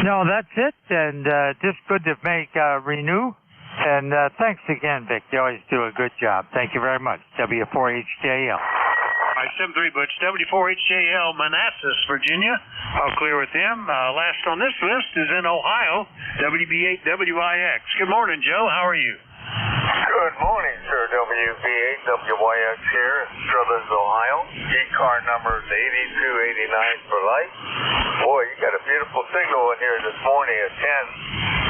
No, that's it. And just good to make renew. And thanks again, Vic. You always do a good job. Thank you very much. W4HJL. All right, 7-3, Butch. W4HJL, Manassas, Virginia. I'll clear with him. Last on this list is in Ohio, WB8WIX. Good morning, Joe. How are you? Good morning, sir. WB8WIX here in Struthers, Ohio. ECARS number is 8289 for light. Boy, you got a beautiful signal in here this morning at 10,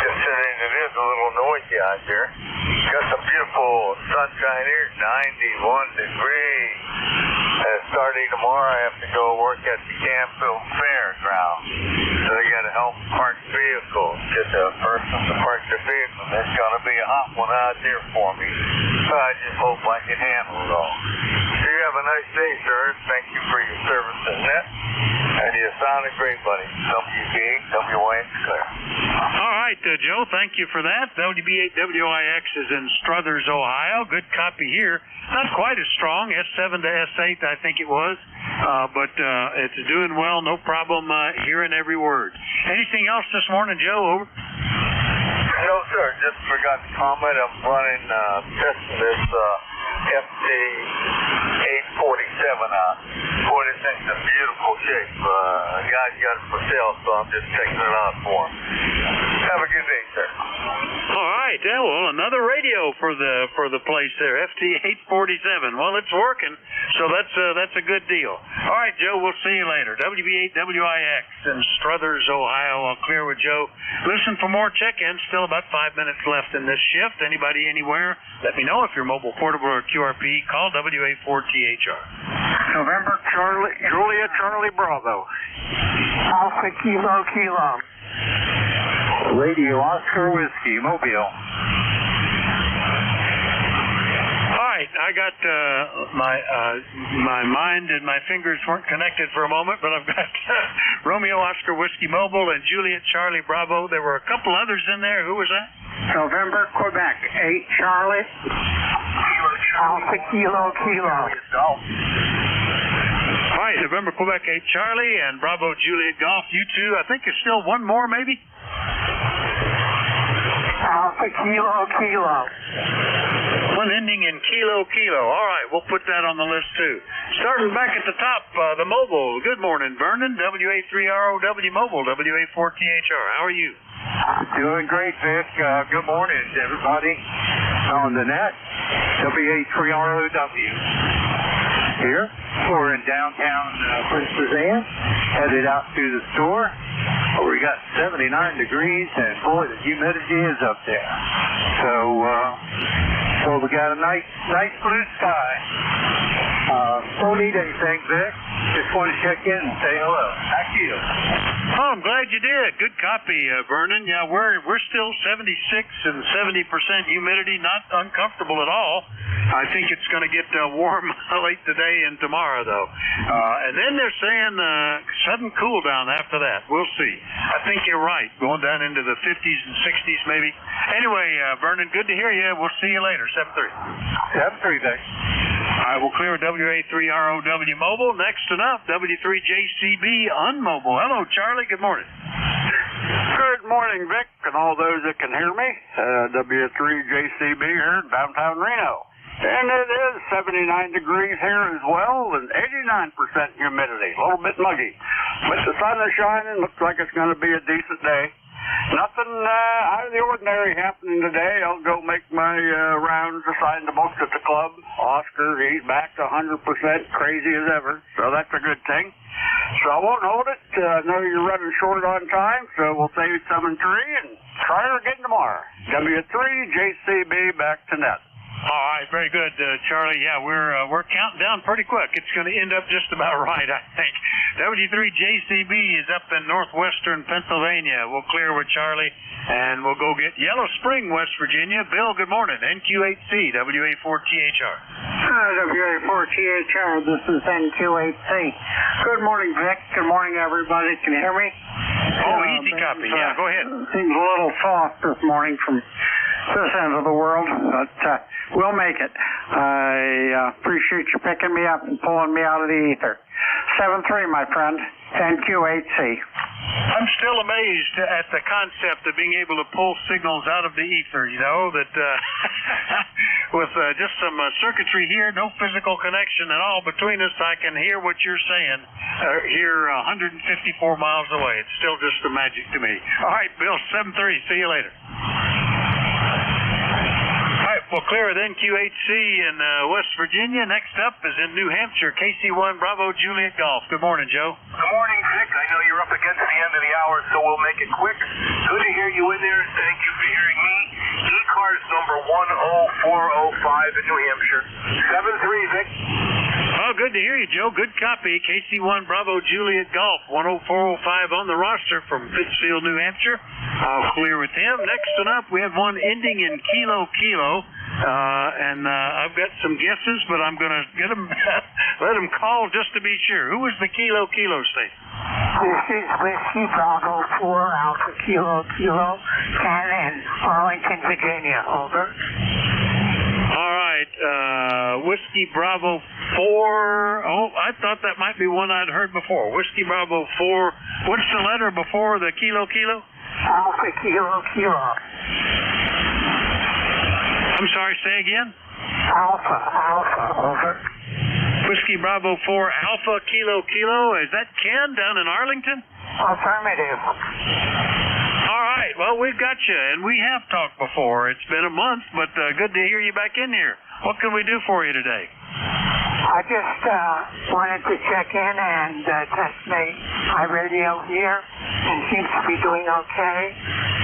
considering it is a little noisy out here. Got some beautiful sunshine here, 91 degrees. Starting tomorrow, I have to go work at the Campville Fairground. So they got to help park vehicles, get the person to park their vehicle. That's going to be a hot one out there for me. So I just hope I can handle it all. So you have a nice day, sir. Thank you for your service in net. And you sounded great, buddy. WB8WIX clear. All right, Joe, thank you for that. WB8WIX is in Struthers, Ohio. Good copy here. Not quite as strong, S7 to S8, I think it was. But it's doing well, no problem hearing every word. Anything else this morning, Joe? Over. No, sir. Just forgot to comment. I'm running, testing this FT847 out. Boy, this thing's in beautiful shape. Guys got it for sale, so I'm just checking it out for him. Have a good day, sir. All right. Yeah, well, another radio for the place there, FT847. Well, it's working, so that's a good deal. All right, Joe. We'll see you later. WB8WIX in Struthers, Ohio. I'll clear with Joe. Listen for more check-ins. Still about 5 minutes left in this shift. Anybody anywhere? Let me know if you're mobile, portable, or QRP. Call WA4THR. November Charlie, Julia Charlie Bravo. Alpha Kilo Kilo. Radio Oscar Whiskey, Mobile. All right, I got my mind and my fingers weren't connected for a moment, but I've got Romeo Oscar Whiskey Mobile and Juliet Charlie Bravo. There were a couple others in there. Who was that? November Quebec 8 Charlie. Alpha Kilo Kilo. All right, November Quebec 8 Charlie and Bravo Juliet Golf. You two, I think there's still one more maybe. Alpha Kilo Kilo. One ending in Kilo Kilo. All right, we'll put that on the list too. Starting back at the top, the mobile. Good morning, Vernon. WA3ROW Mobile, WA4THR. How are you? Doing great, Vic. Good morning to everybody on the net. WA3ROW. Here, we're in downtown Prince Suzanne, headed out to the store. We got 79 degrees, and boy, the humidity is up there. So we got a nice blue sky. Don't need anything, Vic. Just want to check in and say hello. Back to you. Oh, I'm glad you did. Good copy, Vernon. Yeah, we're still 76 and 70% humidity, not uncomfortable at all. I think it's going to get warm late today and tomorrow, though. And then they're saying sudden cool down after that. We'll see. I think you're right. Going down into the 50s and 60s maybe. Anyway, Vernon, good to hear you. We'll see you later. 7-3. 7-3, Vic. All right, we'll clear with WA3ROW Mobile. Next and up, W3JCB Unmobile. Hello, Charlie. Good morning. Good morning, Vic, and all those that can hear me. W3JCB here in downtown Reno. And it is 79 degrees here as well, and 89% humidity. A little bit muggy. But the sun is shining. Looks like it's going to be a decent day. Nothing out of the ordinary happening today. I'll go make my rounds assigned to books at the club. Oscar, he's back to 100%, crazy as ever. So that's a good thing. So I won't hold it. I know you're running short on time, so we'll save some in 3 and try her again tomorrow. W3JCB back to net. All right, very good, Charlie. Yeah, we're counting down pretty quick. It's going to end up just about right, I think. W3JCB is up in northwestern Pennsylvania. We'll clear with Charlie, and we'll go get Yellow Spring, West Virginia. Bill, good morning. NQ8C, WA4THR. WA4THR, this is NQ8C. Good morning, Vic. Good morning, everybody. Can you hear me? Oh, easy copy. Yeah, go ahead. Seems a little soft this morning from this end of the world, but we'll make it. I appreciate you picking me up and pulling me out of the ether. 7-3, my friend. NQ8C. I'm still amazed at the concept of being able to pull signals out of the ether, you know, that with just some circuitry here, no physical connection at all between us, I can hear what you're saying here 154 miles away. It's still just a magic to me. All right, Bill, 7-3. See you later. We'll clear with NQ8C in West Virginia. Next up is in New Hampshire, KC1 Bravo Juliet Golf. Good morning, Joe. Good morning, Vic. I know you're up against the end of the hour, so we'll make it quick. Good to hear you in there, and thank you for hearing me. ECARS number 10405 in New Hampshire. 7-3, Vic. Oh, good to hear you, Joe. Good copy. KC1 Bravo Juliet Golf, 10405 on the roster from Pittsfield, New Hampshire. I'll clear with him. Next one up, we have one ending in Kilo Kilo. And I've got some guesses, but I'm going to get them, let them call just to be sure. Who was the Kilo Kilo station? This is Whiskey Bravo 4 Alpha Kilo Kilo, Cannon, Arlington, Virginia. Over. All right. Whiskey Bravo 4. Oh, I thought that might be one I'd heard before. Whiskey Bravo 4. What's the letter before the Kilo Kilo? Alpha Kilo Kilo. I'm sorry, say again? Alpha, over. Whiskey Bravo 4 Alpha Kilo Kilo. Is that Ken down in Arlington? Affirmative. All right, well, we've got you, and we have talked before. It's been a month, but good to hear you back in here. What can we do for you today? I just wanted to check in and test my radio here, and seems to be doing okay.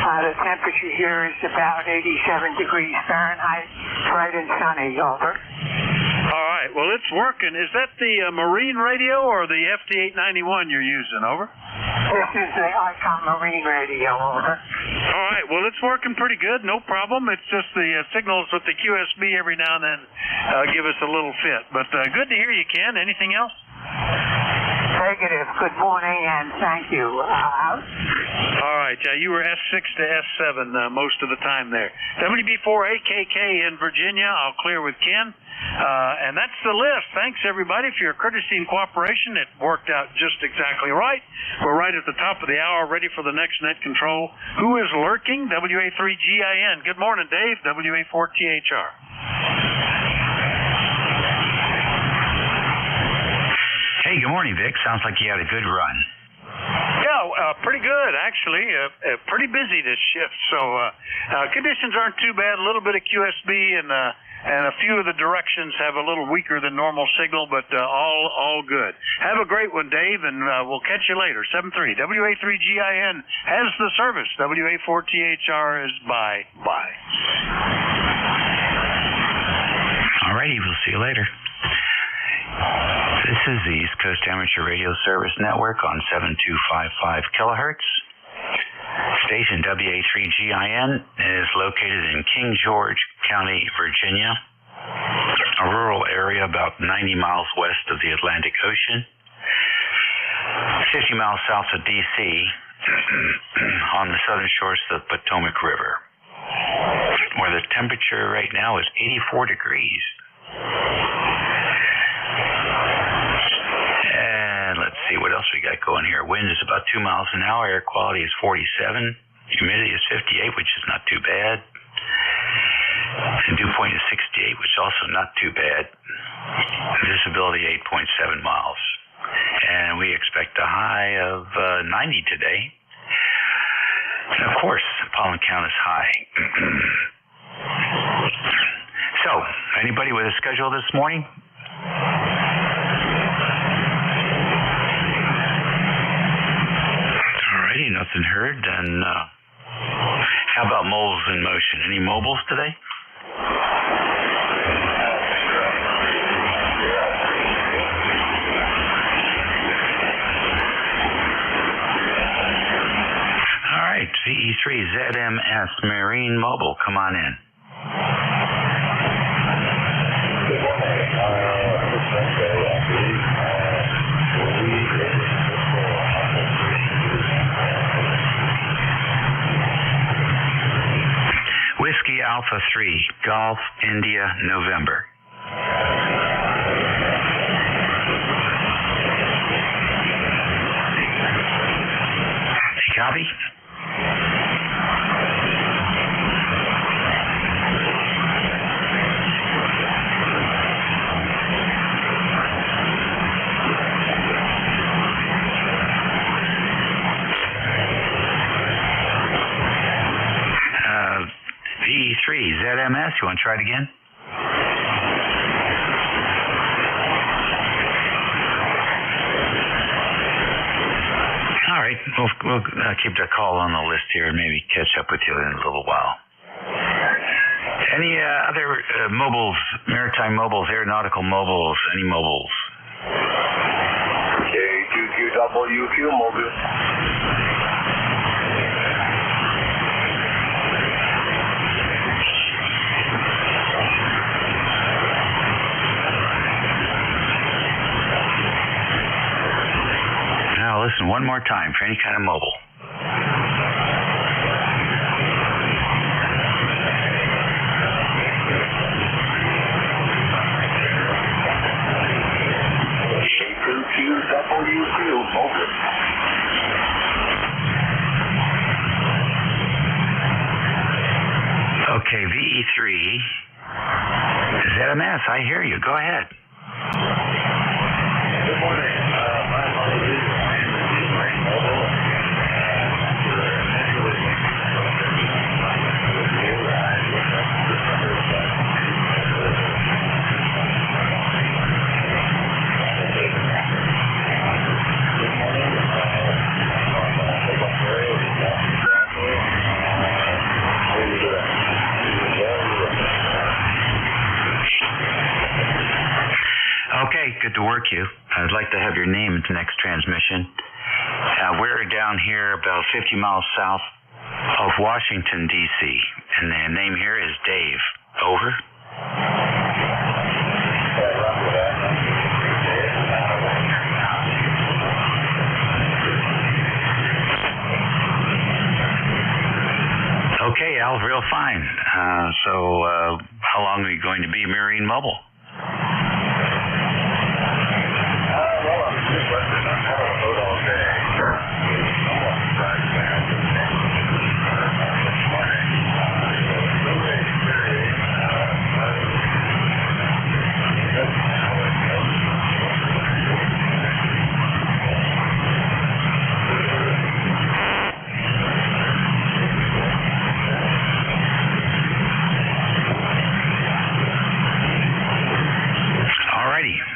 The temperature here is about 87 degrees Fahrenheit, bright and sunny. Over. All right, well, it's working. Is that the Marine radio or the FT891 you're using? Over. This is the Icon Marine radio. Over. All right, well, it's working pretty good. No problem. It's just the signals with the QSB every now and then give us a little fit. But good to hear you, Ken. Anything else? Negative. Good morning, and thank you. All right, you were S6 to S7 most of the time there. WB4AKK in Virginia. I'll clear with Ken. And that's the list. Thanks, everybody, for your courtesy and cooperation. It worked out just exactly right. We're right at the top of the hour, ready for the next net control. Who is lurking? WA3GIN. Good morning, Dave. WA4THR. Hey, good morning, Vic. Sounds like you had a good run. Yeah, pretty good, actually. Pretty busy this shift, so conditions aren't too bad. A little bit of QSB and a few of the directions have a little weaker than normal signal, but all good. Have a great one, Dave, and we'll catch you later. 7-3. WA3GIN has the service. WA4THR is bye. All righty, we'll see you later. This is the East Coast Amateur Radio Service Network on 7255 kilohertz. Station WA3GIN is located in King George County, Virginia, a rural area about 90 miles west of the Atlantic Ocean, 50 miles south of D.C., on the southern shores of the Potomac River, where the temperature right now is 84 degrees. see what else we got going here. Wind is about 2 miles an hour. Air quality is 47. Humidity is 58, which is not too bad. And dew point is 68, which is also not too bad. Visibility 8.7 miles. And we expect a high of 90 today. And of course, the pollen count is high. So, anybody with a schedule this morning? Alrighty, nothing heard. Then how about moles in motion? Any mobiles today? Alright, VE3 ZMS Marine Mobile, come on in. Whiskey Alpha 3, Golf, India, November. Copy? VE3, ZMS, you want to try it again? All right, we'll keep the call on the list here and maybe catch up with you in a little while. Any other mobiles, maritime mobiles, aeronautical mobiles, any mobiles? K2QWQ mobile. Now listen one more time for any kind of mobile. K2QWQ mobile. Okay, VE3 ZMS, I hear you. Go ahead. Good morning. My apologies. Okay, good to work you. I'd like to have your name at the next transmission. We're down here about 50 miles south of Washington, D.C., and the name here is Dave. Over. Okay, Al, real fine. So how long are you going to be Marine Mobile?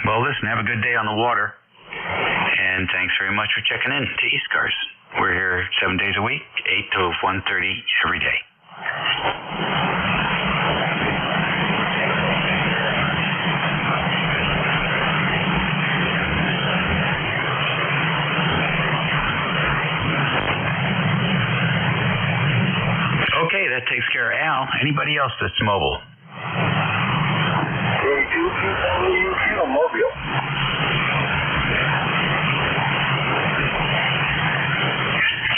Well, listen, have a good day on the water. And thanks very much for checking in to ECARS. We're here 7 days a week, 8 to 1:30 every day. Okay, that takes care of Al. Anybody else that's mobile? K2QWQ mobile.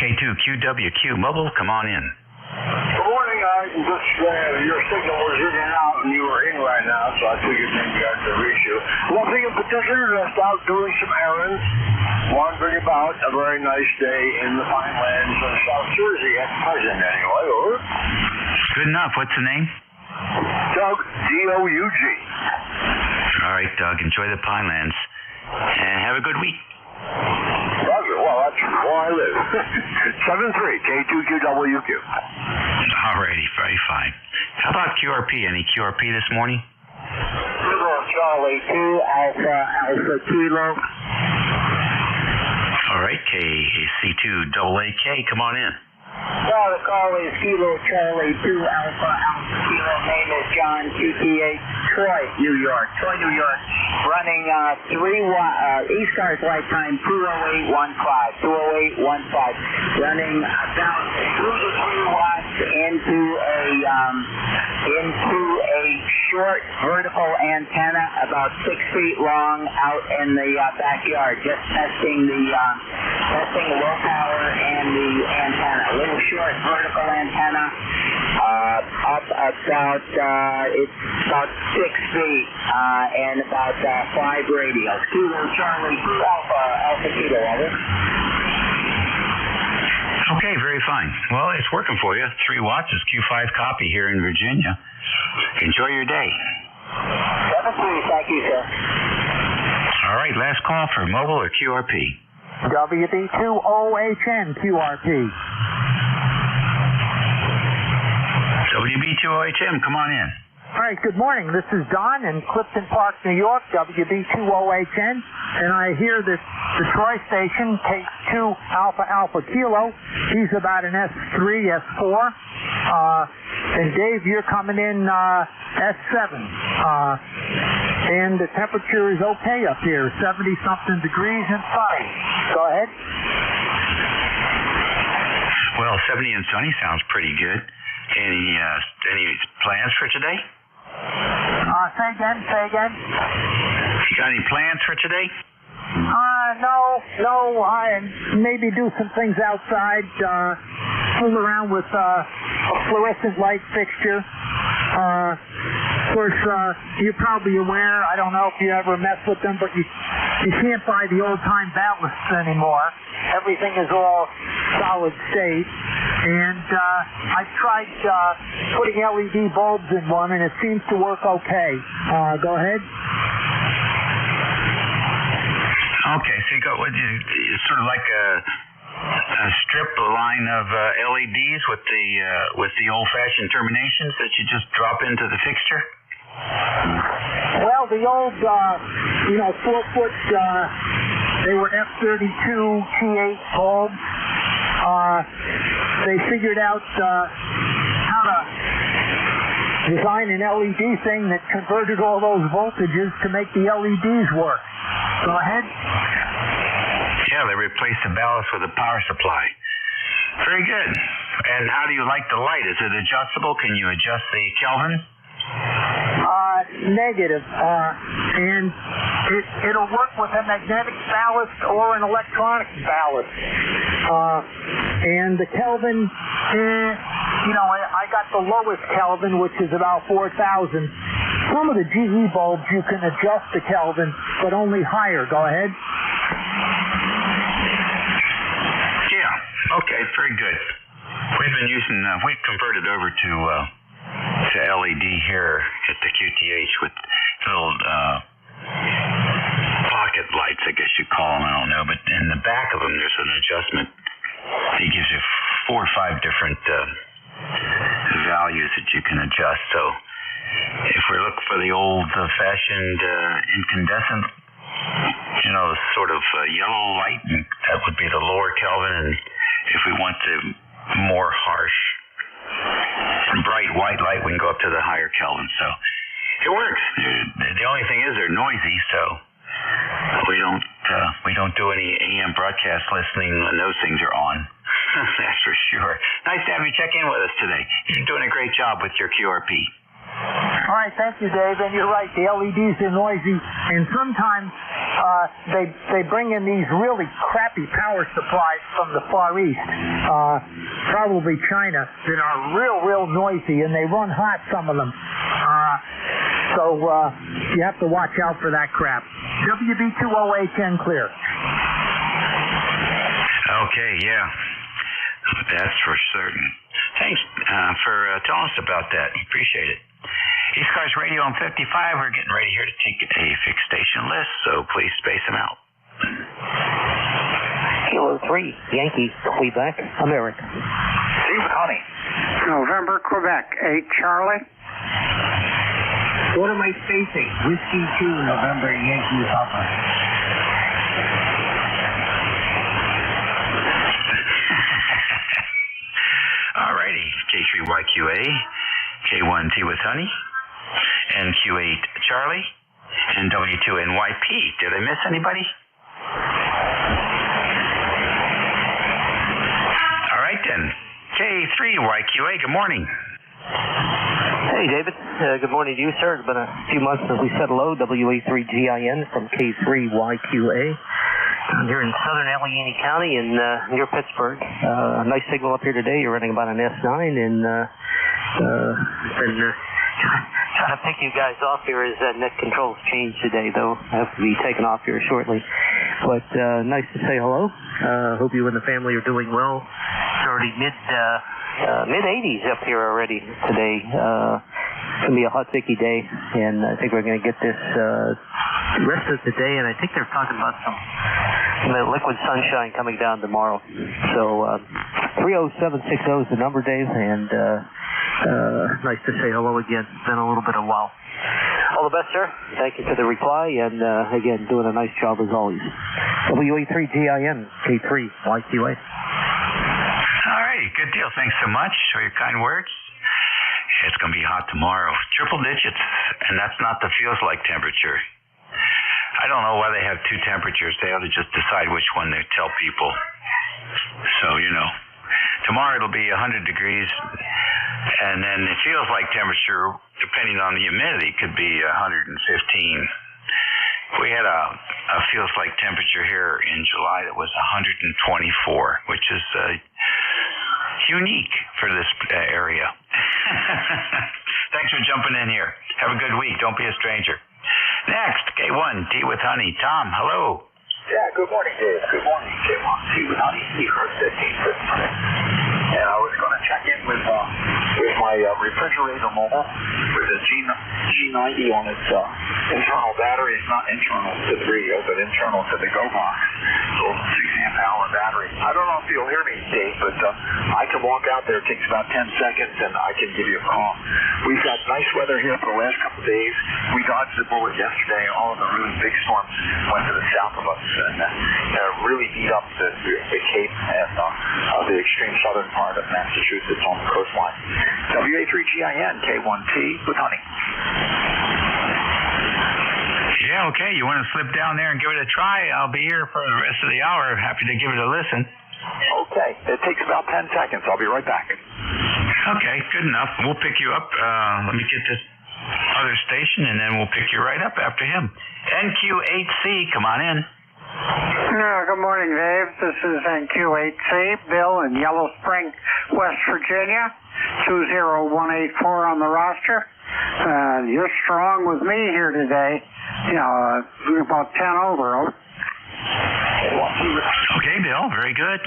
K2QWQ mobile, come on in. Good morning. Your signal was in and out, and you were in right now, so I figured maybe I could reach you. Nothing in particular, just out doing some errands, wandering about. A very nice day in the fine lands of South Jersey at present, anyway. Over. Good enough. What's the name? Doug, D-O-U-G. All right, Doug. Enjoy the Pinelands. And have a good week. Roger. Well, that's where I live. 73 K2QWQ. All righty. Very fine. How about QRP? Any QRP this morning? Charlie 2 Alpha Kilo. All right, KC2AA-K, come on in. The call is Kilo Charlie 2 Alpha Kilo. Name is John, QTH, Troy, New York. Running ECARS lifetime 20815. Running about 2 to 3 watts into a short vertical antenna about 6 feet long out in the backyard. Just testing the low power and the antenna. A little short vertical antenna, up about it's about 6 feet and about 5 radios. Kilo Charlie 2 Alpha Kilo. Over. Okay, very fine. Well, it's working for you. 3 watts is Q5 copy here in Virginia. Enjoy your day. 7-3, thank you, sir. All right, last call for mobile or QRP. WB2OHN QRP. WB2OHM, come on in. All right, good morning. This is Don in Clifton Park, New York, WB2OHN, and I hear that the Troy station takes 2 Alpha Kilo. He's about an S3, S4. And Dave, you're coming in S7. And the temperature is okay up here, 70-something degrees and sunny. Go ahead. Well, 70 and sunny sounds pretty good. Any plans for today? Say again. You got any plans for today? No. I maybe do some things outside, fool around with a fluorescent light fixture. Of course, you're probably aware, I don't know if you ever mess with them, but you can't buy the old-time ballasts anymore. Everything is all solid state. And I tried putting LED bulbs in one, and it seems to work okay. Go ahead. Okay, so you got sort of like a strip line of LEDs with the old-fashioned terminations that you just drop into the fixture. Well, the old 4-foot they were F32 T8 bulbs. They figured out how to design an LED thing that converted all those voltages to make the LEDs work. Go ahead. Yeah, they replaced the ballast with a power supply. Very good. And how do you like the light? Is it adjustable? Can you adjust the Kelvin? Negative. And it'll work with a magnetic ballast or an electronic ballast. And the Kelvin, I got the lowest Kelvin, which is about 4,000. Some of the GE bulbs you can adjust the Kelvin, but only higher. Go ahead. Yeah. Okay. Very good. We've been using. We've converted over to LED here at the QTH with little pocket lights, I guess you call them. I don't know, but in the back of them there's an adjustment. It gives you 4 or 5 different values that you can adjust. So if we're looking for the old-fashioned incandescent, sort of yellow light, that would be the lower Kelvin, and if we want the more harsh, bright white light, we can go up to the higher Kelvin. So it works. The only thing is they're noisy, so we don't do any AM broadcast listening when those things are on. That's for sure. Nice to have you check in with us today. You're doing a great job with your QRP. All right, thank you, Dave. And you're right, the LEDs are noisy, and sometimes they bring in these really crappy power supplies from the Far East, probably China, that are real noisy, and they run hot, some of them. So you have to watch out for that crap. WB20810 clear. Okay, yeah. That's for certain. Thanks for telling us about that. Appreciate it. ECARS Radio on 55. We're getting ready here to take a fixed station list, so please space them out. Kilo 3, Yankee, Quebec, America. See with honey. November, Quebec, 8 Charlie. What am I spacing? Whiskey 2, November, Yankee, Papa. Alrighty, K3YQA, K1T with honey, NQ8 Charlie, and W2NYP. Did I miss anybody? Alright then, K3YQA, good morning. Hey, David. Good morning to you, sir. It's been a few months since we said hello. WA3GIN from K3YQA. I'm here in southern Allegheny County in near Pittsburgh. Nice signal up here today. You're running about an S9, and been trying to pick you guys off here as net controls change today, though. I have to be taken off here shortly. But nice to say hello. Hope you and the family are doing well. It's already mid-80s up here already today. It's going to be a hot, sticky day, and I think we're going to get this rest of the day, and I think they're talking about some liquid sunshine coming down tomorrow. So 30760 is the number, Dave, and nice to say hello again. It's been a little bit of a while. All the best, sir. Thank you for the reply, and again, doing a nice job as always. WA3GIN, K3YQA. All right, good deal. Thanks so much for your kind words. It's going to be hot tomorrow. Triple digits, and that's not the feels like temperature. I don't know why they have two temperatures. They ought to just decide which one they tell people. So, tomorrow it'll be 100 degrees, and then it feels like temperature, depending on the humidity, could be 115. We had a feels like temperature here in July that was 124, which is unique for this area. Thanks for jumping in here. Have a good week. Don't be a stranger. Next, K1T with honey. Tom, hello. Yeah, good morning, Dave. Good morning, K1T with honey. ECARS 15. And I was going to check in with my refrigerator mobile with a G90 on its internal battery. It's not internal to the radio, but internal to the Go Box. So 6 amp hour battery. I don't know if you'll hear me, Dave, but I can walk out there. It takes about 10 seconds, and I can give you a call. We've got nice weather here for the last couple of days. We dodged the bullet yesterday. All of the really big storms went to the south of us and really beat up the Cape and the extreme southern part of Massachusetts on the coastline. WA3GIN, K1T with honey. Yeah, okay. You want to slip down there and give it a try? I'll be here for the rest of the hour. Happy to give it a listen. Okay. It takes about 10 seconds. I'll be right back. Okay, good enough. We'll pick you up. Let me get this other station, and then we'll pick you right up after him. NQ8C, come on in. Good morning, Dave. This is NQ8C, Bill in Yellow Spring, West Virginia, 20184 on the roster. You're strong with me here today. About 10 over. Okay, Bill, very good.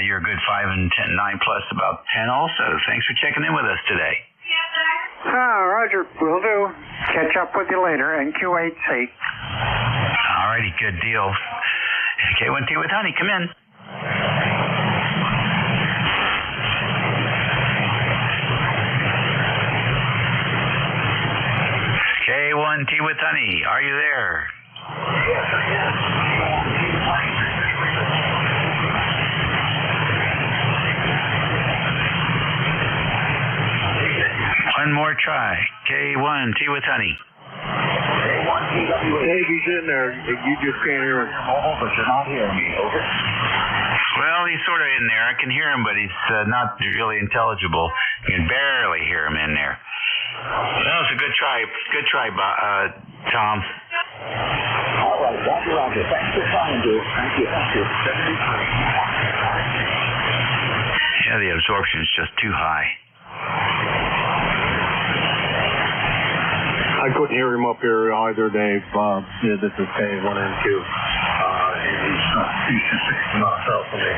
You're a good 5 and 9 plus about 10 also. Thanks for checking in with us today. Roger, will do. Catch up with you later, NQ8C. Alrighty, good deal. K1T with honey, come in. K1T with honey, are you there? Yes, I am. One more try. K1T with honey. Dave, he's in there. You just can't hear him. But you're not hearing me. Over. Well, he's sort of in there. I can hear him, but he's not really intelligible. You can barely hear him in there. That was a good try. Good try, Tom. All right, Roger. Thanks for trying, dude. Thank you. Yeah, the absorption is just too high. I I couldn't hear him up here either, Dave. Yeah, this is K1NQ. He's just 6 miles south of me.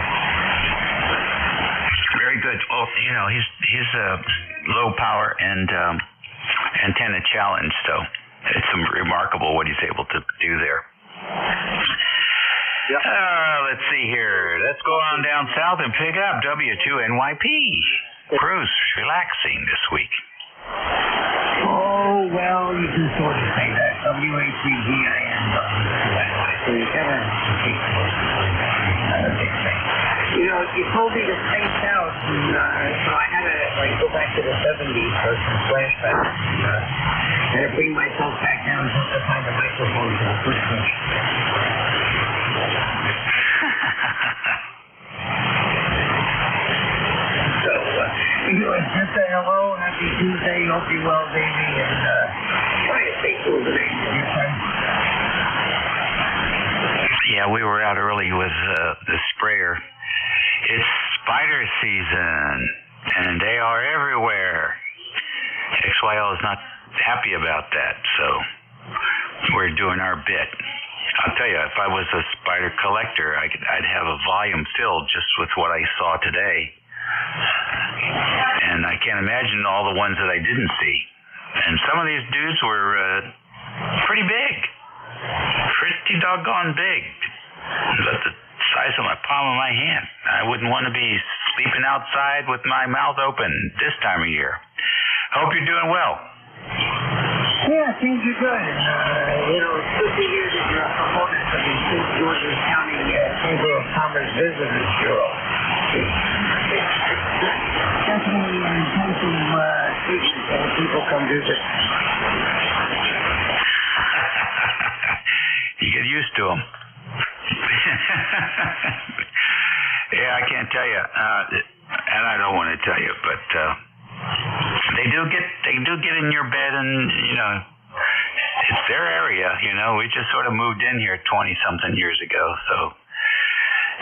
Very good. Well, he's a low power and antenna challenge, so it's remarkable what he's able to do there. Yep. Let's see here. Let's go on down south and pick up W2NYP. Bruce, relaxing this week. Oh, well, you can sort of say that. W-A-3-G-I-N. So you kind of take a big thing. You told me to space out, and so I had to go back to the 70s for some flashbacks. I had to bring myself back down just to find the microphone for the first one. So, just say hello, happy Tuesday, hope you're well, baby, and try to stay cool today, your friend. Yeah, we were out early with the sprayer. It's spider season, and they are everywhere. XYL is not happy about that, so we're doing our bit. I'll tell you, if I was a spider collector, I'd have a volume filled just with what I saw today. And I can't imagine all the ones that I didn't see. And some of these dudes were pretty big. Pretty doggone big. About the size of my palm of my hand. I wouldn't want to be sleeping outside with my mouth open this time of year. Hope you're doing well. Yeah, things are good. It's good to hear that you're a proponent of the St. George's County Chamber of Commerce Visitors Bureau. It's definitely an intensive treatment to have people come visit. You get used to them. Yeah, I can't tell you, and I don't want to tell you, but they do get in your bed, and it's their area. We just sort of moved in here 20-something years ago, so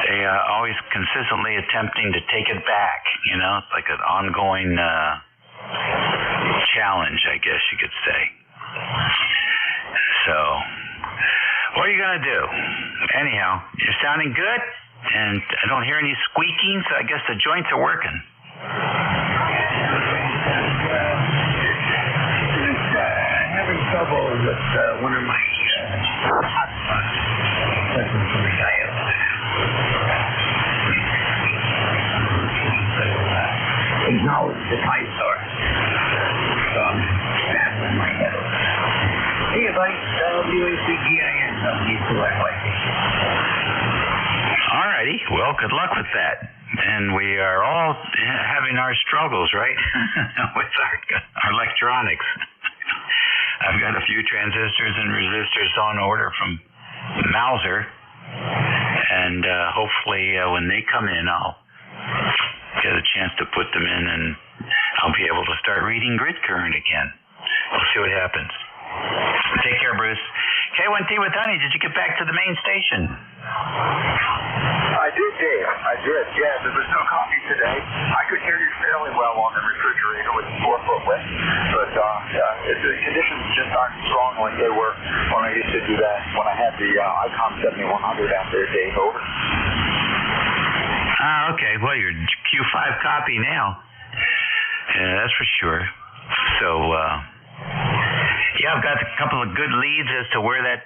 they always consistently attempting to take it back. It's like an ongoing challenge, I guess you could say. So, what are you gonna do? Anyhow, you're sounding good, and I don't hear any squeaking, so I guess the joints are working. Having trouble with one of my hotspots. Listen for the guy up there. Acknowledge the time source. So I'm battling my head over there. Hey, buddy. W-A-C-G-I-N. W-2-N-Y-P. Alrighty. Well, good luck with that. And we are all having our struggles, right? With our electronics. I've got a few transistors and resistors on order from Mauser, and hopefully when they come in, I'll get a chance to put them in, and I'll be able to start reading grid current again. We'll see what happens. Take care, Bruce. K1T with Honey, did you get back to the main station? I did, Dave. I did, yeah. There was no coffee today. I could hear you fairly well on the refrigerator with 4-foot width, but the conditions just aren't strong like they were when I used to do that, when I had the ICOM 7100 out there, Dave. Over. Okay. Well, you're Q5 copy now. Yeah, that's for sure. So, yeah, I've got a couple of good leads as to where that,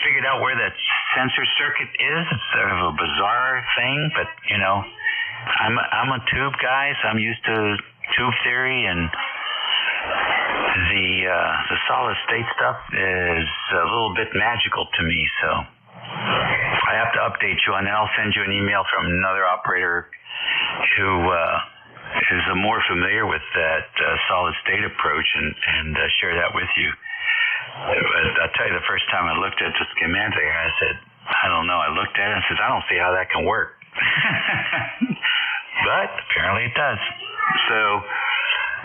figured out where that sensor circuit is. It's sort of a bizarre thing, but, I'm a tube guy, so I'm used to tube theory, and the solid state stuff is a little bit magical to me, so I have to update you on that. I'll send you an email from another operator who is more familiar with that solid state approach and share that with you. But I'll tell you, the first time I looked at the schematic, I said, I don't know. I looked at it and said, I don't see how that can work. But apparently it does. So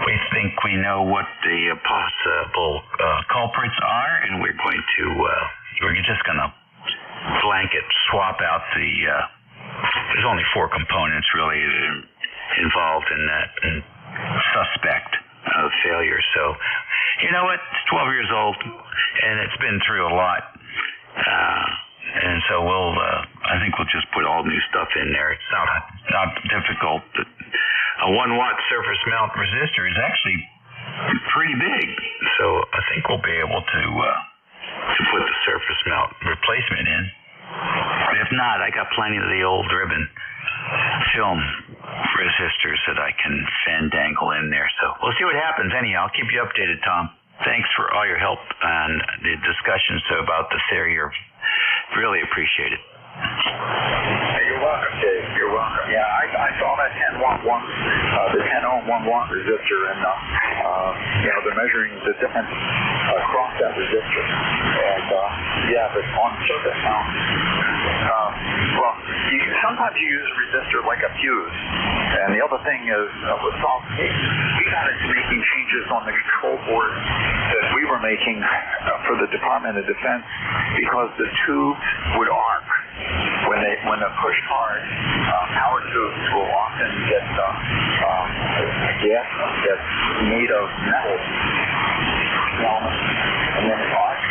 we think we know what the possible culprits are, and we're just going to blanket swap out there's only 4 components really involved in that suspect. failure. So, you know what? It's 12 years old, and it's been through a lot. And so I think we'll just put all new stuff in there. It's not difficult. A 1 watt surface mount resistor is actually pretty big. So I think we'll be able to put the surface mount replacement in. If not, I got plenty of the old ribbon film resistors that I can fandangle in there. So we'll see what happens. Anyhow, I'll keep you updated, Tom. Thanks for all your help and the discussions about the theory. Really appreciate it. You're welcome, Dave. You're welcome. Yeah, I saw that 10 watt one, the 10 ohm 1 watt resistor, and they're measuring the difference across that resistor. And but on surface mount, sometimes you use a resistor like a fuse. And the other thing is with solid state, we got into making changes on the control board that we were making for the Department of Defense because the tubes would arc. When they're pushed hard, power tubes will often get gas that's made of metal elements, and then it arcs,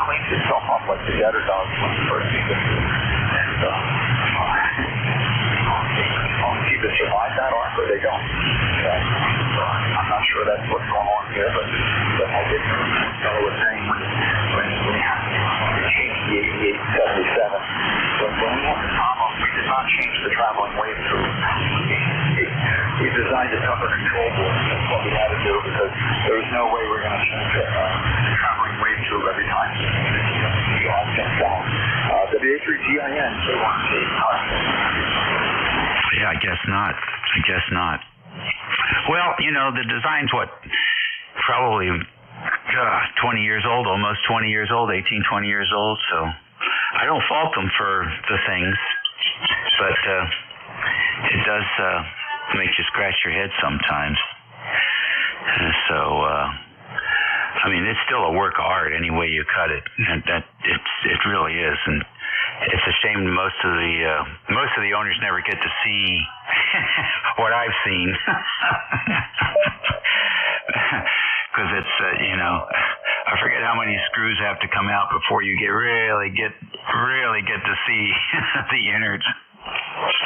cleans itself up like the gutter does when you first use it. And either survive that arc or they don't. I'm not sure that's what's going on here, but I did know the fellow was saying when we changed the 8877, when we had the Tom, we did not change the traveling wave tube. We designed a tougher control board. That's what we had to do because there was no way we were going to change the traveling wave tube every time. We all jumped down. WA3GIN, K1T. Yeah, I guess not. Well, the design's probably 20 years old, almost 20 years old, 18, 20 years old, so I don't fault them for the things, but it does make you scratch your head sometimes. And so, it's still a work of art any way you cut it. It really is, and it's a shame most of the owners never get to see what I've seen, because it's I forget how many screws have to come out before you really get to see the innards.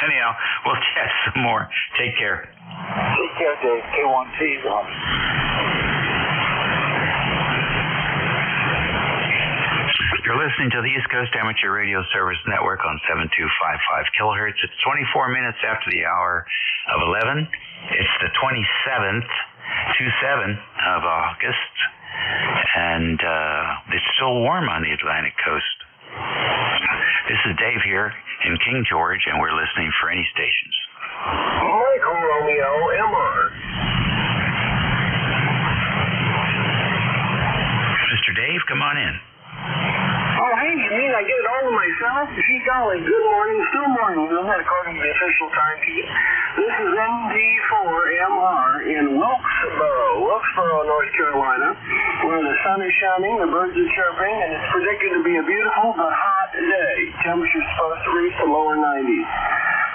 Anyhow, we'll chat some more. Take care. Take care, Dave. K1T. You're listening to the East Coast Amateur Radio Service Network on 7255 kilohertz. It's 24 minutes after the hour of 11. It's the 27th, 27 of August, and it's still warm on the Atlantic coast. This is Dave here in King George, and we're listening for any stations. Michael Romeo, MR. Mr. Dave, come on in. Oh, hey, you mean I get it all to myself? Gee golly, good morning, still morning, isn't that according to the official timekeep? This is MD4MR in Wilkesboro, North Carolina, where the sun is shining, the birds are chirping, and it's predicted to be a beautiful but hot day. Temperature's supposed to reach the lower 90s.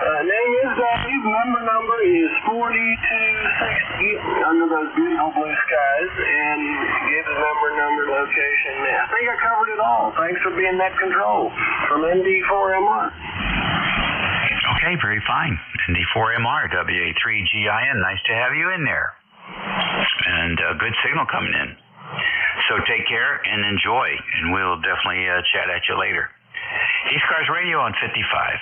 Name is Dave, member number is 4260 under those beautiful blue skies, and give his member number, location. I think I covered it all. Thanks for being net control from ND4MR. Okay, very fine. ND4MR, WA3GIN. Nice to have you in there. And good signal coming in. So take care and enjoy, and we'll definitely chat at you later. ECARS Radio on 55.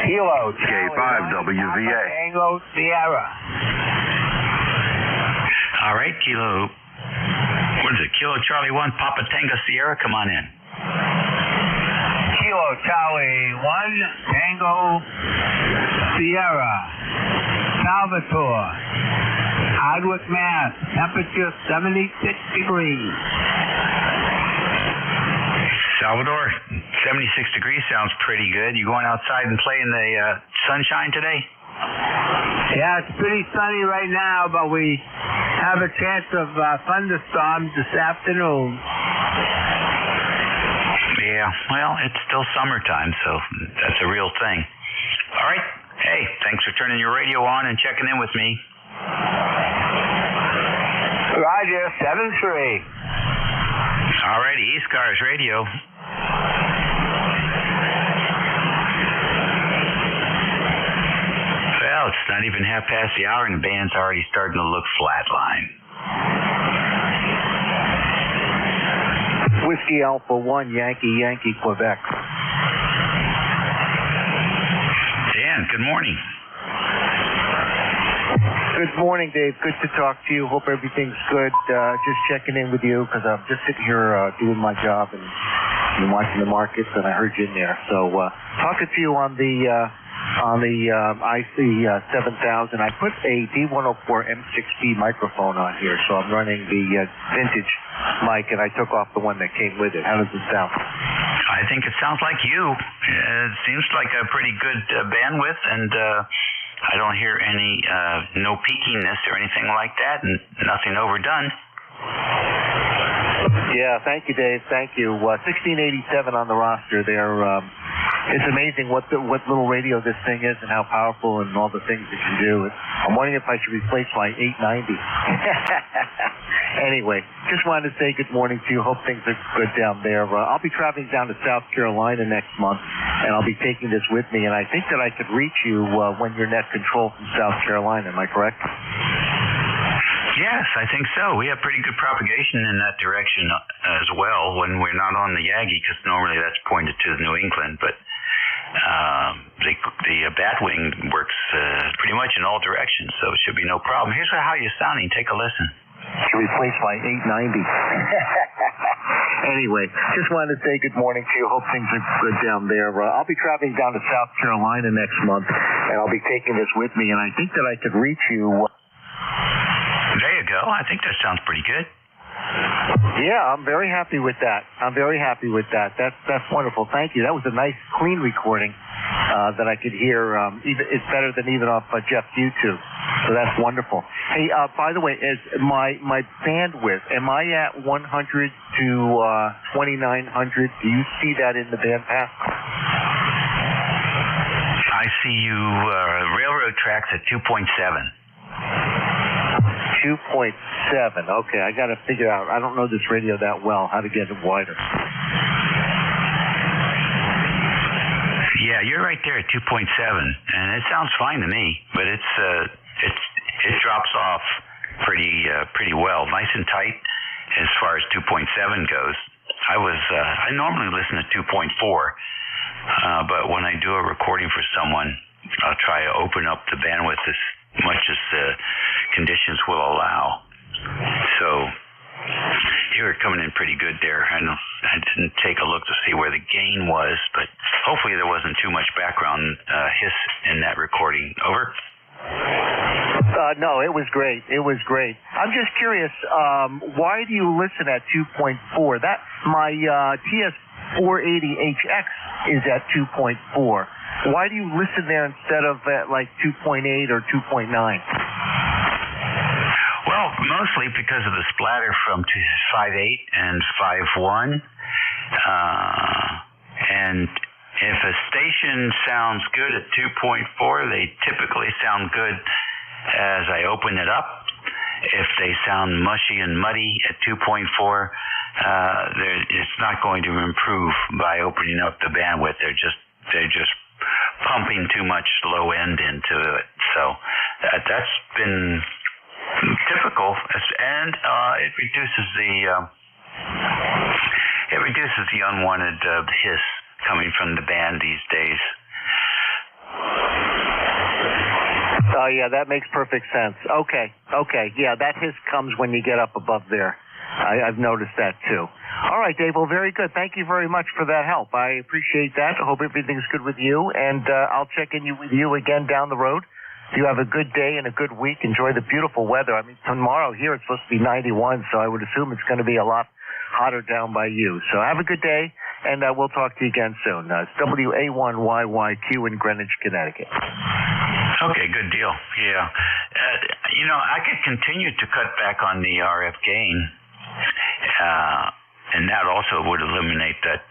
Kilo K5WVA. Tango Sierra. All right, Kilo. What is it? Kilo Charlie 1, Papa Tango Sierra. Come on in. Kilo Charlie 1, Tango Sierra. Salvatore. Hardwick, Mass. Temperature 76 degrees. Salvador, 76 degrees sounds pretty good. You going outside and play in the sunshine today? Yeah, it's pretty sunny right now, but we have a chance of thunderstorms this afternoon. Yeah, Yeah, well, it's still summertime, so that's a real thing. All right. Hey, thanks for turning your radio on and checking in with me. Roger, 7-3. All righty, ECARS Radio. Well, it's not even half past the hour, and the band's already starting to look flatline. Whiskey Alpha 1, Yankee, Quebec. Dan, good morning. Good morning, Dave. Good to talk to you. Hope everything's good. Just checking in with you because I'm just sitting here doing my job and watching the markets, and I heard you in there. So talking to you on the IC 7000. I put a D104 M6B microphone on here, so I'm running the vintage mic, and I took off the one that came with it. How does it sound? I think it sounds like you. It seems like a pretty good bandwidth, and I don't hear any no peakiness or anything like that, and nothing overdone. Yeah, thank you, Dave. Thank you. 1687 on the roster there. It's amazing what little radio this thing is and how powerful and all the things it can do. I'm wondering if I should replace my 890. Anyway, just wanted to say good morning to you. Hope things are good down there. I'll be traveling down to South Carolina next month, and I'll be taking this with me. And I think that I could reach you when you're net control from South Carolina. Am I correct? Yes, I think so. We have pretty good propagation in that direction as well when we're not on the Yagi, because normally that's pointed to New England. But the batwing works pretty much in all directions, so it should be no problem. Here's how you're sounding. Take a listen. To replace my 890. Anyway, just wanted to say good morning to you. Hope things are good down there. I'll be traveling down to South Carolina next month, and I'll be taking this with me, and I think that I could reach you. There you go. I think that sounds pretty good. Yeah, I'm very happy with that. That's wonderful. Thank you. That was a nice, clean recording that I could hear. It's better than even off Jeff's YouTube. So that's wonderful. Hey, by the way, is my bandwidth, am I at 100 to 2900? Do you see that in the band path? I see you railroad tracks at 2.7. 2.7. Okay, I got to figure out. I don't know this radio that well. How to get it wider. Yeah, you're right there at 2.7, and it sounds fine to me. But it drops off pretty well, nice and tight as far as 2.7 goes. I normally listen to 2.4, but when I do a recording for someone, I'll try to open up the bandwidth as much as the conditions will allow. So you're coming in pretty good there. I didn't take a look to see where the gain was, but hopefully there wasn't too much background hiss in that recording. Over? No, it was great. I'm just curious, why do you listen at 2.4? That my TS480HX is at 2.4. Why do you listen there instead of at like 2.8 or 2.9? Well, mostly because of the splatter from 5.8 and 5.1. And if a station sounds good at 2.4, they typically sound good as I open it up. If they sound mushy and muddy at 2.4, it's not going to improve by opening up the bandwidth. They're just pumping too much low end into it. So that's been typical, and it reduces the unwanted hiss coming from the band these days. Oh, yeah, that makes perfect sense. Okay. Yeah, that hiss comes when you get up above there. I've noticed that, too. All right, Dave. Well, very good. Thank you very much for that help. I appreciate that. I hope everything's good with you, and I'll check in with you again down the road. You have a good day and a good week. Enjoy the beautiful weather. I mean, tomorrow here it's supposed to be 91, so I would assume it's going to be a lot hotter down by you. So have a good day, and we'll talk to you again soon. It's WA1YYQ in Greenwich, Connecticut. Okay, good deal. Yeah. I could continue to cut back on the RF gain and that also would eliminate that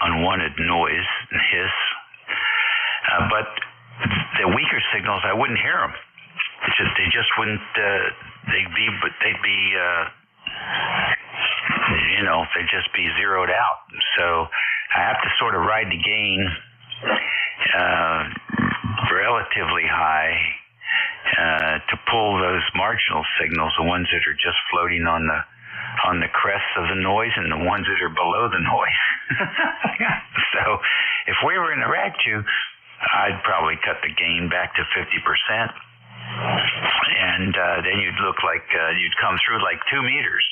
unwanted noise and hiss. But the weaker signals, I wouldn't hear them. They just wouldn't. They'd just be zeroed out. So I have to sort of ride the gain relatively high to pull those marginal signals, the ones that are just floating on the crests of the noise, and the ones that are below the noise. So if we were in a rag tube, I'd probably cut the gain back to 50%, and then you'd look like you'd come through like 2 meters.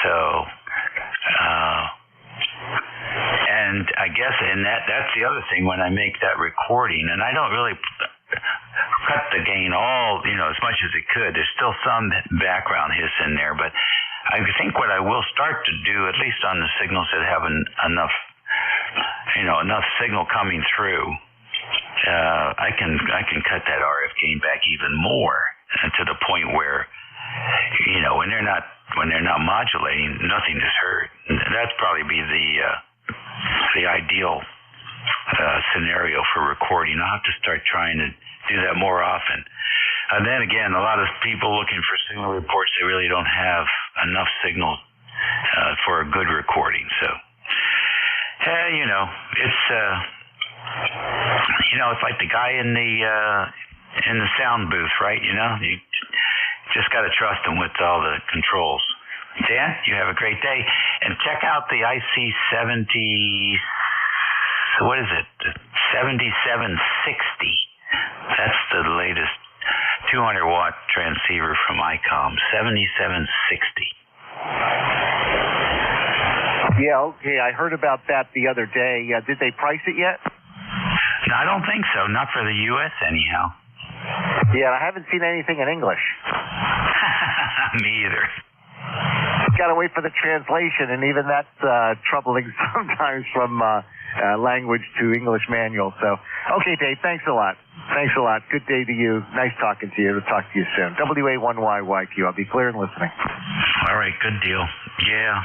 So, and I guess that's the other thing when I make that recording, and I don't really cut the gain all, as much as it could. There's still some background hiss in there, but I think what I will start to do, at least on the signals that have enough signal coming through, I can cut that RF gain back even more, to the point where, when they're not modulating, nothing is heard. That'd probably be the ideal scenario for recording. I'll have to start trying to do that more often. And then again, a lot of people looking for signal reports, they really don't have enough signal for a good recording. So, it's like the guy in the sound booth, right? You just got to trust him with all the controls. Dan, you have a great day. And check out the IC70, what is it? 7760. That's the latest 200-watt transceiver from ICOM, 7760. Yeah, okay. I heard about that the other day. Did they price it yet? No, I don't think so. Not for the U.S. anyhow. Yeah, I haven't seen anything in English. Me either. Got to wait for the translation, and even that's troubling sometimes from language to English manual. So, okay, Dave, thanks a lot. Thanks a lot. Good day to you. Nice talking to you. We'll talk to you soon. WA1YYQ. I'll be clear and listening. All right, good deal. Yeah.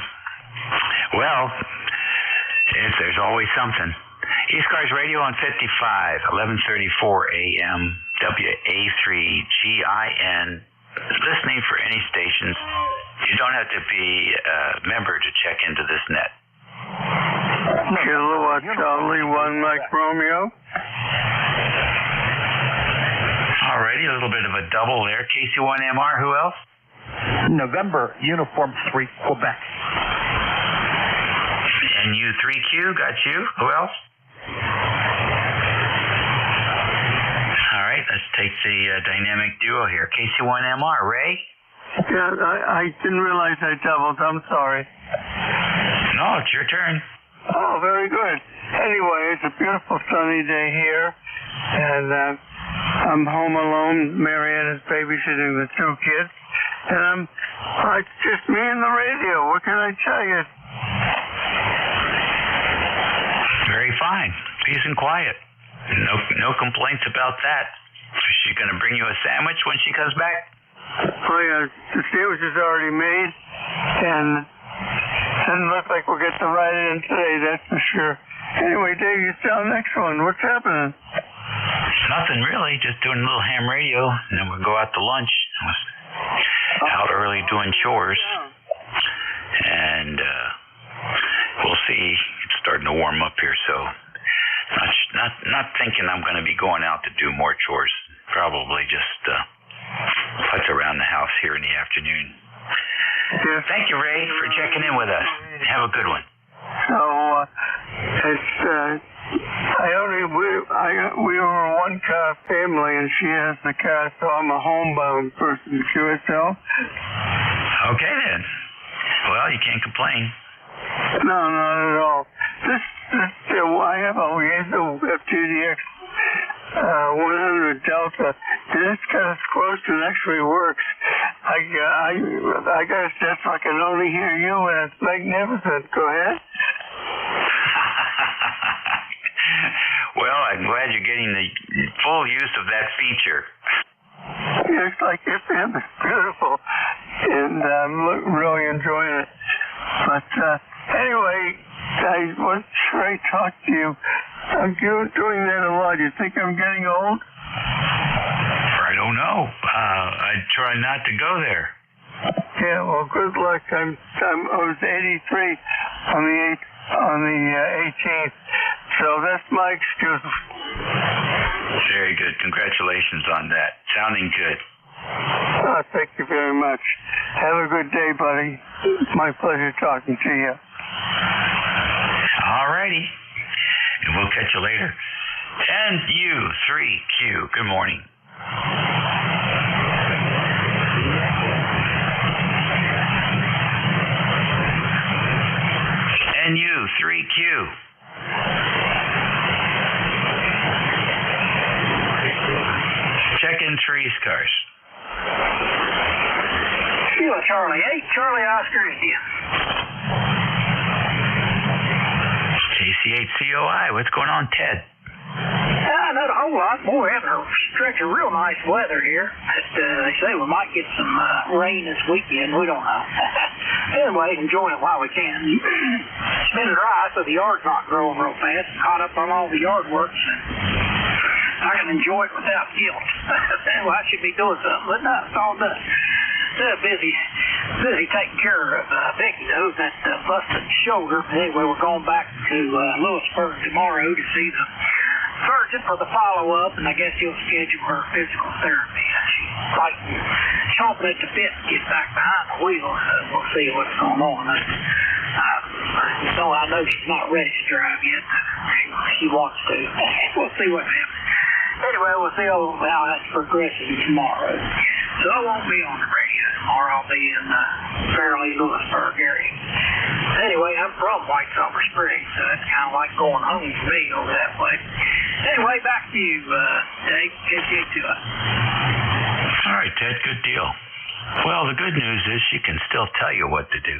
Well, there's always something. ECARS Radio on 55, 1134 AM, WA3GIN. Listening for any stations. You don't have to be a member to check into this net. Kilowatt Charlie 1 Mike Romeo. Alrighty, a little bit of a double there. KC1MR, who else? November, Uniform 3, Quebec. And U3Q, got you. Who else? All right, let's take the dynamic duo here. KC1MR, Ray? Yeah, I didn't realize I doubled. I'm sorry. No, it's your turn. Oh, very good. Anyway, it's a beautiful sunny day here, and I'm home alone. Marianne is babysitting the 2 kids, and it's just me and the radio. What can I tell you? Very fine. Peace and quiet. No complaints about that. Is she going to bring you a sandwich when she comes back? Oh, yeah. The sandwich is already made, and it doesn't look like we'll get to ride it in today, that's for sure. Anyway, Dave, you tell the next one. What's happening? Nothing really. Just doing a little ham radio, and then we'll go out to lunch. I was out early doing chores, and we'll see. It's starting to warm up here, so not thinking I'm going to be going out to do more chores. Probably just putz around the house here in the afternoon. Yeah. Thank you, Ray, for checking in with us. Have a good one. So, we were a 1-car family, and she has the car, so I'm a homebound person. QSL. Okay, then. Well, you can't complain. No, not at all. I have a FTDX 100 Delta, and it's kind of close and actually works. I got a set so I can only hear you, and it's magnificent. Go ahead. Well, I'm glad you're getting the full use of that feature. Yeah, it's like FM is beautiful, and I'm really enjoying it. But anyway, I was sure I talked to you. I'm doing that a lot. You think I'm getting old? I don't know. I try not to go there. Yeah, well, good luck. I was 83 on the 18th, so that's my excuse. Very good. Congratulations on that. Sounding good. Thank you very much. Have a good day, buddy. It's my pleasure talking to you. All righty. And we'll catch you later. NU3Q. Good morning. NU3Q. Check in for ECARS. Kilo Charlie 8, Charlie Oscar India. JC8COI, what's going on, Ted? Not a whole lot. Boy, having a stretch of real nice weather here. They say we might get some rain this weekend. We don't know. Anyway, enjoying it while we can. It's been dry, so the yard's not growing real fast. Caught up on all the yard works. I can enjoy it without guilt. Anyway, I should be doing something, but no, it's all done. Busy taking care of Becky, though, that busted shoulder. Anyway, we're going back to Lewisburg tomorrow to see the surgeon for the follow-up, and I guess he'll schedule her physical therapy. She's fighting, chomping at the bit to get back behind the wheel, so we'll see what's going on. I know she's not ready to drive yet. She wants to. We'll see what happens. Anyway, we'll see how that's progressing tomorrow. So I won't be on the radio tomorrow. I'll be in the Fairleigh, Lewisburg area. Anyway, I'm from White Silver Springs, so that's kind of like going home for me over that way. Anyway, back to you, Dave. Get you to it. All right, Ted, good deal. Well, the good news is she can still tell you what to do.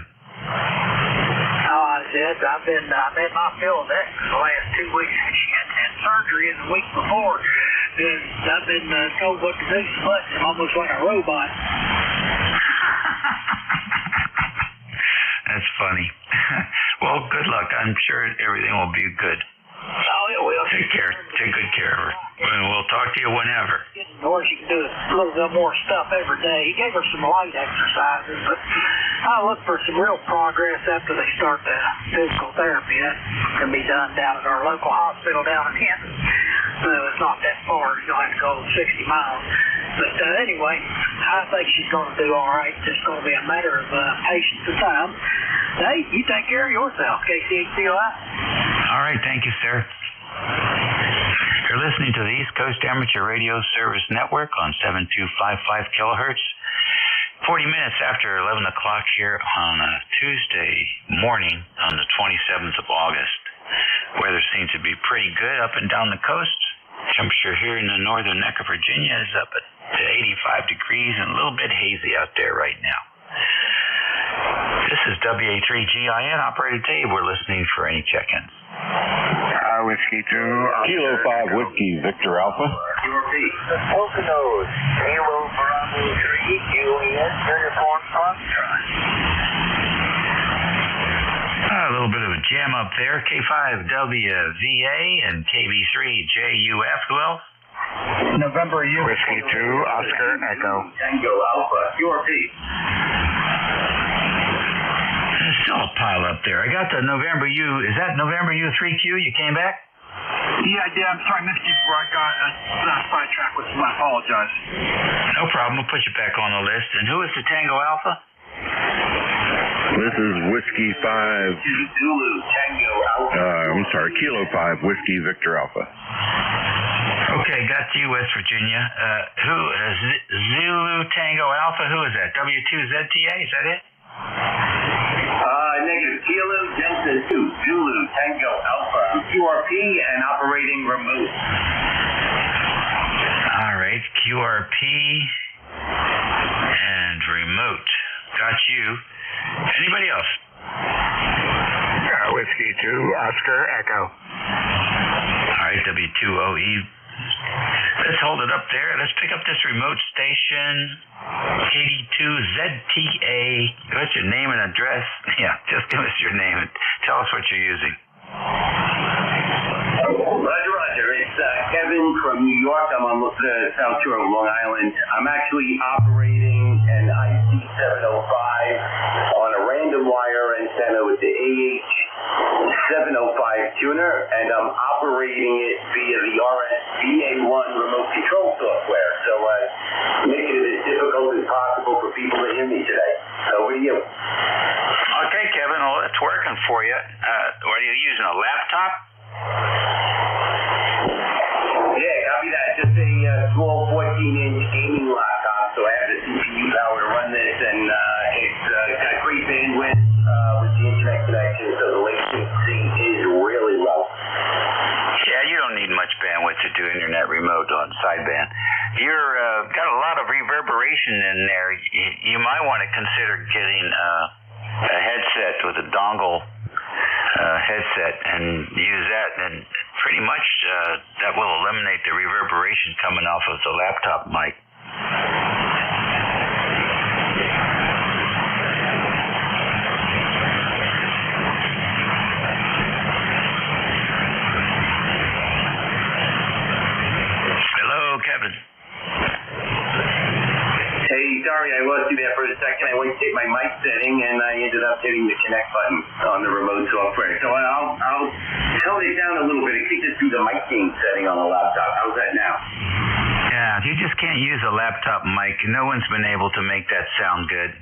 I said, I've been my fill of that for the last 2 weeks. She had surgery the week before. I've been told what to do so much. I'm almost like a robot. That's funny. Well, good luck. I'm sure everything will be good. Oh, it will. Take good care of her. And we'll talk to you whenever. Or she can do a little bit more stuff every day. He gave her some light exercises, but I'll look for some real progress after they start the physical therapy. That can be done down at our local hospital down in Hinton. So it's not that far. You'll have to go 60 miles. But anyway, I think she's going to do all right. It's just going to be a matter of patience and time. Hey, you take care of yourself, KCHCOI. All right, thank you, sir. You're listening to the East Coast Amateur Radio Service Network on 7255 kilohertz. 40 minutes after 11 o'clock here on a Tuesday morning on the 27th of August. Weather seems to be pretty good up and down the coast. Temperature here in the northern neck of Virginia is up to 85 degrees and a little bit hazy out there right now. This is WA3GIN, Operator Dave. We're listening for any check-ins. Whiskey 2, Kilo 5 Whiskey, Victor Alpha. Poconos, Kilo Bravo 3, Juliet, Uniform Foxtrot. A little bit of a jam up there. K5WVA and KB3JUF. Who else? November U. Whiskey 2, Oscar Echo. Tango Alpha, URP. There's still a pile up there. I got the November U. Is that November U3Q? You came back? Yeah, I did. I'm sorry, I missed you before I got sidetracked with you. I apologize. No problem. We'll put you back on the list. And who is the Tango Alpha? This is Whiskey 5. Zulu Tango Alpha. I'm sorry, Kilo 5 Whiskey Victor Alpha. Okay, got you, West Virginia. Who is Zulu Tango Alpha? Who is that? W2ZTA? Is that it? Negative. Kilo Delta 2, Zulu Tango Alpha, QRP and operating remote. All right, QRP and remote. Got you. Anybody else? Whiskey 2, Oscar Echo. All right, W2OE. Let's hold it up there. Let's pick up this remote station, KD2ZTA. What's your name and address? Yeah, just give us your name and tell us what you're using. Roger. It's Kevin from New York. I'm on the South Shore of Long Island. I'm actually operating an IC705 on a random wire antenna with the AH705 tuner, and I'm operating it via the RSVA1 remote control software. So making it as difficult as possible for people to hear me today. Over to you. Okay, Kevin. Well, it's working for you. What are you using, a laptop? Yeah, copy that. Just a small 14-inch gaming laptop, so I have the CPU power to run this, and it's got great bandwidth with the internet connection, so the latency is really low. Yeah, you don't need much bandwidth to do internet remote on sideband. You're got a lot of reverberation in there. You might want to consider getting a headset with a dongle headset and use that, and pretty much that will eliminate the reverberation coming off of the laptop mic. Hello, Kevin. Hey, sorry I lost you there for a second. I went to hit my mic setting, and I ended up hitting the connect button on the remote software. So I'll tone it down a little bit. I think just do the mic gain setting on the laptop. How's that now? Yeah, you just can't use a laptop mic. No one's been able to make that sound good.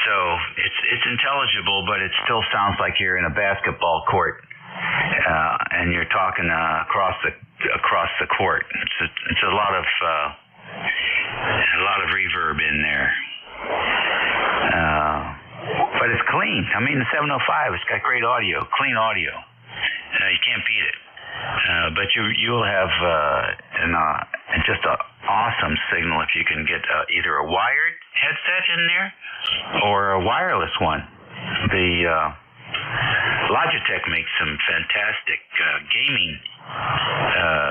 So it's intelligible, but it still sounds like you're in a basketball court, and you're talking across the court. It's a lot of reverb in there. But it's clean. I mean, the 705, it's got great audio, clean audio. You can't beat it. But you'll have just an awesome signal if you can get either a wired headset in there or a wireless one. The Logitech makes some fantastic gaming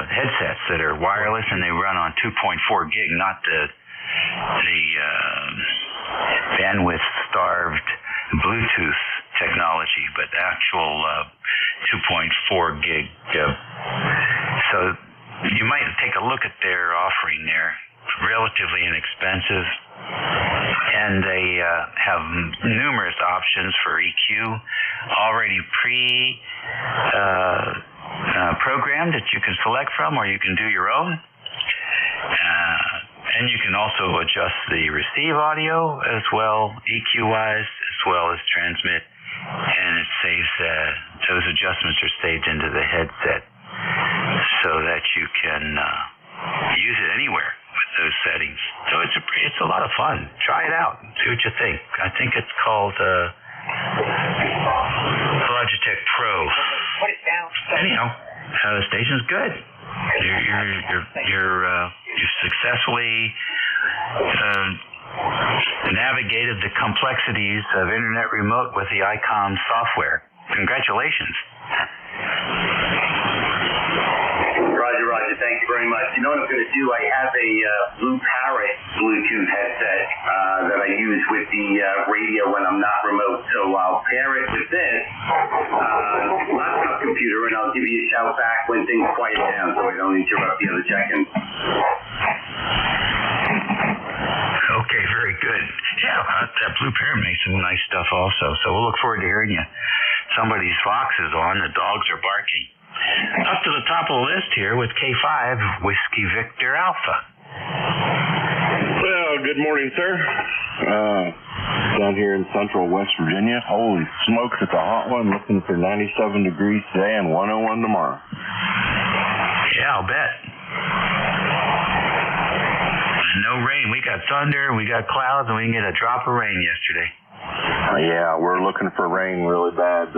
headsets that are wireless, and they run on 2.4 gig, not the bandwidth-starved Bluetooth technology, but actual 2.4 gig. So you might take a look at their offering there. Relatively inexpensive, and they have numerous options for EQ, already programmed that you can select from, or you can do your own. And you can also adjust the receive audio as well, EQ-wise, as well as transmit, and it saves those adjustments are saved into the headset so that you can use it anywhere with those settings. So it's a lot of fun. Try it out. See what you think. I think it's called Logitech Pro. Put it down. Anyhow, the station's good. You've successfully navigated the complexities of internet remote with the ICOM software. Congratulations. Roger. Thank you very much. You know what I'm going to do? I have a Blue Parrot Bluetooth headset that I use with the radio when I'm not remote. So I'll pair it with this laptop computer, and I'll give you a shout back when things quiet down so I don't interrupt the other check-ins. Okay, very good. Yeah, that Blue Parrot makes some nice stuff also. So we'll look forward to hearing you. Somebody's fox is on. The dogs are barking. Up to the top of the list here with K5, Whiskey Victor Alpha. Well, good morning, sir. Down here in central West Virginia. Holy smokes, it's a hot one. Looking for 97 degrees today and 101 tomorrow. Yeah, I'll bet. And no rain. We got thunder, we got clouds, and we can get a drop of rain yesterday. Yeah, we're looking for rain really bad.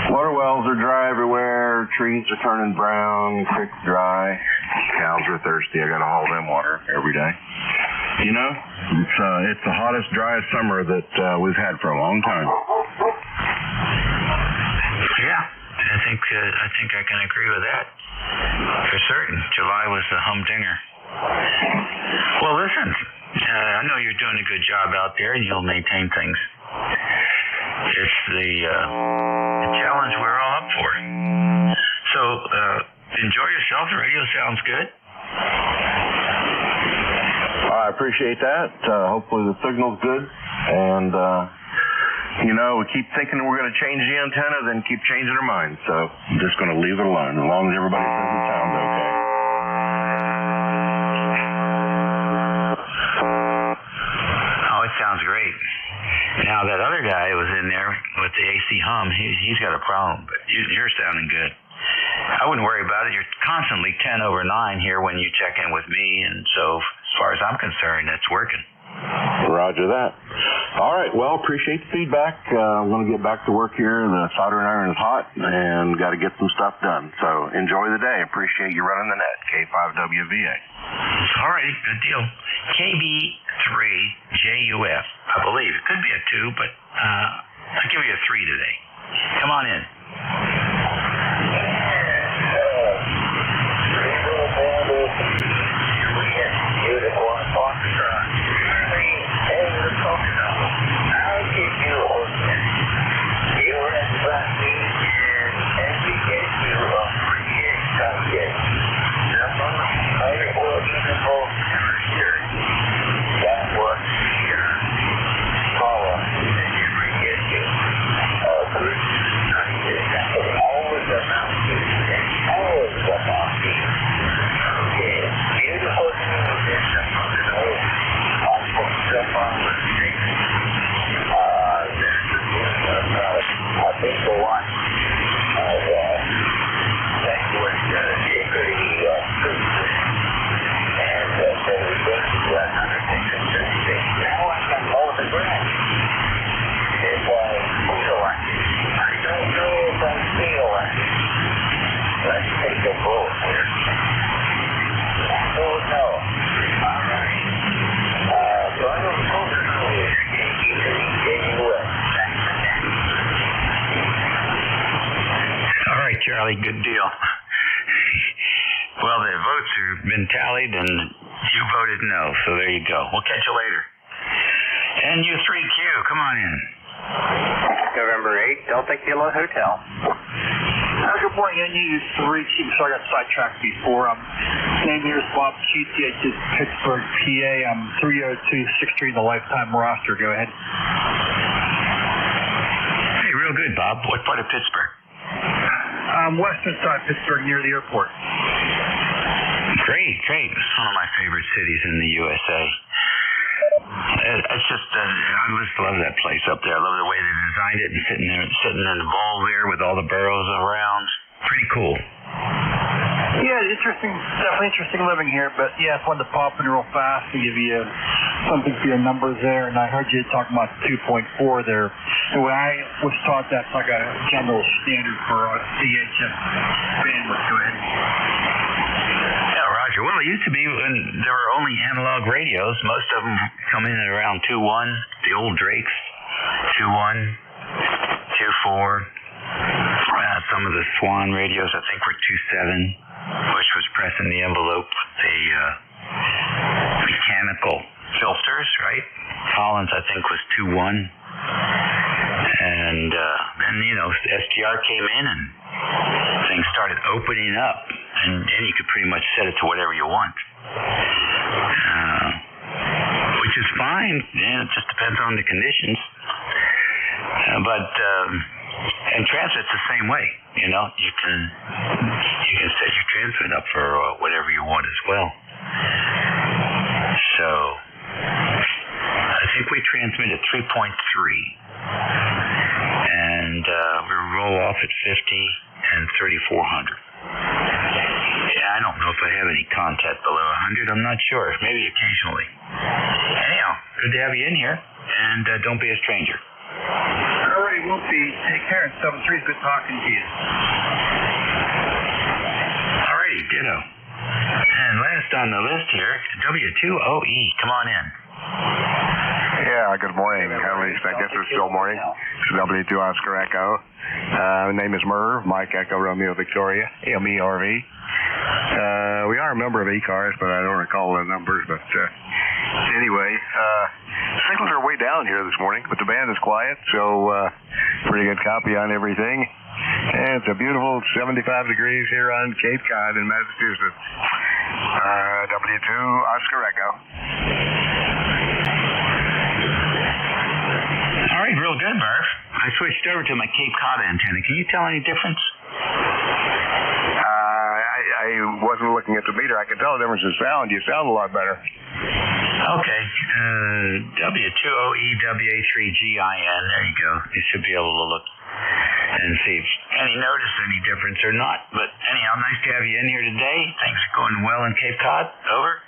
Water wells are dry everywhere. Trees are turning brown. Creeks dry. Cows are thirsty. I got to haul them water every day. You know, it's the hottest, driest summer that we've had for a long time. Yeah, I think I can agree with that. For certain. July was the humdinger. Well, listen, I know you're doing a good job out there, and you'll maintain things. It's the challenge we're all up for. So, enjoy yourself. The radio sounds good. I appreciate that. Hopefully the signal's good. And, we keep thinking we're going to change the antenna, then keep changing our minds. So I'm just going to leave it alone as long as everybody says it sounds okay. Oh, it sounds great. Now, that other guy was in there with the AC hum. He's got a problem, but you're sounding good. I wouldn't worry about it. You're constantly 10 over 9 here when you check in with me, and so as far as I'm concerned, that's working. Roger that. All right, well, appreciate the feedback. I'm going to get back to work here. The soldering iron is hot, and got to get some stuff done. So enjoy the day. Appreciate you running the net, K5WVA. All right, good deal. KB3JUF, I believe. It could be a 2, but I'll give you a 3 today. Come on in. Charlie, good deal. Well, the votes have been tallied, and you voted no, so there you go. We'll catch you later. And you 3Q, come on in. November 8th, Delta Kilo Hotel. Good morning, I needed 3Q, so I got sidetracked before. Name here is Bob QTH, Pittsburgh, PA. I'm 30263 in the lifetime roster. Go ahead. Hey, real good, Bob. What part of Pittsburgh? Western side, Pittsburgh, near the airport. Great. It's one of my favorite cities in the USA. It's just, I just love that place up there. I love the way they designed it and sitting in the bowl there with all the burrows around. Pretty cool. Yeah, interesting. Definitely interesting living here. But yeah, I wanted to pop in real fast and give you something for your numbers there. And I heard you talking about 2.4 there. And when I was taught that's like a general standard for CHF bandwidth. Go ahead. Yeah, Roger. Well, it used to be when there were only analog radios. Most of them come in at around 2.1. The old Drakes, 2.1, 2.4. Some of the Swan radios, I think, were 2.7, which was pressing the envelope with the mechanical filters, right? Collins, I think, was 2.1. And then, SDR came in and things started opening up. And you could pretty much set it to whatever you want. Which is fine. Yeah, it just depends on the conditions. And transmit's the same way, you can set your transmit up for whatever you want as well. So I think we transmit at 3.3, and we roll off at 50 and 3400. Yeah, I don't know if I have any contact below 100. I'm not sure. Maybe occasionally. Anyhow, good to have you in here, and don't be a stranger. All right, we'll see. Take care. 73 is good talking to you. All righty, ditto. And last on the list here, W2OE. Come on in. Yeah, good morning. I guess it's still morning. It's W2 Oscar Echo. Name is Merv, Mike Echo Romeo Victoria, MERV. We are a member of ECARS, but I don't recall the numbers. But anyway, signals are way down here this morning, but the band is quiet, so pretty good copy on everything. And it's a beautiful 75 degrees here on Cape Cod in Massachusetts. W2 Oscar Echo. All right, real good, Murph. I switched over to my Cape Cod antenna. Can you tell any difference? I wasn't looking at the meter. I can tell the difference in sound. You sound a lot better. Okay. W2OEWA3GIN. There you go. You should be able to look and see if notice any difference or not. But anyhow, nice to have you in here today. Things are going well in Cape Cod. Over.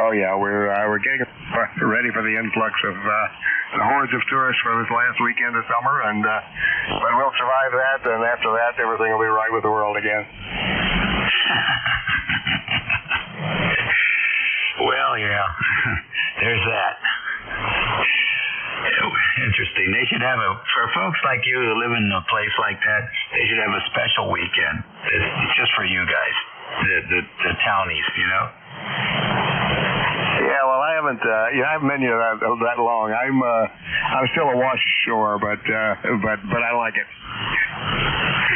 Oh yeah, we're getting ready for the influx of the hordes of tourists for this last weekend of summer, and but we'll survive that. And after that, everything will be right with the world again. Well, yeah, there's that. Interesting. They should have for folks like you who live in a place like that, they should have a special weekend. It's just for you guys, the townies, you know? Yeah, well, I haven't been here that long. I'm still awash ashore, but I like it.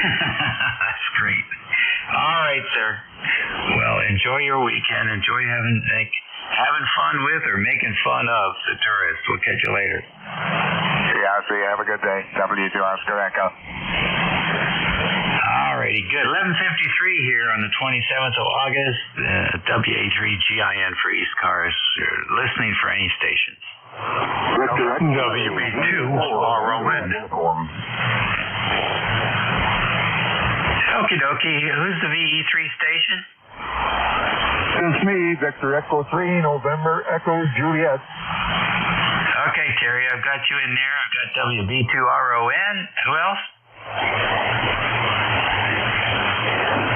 That's great. All right, sir. Well, enjoy your weekend. Enjoy having fun with or making fun of the tourists. We'll catch you later. Yeah, see you. Have a good day. W2 Oscar Echo. All righty, good. 11:53 here on the 27th of August. WA3GIN for ECARS. You're listening for any stations. WB2RON. Okie dokie. Who's the VE3 station? It's me, Victor Echo 3, November Echo Juliet. Okay, Terry, I've got you in there. I've got WB2RON. Who else?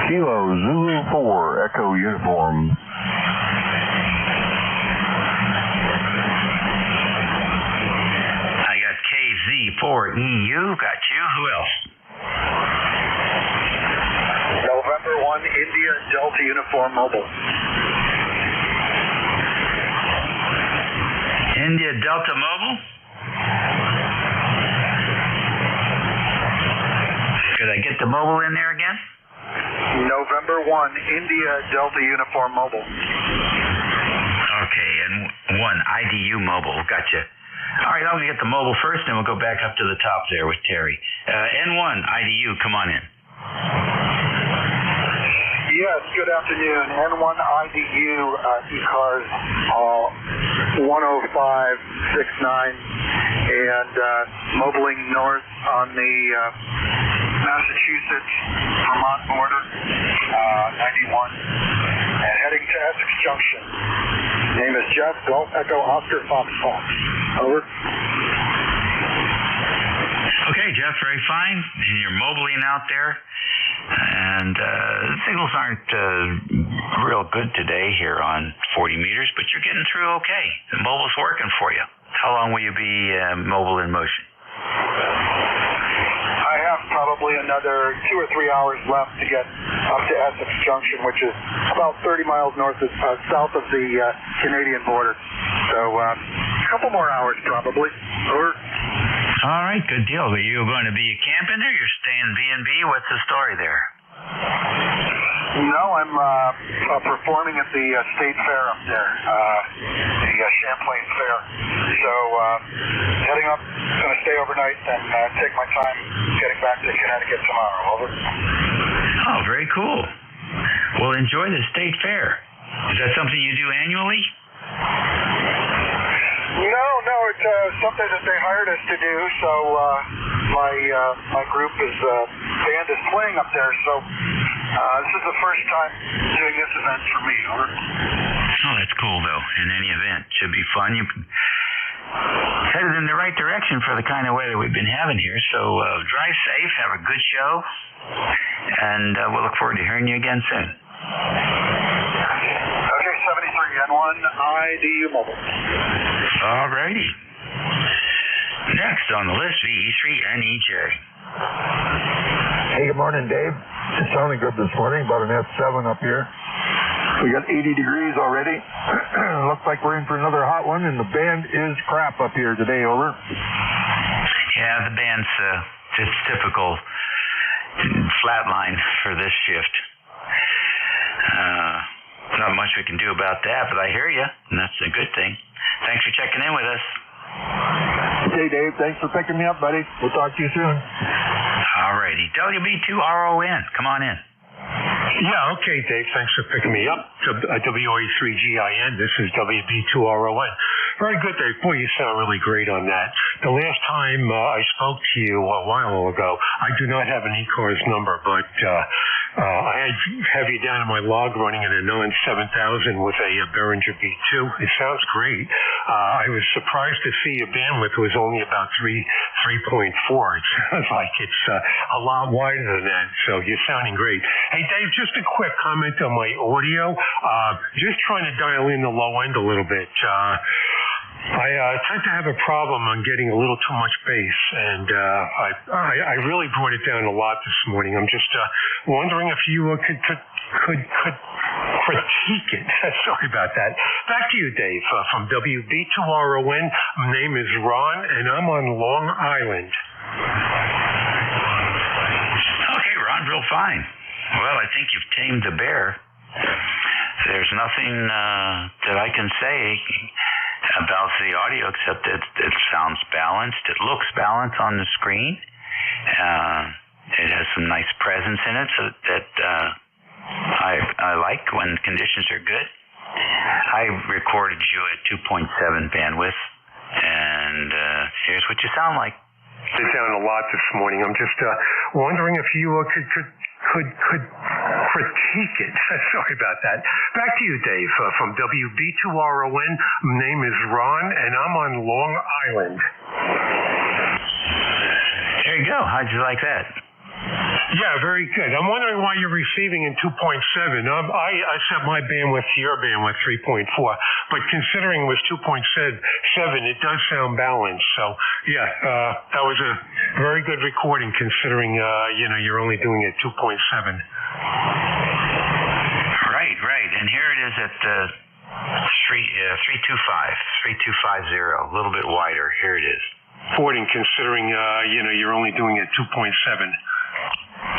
Kilo Zulu 4 Echo Uniform. I got KZ4EU. Got you. Who else? November 1 India Delta Uniform Mobile. India Delta Mobile? Could I get the mobile in there again? November 1 India Delta Uniform Mobile. Okay, and 1 IDU Mobile. Gotcha. All right, I'm going to get the mobile first, and we'll go back up to the top there with Terry. N1 IDU, come on in. Yes, good afternoon. N1 IDU ECARS 10569 and mobiling north on the Massachusetts-Vermont border, 91, and heading to Essex Junction. Name is Jeff, Golf Echo Oscar Foxtrot. Over. Okay, Jeff, very fine. You're mobiling out there. And the signals aren't real good today here on 40 meters, but you're getting through okay. The mobile's working for you. How long will you be mobile in motion? I have probably another 2 or 3 hours left to get up to Essex Junction, which is about 30 miles south of the Canadian border. So a couple more hours probably. Over. All right, good deal. Are you going to be camping there? You're staying B&B? What's the story there? No, I'm performing at the State Fair up there, the Champlain Fair. So heading up, going to stay overnight and take my time getting back to Connecticut tomorrow. Over. Oh, very cool. Well, enjoy the State Fair. Is that something you do annually? No, it's something that they hired us to do. So my group band is playing up there. So this is the first time doing this event for me. Over. Oh, that's cool though. In any event, should be fun. You headed in the right direction for the kind of weather we've been having here. So drive safe, have a good show, and we'll look forward to hearing you again soon. Okay, 73 N1 IDU Mobile. All righty. Next on the list, VE3 NEJ. Hey, good morning, Dave. It's sounding good this morning, about an F7 up here. We got 80 degrees already. Looks like we're in for another hot one, and the band is crap up here today, over. Yeah, the band's just typical flatline for this shift. Not much we can do about that, but I hear you, and that's a good thing. Thanks for checking in with us. Okay, Dave, thanks for picking me up, buddy. We'll talk to you soon. All righty. WB2RON, come on in. Yeah, okay, Dave. Thanks for picking me up. WA3GIN, this is WB2RON. Very good, Dave. Boy, you sound really great on that. The last time I spoke to you a while ago, I do not have an ECARS number, but I have you down in my log running in a non-7000 with a Behringer B2. It sounds great. I was surprised to see your bandwidth was only about 3.4. It sounds like it's a lot wider than that, so you're sounding great. Hey, Dave, just a quick comment on my audio. Just trying to dial in the low end a little bit. I tend to have a problem on getting a little too much bass, and I really brought it down a lot this morning. I'm just wondering if you could critique it. Sorry about that. Back to you, Dave, from WB2RON. My name is Ron, and I'm on Long Island. Okay, Ron, real fine. Well, I think you've tamed the bear. There's nothing that I can say about the audio except that it sounds balanced. It looks balanced on the screen. It has some nice presence in it that I like when conditions are good. I recorded you at 2.7 bandwidth, and here's what you sound like. It's down a lot this morning. I'm just wondering if you could critique it. Sorry about that. Back to you, Dave, from WB2RON. My name is Ron, and I'm on Long Island. There you go. How'd you like that? Yeah, very good. I'm wondering why you're receiving in 2.7. I set my bandwidth to your bandwidth 3.4, but considering it was 2.7, it does sound balanced. So, yeah, that was a very good recording considering, you're only doing it 2.7. Right. And here it is at 325, 3250, a little bit wider. Here it is. Recording considering, you're only doing it 2.7.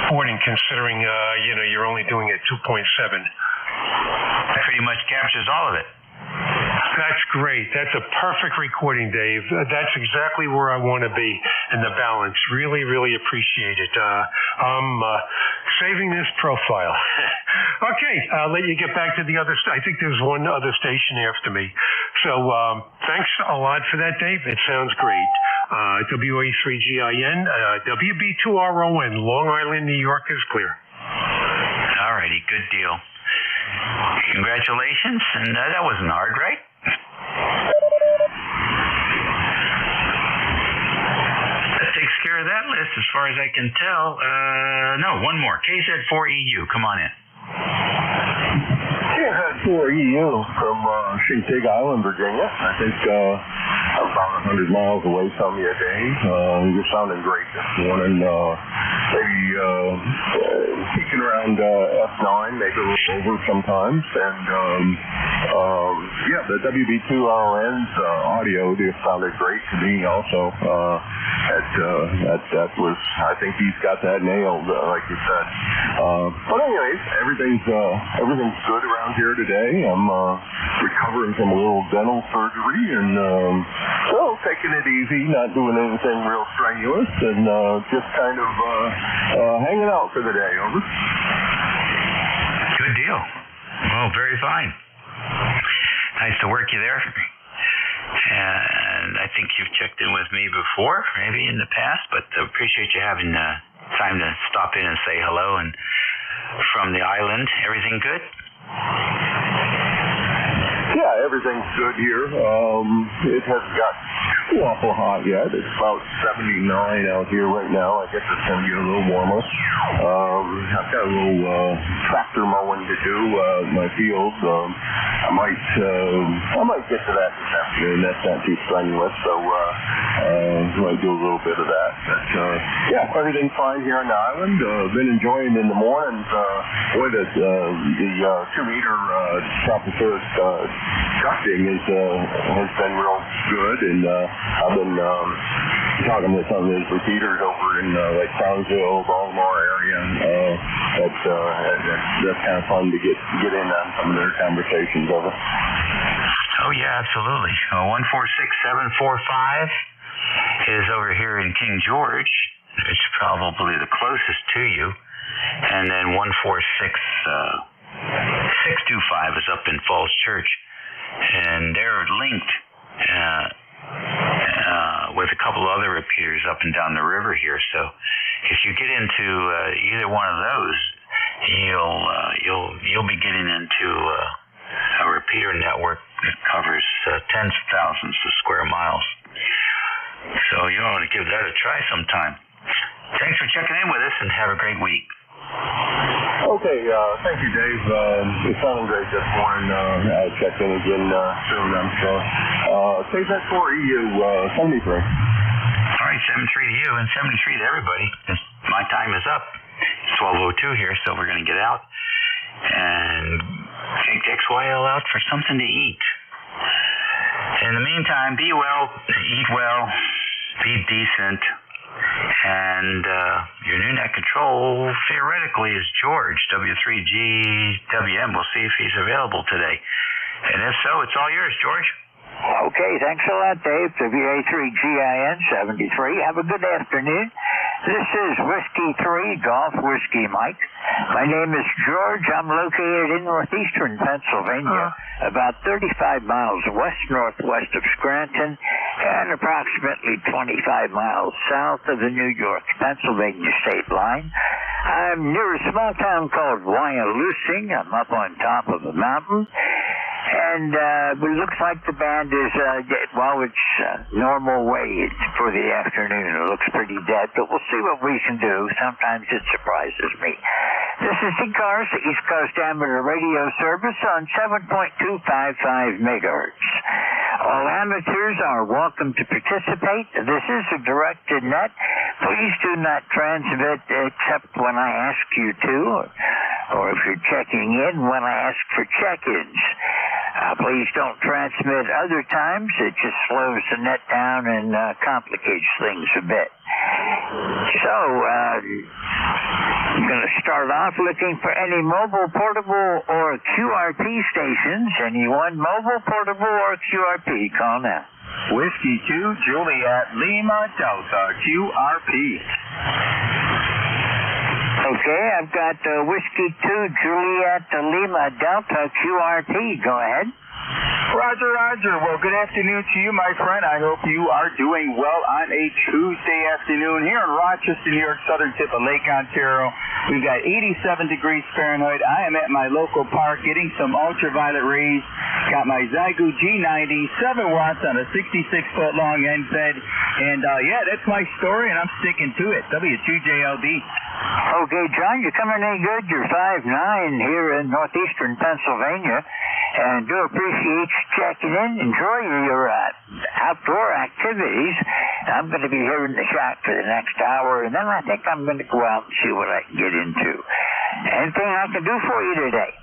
Considering, you're only doing it 2.7. That pretty much captures all of it. That's great. That's a perfect recording, Dave. That's exactly where I want to be in the balance. Really, really appreciate it. I'm saving this profile. Okay, I'll let you get back to the other. I think there's one other station after me. So thanks a lot for that, Dave. It sounds great. WA3GIN, WB2RON, Long Island, New York is clear. All righty, good deal. Congratulations, and that wasn't hard, right? That takes care of that list as far as I can tell. No, one more. KZ4EU, come on in. KZ4EU from Shintig Island, Virginia. I think about 100 miles away from you, Dave. You're sounding great this morning. Maybe peaking around F9, maybe a little over sometimes. And the WB2RON's audio just sounded great to me also. That was, I think he's got that nailed, like you said. But anyways, everything's good around here today. I'm recovering from a little dental surgery and taking it easy, not doing anything real strenuous, and just kind of hanging out for the day. Over. Good deal. Well, very fine. Nice to work you there. And I think you've checked in with me before, maybe in the past, but appreciate you having time to stop in and say hello. And from the island, everything good? Yeah, everything's good here. It hasn't got too awful hot yet. It's about 79 out here right now. I guess it's going to get a little warmer. I've got a little tractor mowing to do in my field. I might get to that this afternoon. That's not too strenuous. So So I do a little bit of that. But, yeah, everything's fine here on the island. Been enjoying in the mornings. The 2-meter tropospheric ducting has been real good, and I've been talking with some of his repeaters over in like Brownsville, Baltimore area. That's kind of fun to get in on some of their conversations of it. Oh yeah, absolutely. 146745 is over here in King George. It's probably the closest to you. And then 146625 is up in Falls Church. And they're linked with a couple other repeaters up and down the river here. So if you get into either one of those, you'll be getting into a repeater network that covers tens of thousands of square miles. So you ought to give that a try sometime. Thanks for checking in with us, and have a great week. Okay, thank you, Dave. It sounded great this morning. I'll check in again soon, I'm sure. Take that for EU 73. All right, 73 to you and 73 to everybody. My time is up. It's 12:02 here, so we're going to get out and take XYL out for something to eat. In the meantime, be well, eat well, be decent, and your new net control theoretically is George, W3GWM. We'll see if he's available today. And if so, it's all yours, George. Okay, thanks a lot, Dave. WA3GIN 73. Have a good afternoon. This is Whiskey 3, Golf Whiskey Mike. My name is George. I'm located in northeastern Pennsylvania, about 35 miles west-northwest of Scranton, and approximately 25 miles south of the New York-Pennsylvania state line. I'm near a small town called Wyalusing. I'm up on top of a mountain. And it looks like the band is, it's normal way for the afternoon. It looks pretty dead, but we'll see what we can do. Sometimes it surprises me. This is ECARS, the East Coast Amateur Radio Service on 7.255 megahertz. All amateurs are welcome to participate. This is a directed net. Please do not transmit except when I ask you to, or if you're checking in when I ask for check-ins. Please don't transmit other times. It just slows the net down and complicates things a bit. So, I'm going to start off looking for any mobile, portable, or QRP stations. Anyone mobile, portable, or QRP, call now. Whiskey 2, Juliet, Lima, Delta, QRP. Okay, I've got Whiskey 2, Juliet, Lima, Delta, QRP. Go ahead. Roger, Roger. Well, good afternoon to you, my friend. I hope you are doing well on a Tuesday afternoon here in Rochester, New York, southern tip of Lake Ontario. We've got 87 degrees Fahrenheit. I am at my local park getting some ultraviolet rays. Got my Zygo G90, 7 watts on a 66-foot long end fed. And, that's my story, and I'm sticking to it. W2JLD. Okay, John, you're coming in good. You're 5'9" here in northeastern Pennsylvania. And do appreciate you checking in. Enjoy your outdoor activities. I'm going to be here in the shop for the next hour, and then I think I'm going to go out and see what I can get into. Anything I can do for you today?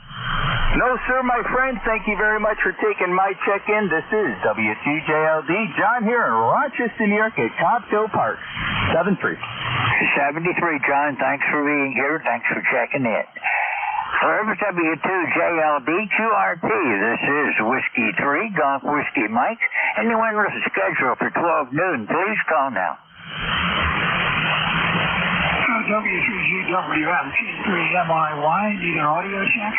No, sir, my friend. Thank you very much for taking my check-in. This is W2JLD. John here in Rochester, New York at Copto Park. 73. 73, John. Thanks for being here. Thanks for checking in. Service W2JLD QRP. This is Whiskey 3, Golf Whiskey Mike. Anyone with a schedule for 12 noon, please call now. W3GWM, K3MIY, need an audio check?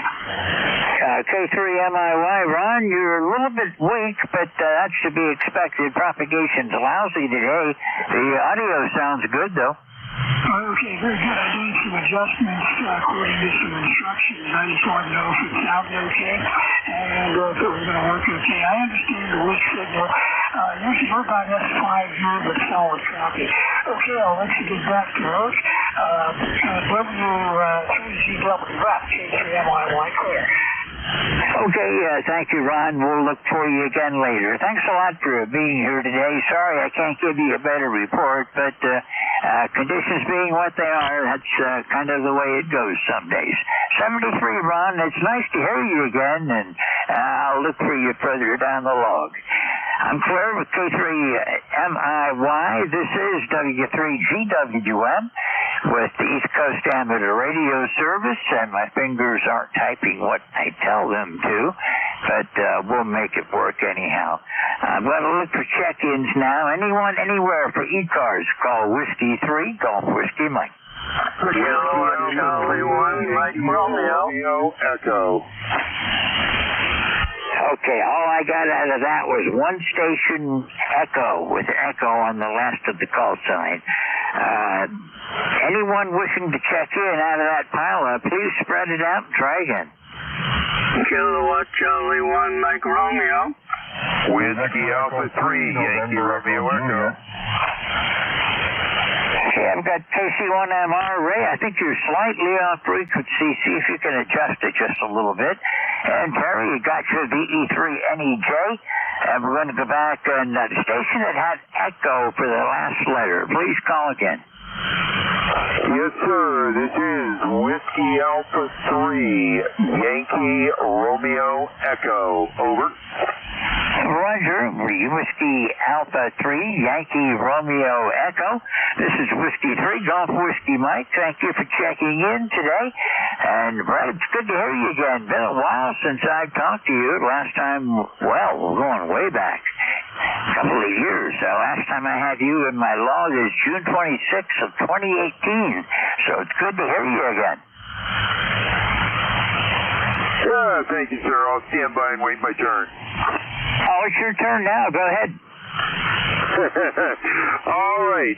K3MIY, Ron, you're a little bit weak, but that should be expected. Propagation's lousy today. The audio sounds good, though. Okay, very good. I made some adjustments according to some instructions. I just wanted to know if it sounded okay and if it was going to work okay. I understand the weak signal. You're about S5 here, but solid copy. Okay, I'll let you get back to work. W3GWF, K3MIY, clear. Okay, thank you, Ron. We'll look for you again later. Thanks a lot for being here today. Sorry I can't give you a better report, but conditions being what they are, that's kind of the way it goes some days. 73, Ron, it's nice to hear you again, and I'll look for you further down the log. I'm Claire with K3MIY. This is W3GWM with the East Coast Amateur Radio Service, and my fingers aren't typing what I tell them to, but we'll make it work anyhow. I'm going to look for check-ins now. Anyone, anywhere for ECARS, call Whiskey 3, Golf Whiskey Mike. Charlie 1, Mike Romeo, Echo. Okay, all I got out of that was one station echo with echo on the last of the call sign. Anyone wishing to check in out of that pile, please spread it out and try again. Kilowatt Charlie 1, Mike Romeo. Whiskey Alpha 3, Yankee Romeo Echo. Okay, I've got KC1MR. Ray, I think you're slightly off frequency. See if you can adjust it just a little bit. And Terry, you got your VE3NEJ. And we're going to go back and the station that had echo for the last letter. Please call again. Yes, sir. This is Whiskey Alpha 3, Yankee Romeo Echo. Over. Roger, Whiskey Alpha 3, Yankee Romeo Echo. This is Whiskey 3, Golf Whiskey Mike. Thank you for checking in today. And Brad, it's good to hear you again. Been a while since I've talked to you. Last time, well, we're going way back. A couple of years. Last time I had you in my log is June 26th of 2018. So it's good to hear you again. Thank you, sir. I'll stand by and wait my turn. Oh, it's your turn now. Go ahead. All right.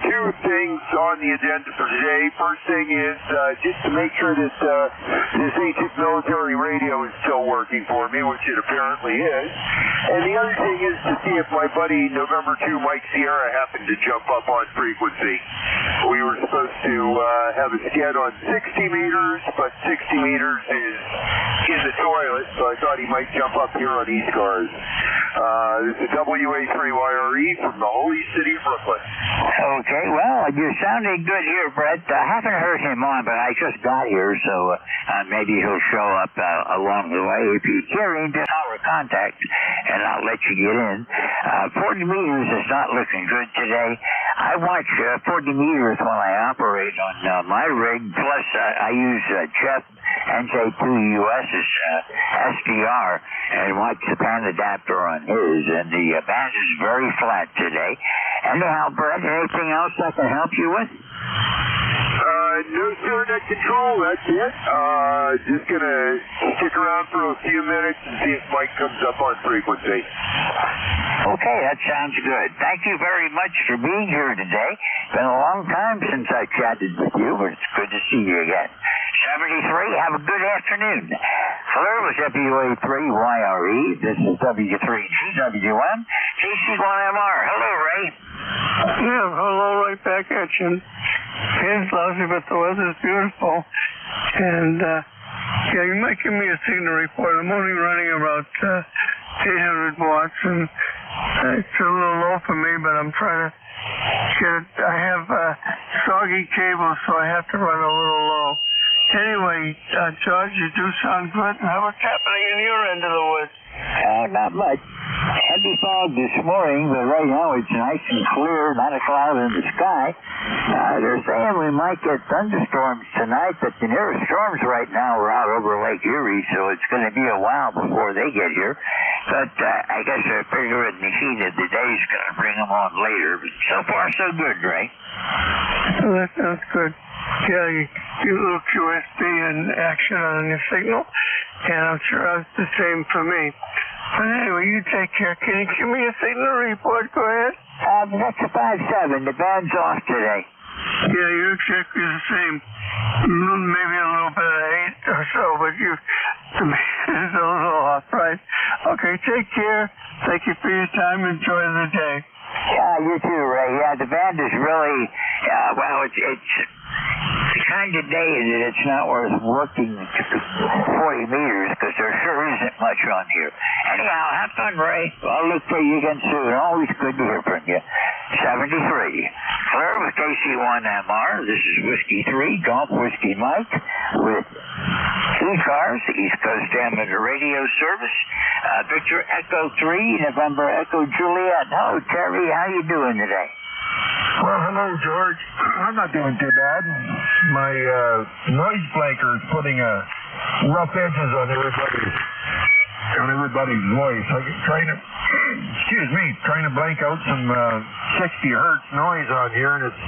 Two things on the agenda for today. First thing is just to make sure that this ancient military radio is still working for me, which it apparently is. And the other thing is to see if my buddy November 2 Mike Sierra happened to jump up on frequency. We were supposed to have a sked on 60 meters, but 60 meters is in the toilet, so I thought he might jump up here on ECARS. This is WA3YRE from the holy city of Brooklyn. Okay, well, you're sounding good here, Brett. I haven't heard him on, but I just got here, so maybe he'll show up along the way. If you hear him, just holler contact, and I'll let you get in. 40 meters is not looking good today. I watch 40 meters while I operate on my rig, plus I use Jeff NJ2US's SDR and watch the pan adapter on his, and the band is very flat today. Anyhow, Brett, anything else I can help you with? No, sir, net control, that's it. Just gonna stick around for a few minutes and see if Mike comes up on frequency. Okay, that sounds good. Thank you very much for being here today. Been a long time since I chatted with you, but it's good to see you again. 73, have a good afternoon. Hello, it's WA3YRE. This is W3GWM. KC1MR. Hello, Ray. Yeah, hello, right back at you. It's lovely, but the weather's beautiful. And, yeah, you might give me a signal report. I'm only running about 800 watts, and it's a little low for me, but I'm trying to get it. I have soggy cables, so I have to run a little low. Anyway, George, you do sound good. What's happening in your end of the woods? Not much. Heavy fog this morning, but right now it's nice and clear, not a cloud in the sky. They're saying we might get thunderstorms tonight, but the nearest storms right now are out over Lake Erie, so it's going to be a while before they get here. But I guess they're figuring the heat of the day is going to bring them on later. But so far, so good, Ray. Oh, that sounds good. Yeah, you get a little QSB in action on your signal, and I'm sure that's the same for me. But anyway, you take care. Can you give me a signal report? Go ahead. That's a 5-7. The band's off today. Yeah, you're exactly the same. Maybe a little bit of 8 or so, but the band is a little off, right? Okay, take care. Thank you for your time. Enjoy the day. Yeah, you too, Ray. Yeah, the band is really, well, it's kind of day that it's not worth working 40 meters because there sure isn't much on here. Anyhow, have fun, Ray. I'll look for you again soon. Always good to hear from you. 73. Claire with KC1MR. This is Whiskey 3, Golf Whiskey Mike with ECARS, the East Coast Amateur Radio Service. Victor Echo 3, November Echo Juliet. Hello, Terry. How you doing today? Well, hello, George. I'm not doing too bad. My noise blanker is putting rough edges on everybody's voice. I'm trying to blank out some 60 hertz noise on here, and it's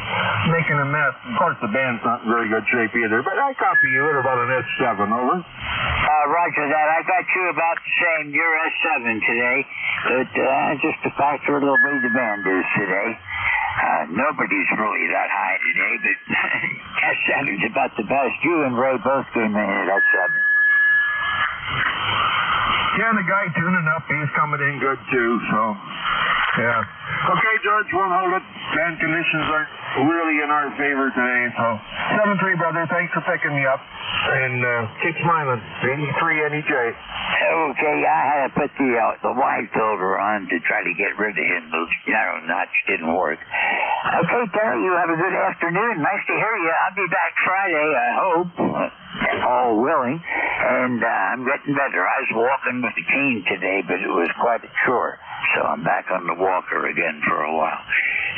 making a mess. Of course, the band's not in very good shape either, but I copy you at about an S7, over. Roger that. I got you about the same. You're S7 today, but just a factor of the way the band is today. Nobody's really that high today, but S7's about the best. You and Ray both came in at S7. Yeah, the guy tuning up, he's coming in good too, so, yeah. Okay, George, won't hold it. Band conditions aren't really in our favor today, so. 7-3, brother, thanks for picking me up. And keep smiling. 83 NEJ. Okay, I had to put the wide filter on to try to get rid of him. Those narrow notch didn't work. Okay, Terry, you have a good afternoon. Nice to hear you. I'll be back Friday, I hope. All willing. And I'm getting better. I was walking with the cane today, but it was quite a chore. So I'm back on the walker again for a while.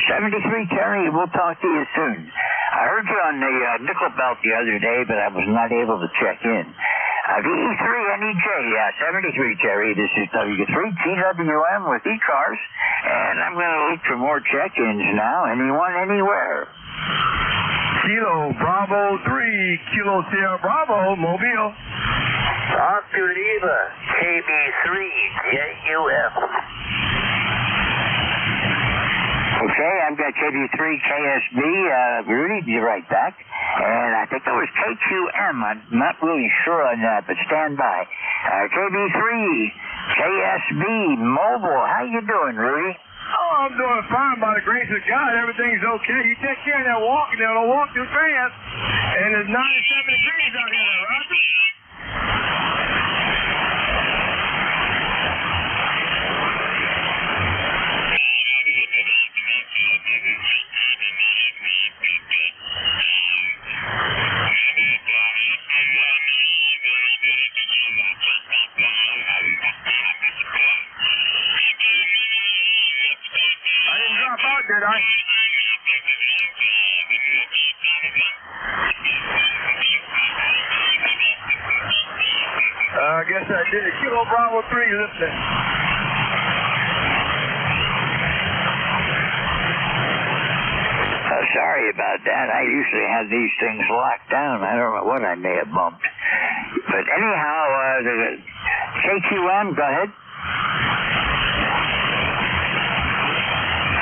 73, Terry, we'll talk to you soon. I heard you on the nickel belt the other day, but I was not able to check in. VE3 NEJ, 73, Terry. This is W3 TWM with ECARS, and I'm going to look for more check-ins now. Anyone, anywhere? Kilo Bravo 3, Kilo Sierra Bravo, Mobile. Octava, KB3, JUF. Okay, I've got KB3 KSB, Rudy, be right back. And I think that was KQM. I'm not really sure on that, but stand by. KB3 KSB Mobile. How you doing, Rudy? Oh, I'm doing fine by the grace of God. Everything's okay. You take care of that walking now. Don't walk too fast. And it's 97 degrees out here, Roger. Did I? I guess I did. Kilo Bravo 3 listening. Sorry about that. I usually have these things locked down. I don't know what I may have bumped. But anyhow, the KQM, go ahead.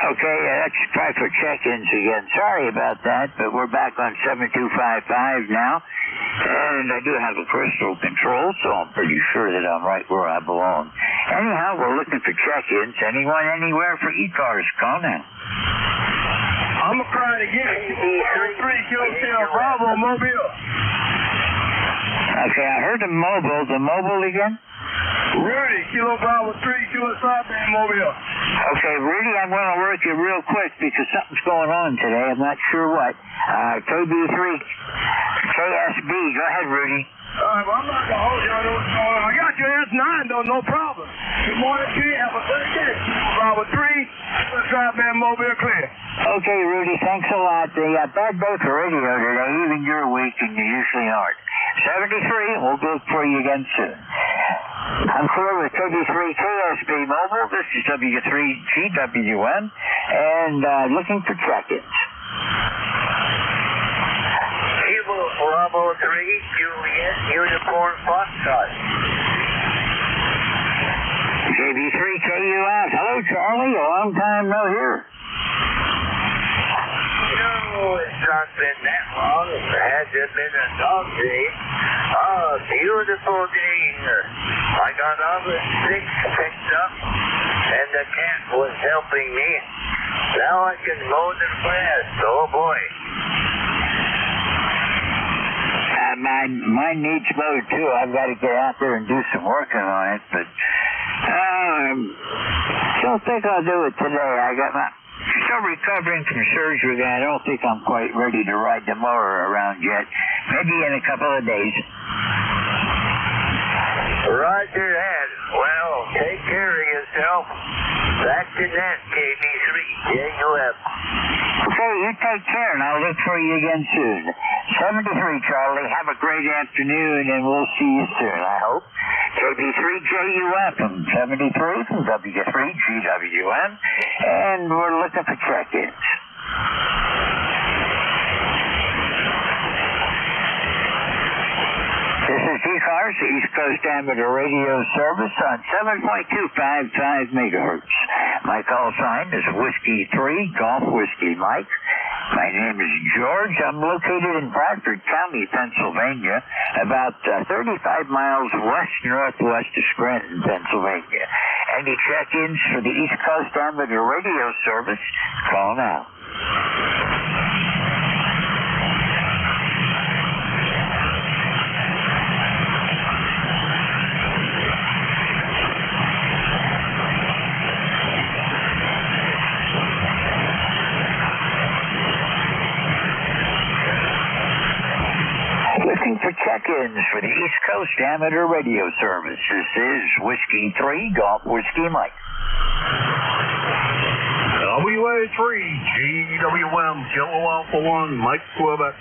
Okay, let's try for check-ins again. Sorry about that, but we're back on 7255 now. And I do have a crystal control, so I'm pretty sure that I'm right where I belong. Anyhow, we're looking for check-ins. Anyone, anywhere for ECARS? Call now. I'm going to try it again. 3 Kilo Sierra Bravo, Mobile. Okay, I heard the mobile again? Rudy, Kilo Bravo 3, Kilo Sierra Mobile. Okay, Rudy, I'm going to work you real quick because something's going on today. I'm not sure what. KB3 KSB, go ahead, Rudy. I'm not going to hold you. I know what's going on. I got your S9, though, no problem. Good morning to you. Have a good day. Bravo 3, let's drive man Mobile clear. Okay, Rudy, thanks a lot. Bad day for radio today. Even you're weak and you usually aren't. 73, we'll go for you again soon. I'm clear with KB3 KSB Mobile. This is W3 GWM, and looking for check-ins. Bravo 3, Juliet, Uniform Foxtrot. KB3 KUF. Hello, Charlie. A long time no hear. No, it's not been that long. It hasn't been a dog day. Oh, beautiful day here. I got all the sticks picked up, and the cat was helping me. Now I can mow the grass. Oh, boy. mine needs mowed too. I've got to get out there and do some working on it, but don't think I'll do it today. Still recovering from surgery, and I don't think I'm quite ready to ride the mower around yet. Maybe in a couple of days. Roger that. Well, take care of yourself. Back to that, KB3JUF. Okay, you take care, and I'll look for you again soon. 73, Charlie. Have a great afternoon, and we'll see you soon, I hope. KB3JUF from 73 from W3GWM, and we're looking for check-ins. This is ECARS, the East Coast Amateur Radio Service on 7.255 megahertz. My call sign is Whiskey 3, Golf Whiskey Mike. My name is George. I'm located in Bradford County, Pennsylvania, about 35 miles west-northwest of Scranton, Pennsylvania. Any check-ins for the East Coast Amateur Radio Service, call now. Looking for check-ins for the East Coast Amateur Radio Service. This is Whiskey 3, Golf Whiskey Mike. WA3, GWM, Kilo Alpha 1, Mike Quebec.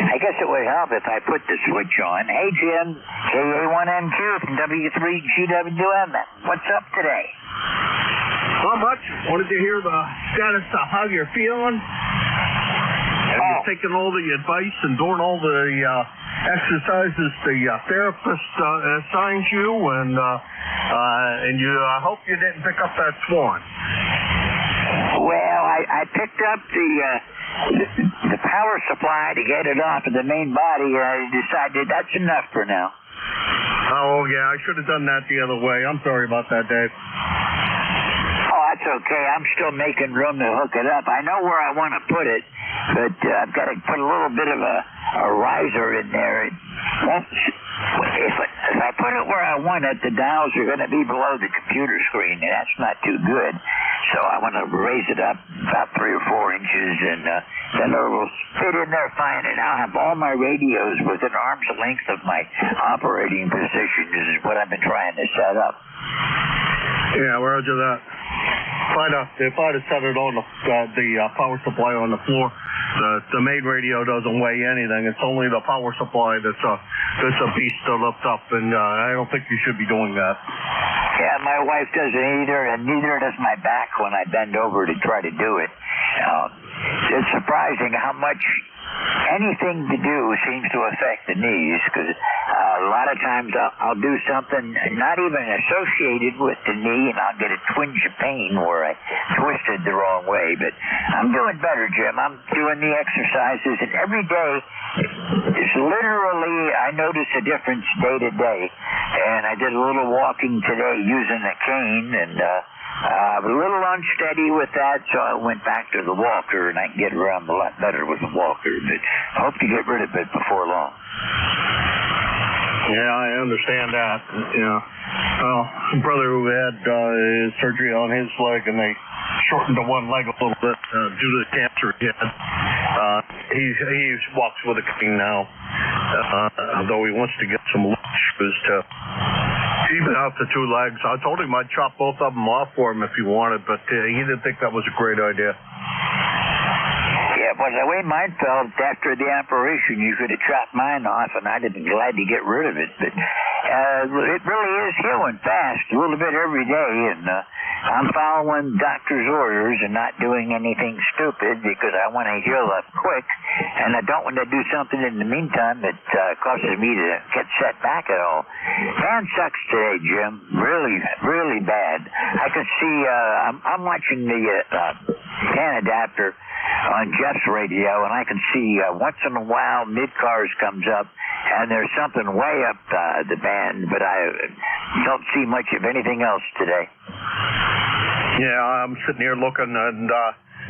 I guess it would help if I put the switch on. Hey, Jim, KA1MQ from W3GWM. What's up today? Not much. Wanted to hear the status of how you're feeling. Have you taken all the advice and doing all the exercises the therapist assigned you? And I hope you didn't pick up that swan. Well, I picked up the power supply to get it off of the main body. I decided that's enough for now. Oh, yeah, I should have done that the other way. I'm sorry about that, Dave. That's okay. I'm still making room to hook it up. I know where I want to put it, but I've got to put a little bit of a riser in there. If I put it where I want it, the dials are going to be below the computer screen, and that's not too good. So I want to raise it up about 3 or 4 inches, and then it will fit in there fine, and I'll have all my radios within arm's length of my operating position. This is what I've been trying to set up. Yeah, roger that. If I'd have set it on the power supply on the floor, the main radio doesn't weigh anything. It's only the power supply that's a beast to lift up, and I don't think you should be doing that. Yeah, my wife doesn't either, and neither does my back when I bend over to try to do it. It's surprising how much anything to do seems to affect the knees, because a lot of times I'll do something not even associated with the knee, and I'll get a twinge of pain where I twisted the wrong way. But I'm doing better, Jim. I'm doing the exercises, and every day, it's literally, I notice a difference day to day. And I did a little walking today using a cane, and I was a little unsteady with that, so I went back to the walker, and I can get around a lot better with the walker. But I hope to get rid of it before long. Yeah, I understand that. Yeah. Well, a brother who had his surgery on his leg, and they shortened the one leg a little bit due to the cancer he had. He walks with a cane now, though he wants to get some shoes to even out the 2 legs. I told him I'd chop both of them off for him if he wanted, but he didn't think that was a great idea. Yeah, but the way mine felt after the operation, you could have chopped mine off, and I'd have been glad to get rid of it. But it really is healing fast, a little bit every day, and I'm following doctor's orders and not doing anything stupid because I want to heal up quick, and I don't want to do something in the meantime that causes me to get set back at all. Man sucks today, Jim. Really, really bad. I can see, I'm watching the fan adapter on Jeff's radio, and I can see once in a while mid-cars comes up, and there's something way up the band, but I don't see much of anything else today. Yeah, I'm sitting here looking, and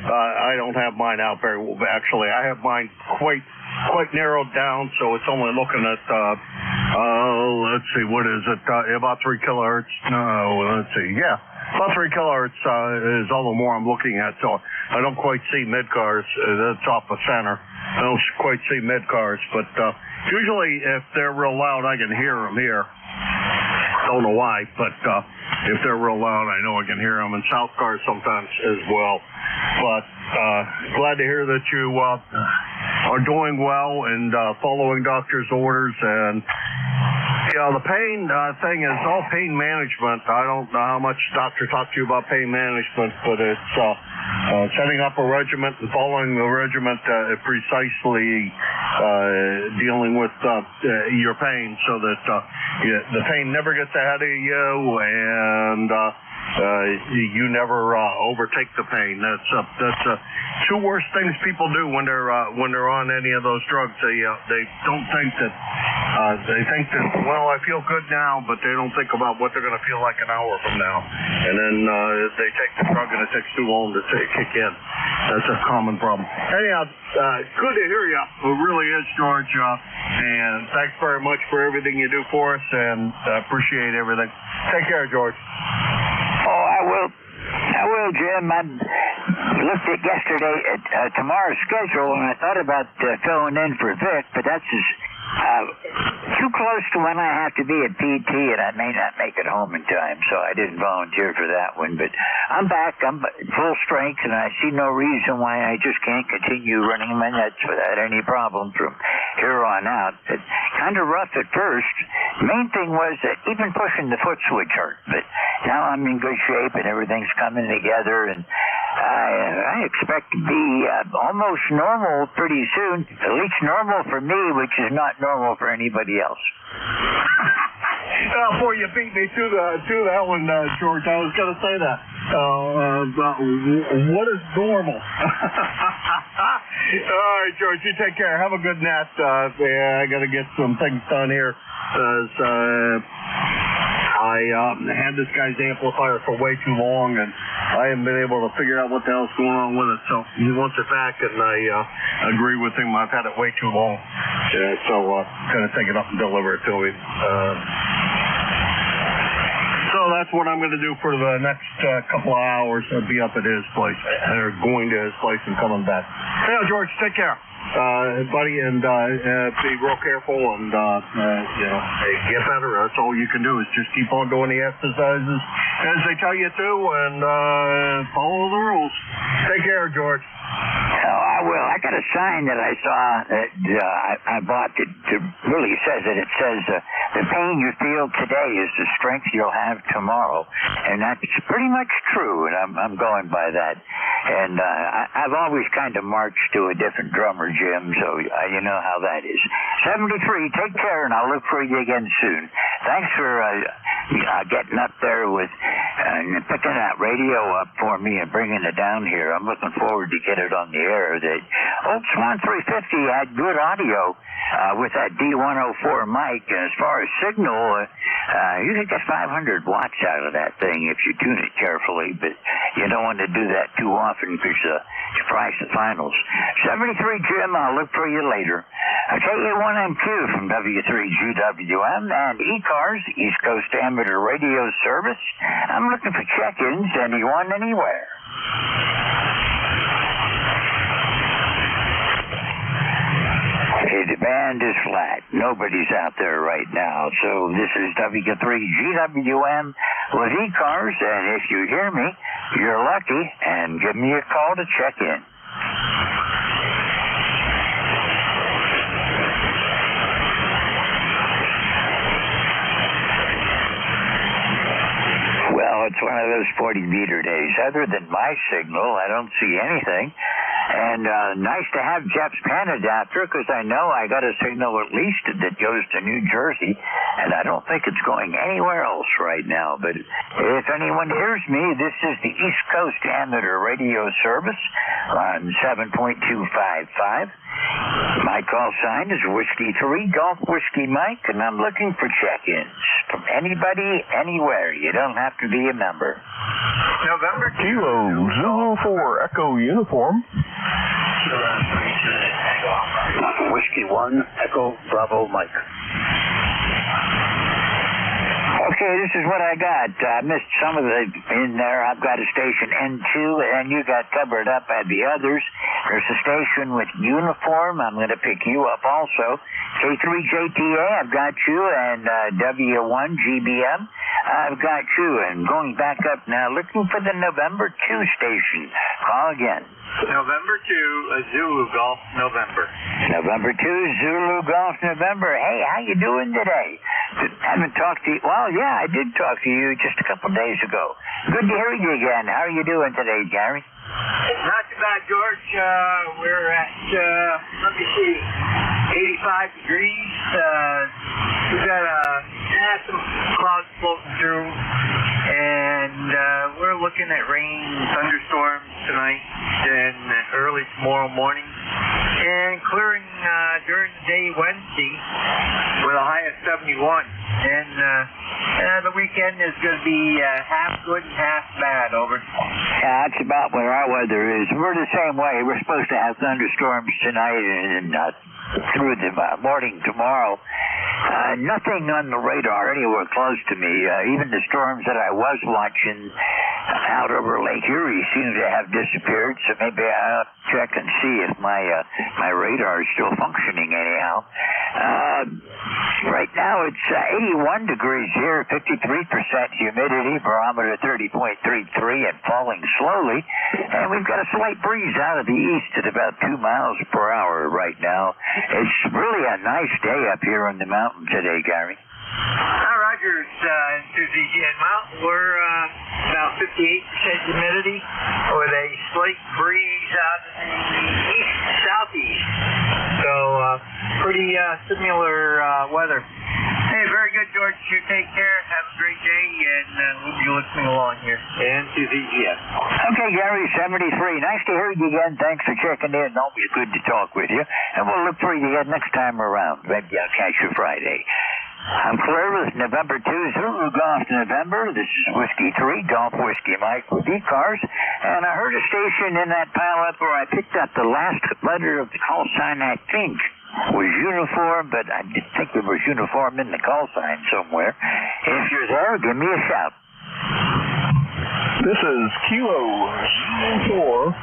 I don't have mine out very well. Actually, I have mine quite narrowed down, so it's only looking at, let's see, what is it? About 3 kilohertz. No, let's see. Yeah, about 3 kilohertz is all the more I'm looking at. So I don't quite see mid-cars. That's off the center. I don't quite see mid-cars, but usually if they're real loud, I can hear them here. Don't know why, but if they're real loud, I know I can hear them. And south cars sometimes as well. But glad to hear that you are doing well and following doctor's orders. And yeah, the pain thing is all pain management. I don't know how much doctor talked to you about pain management, but it's setting up a regiment and following the regiment precisely dealing with your pain so that the pain never gets ahead of you and you never overtake the pain. That's two worst things people do when they're on any of those drugs. They don't think that they think that, well, I feel good now, but they don't think about what they're going to feel like an hour from now. And then they take the drug and it takes too long to kick in. That's a common problem. Anyhow, good to hear you. It really is, George. And thanks very much for everything you do for us, and appreciate everything. Take care, George. Oh, I will, Jim. I looked at yesterday at tomorrow's schedule, and I thought about filling in for Vic, but that's too close to when I have to be at PT, and I may not make it home in time, so I didn't volunteer for that one. But I'm back. I'm full strength, and I see no reason why I just can't continue running my nets without any problem from here on out. It's kind of rough at first. Main thing was that even pushing the foot switch hurt, but now I'm in good shape, and everything's coming together, and I expect to be almost normal pretty soon, at least normal for me, which is not normal for anybody else. Boy, you beat me to that one, George. I was going to say that. What is normal? All right, George, you take care. Have a good nap. I got to get some things done here. I had this guy's amplifier for way too long, and I haven't been able to figure out what the hell's going on with it. So he wants it back, and I agree with him. I've had it way too long. So going to take it up and deliver it to him. So that's what I'm going to do for the next couple of hours. I'll be up at his place, or going to his place and coming back. Hey, George, take care. Buddy, and be real careful, and hey, get better. That's all you can do is just keep on doing the exercises as they tell you to, and follow the rules. Take care, George. Oh, I will. I got a sign that I saw that I bought that really says it. It says, the pain you feel today is the strength you'll have tomorrow. And that's pretty much true, and I'm going by that. And I've always kind of marched to a different drummer, Jim, so you know how that is. 73, take care, and I'll look for you again soon. Thanks for getting up there with picking that radio up for me and bringing it down here. I'm looking forward to get it on the air. The old Swan 350 had good audio with that D104 mic, and as far as signal, you can get 500 watts out of that thing if you tune it carefully, but you don't want to do that too often because you price the finals. 73 Jim, I'll look for you later. KA1MQ from W3GWM and ECARS, East Coast Amateur Radio Service. I'm looking for check-ins, anyone, anywhere. The band is flat. Nobody's out there right now. So this is W3GWM with ECARS, and if you hear me, you're lucky, and give me a call to check in. Well, it's one of those 40-meter days. Other than my signal, I don't see anything. And nice to have Jeff's pan adapter, because I know I got a signal at least that goes to New Jersey, and I don't think it's going anywhere else right now. But if anyone hears me, this is the East Coast Amateur Radio Service on 7.255. My call sign is Whiskey 3 Golf Whiskey Mike, and I'm looking for check-ins from anybody, anywhere. You don't have to be a member. November Kilo Zulu 4 Echo Uniform. Whiskey 1 Echo Bravo Mike. Okay, this is what I got. I missed some of it in there. I've got a station N2, and you got covered up at the others. There's a station with uniform. I'm going to pick you up also. K3JTA, I've got you, and W1GBM, I've got you. And going back up now, looking for the November 2 station. Call again. November 2, Zulu Golf, November. November 2, Zulu Golf, November. Hey, how you doing today? Haven't talked to you. Well, yeah, I did talk to you just a couple days ago. Good to hear you again. How are you doing today, Gary? Not too bad, George. We're at, let me see, 85 degrees. We've got some clouds floating through, and we're looking at rain, thunderstorms tonight and early tomorrow morning, and clearing during the day Wednesday with a high of 71. And the weekend is going to be half good and half bad, over. Yeah, that's about where our weather is. We're the same way. We're supposed to have thunderstorms tonight and through the morning tomorrow. Nothing on the radar anywhere close to me. Even the storms that I was watching out over Lake Erie seem to have disappeared, so maybe I'll check and see if my radar is still functioning anyhow. Right now it's 81 degrees here, 53% humidity, barometer 30.33 and falling slowly. And we've got a slight breeze out of the east at about 2 miles per hour right now. It's really a nice day up here on the mountain today, Gary. Hi, Rogers. Enthusiasm Mountain. We're about 58% humidity with a slight breeze out of the east-southeast. So, pretty similar weather. Hey, very good, George. You take care. Have a great day, and we'll be listening along here. And to ZGS. Okay, Gary, 73. Nice to hear you again. Thanks for checking in. Always good to talk with you. And we'll look for you again next time around. Maybe I'll catch you Friday. I'm clear with November 2, Zulu Golf November. This is Whiskey 3, Golf Whiskey Mike with ECARS. And I heard a station in that pile up where I picked up the last letter of the call sign, I think, was uniform, but I didn't think there was uniform in the call sign somewhere. If you're there, give me a shout. This is Kilo 4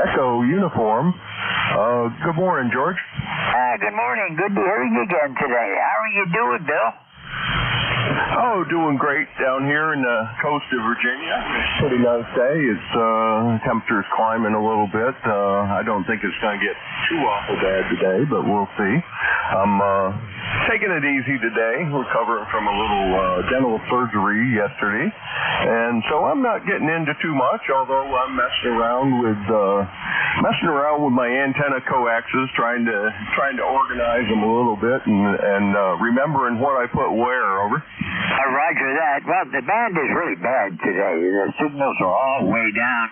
Echo Uniform. Good morning, George. Good morning. Good to hear you again today. How are you doing, Bill? Oh, doing great down here in the coast of Virginia. Pretty nice day. It's temperature's climbing a little bit. I don't think it's going to get too awful bad today, but we'll see. I'm taking it easy today, recovering from a little dental surgery yesterday, and so I'm not getting into too much. Although I'm messing around with my antenna coaxes, trying to organize them a little bit, and remembering what I put where. Over. Roger that. Well, the band is really bad today. The signals are all way down,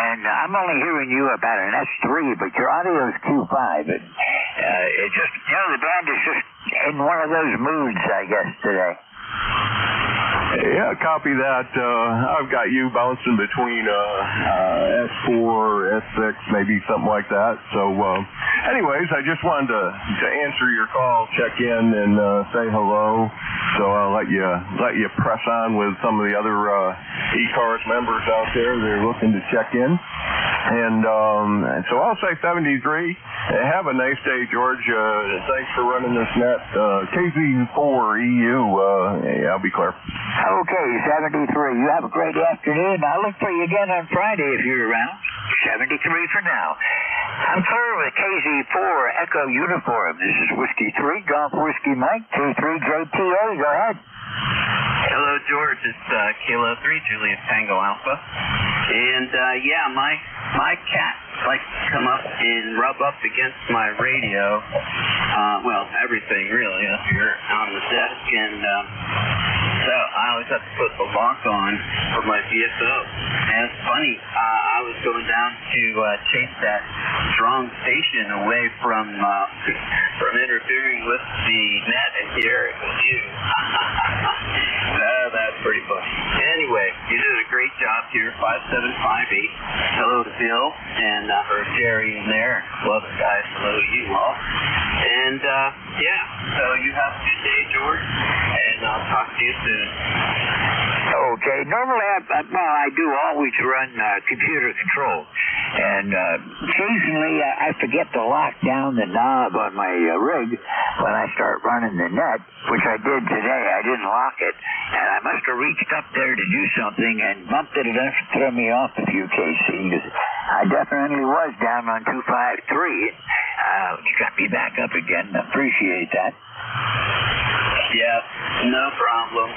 and I'm only hearing you about an S3, but your audio is Q5. And it just, the band is just in one of those moods, I guess, today. Yeah, copy that. I've got you bouncing between S4, S6, maybe something like that. So, anyways, I just wanted to answer your call, check in, and say hello. So I'll let you press on with some of the other ECARS members out there. They're looking to check in. And so I'll say 73. Have a nice day, George. Thanks for running this net. KZ4EU, I'll be clear. Okay, 73. You have a great afternoon. I'll look for you again on Friday if you're around. 73 for now. I'm clear with KZ4 Echo Uniform. This is Whiskey 3, Golf Whiskey Mike, K3JTA. Go ahead. Hello, George. It's Kilo 3, Julius Tango Alpha. And, my cat likes to come up and rub up against my radio. Well, everything, really, up here on the desk. And so So I always have to put the lock on for my VSO. And it's funny, I was going down to chase that strong station away from interfering with the net, and here it was you. That's pretty funny. Anyway, you did a great job here, 5758. Hello to Bill, and for Jerry in there. Love it, guys. Hello to you all. And, yeah, so you have a good day, George, and I'll talk to you soon. Okay. Normally, I do always run computer control. And occasionally, I forget to lock down the knob on my rig when I start running the net, which I did today. I didn't lock it. And I must have reached up there to do something and bumped it enough to throw me off a few KC. I definitely was down on 253. You got me back up again. Appreciate that. Yeah, no problem.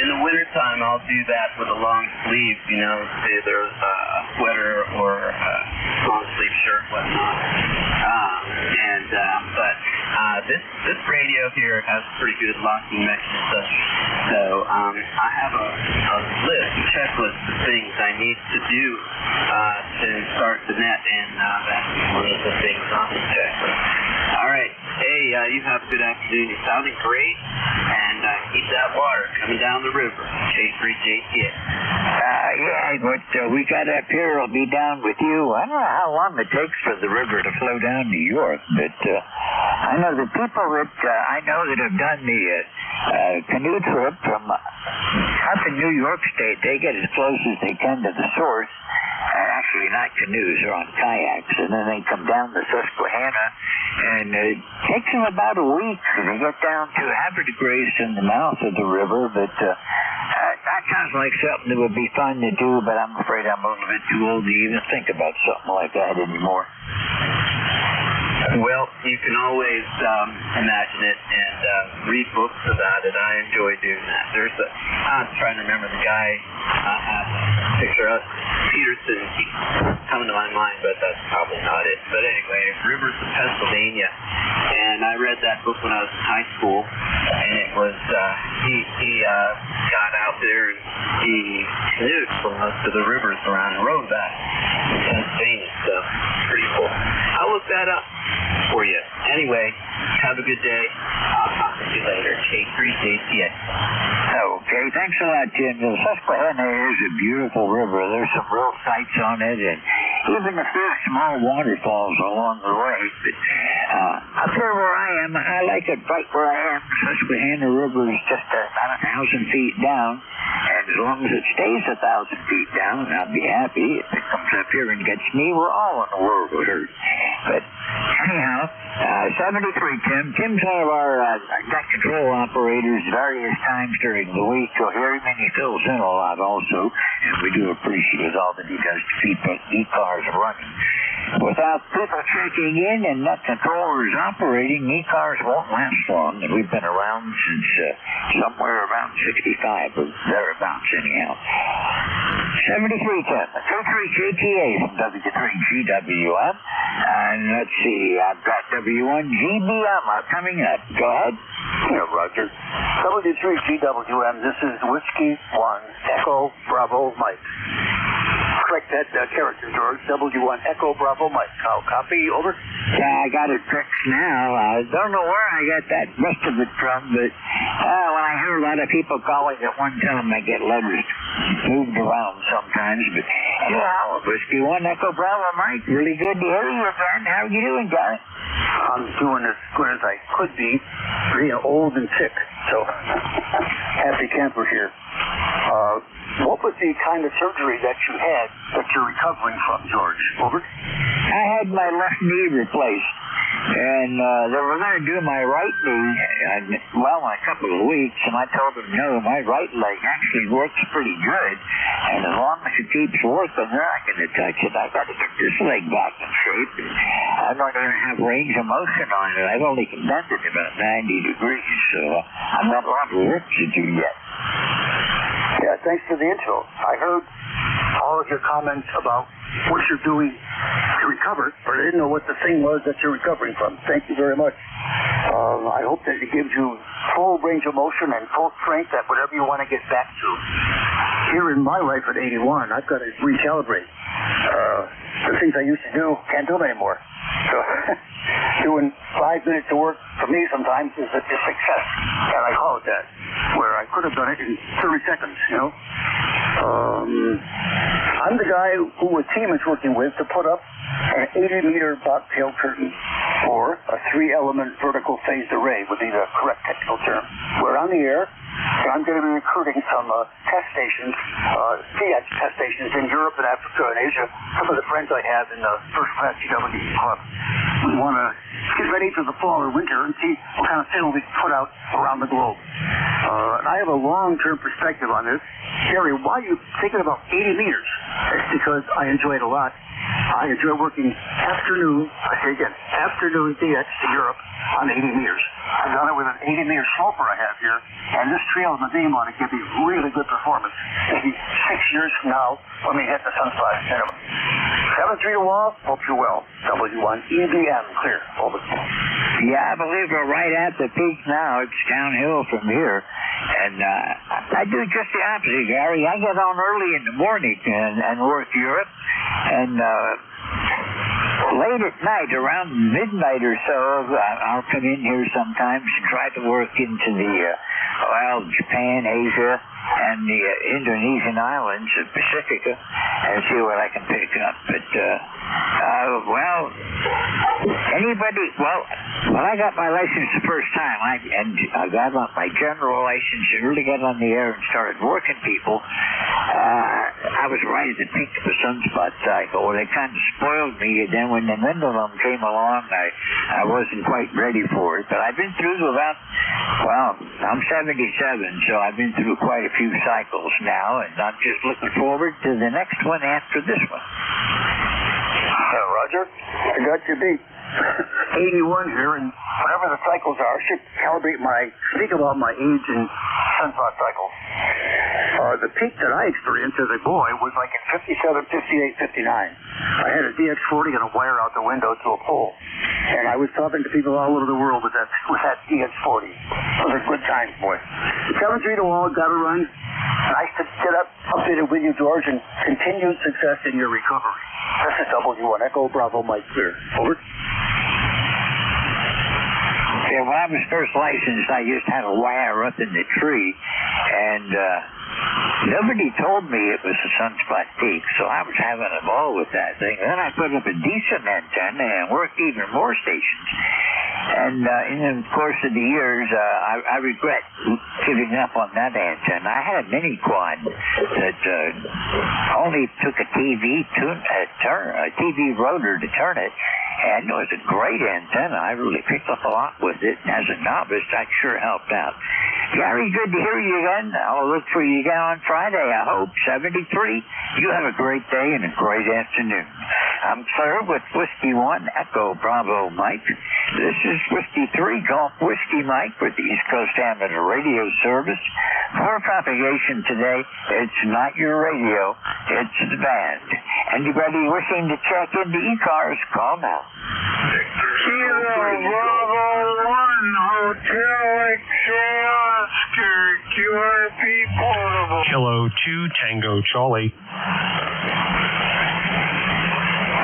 In the wintertime, I'll do that with a long sleeve, you know, either a sweater or a long sleeve shirt, whatnot. But this radio here has a pretty good locking mechanism. So I have a checklist of things I need to do to start the net, and that's one of the things on the checklist. All right. Hey, you have a good afternoon. You're sounding great, and keep that water coming down the river. J3JTA. Yeah, what we got up here will be down with you. I don't know how long it takes for the river to flow down New York, but I know the people that I know that have done the canoe trip from up in New York State, they get as close as they can to the source. Actually, not canoes, they're on kayaks, and then they come down the Susquehanna, and it takes them about a week to get down to Havertide Grace in the mouth of the river, but that sounds like something that would be fun to do, but I'm afraid I'm a little bit too old to even think about something like that anymore. Well, you can always imagine it and read books about it. I enjoy doing that. I'm trying to remember the guy I have a picture of. Peterson keeps coming to my mind, but that's probably not it. But anyway, Rivers of Pennsylvania. And I read that book when I was in high school, and it was, he got out there and he canoed from most of the rivers around and rode back in Pennsylvania. So, pretty cool. I'll look that up for you. Anyway, have a good day. I'll talk to you later. J3JTA. Okay, thanks a lot, Jim. The Susquehanna is a beautiful river. There's some real sights on it, and even a few small waterfalls along the way. But up here where I am, I like it right where I am. Susquehanna River is just about 1,000 feet down, and as long as it stays 1,000 feet down, I'll be happy. If it comes up here and gets me, we're all in the world with hurt. But anyhow, 73 Tim. Tim's one of our net control operators various times during the week. You'll hear him, and he fills in a lot also, and we do appreciate all that he does to keep ECARS running. Without people checking in and net controllers operating, ECARS won't last long, and we've been around since somewhere around 65, or thereabouts anyhow. 7310, 23JTA from W3GWM, and let's see, I've got W1GBM coming up. Go ahead. Yeah, Roger. W3GWM, this is Whiskey 1, Echo Bravo Mike. Correct that character, George. W1 Echo Bravo Mike. I'll copy. Over. Yeah, I got it fixed now. I don't know where I got that rest of it from, but when I hear a lot of people calling at one time, I get letters moved around sometimes. But anyhow, Whiskey 1 Echo Bravo Mike, really good to hear you again. How are you doing, guy? I'm doing as good as I could be. Being old and sick, so happy camper here. What was the kind of surgery that you had that you're recovering from, George? Over. I had my left knee replaced, and they were going to do my right knee, in a couple of weeks, and I told them, no, my right leg actually works pretty good, and as long as it keeps working, they're not going to touch it. I've got to get this leg back in shape, and I'm not going to have range of motion on it. I've only condensed it about 90 degrees, so I've got a lot of work to do yet. Yeah, thanks for the intro. I heard all of your comments about what you're doing to recover, but I didn't know what the thing was that you're recovering from. Thank you very much. I hope that it gives you full range of motion and full strength at whatever you want to get back to. Here in my life at 81, I've got to recalibrate. The things I used to do, can't do them anymore. So doing 5 minutes of work for me sometimes is a success, and I call it that, where I could have done it in 30 seconds, you know. I'm the guy who a team is working with to put up an 80-meter bobtail curtain for a 3-element vertical phased array would be the correct technical term. We're on the air, and I'm going to be recruiting some test stations, DX test stations in Europe and Africa and Asia, some of the friends I have in the First Class GW Club. We want to get ready for the fall or winter and see what kind of film we can put out around the globe. And I have a long-term perspective on this. Gary, why are you thinking about 80 meters? It's because I enjoy it a lot. I enjoy working afternoon DX to Europe on 80 meters. I've done it with an 80-meter sloper I have here, and this three-element beam ought to give me really good performance. Maybe 6 years from now, when we hit the sunspot minimum. 7-3 to wall, hope you're well. W1 EBM, clear. Over. Yeah, I believe we're right at the peak now. It's downhill from here. And I do just the opposite, Gary. I get on early in the morning and work Europe. And late at night, around midnight or so, I'll come in here sometimes and try to work into the, Japan, Asia, and the Indonesian islands of Pacifica and see what I can pick up. But, when I got my license the first time, I got on my general license and really got on the air and started working people, I was right at the peak of the sunspot cycle. Well, it kind of spoiled me, and then when the pendulum came along, I wasn't quite ready for it. But I've been through I'm 77, so I've been through quite a few cycles now, and I'm just looking forward to the next one after this one. Roger, I got you beat. 81 here, and whatever the cycles are, I should speak about my age and sunspot cycles. The peak that I experienced as a boy was like at 57, 58, 59. I had a DX40 and a wire out the window to a pole. And I was talking to people all over the world with that DX40. Those are good times, boy. 7-3 to all, gotta run. Nice to get updated with you, George, and continued success in your recovery. This is W1 Echo Bravo Mike Clear. Over. Yeah, when I was first licensed, I just had a wire up in the tree, and nobody told me it was a sunspot peak, so I was having a ball with that thing. Then I put up a decent antenna and worked even more stations. And in the course of the years, I regret giving up on that antenna. I had a mini quad that only took a TV rotor to turn it, and it was a great antenna. I really picked up a lot with it. And as a novice, that sure helped out. Gary, good to hear you again. I'll look for you again on Friday, I hope. 73. You have a great day and a great afternoon. I'm Claire with Whiskey 1, Echo Bravo Mike. This is Whiskey 3, Golf Whiskey Mike with the East Coast Amateur Radio Service. For propagation today, it's not your radio, it's the band. Anybody wishing to check into ECARS, call now. Kilo Bravo 1, Hotel X-Ray Oscar, QRP portable. Kilo 2, Tango Charlie.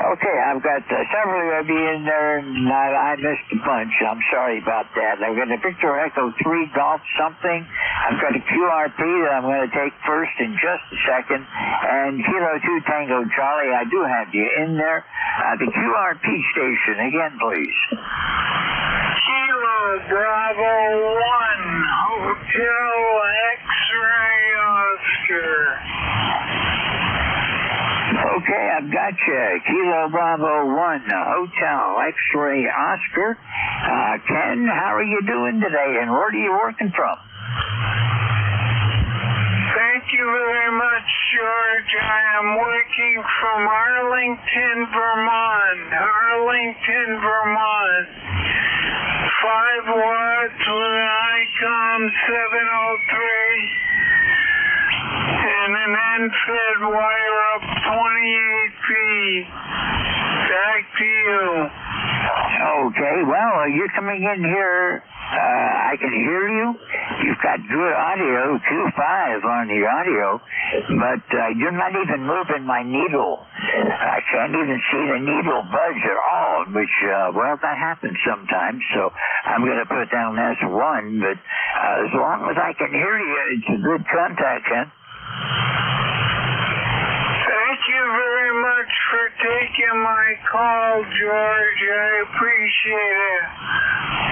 Okay, I've got several of you in there, and I missed a bunch. I'm sorry about that. I've got a Victor Echo 3 Golf something. I've got a QRP that I'm going to take first in just a second. And Kilo 2 Tango Charlie, I do have you in there. The QRP station, again, please. Kilo Bravo 1, Hotel X-Ray Oscar. Okay, I've got you. Kilo Bravo 1, Hotel X-Ray Oscar. Ken, how are you doing today, and where are you working from? Thank you very much, George. I am working from Arlington, Vermont. 5 watts with an ICOM 703. And an end-fed wire up 28 feet. Back to you. Okay, well, you're coming in here. I can hear you. You've got good audio, 2.5 on the audio, but you're not even moving my needle. I can't even see the needle budge at all, which, well, that happens sometimes, so I'm going to put down S1, but as long as I can hear you, it's a good contact, Ken. Thank you very much for taking my call, George. I appreciate it.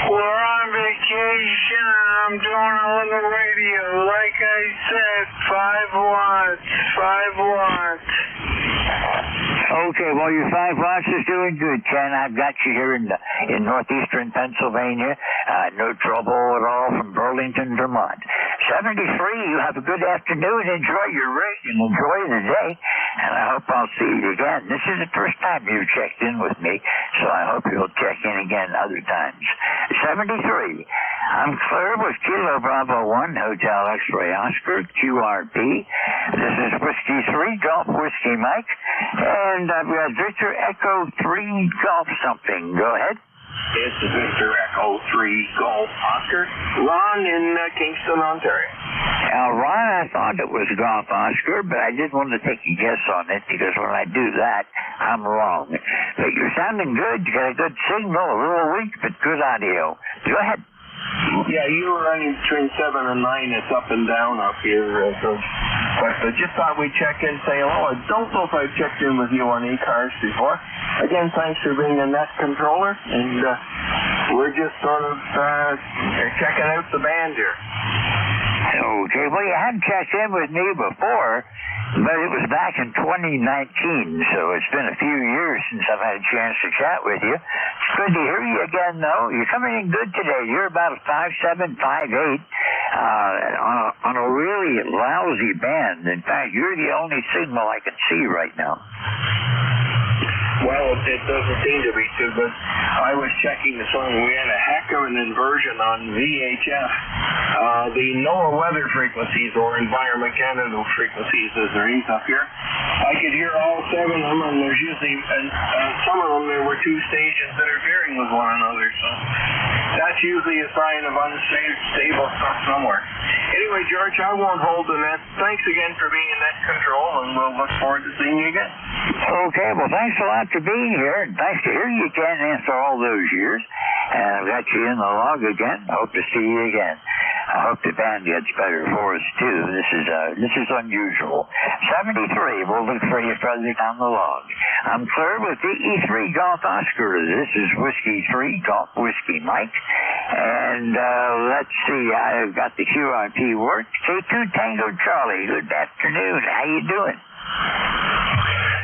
We're on vacation and I'm doing a little radio. Like I said, 5 watts. Okay, well, your 5 watts is doing good, Ken. I've got you here in northeastern Pennsylvania. No trouble at all from Burlington, Vermont. 73, you have a good afternoon. Enjoy your rig and enjoy the day. And I hope I'll see you again. This is the first time you've checked in with me, so I hope you'll check in again other times. 73, I'm clear with Kilo Bravo 1, Hotel X-Ray Oscar, QRP. This is Whiskey 3, Golf Whiskey Mike. And I've got Victor Echo 3 Golf something. Go ahead. It's Victor Echo 3 Golf Oscar. Ron in Kingston, Ontario. Now, Ron, I thought it was Golf Oscar, but I didn't want to take a guess on it because when I do that, I'm wrong. But you're sounding good. You got a good signal, a little weak, but good audio. Go ahead. Yeah, you were running between 7 and 9. It's up and down up here. But I just thought we'd check in and say hello. I don't know if I've checked in with you on ECARS before. Again, thanks for being a net controller. And we're just sort of checking out the band here. Okay, well, you have checked in with me before, but it was back in 2019, so it's been a few years since I've had a chance to chat with you. It's good to hear you again, though. You're coming in good today. You're about a 5.7, 5.8 on a really lousy band. In fact, you're the only signal I can see right now. Well, it doesn't seem to be too good. I was checking the song. We had a heck of an inversion on VHF. The NOAA weather frequencies, or Environment Canada frequencies, as they're used up here. I could hear all 7 of them, and there's usually, some of them, there were 2 stations that are varying with one another. So that's usually a sign of unstable stuff somewhere. Anyway, George, I won't hold the net. Thanks again for being in net control, and we'll look forward to seeing you again. Okay, well, thanks a lot for being here, and nice to hear you again after all those years. And I've got you in the log again. Hope to see you again. I hope the band gets better for us, too. This is unusual. 73, we'll look for you further down the log. I'm clear with the E3 Golf Oscar. This is Whiskey 3 Golf Whiskey Mike. And let's see, I've got the QRP work. K2 Tango Charlie, good afternoon. How you doing?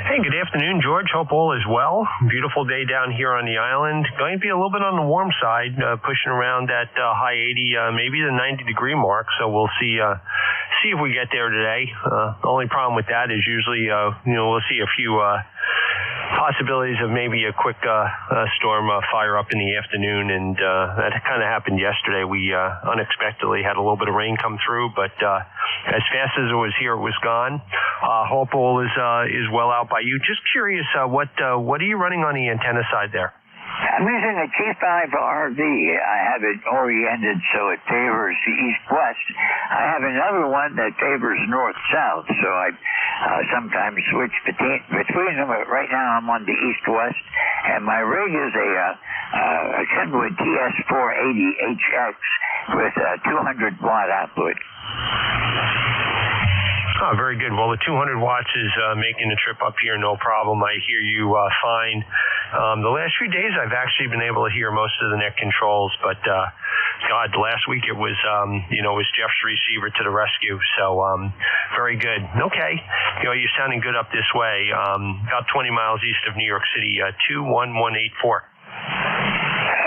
Hey, good afternoon, George. Hope all is well. Beautiful day down here on the island. Going to be a little bit on the warm side, pushing around that high 80, maybe the 90-degree mark. So we'll see if we get there today. The only problem with that is usually, we'll see a few possibilities of maybe a quick storm fire up in the afternoon, and that kind of happened yesterday. We unexpectedly had a little bit of rain come through, but as fast as it was here, it was gone. Hope all is well out by you. Just curious, what are you running on the antenna side there? I'm using a T5 RV. I have it oriented so it favors the east-west. I have another one that favors north-south, so I sometimes switch between them. But right now I'm on the east-west, and my rig is a Kenwood TS480HX with a 200-watt output. Oh, very good. Well, the 200 watts is making the trip up here no problem. I hear you fine. The last few days, I've actually been able to hear most of the net controls, but God, last week it was Jeff's receiver to the rescue. So very good. Okay, you're sounding good up this way. About 20 miles east of New York City, 21184.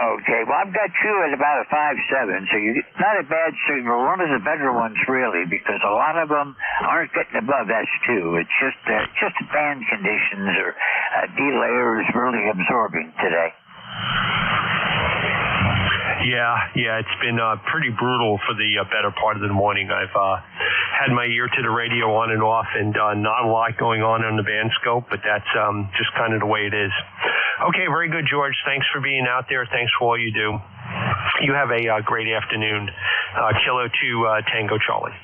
Okay, well, I've got you at about a 5.7, so you're not a bad signal. One of the better ones, really, because a lot of them aren't getting above S2. It's just band conditions or delayer is really absorbing today. Yeah, it's been pretty brutal for the better part of the morning. I've had my ear to the radio on and off, and not a lot going on the band scope, but that's just kind of the way it is. Okay, very good, George. Thanks for being out there. Thanks for all you do. You have a great afternoon. Kilo 2 Tango Charlie.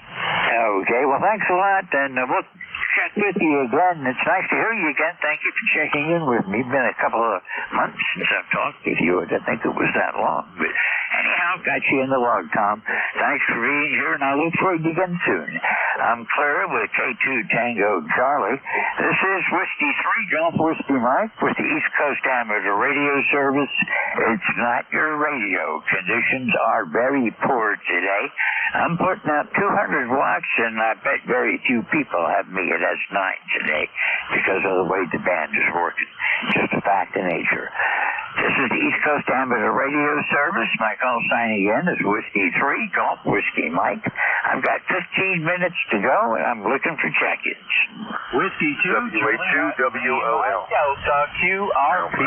Okay, well, thanks a lot, and we'll check with you again. It's nice to hear you again. Thank you for checking in with me. It's been a couple of months since I've talked with you. I didn't think it was that long, but anyhow, got you in the log, Tom. Thanks for being here, and I look forward to you again soon. I'm Claire with K2 Tango Charlie. This is Whiskey 3 Golf Whiskey Mike with the East Coast Amateur Radio Service. It's not your radio. Conditions are very poor today. I'm putting out 200 watts, and I bet very few people have me at S9 today because of the way the band is working. Just a fact of nature. This is the East Coast Amateur Radio Service. My call sign again is Whiskey 3 Golf Whiskey Mike. I've got 15 minutes to go, and I'm looking for check-ins. Whiskey 2, W-A-2-W-O-L. Delta QRP.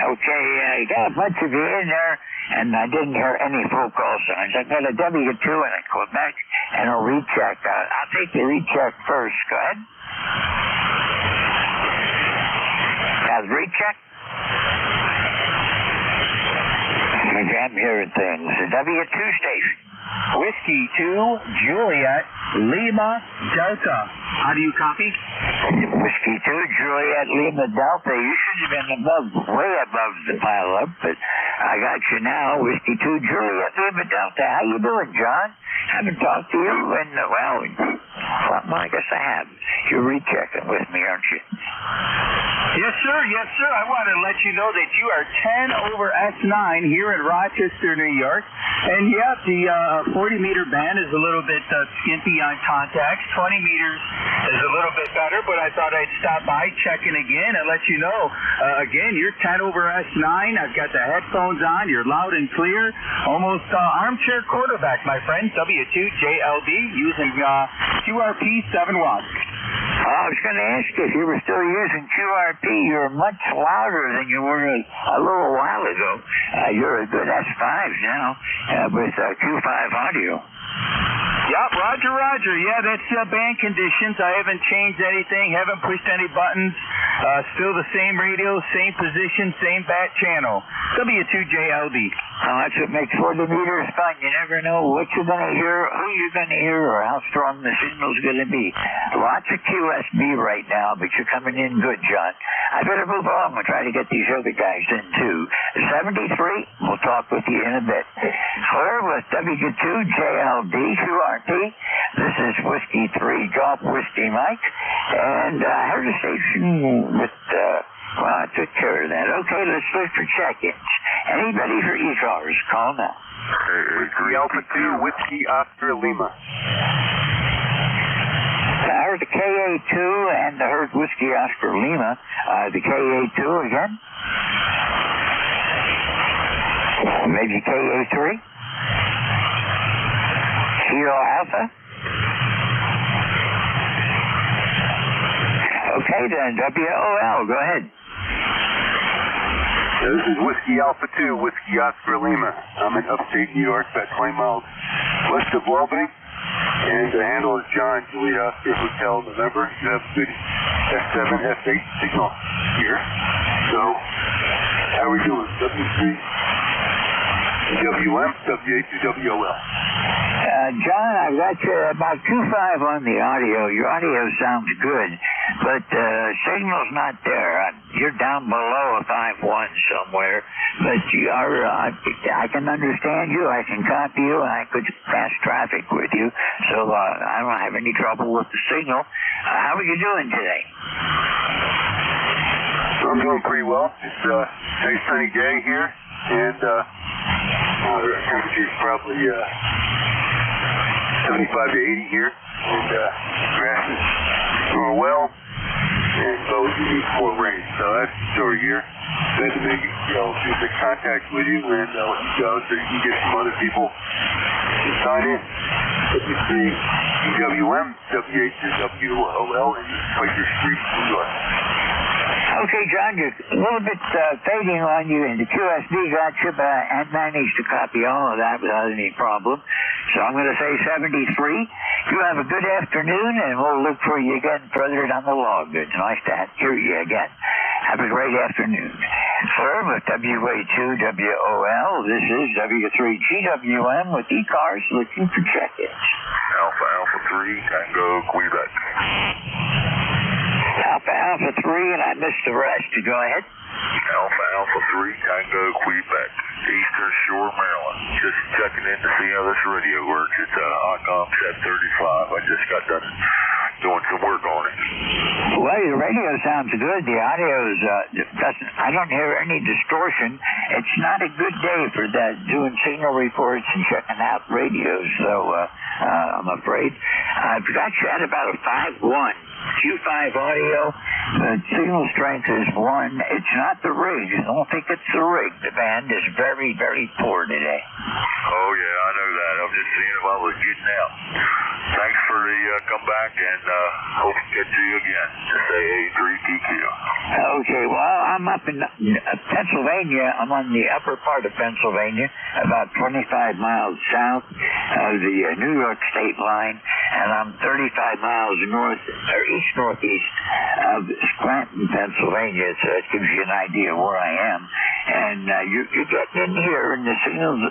Okay, I got a bunch of you in there, and I didn't hear any full call signs. I got a W2 and a Quebec and a recheck. I'll take the recheck first. Go ahead. Now, the recheck. I'm hearing things. The W2 station. Whiskey 2, Juliet, Lima, Delta. How do you copy? Whiskey 2, Juliet, Lima, Delta. You should have been way above the pile-up, but I got you now. Whiskey 2, Juliet, Lima, Delta. How you doing, John? Haven't talked to you in, well, I guess I have. You're rechecking with me, aren't you? Yes, sir. Yes, sir. I want to let you know that you are 10 over S9 here in Rochester, New York. And, yeah, the 40-meter band is a little bit skimpy on contacts. 20 meters is a little bit better, but I thought I'd stop by, check in again, and let you know. Again, you're 10 over S9. I've got the headphones on. You're loud and clear. Almost armchair quarterback, my friend. W2JLB using QRP 7 watts. I was going to ask you if you were still using QRP. You're much louder than you were a little while ago. You're a good S5 now with Q5 audio. Yep, Roger. Yeah, that's band conditions. I haven't changed anything, haven't pushed any buttons. Still the same radio, same position, same bat channel. W2JLB. That's what makes 40 meters fun. You never know what you're going to hear, who you're going to hear, or how strong the signal's going to be. Lots of QSB right now, but you're coming in good, John. I better move on. We'll try to get these other guys in, too. 73, we'll talk with you in a bit. Claire with W2JLD QRP. This is Whiskey 3 Golf Whiskey Mike. And I heard a station with, I took care of that. Okay, let's look for check-ins. Anybody for ECARS, call now. Whiskey Alpha 2, Whiskey Oscar Lima. I heard the KA2 and I heard Whiskey Oscar Lima. The KA2 again? Maybe KA3? Kilo Alpha? Okay then, WOL, go ahead. This is Whiskey Alpha 2, Whiskey Oscar Lima. I'm in upstate New York, about 20 miles west of Albany. And the handle is John, Juliet Oscar Hotel, November. You have good S7, S8 signal here. So, how are we doing? W3, WM, WA2WOL. John, I've got you about 2.5 on the audio. Your audio sounds good, but signal's not there. You're down below a 5.1 somewhere, but you are, I can understand you. I can copy you. I could pass traffic with you, so I don't have any trouble with the signal. How are you doing today? I'm doing pretty well. It's a nice sunny day here, and the temperature's probably 75 to 80 here, and grass is growing well, and so we need more rain. So that's the story here. Glad to make make contact with you and let you go so you can get some other people to sign in. W3 EWM, WA2WOL in Quaker Street, New York. Okay, John, you're a little bit fading on you, and the QSB got you, but I managed to copy all of that without any problem. So I'm going to say 73. You have a good afternoon, and we'll look for you again further down the log. It's nice to hear you again. Have a great afternoon. Sir, with WA2WOL, this is W3GWM with ECARS looking for check-ins. Alpha 3, Tango, Quebec. Alpha 3, and I missed the rest. Go ahead. Alpha 3, Tango, Quebec, Eastern Shore, Maryland. Just checking in to see how this radio works. It's Ocom Set 35. I just got done doing some work on it. Well, the radio sounds good. The audio I don't hear any distortion. It's not a good day for that, doing signal reports and checking out radios, so I'm afraid. I've got you at about a 5.1. Q5 audio, the signal strength is 1. It's not the rig. I don't think it's the rig. The band is very, very poor today. Oh, yeah, I know that. I'm just seeing if I was getting out. Thanks for the come back, and hope to get to you again. Just say A3TQ. Okay, well, I'm up in Pennsylvania. I'm on the upper part of Pennsylvania, about 25 miles south of the New York state line, and I'm 35 miles east-northeast of Scranton, Pennsylvania, so it gives you an idea of where I am. And you're getting in here, and the signals,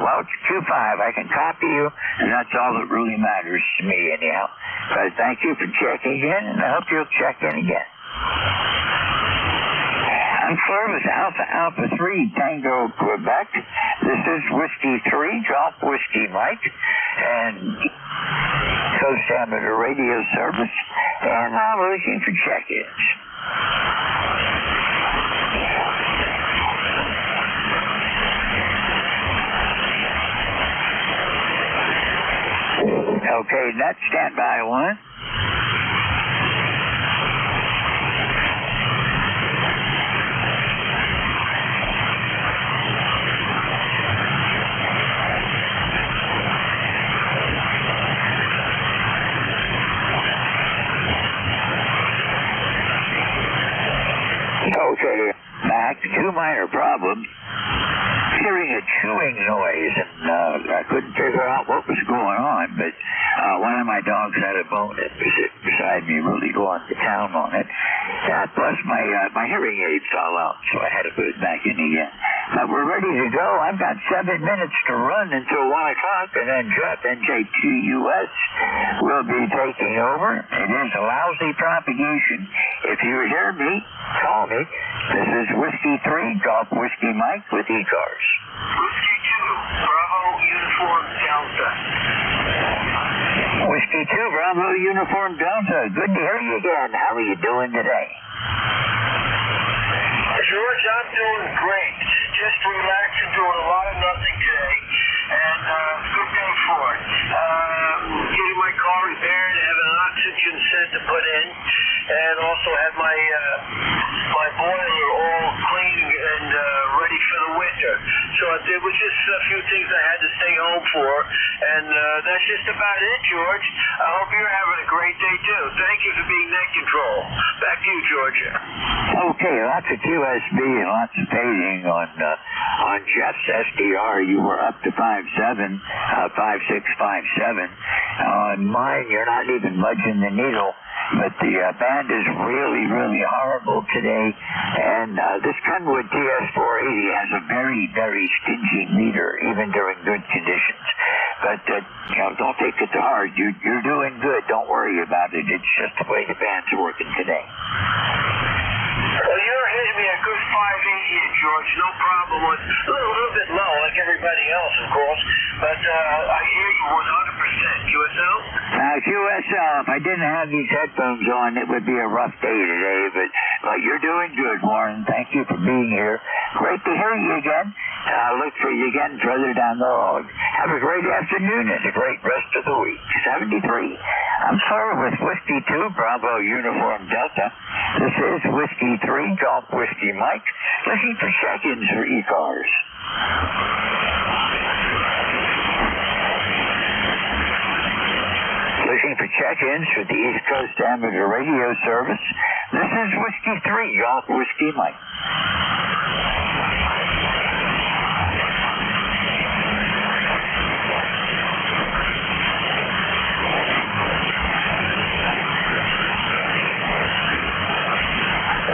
well, it's Q5. I can copy you, and that's all that really matters to me, anyhow. But thank you for checking in, and I hope you'll check in again. I'm Service Alpha 3, Tango, Quebec. This is Whiskey 3, Golf Whiskey Mike, and co-standard radio service, and I'm looking for check-ins. Okay, that's standby 1. Okay, back. 2 minor problems. Hearing a chewing noise, and I couldn't figure out what was going on, but one of my dogs had a bone that was beside me, really going to town on it. Plus, my hearing aid fell out, so I had to put it back in again. But we're ready to go. I've got 7 minutes to run until 1 o'clock, and then Jeff, NJ2US, will be taking over. It is a lousy propagation. If you hear me, call me. This is Whiskey 3, Golf Whiskey Mike with ECARS. Whiskey 2, Bravo Uniform Delta. Whiskey 2, Bravo Uniform Delta. Good to hear you again. How are you doing today? George, I'm doing great. Just relaxing, doing a lot of nothing today, and good day for it. Getting my car repaired, have an oxygen set to put in, and also have my boiler all clean and ready for the winter. So there was just a few things I had to stay home for, and that's just about it, George. I hope you're having a great day, too. Thank you for being net control. Back to you, Georgia. Okay, lots of QSB and lots of fading on Jeff's SDR. You were up to 5.7, 5.6, 5.7. On mine, you're not even budging the needle. But the band is really, really horrible today. And this Kenwood TS480 has a very, very stingy meter, even during good conditions. But, don't take it to heart. You're doing good. Don't worry about it. It's just the way the band's working today. Well, you're hitting me a good 580 here, George. No problem. A little bit low, like everybody else, of course. But I hear you 100%. QSL? QSL, if I didn't have these headphones on, it would be a rough day today. But you're doing good, Warren. Thank you for being here. Great to hear you again. I'll look for you again further down the road. Have a great afternoon and a great rest of the week. 73. I'm sorry with Whiskey 2, Bravo Uniform Delta. This is Whiskey 3, Golf Whiskey Mike, looking for check-ins for ECARS. looking for check-ins for the East Coast Amateur Radio Service. This is Whiskey 3, Golf Whiskey Mike.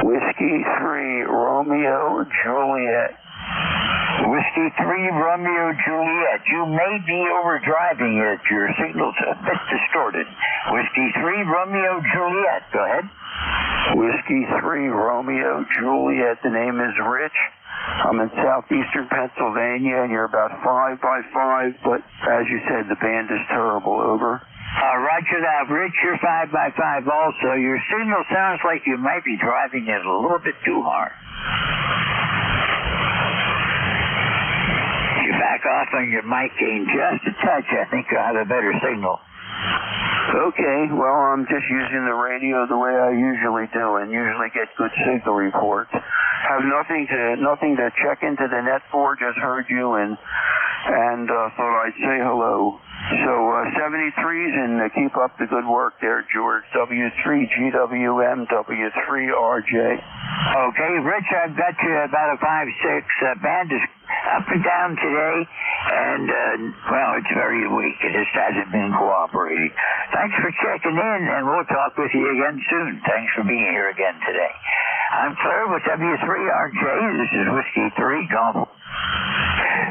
Whiskey 3, Romeo, Juliet. Whiskey 3, Romeo, Juliet. You may be overdriving it. Your signal's a bit distorted. Whiskey 3, Romeo, Juliet. Go ahead. Whiskey 3, Romeo, Juliet. The name is Rich. I'm in southeastern Pennsylvania, and you're about 5 by 5, but as you said, the band is terrible. Over. Roger that. Rich, you're 5 by 5 also. Your signal sounds like you might be driving it a little bit too hard. You back off on your mic gain just a touch, I think you'll have a better signal. Okay, well, I'm just using the radio the way I usually do and usually get good signal reports. Have nothing to check into the net for, just heard you and thought I'd say hello. So 73s, and keep up the good work there, George. W3GWM, W3RJ. Okay, Rich, I've got you about a 5-6. Band is up and down today, and, well, it's very weak. It just hasn't been cooperating. Thanks for checking in, and we'll talk with you again soon. Thanks for being here again today. I'm Claire with W3RJ. This is Whiskey 3 Golf.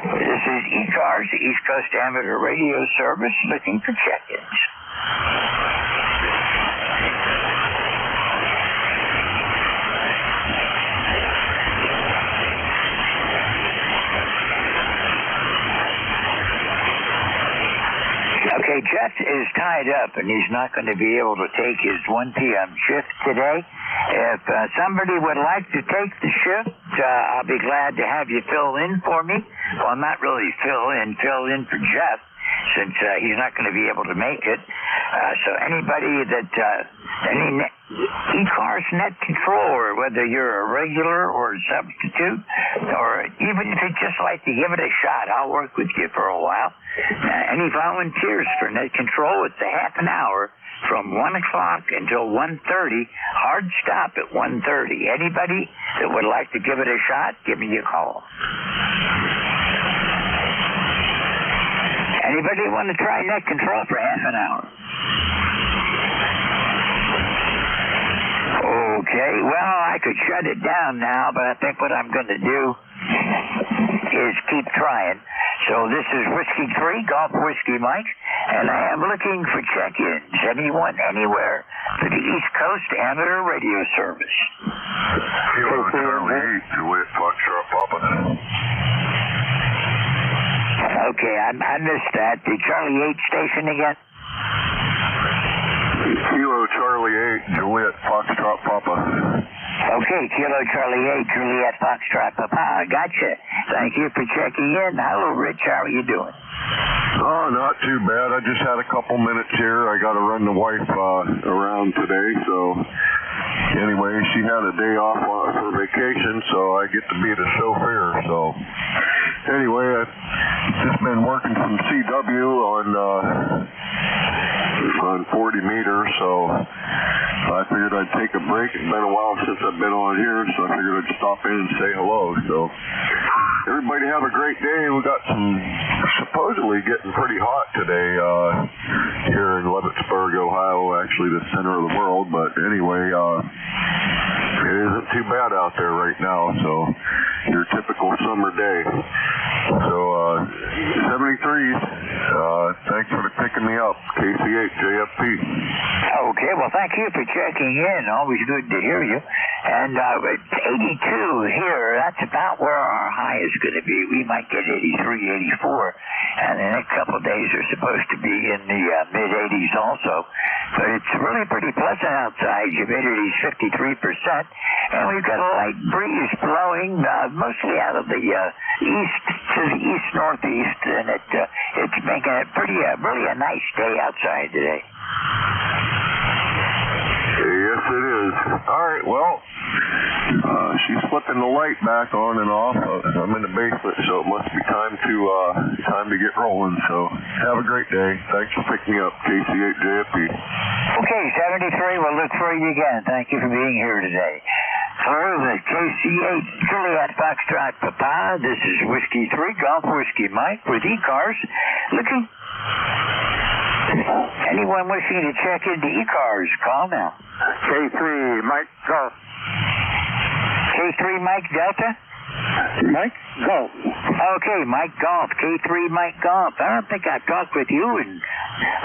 This is ECARS, the East Coast Amateur Radio Service, looking for check-ins. Okay, Jeff is tied up, and he's not going to be able to take his 1 p.m. shift today. If somebody would like to take the shift, I'll be glad to have you fill in for me. Well, not really fill in for Jeff, since he's not going to be able to make it. So anybody that, any ECARS net controller, whether you're a regular or a substitute, or even if you'd just like to give it a shot, I'll work with you for a while. Any volunteers for net control, it's a half an hour from 1 o'clock until 1:30, hard stop at 1:30. Anybody that would like to give it a shot, give me a call. Anybody want to try net control for half an hour? Okay, well, I could shut it down now, but I think what I'm going to do is keep trying. So this is Whiskey 3, Golf Whiskey Mike, and I am looking for check-ins, anyone, anywhere, for the East Coast Amateur Radio Service. Kilo Charlie 8, Juliet Foxtrot Papa. Okay, I missed that. The Charlie 8 station again? Kilo Charlie 8, Juliet Foxtrot Papa. Okay, Kilo Charlie 8, Juliet Foxtrot Papa. Gotcha. Thank you for checking in. Hello, Rich. How are you doing? Oh, not too bad. I just had a couple minutes here. I got to run the wife around today, so anyway, she had a day off for vacation, so I get to be the chauffeur. So anyway, I've just been working from CW on 40 meters, so I figured I'd take a break. It's been a while since I've been on here, so I figured I'd stop in and say hello. So everybody have a great day. We got some supposedly getting pretty hot today here in Leavittsburg, Ohio, actually the center of the world. But anyway, it isn't too bad out there right now, so your typical summer day. So 73s, thanks for picking me up. KC8 JFP. Okay, well, thank you for checking in. Always good to hear you. And it's 82 here. That's about where our high is going to be. We might get 83, 84. And the next couple of days are supposed to be in the mid-80s also. But it's really pretty pleasant outside. Humidity's 53%. And we've got a light breeze blowing mostly out of the east to the east-northeast. And it's making it really a nice day outside today. Yes, it is. All right, well, She's flipping the light back on and off. I'm in the basement, so it must be time to get rolling. So have a great day. Thanks for picking up KC8JFP. Okay, 73, we'll look for you again. Thank you for being here today. Hello, the KC8 Juliet Foxtrot Papa. This is Whiskey 3 Golf Whiskey Mike with ECARS. Looking... Anyone wishing to check into ECARS, call now. K3 Mike Golf. K3 Mike Delta? Mike Golf. Okay, Mike Golf. K3 Mike Golf. I don't think I've talked with you in,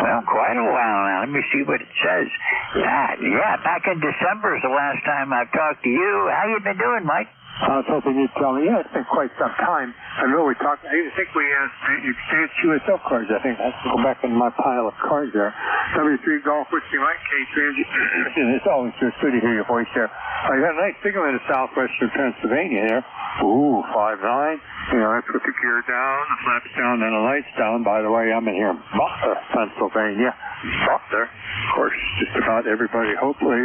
well, quite a while now. Let me see what it says. Yeah, back in December is the last time I've talked to you. How you been doing, Mike? I was hoping you'd tell me. Yeah, it's been quite some time. I know we talked. I think we exchanged QSL cards. I think I have to go back in my pile of cards there. W3 Golf Whiskey Mike, K3. It's always just good to hear your voice there. You got a nice signal into southwestern Pennsylvania there. Ooh, 5'9". You know, that's with the gear down, the flaps down, and the lights down. By the way, I'm in here in Butler, Pennsylvania. Butler, of course, just about everybody, hopefully,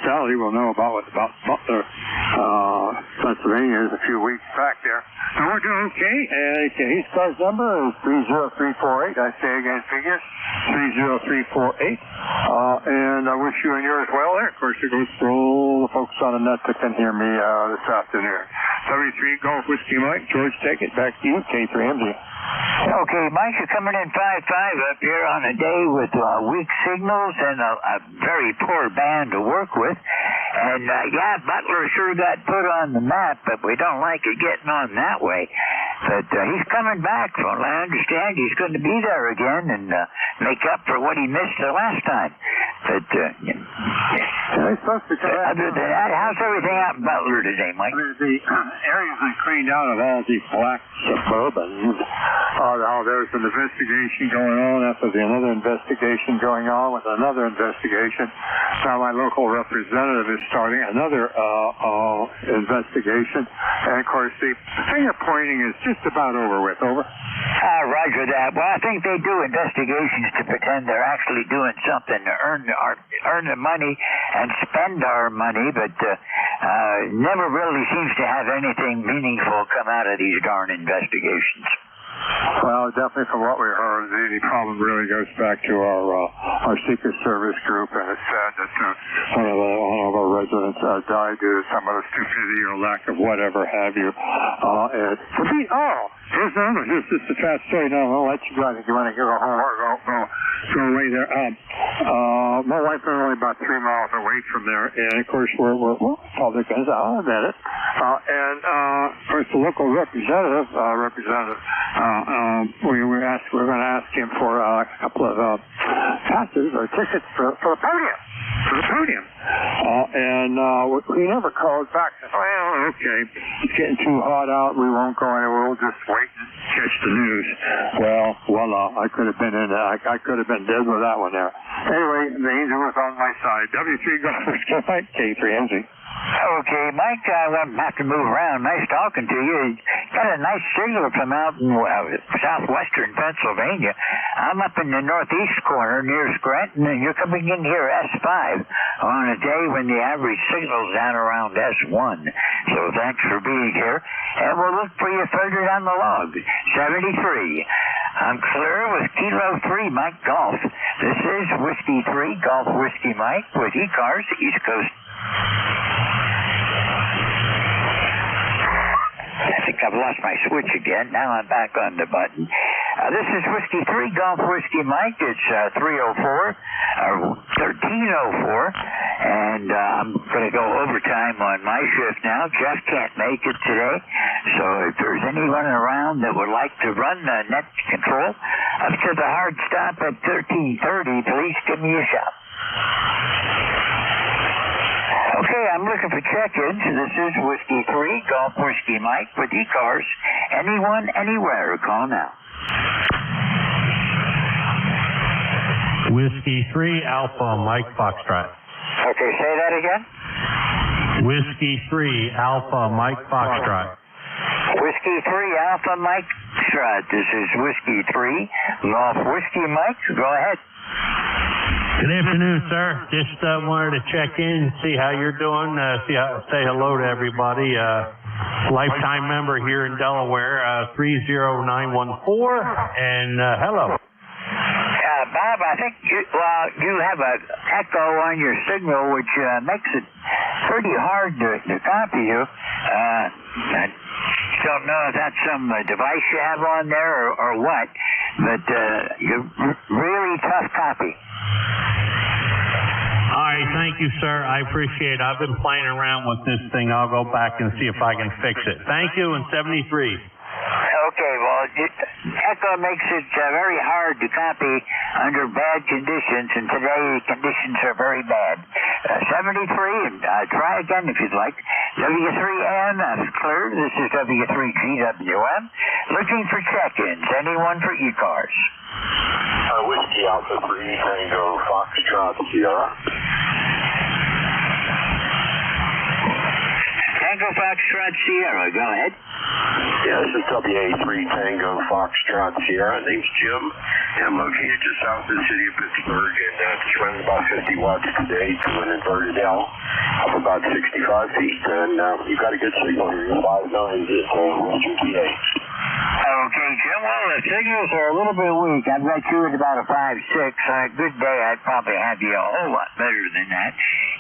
Sally will know about Butler, Pennsylvania is a few weeks back there. So we're doing okay. His car's number is 30348. I say again, figures 30348. And I wish you and yours well there. Of course, it goes for all the folks on the net that can hear me this afternoon. 73 Golf Whiskey Mike. George, take it back to you, K3MZ. Okay, Mike, you're coming in 5-5 up here on a day with weak signals and a very poor band to work with. And, yeah, Butler sure got put on the map, but we don't like it getting on that way. But he's coming back. From what I understand, he's going to be there again and make up for what he missed the last time. But, other than that, how's everything out in Butler today, Mike? The area's been cleaned out of all these black Suburbans. There's an investigation going on after another investigation going on with another investigation. Now my local representative is starting another investigation. And, of course, the finger pointing is just about over with. Over? Roger that. Well, I think they do investigations to pretend they're actually doing something to earn the money and spend our money, but never really seems to have anything meaningful come out of these darn investigations. Well, definitely from what we heard, the problem really goes back to our Secret Service group, and it's sad that one of our residents died due to some of the stupidity or lack of whatever have you. Here's just a fast story. No, I'll let you go. I think you want to go home or go away there. My wife is only about 3 miles away from there, and of course we're Republicans. I'll admit it. And of course the local representative, we're going to ask him for a couple of passes or tickets for the podium. He never called back. Well, okay, it's getting too hot out. We won't go anywhere. We'll just wait and catch the news. Well, voila! I could have been in. I could have been dead with that one there. Anyway, the angel was on my side. W3 Golf K3MZ. Okay, Mike, I won't have to move around. Nice talking to you. Got a nice signal from out in southwestern Pennsylvania. I'm up in the northeast corner near Scranton, and you're coming in here S5 on a day when the average signal's down around S1. So thanks for being here, and we'll look for you further down the log. 73. I'm clear with Kilo 3 Mike Golf. This is Whiskey 3 Golf Whiskey Mike with ECARS East Coast. I think I've lost my switch again. Now I'm back on the button. This is Whiskey 3 Golf Whiskey Mike. It's 13:04, and I'm going to go overtime on my shift now. Jeff can't make it today, so if there's anyone around that would like to run the net control up to the hard stop at 13:30, please give me a shout. Okay, I'm looking for check-ins. This is Whiskey 3, Golf Whiskey Mike with ECARS. Anyone, anywhere, call now. Whiskey 3, Alpha Mike Foxtrot. Okay, say that again. Whiskey 3, Alpha Mike Foxtrot. Whiskey 3, Alpha Mike Foxtrot. This is Whiskey 3, Golf Whiskey Mike. Go ahead. Good afternoon, sir. Just wanted to check in, see how you're doing, say hello to everybody. Lifetime member here in Delaware, 30914, and hello. Bob, I think you have an echo on your signal, which makes it pretty hard to copy you. I don't know if that's some device you have on there or what, but you're really tough copy. All right, thank you, sir. I appreciate it. I've been playing around with this thing. I'll go back and see if I can fix it. Thank you, and 73. Okay, well, echo makes it very hard to copy under bad conditions, and today conditions are very bad. 73, and try again if you'd like. W3N, that's clear. This is W3GWM. Looking for check-ins. Anyone for ECARS? Whiskey Alpha 3 Tango Foxtrot Sierra. Tango Foxtrot Sierra, go ahead. Yeah, this is WA3 Tango Foxtrot Sierra. Name's Jim. And I'm located just south of the city of Pittsburgh, and it's running about 50 watts today to an inverted L up about 65 feet. And you've got a good signal here. 5 nines at Western PA. Okay, Jim. Well, the signals are a little bit weak. I've got you at about a 5-6. On a good day, I'd probably have you a whole lot better than that.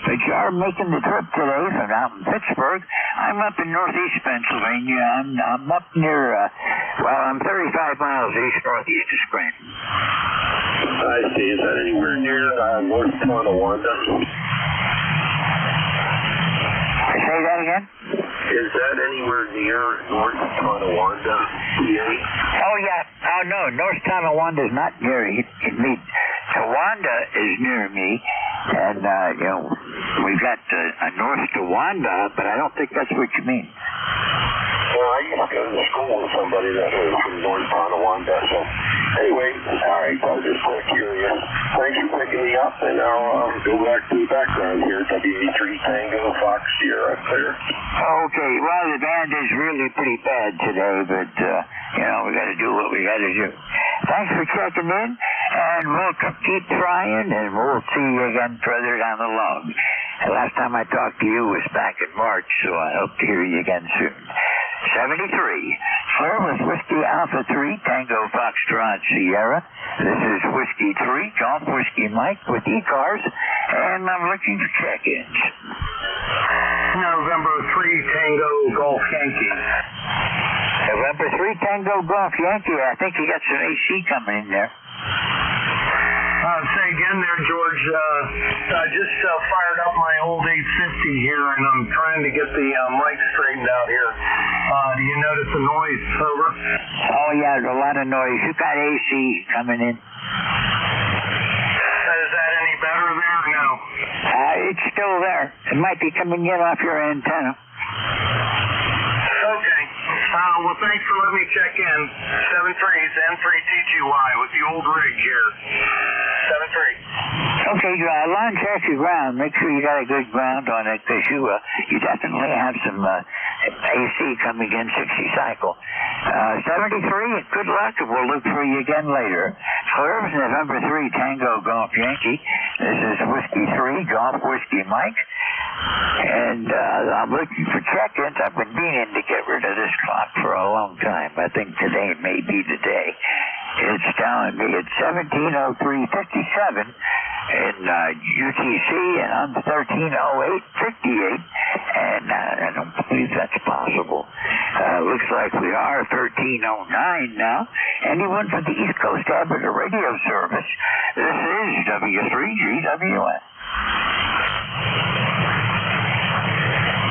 But you are making the trip today from out in Pittsburgh. I'm up in northeast Pennsylvania. I'm up near, I'm 35 miles east-northeast of Scranton. I see. Is that anywhere near North Tonawanda? Say that again? Is that anywhere near North Tonawanda, PA? Oh, yeah. Oh, no. North Tonawanda is not near me. Towanda is near me. And, we've got a North Towanda, but I don't think that's what you mean. Well, I used to go to school with somebody that was from North Tonawanda, so anyway, all right, I was just curious. Thanks for picking me up, and I'll go back to the background here, WA3 Tango Fox Sierra, clear. Okay, well, the band is really pretty bad today, but, we got to do what we got to do. Thanks for checking in, and we'll keep trying, and we'll see you again further down the line. The last time I talked to you was back in March, so I hope to hear you again soon. 73. Clear with Whiskey Alpha 3, Tango Foxtrot Sierra. This is Whiskey 3, Golf Whiskey Mike with ECARS, and I'm looking for check-ins. November 3 Tango Golf Yankee. November 3 Tango Golf Yankee. I think you got some AC coming in there. Say again there, George. I just fired up my old 850 here, and I'm trying to get the mic straightened out here. Do you notice the noise? Over. Oh, yeah, there's a lot of noise. You got AC coming in. Is that any better there or no? It's still there. It might be coming in off your antenna. Okay. Well, thanks for letting me check in. 73's N3TGY with the old rig here. 73. Okay, line check your ground. Make sure you got a good ground on it, because you definitely have some AC coming in 60 cycle. 73, good luck, and we'll look for you again later. Clear with November 3 Tango Golf Yankee. This is Whiskey 3 Golf Whiskey Mike. And I'm looking for check-ins. I've been meaning to get rid of this clock for a long time. I think today may be the day. It's telling me it's 17:03:57 in UTC, and I'm 13:08:58, and I don't believe that's possible. Looks like we are 13:09 now. Anyone from the East Coast Amateur Radio Service? This is W3GWS.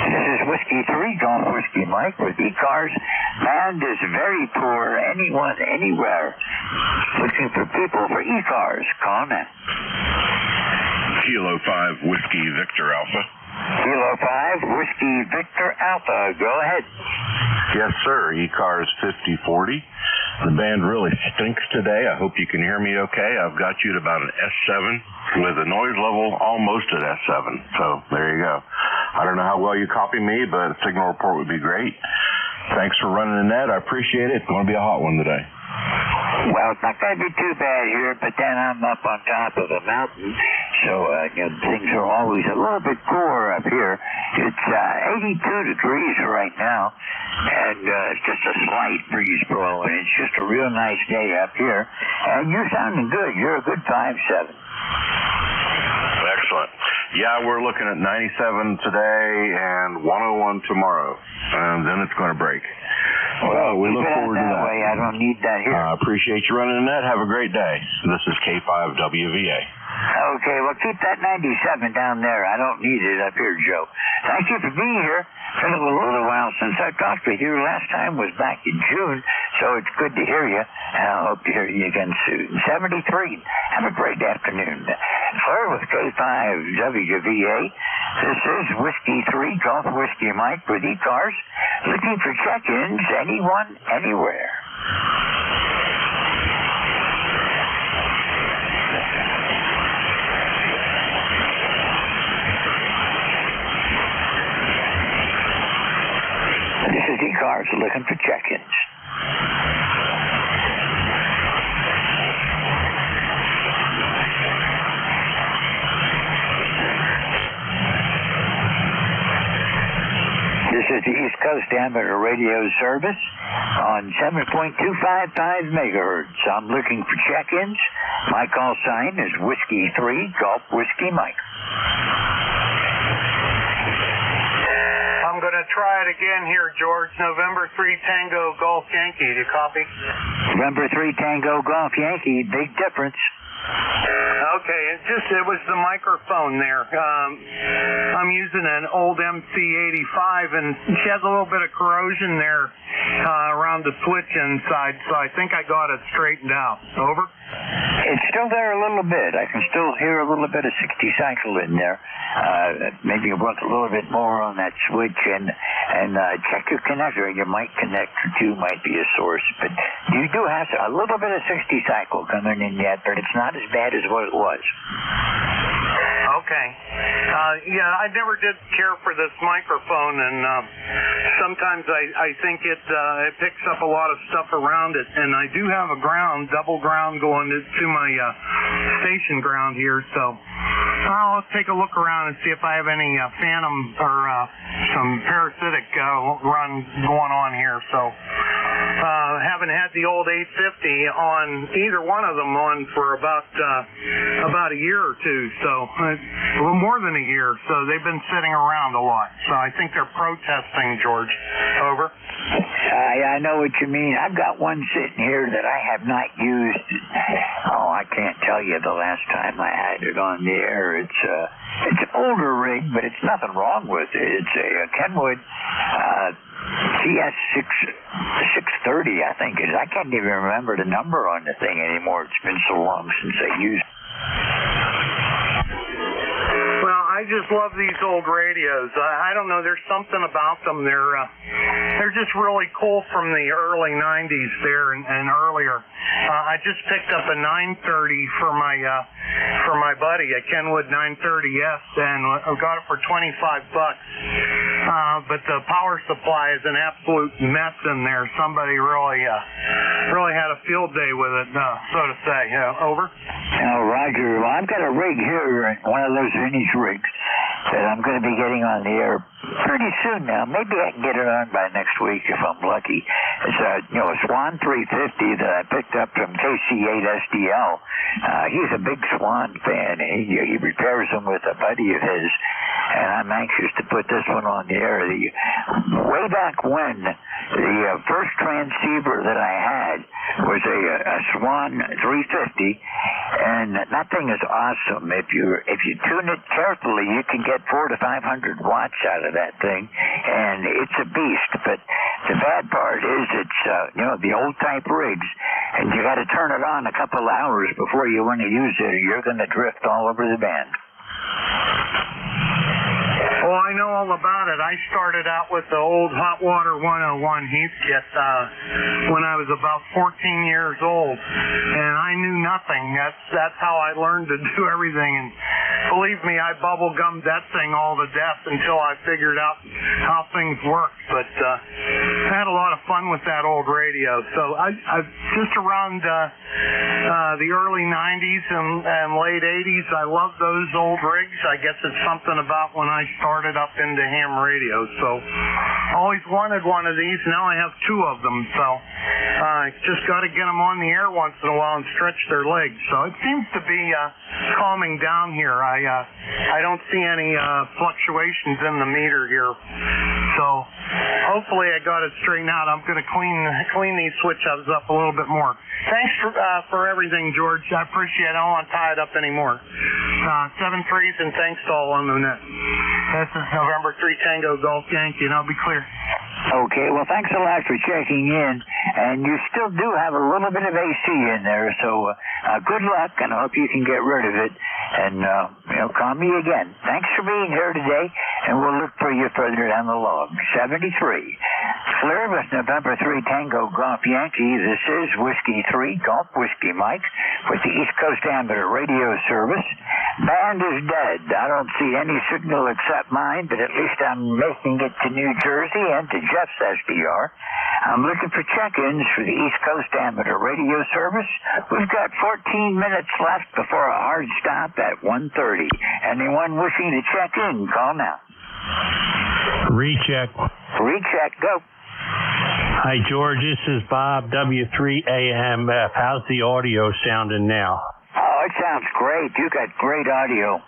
This is Whiskey 3, Golf Whiskey Mike with ECARS. Band is very poor. Anyone, anywhere, looking for people for ECARS. Call now. Kilo 5 Whiskey Victor Alpha. Kilo 5 Whiskey Victor Alpha. Go ahead. Yes, sir. ECARS 5040. The band really stinks today. I hope you can hear me okay. I've got you at about an S7 with a noise level almost at S7. So there you go. I don't know how well you copy me, but a signal report would be great. Thanks for running the net. I appreciate it. It's going to be a hot one today. Well, it's not going to be too bad here, but then I'm up on top of a mountain, so things are always a little bit cooler up here. It's 82 degrees right now, and just a slight breeze blowing. It's just a real nice day up here, and you're sounding good. You're a good 5'7". Excellent. Yeah, we're looking at 97 today and 101 tomorrow, and then it's going to break. Well, we look forward to that. Way. I don't need that here. Appreciate you running the net. Have a great day. This is K5WVA. Okay, well, keep that 97 down there. I don't need it up here, Joe. Thank you for being here. It's been a little while since I talked with you. Last time was back in June, so it's good to hear you, and I hope to hear you again soon. 73. Have a great afternoon. Claire with K5WVA. This is Whiskey 3, Golf Whiskey Mike with ECARS, looking for check-ins, anyone, anywhere. This is ECARS looking for check-ins. This is the East Coast Amateur Radio Service on 7.255 megahertz. I'm looking for check-ins. My call sign is Whiskey 3, Golf Whiskey Mike. I'm going to try it again here, George. November 3 Tango Golf Yankee. Do you copy? November 3 Tango Golf Yankee. Big difference. Okay, it was the microphone there. I'm using an old MC85, and she has a little bit of corrosion there around the switch inside, so I think I got it straightened out. Over? It's still there a little bit. I can still hear a little bit of 60 cycle in there. Maybe you work a little bit more on that switch and check your connector. Your mic connector too might be a source, but you do have a little bit of 60 cycle coming in yet, but it's not as bad as what it was. Okay. Yeah, I never did care for this microphone, and sometimes I think it picks up a lot of stuff around it, and I do have a double ground going to my station ground here, so let's take a look around and see if I have any phantom or some parasitic run going on here. So haven't had the old 850 on either one of them on for about a year or two, so a little more than a year. So they've been sitting around a lot. So I think they're protesting, George. Over. I know what you mean. I've got one sitting here that I have not used. Oh, I can't tell you the last time I had it on the air. It's an older rig, but it's nothing wrong with it. It's a Kenwood TS630, I think it is. I can't even remember the number on the thing anymore. It's been so long since I used it. Well, I just love these old radios. I don't know. There's something about them. They're just really cool from the early 90s there and earlier. I just picked up a 930 for my buddy, a Kenwood 930S, and I got it for $25. But the power supply is an absolute mess in there. Somebody really had a field day with it, so to say. Over. Roger. Well, I've got a rig here, one of those vintage rigs that I'm going to be getting on the air pretty soon now. Maybe I can get it on by next week if I'm lucky. It's a Swan 350 that I picked up from KC8SDL. He's a big Swan fan. He repairs them with a buddy of his, and I'm anxious to put this one on the air. Way back when, the first transceiver that I had was a Swan 350, and that thing is awesome. If you tune it carefully, you can get 400 to 500 watts out of that thing, and it's a beast. But the bad part is it's the old type rigs, and you got to turn it on a couple hours before you want to use it, or you're going to drift all over the band. Well, I know all about it. I started out with the old Hot Water 101 Heath kit when I was about 14 years old, and I knew nothing. That's how I learned to do everything. And believe me, I bubble gummed that thing all to death until I figured out how things worked. But I had a lot of fun with that old radio. So I just around the early 90s and late 80s, I love those old rigs. I guess it's something about when I started up into ham radio. So always wanted one of these. Now I have two of them. So I just got to get them on the air once in a while and stretch their legs. So it seems to be calming down here. I don't see any fluctuations in the meter here. So hopefully I got it straightened out. I'm going to clean these switch ups up a little bit more. Thanks for everything, George. I appreciate it. I don't want to tie it up anymore. 7-3s, and thanks to all on the net. This is November 3 Tango Golf Yankee, and I'll be clear. Okay, well, thanks a lot for checking in. And you still do have a little bit of AC in there, so good luck, and I hope you can get rid of it. And, call me again. Thanks for being here today, and we'll look for you further down the log. 73. Clear with November 3 Tango Golf Yankee. This is Whiskey 3 Golf Whiskey Mike with the East Coast Amateur Radio Service. Band is dead. I don't see any signal except mine, but at least I'm making it to New Jersey and to Jeff's SDR. I'm looking for check-ins for the East Coast Amateur Radio Service. We've got 14 minutes left before a hard stop at 1:30. Anyone wishing to check in, call now. Recheck. Recheck, go. Hi, George. This is Bob, W3AMF. How's the audio sounding now? Oh, it sounds great. You got great audio.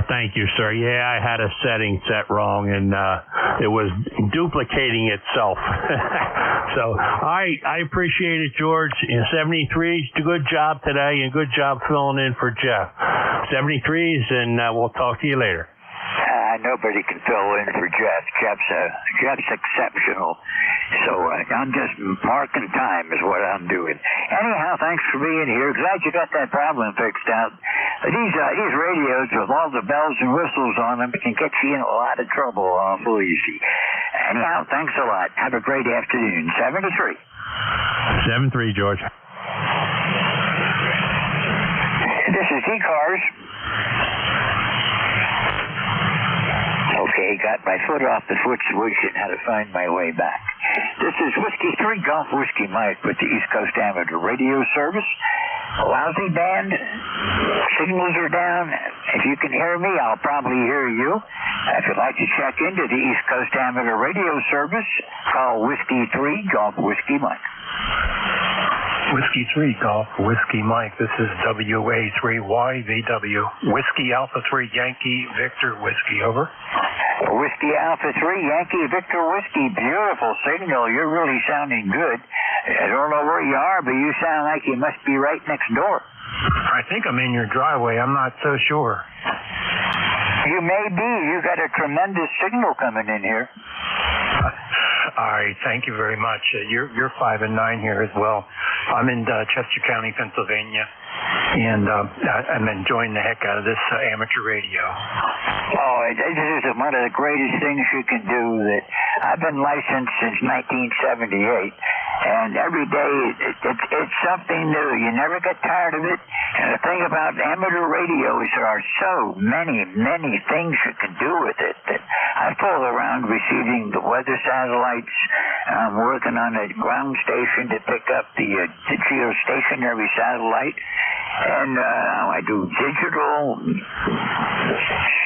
Thank you, sir. Yeah, I had a setting set wrong, and it was duplicating itself. So I appreciate it, George. 73's good job today, and good job filling in for Jeff. 73's, and we'll talk to you later. Nobody can fill in for Jeff. Jeff's exceptional. So I'm just marking time is what I'm doing. Anyhow, thanks for being here. Glad you got that problem fixed out. These radios with all the bells and whistles on them can get you in a lot of trouble awful easy. Anyhow, thanks a lot. Have a great afternoon. 73. 7-3, George. This is ECARS. Okay, got my foot off the switch and how to find my way back. This is Whiskey 3 Golf Whiskey Mike with the East Coast Amateur Radio Service. Lousy band. Signals are down. If you can hear me, I'll probably hear you. If you'd like to check into the East Coast Amateur Radio Service, call Whiskey 3 Golf Whiskey Mike. Whiskey 3 Golf Whiskey Mike. This is WA3YVW. Whiskey Alpha 3 Yankee Victor Whiskey. Over. Whiskey Alpha 3 Yankee Victor Whiskey. Beautiful signal. You're really sounding good. I don't know where you are, but you sound like you must be right next door. I think I'm in your driveway. I'm not so sure. You may be. You got a tremendous signal coming in here. All right, thank you very much. You're 5 and 9 here as well. I'm in Chester County, Pennsylvania, and I'm enjoying the heck out of this amateur radio. Oh, this is one of the greatest things you can do. That I've been licensed since 1978, and every day it's something new. You never get tired of it. And the thing about amateur radio is there are so many things you can do with it. That I fool around receiving the weather satellites. I'm working on a ground station to pick up the geostationary satellite. And I do digital,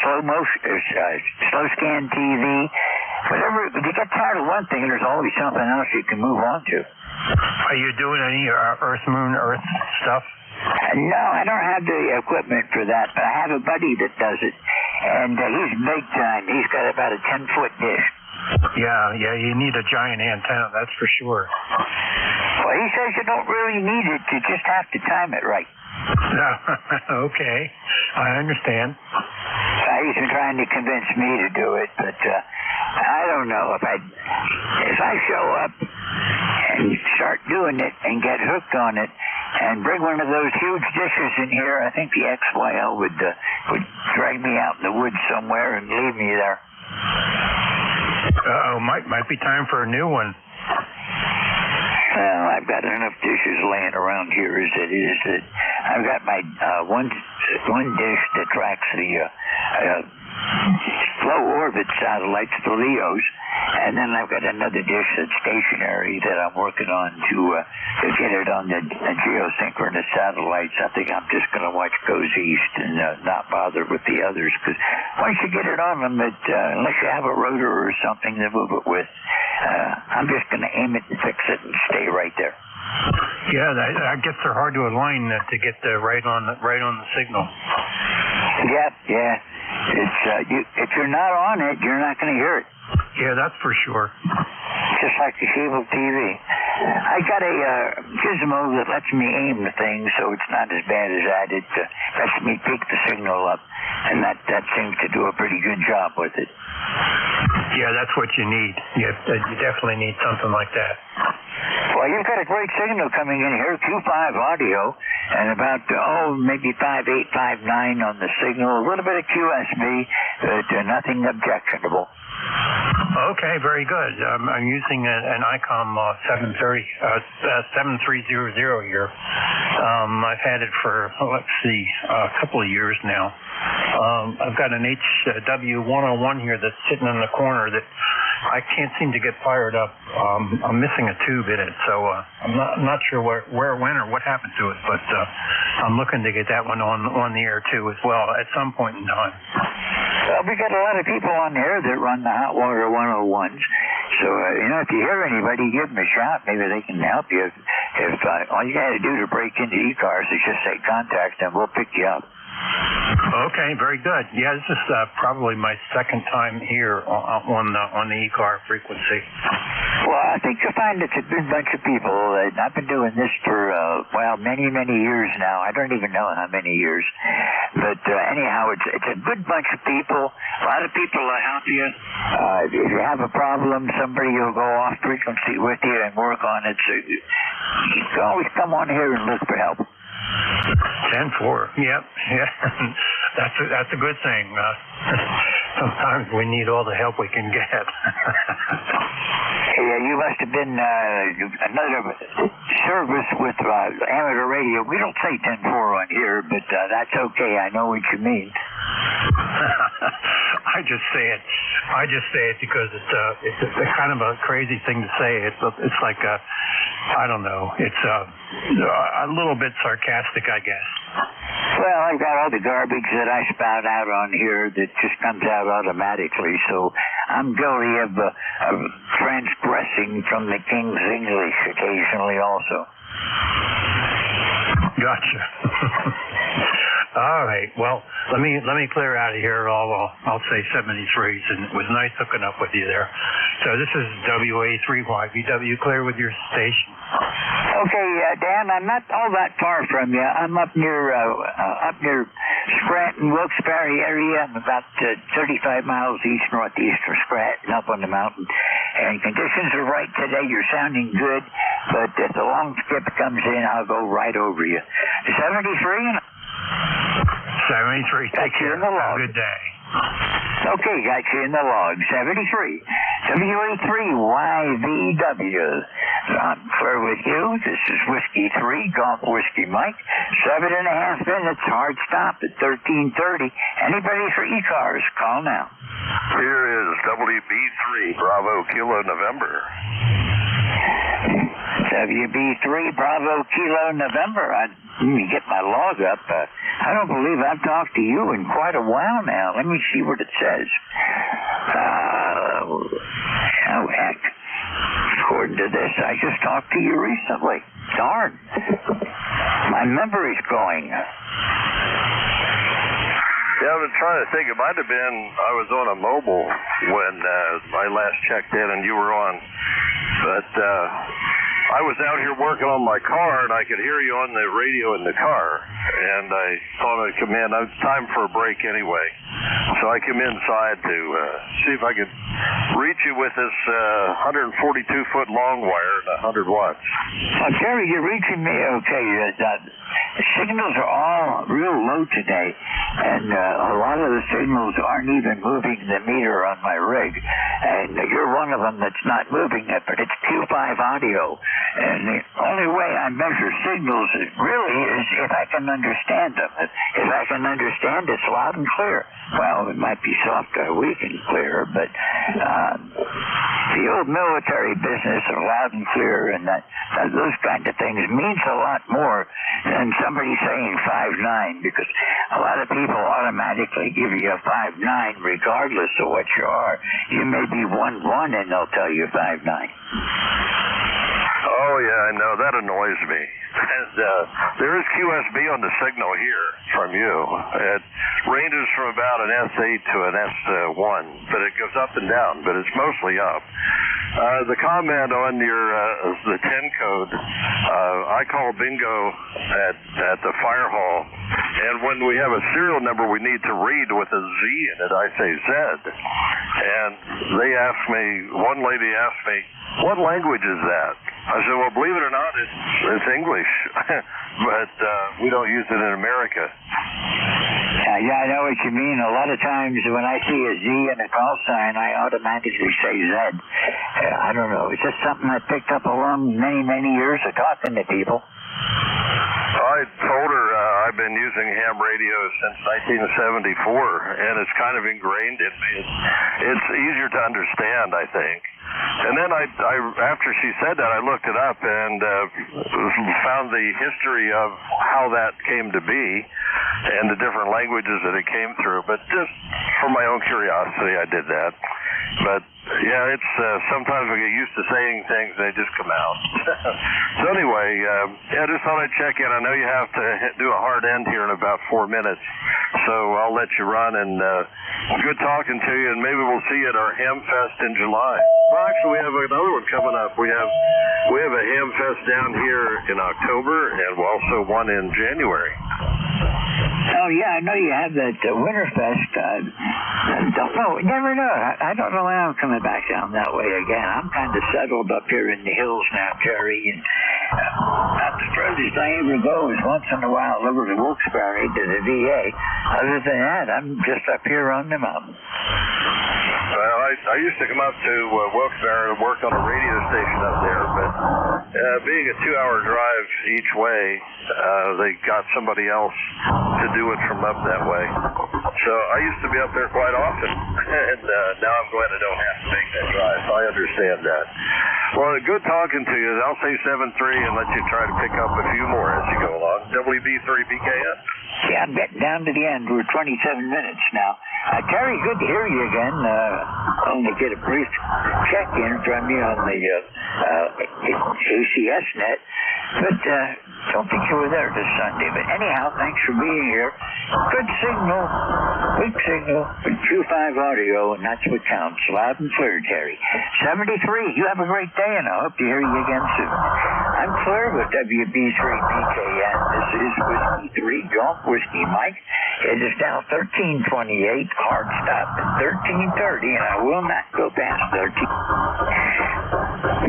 slow scan TV. Whatever. If you get tired of one thing, there's always something else you can move on to. Are you doing any Earth stuff? No, I don't have the equipment for that, but I have a buddy that does it, and he's big time. He's got about a 10-foot dish. Yeah, you need a giant antenna, that's for sure. Well, he says you don't really need it, you just have to time it right. Okay, I understand. He's been trying to convince me to do it, but I don't know. If I show up and start doing it and get hooked on it and bring one of those huge dishes in here, I think the XYL would drag me out in the woods somewhere and leave me there. Might be time for a new one. Well, I've got enough dishes laying around here as it is. I've got my one one dish that tracks the low orbit satellites, the LEOs, and then I've got another dish that's stationary that I'm working on to get it on the geosynchronous satellites. I think I'm just going to watch Goes East and not bother with the others, because once you get it on them, unless you have a rotor or something to move it with, I'm just going to aim it and fix it and stay right there. Yeah, I guess they're hard to align to get right on the signal. Yeah. If you're not on it, you're not going to hear it. Yeah, that's for sure. Just like the cable TV. I got a gizmo that lets me aim the thing, so it's not as bad as that. It lets me pick the signal up, and that seems to do a pretty good job with it. Yeah, that's what you need. You definitely need something like that. Well, you've got a great signal coming in here, Q5 audio, and about, maybe 5.8, 5.9 on the signal, a little bit of QSB, but nothing objectionable. Okay, very good. I'm using an ICOM 7300 here. I've had it for, a couple of years now. I've got an HW101 here that's sitting in the corner that I can't seem to get fired up. I'm missing a tube in it, so I'm not sure where it went or what happened to it, but I'm looking to get that one on the air too as well at some point in time. Well, we got a lot of people on here that run the Hot Water 101s. So, if you hear anybody, give them a shot. Maybe they can help you. If all you got to do to break into ECARS is just say contact, and we'll pick you up. Okay, very good. Yeah, this is probably my second time here on the ECAR frequency. Well, I think you'll find it's a good bunch of people. I've been doing this for, many, many years now. I don't even know how many years. But anyhow, it's a good bunch of people. A lot of people will help you. If you have a problem, somebody will go off frequency with you and work on it. So you can always come on here and look for help. 10-4. Yep. Yeah. That's a good thing. Sometimes we need all the help we can get. Yeah, you must have been another service with amateur radio. We don't say 10-4 on here, but that's okay. I know what you mean. I just say it because it's a kind of a crazy thing to say. It's like I don't know. It's a little bit sarcastic, I guess. Well, I've got all the garbage that I spout out on here that just comes out automatically, so I'm guilty of transgressing from the King's English occasionally also. Gotcha. All right. Well, let me clear out of here. I'll say 73s, and it was nice hooking up with you there. So this is WA3YVW. Clear with your station. Okay, Dan, I'm not all that far from you. I'm up near Scranton, Wilkes-Barre area. I'm about 35 miles northeast of Scranton, up on the mountain. And conditions are right today. You're sounding good, but if the long skip comes in, I'll go right over you. 73. 73. Take care. Have a good day. Okay, got you in the log. 73. WA3YVW. I'm clear with you. This is Whiskey 3, Golf Whiskey Mike. 7.5 minutes, hard stop at 13:30. Anybody for ECARS, call now. Here is WB3, Bravo Kilo November. WB3, Bravo Kilo November. Let me get my log up. I don't believe I've talked to you in quite a while now. Let me see what it says. Oh, heck. According to this, I just talked to you recently. Darn. My memory's going. Yeah, I've been trying to think. It might have been I was on a mobile when I last checked in and you were on. But I was out here working on my car, and I could hear you on the radio in the car. And I thought I'd come in. It's time for a break anyway. So I came inside to see if I could reach you with this 142-foot long wire at 100 watts. Terry, you're reaching me okay. The signals are all real low today, and a lot of the signals aren't even moving the meter on my rig. And you're one of them that's not moving it, but it's Q5 audio. And the only way I measure signals really is if I can understand them. If I can understand, it's loud and clear. Well, it might be soft or weak and clear, but the old military business of loud and clear and those kind of things means a lot more than somebody saying 5'9", because a lot of people automatically give you a 5'9", regardless of what you are. You may be 1'1", and they'll tell you 5'9". Oh, yeah, I know. That annoys me. And there is QSB on the signal here from you. It ranges from about an S8 to an S1, but it goes up and down, but it's mostly up. The comment on your the 10 code, I call bingo at the fire hall, and when we have a serial number we need to read with a Z in it, I say Z. And they asked me, one lady asked me, what language is that? I said, well, believe it or not, it's English, but we don't use it in America. Yeah, I know what you mean. A lot of times when I see a Z and a call sign, I automatically say Z. I don't know. It's just something I picked up along many, many years of talking to people. I told her I've been using ham radio since 1974, and it's kind of ingrained in me. It's easier to understand, I think. And then I after she said that, I looked it up and found the history of how that came to be and the different languages that it came through. But just for my own curiosity, I did that. But yeah, it's sometimes we get used to saying things and they just come out. So anyway, yeah, just thought I'd check in. I know you have to do a hard end here in about 4 minutes, so I'll let you run. And good talking to you, and maybe we'll see you at our Ham Fest in July. Well, actually, we have another one coming up. We have a Ham Fest down here in October, and also one in January. Oh, yeah, I know you have that Winterfest. Don't know. Never know. I don't know when I'm coming back down that way again. I'm kind of settled up here in the hills now, Terry, and about the furthest I ever go is once in a while over to Wilkes-Barre to the VA. Other than that, I'm just up here on the mountain. Well, I used to come up to Wilkes-Barre and work on a radio station up there, but being a 2-hour drive each way, they got somebody else to do it from up that way. So I used to be up there quite often, and now I'm glad I don't have to make that drive. So I understand that. Well, good talking to you. I'll say 7-3 and let you try to pick up a few more as you go along. WB3BKN. Yeah, I'm getting down to the end. We're 27 minutes now. Terry, good to hear you again. Only get a brief check-in from you on the ACS net, but don't think you were there this Sunday. But anyhow, thanks for being here. Good signal, weak signal, but Q5 audio, and that's what counts. Loud and clear, Terry. 73, you have a great day, and I hope to hear you again soon. I'm clear with WB3BKN. This is Whiskey 3, Golf Whiskey Mike. It is now 1328, hard stop at 1330, and I will not go past 13.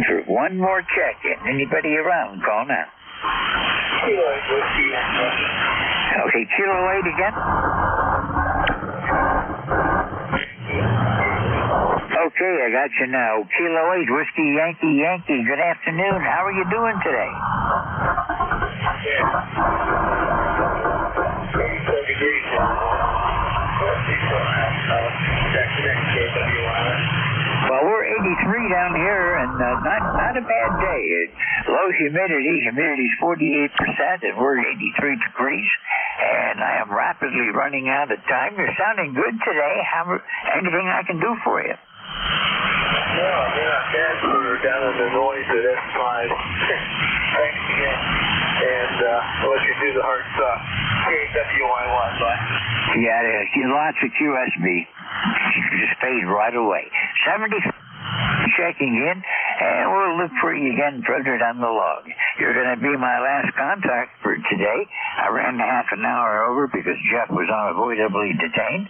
For one more check-in. Anybody around, call now. Okay, Kilo 8 again. Okay, I got you now. Kilo 8, Whiskey Yankee Yankee. Good afternoon. How are you doing today? Well, we're 83 down here, and not a bad day. Low humidity. Humidity's 48%, and we're 83 degrees. And I am rapidly running out of time. You're sounding good today. Anything I can do for you? No, you're not bad for down in the noise at S5. Thanks again. And I'll let you do the hard stuff. KWY1, bye. Yeah, lots of QSB. Just fade right away. 70 checking in, and we'll look for you again further down the log. You're going to be my last contact for today. I ran half an hour over because Jeff was unavoidably detained,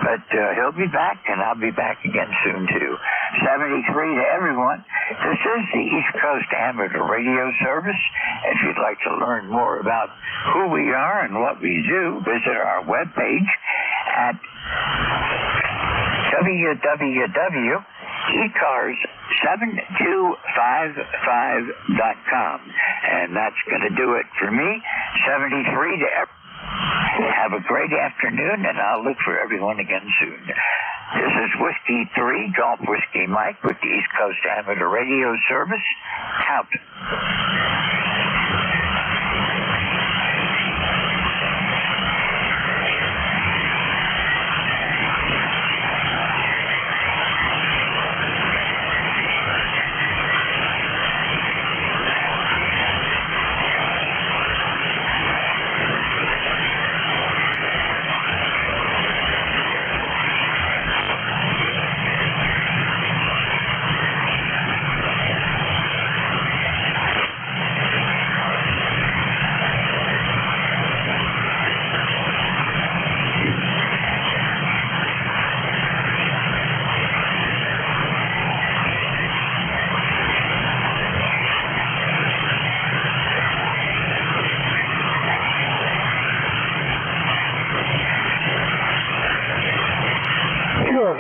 but he'll be back, and I'll be back again soon, too. 73 to everyone. This is the East Coast Amateur Radio Service. If you'd like to learn more about who we are and what we do, visit our webpage at www.ECARS7255.com. And that's going to do it for me. 73 to everyone. Have a great afternoon, and I'll look for everyone again soon. This is Whiskey 3, Golf Whiskey Mike with the East Coast Amateur Radio Service. Out.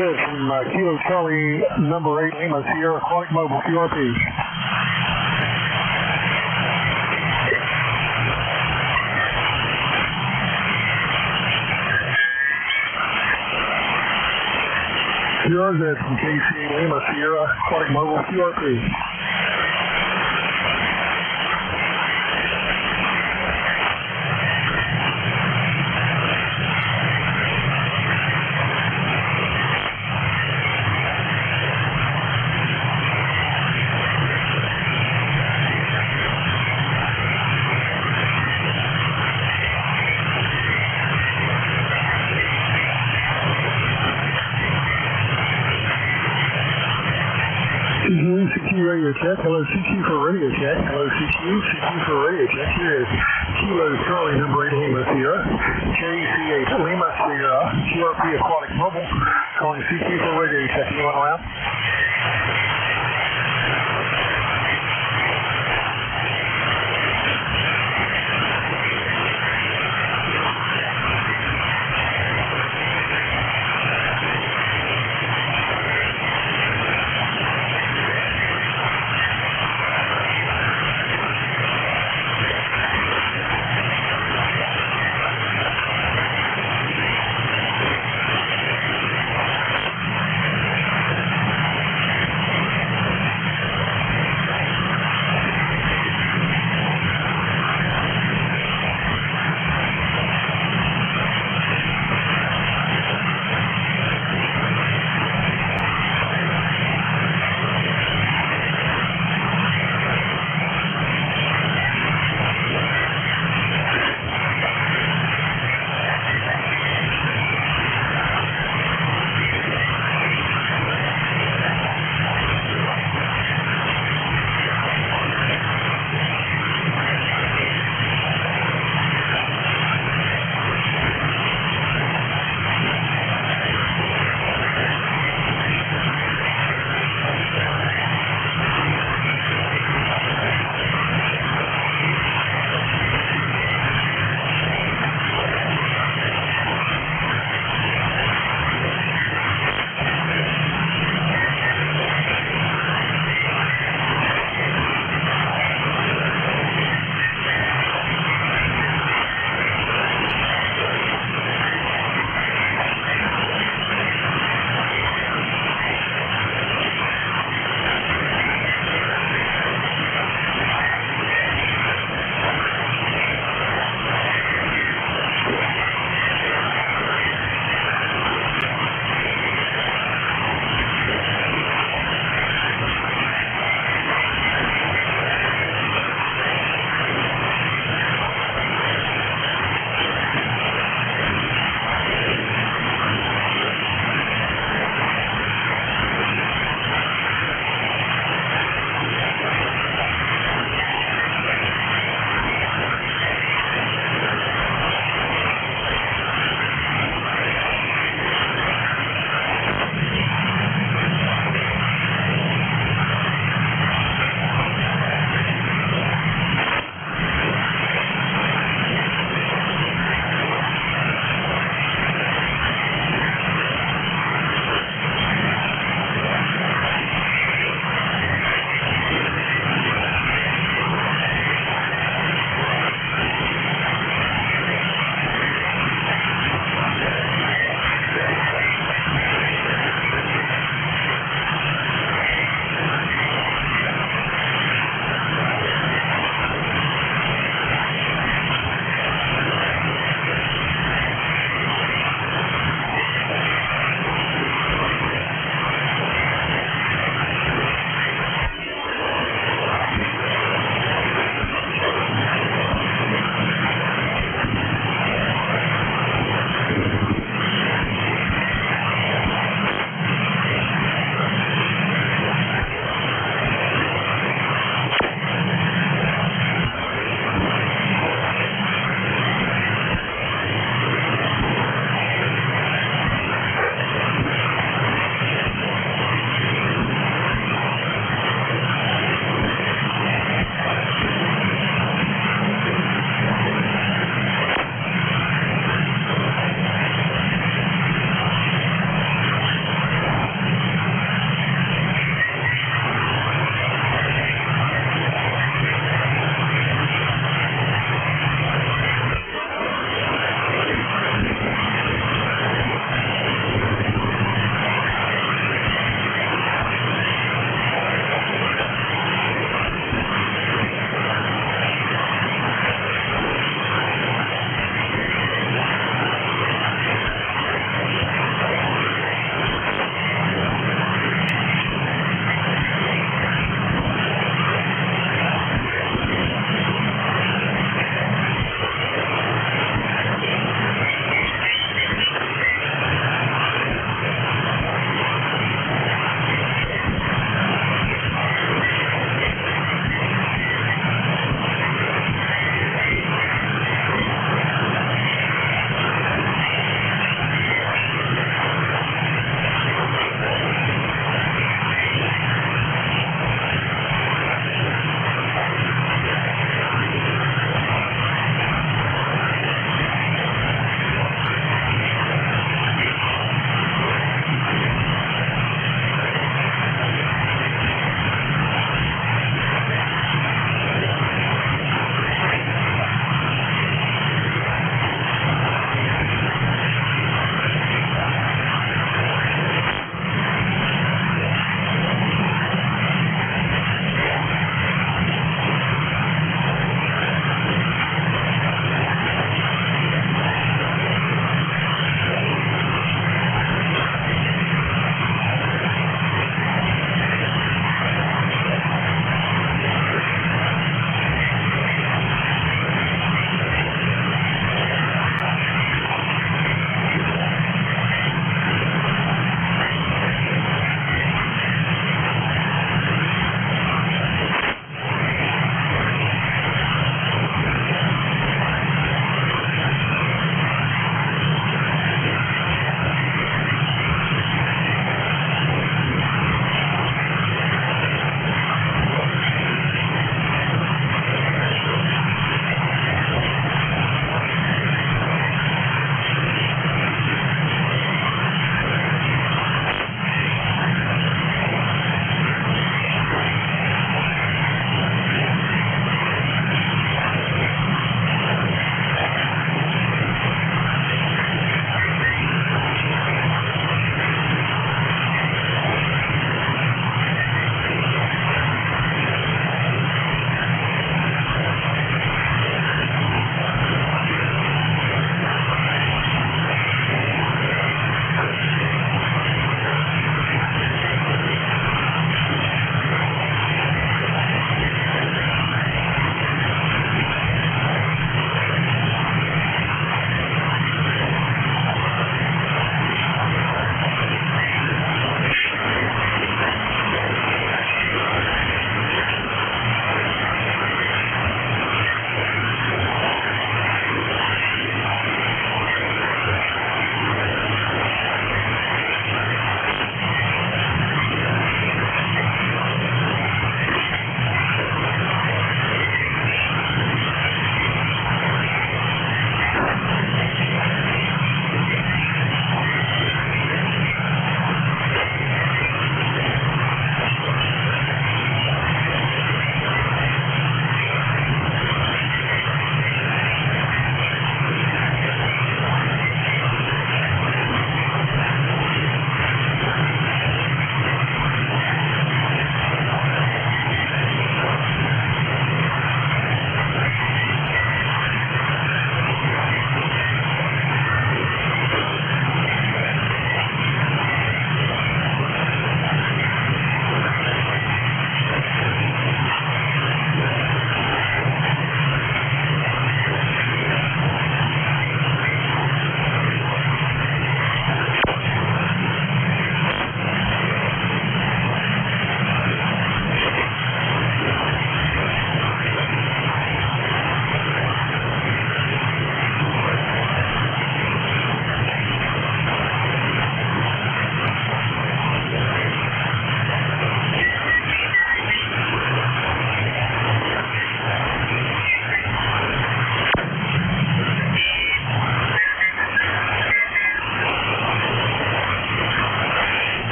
From Kilo Charlie, number 8, Lima Sierra, Aquatic Mobile, QRP. QRZ from KC, Lima Sierra, Aquatic Mobile, QRP. CQ radio check. Hello, CQ for radio check. Hello, CQ. CQ for radio check. Here is Kilo Charlie, number 8, Lima Sierra. KC8, Lima Sierra. QRP Aquatic Mobile. Calling CQ for radio check. Anyone around?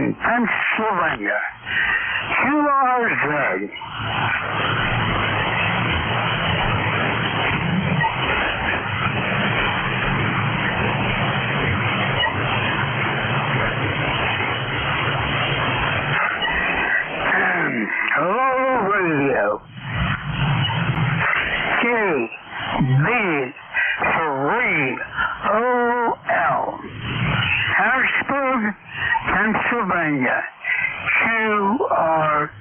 Washington, Pennsylvania, QRZ. Hello, radio. KB3OL. Harrisburg, Pennsylvania. QRZ.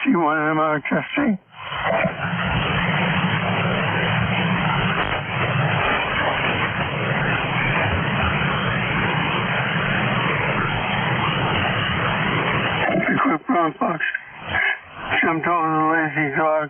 3C1MR testing. The quick brown fox jumped over the lazy dog.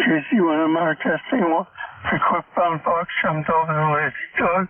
You see one of our testing, the quick brown fox jumped over the lazy dog.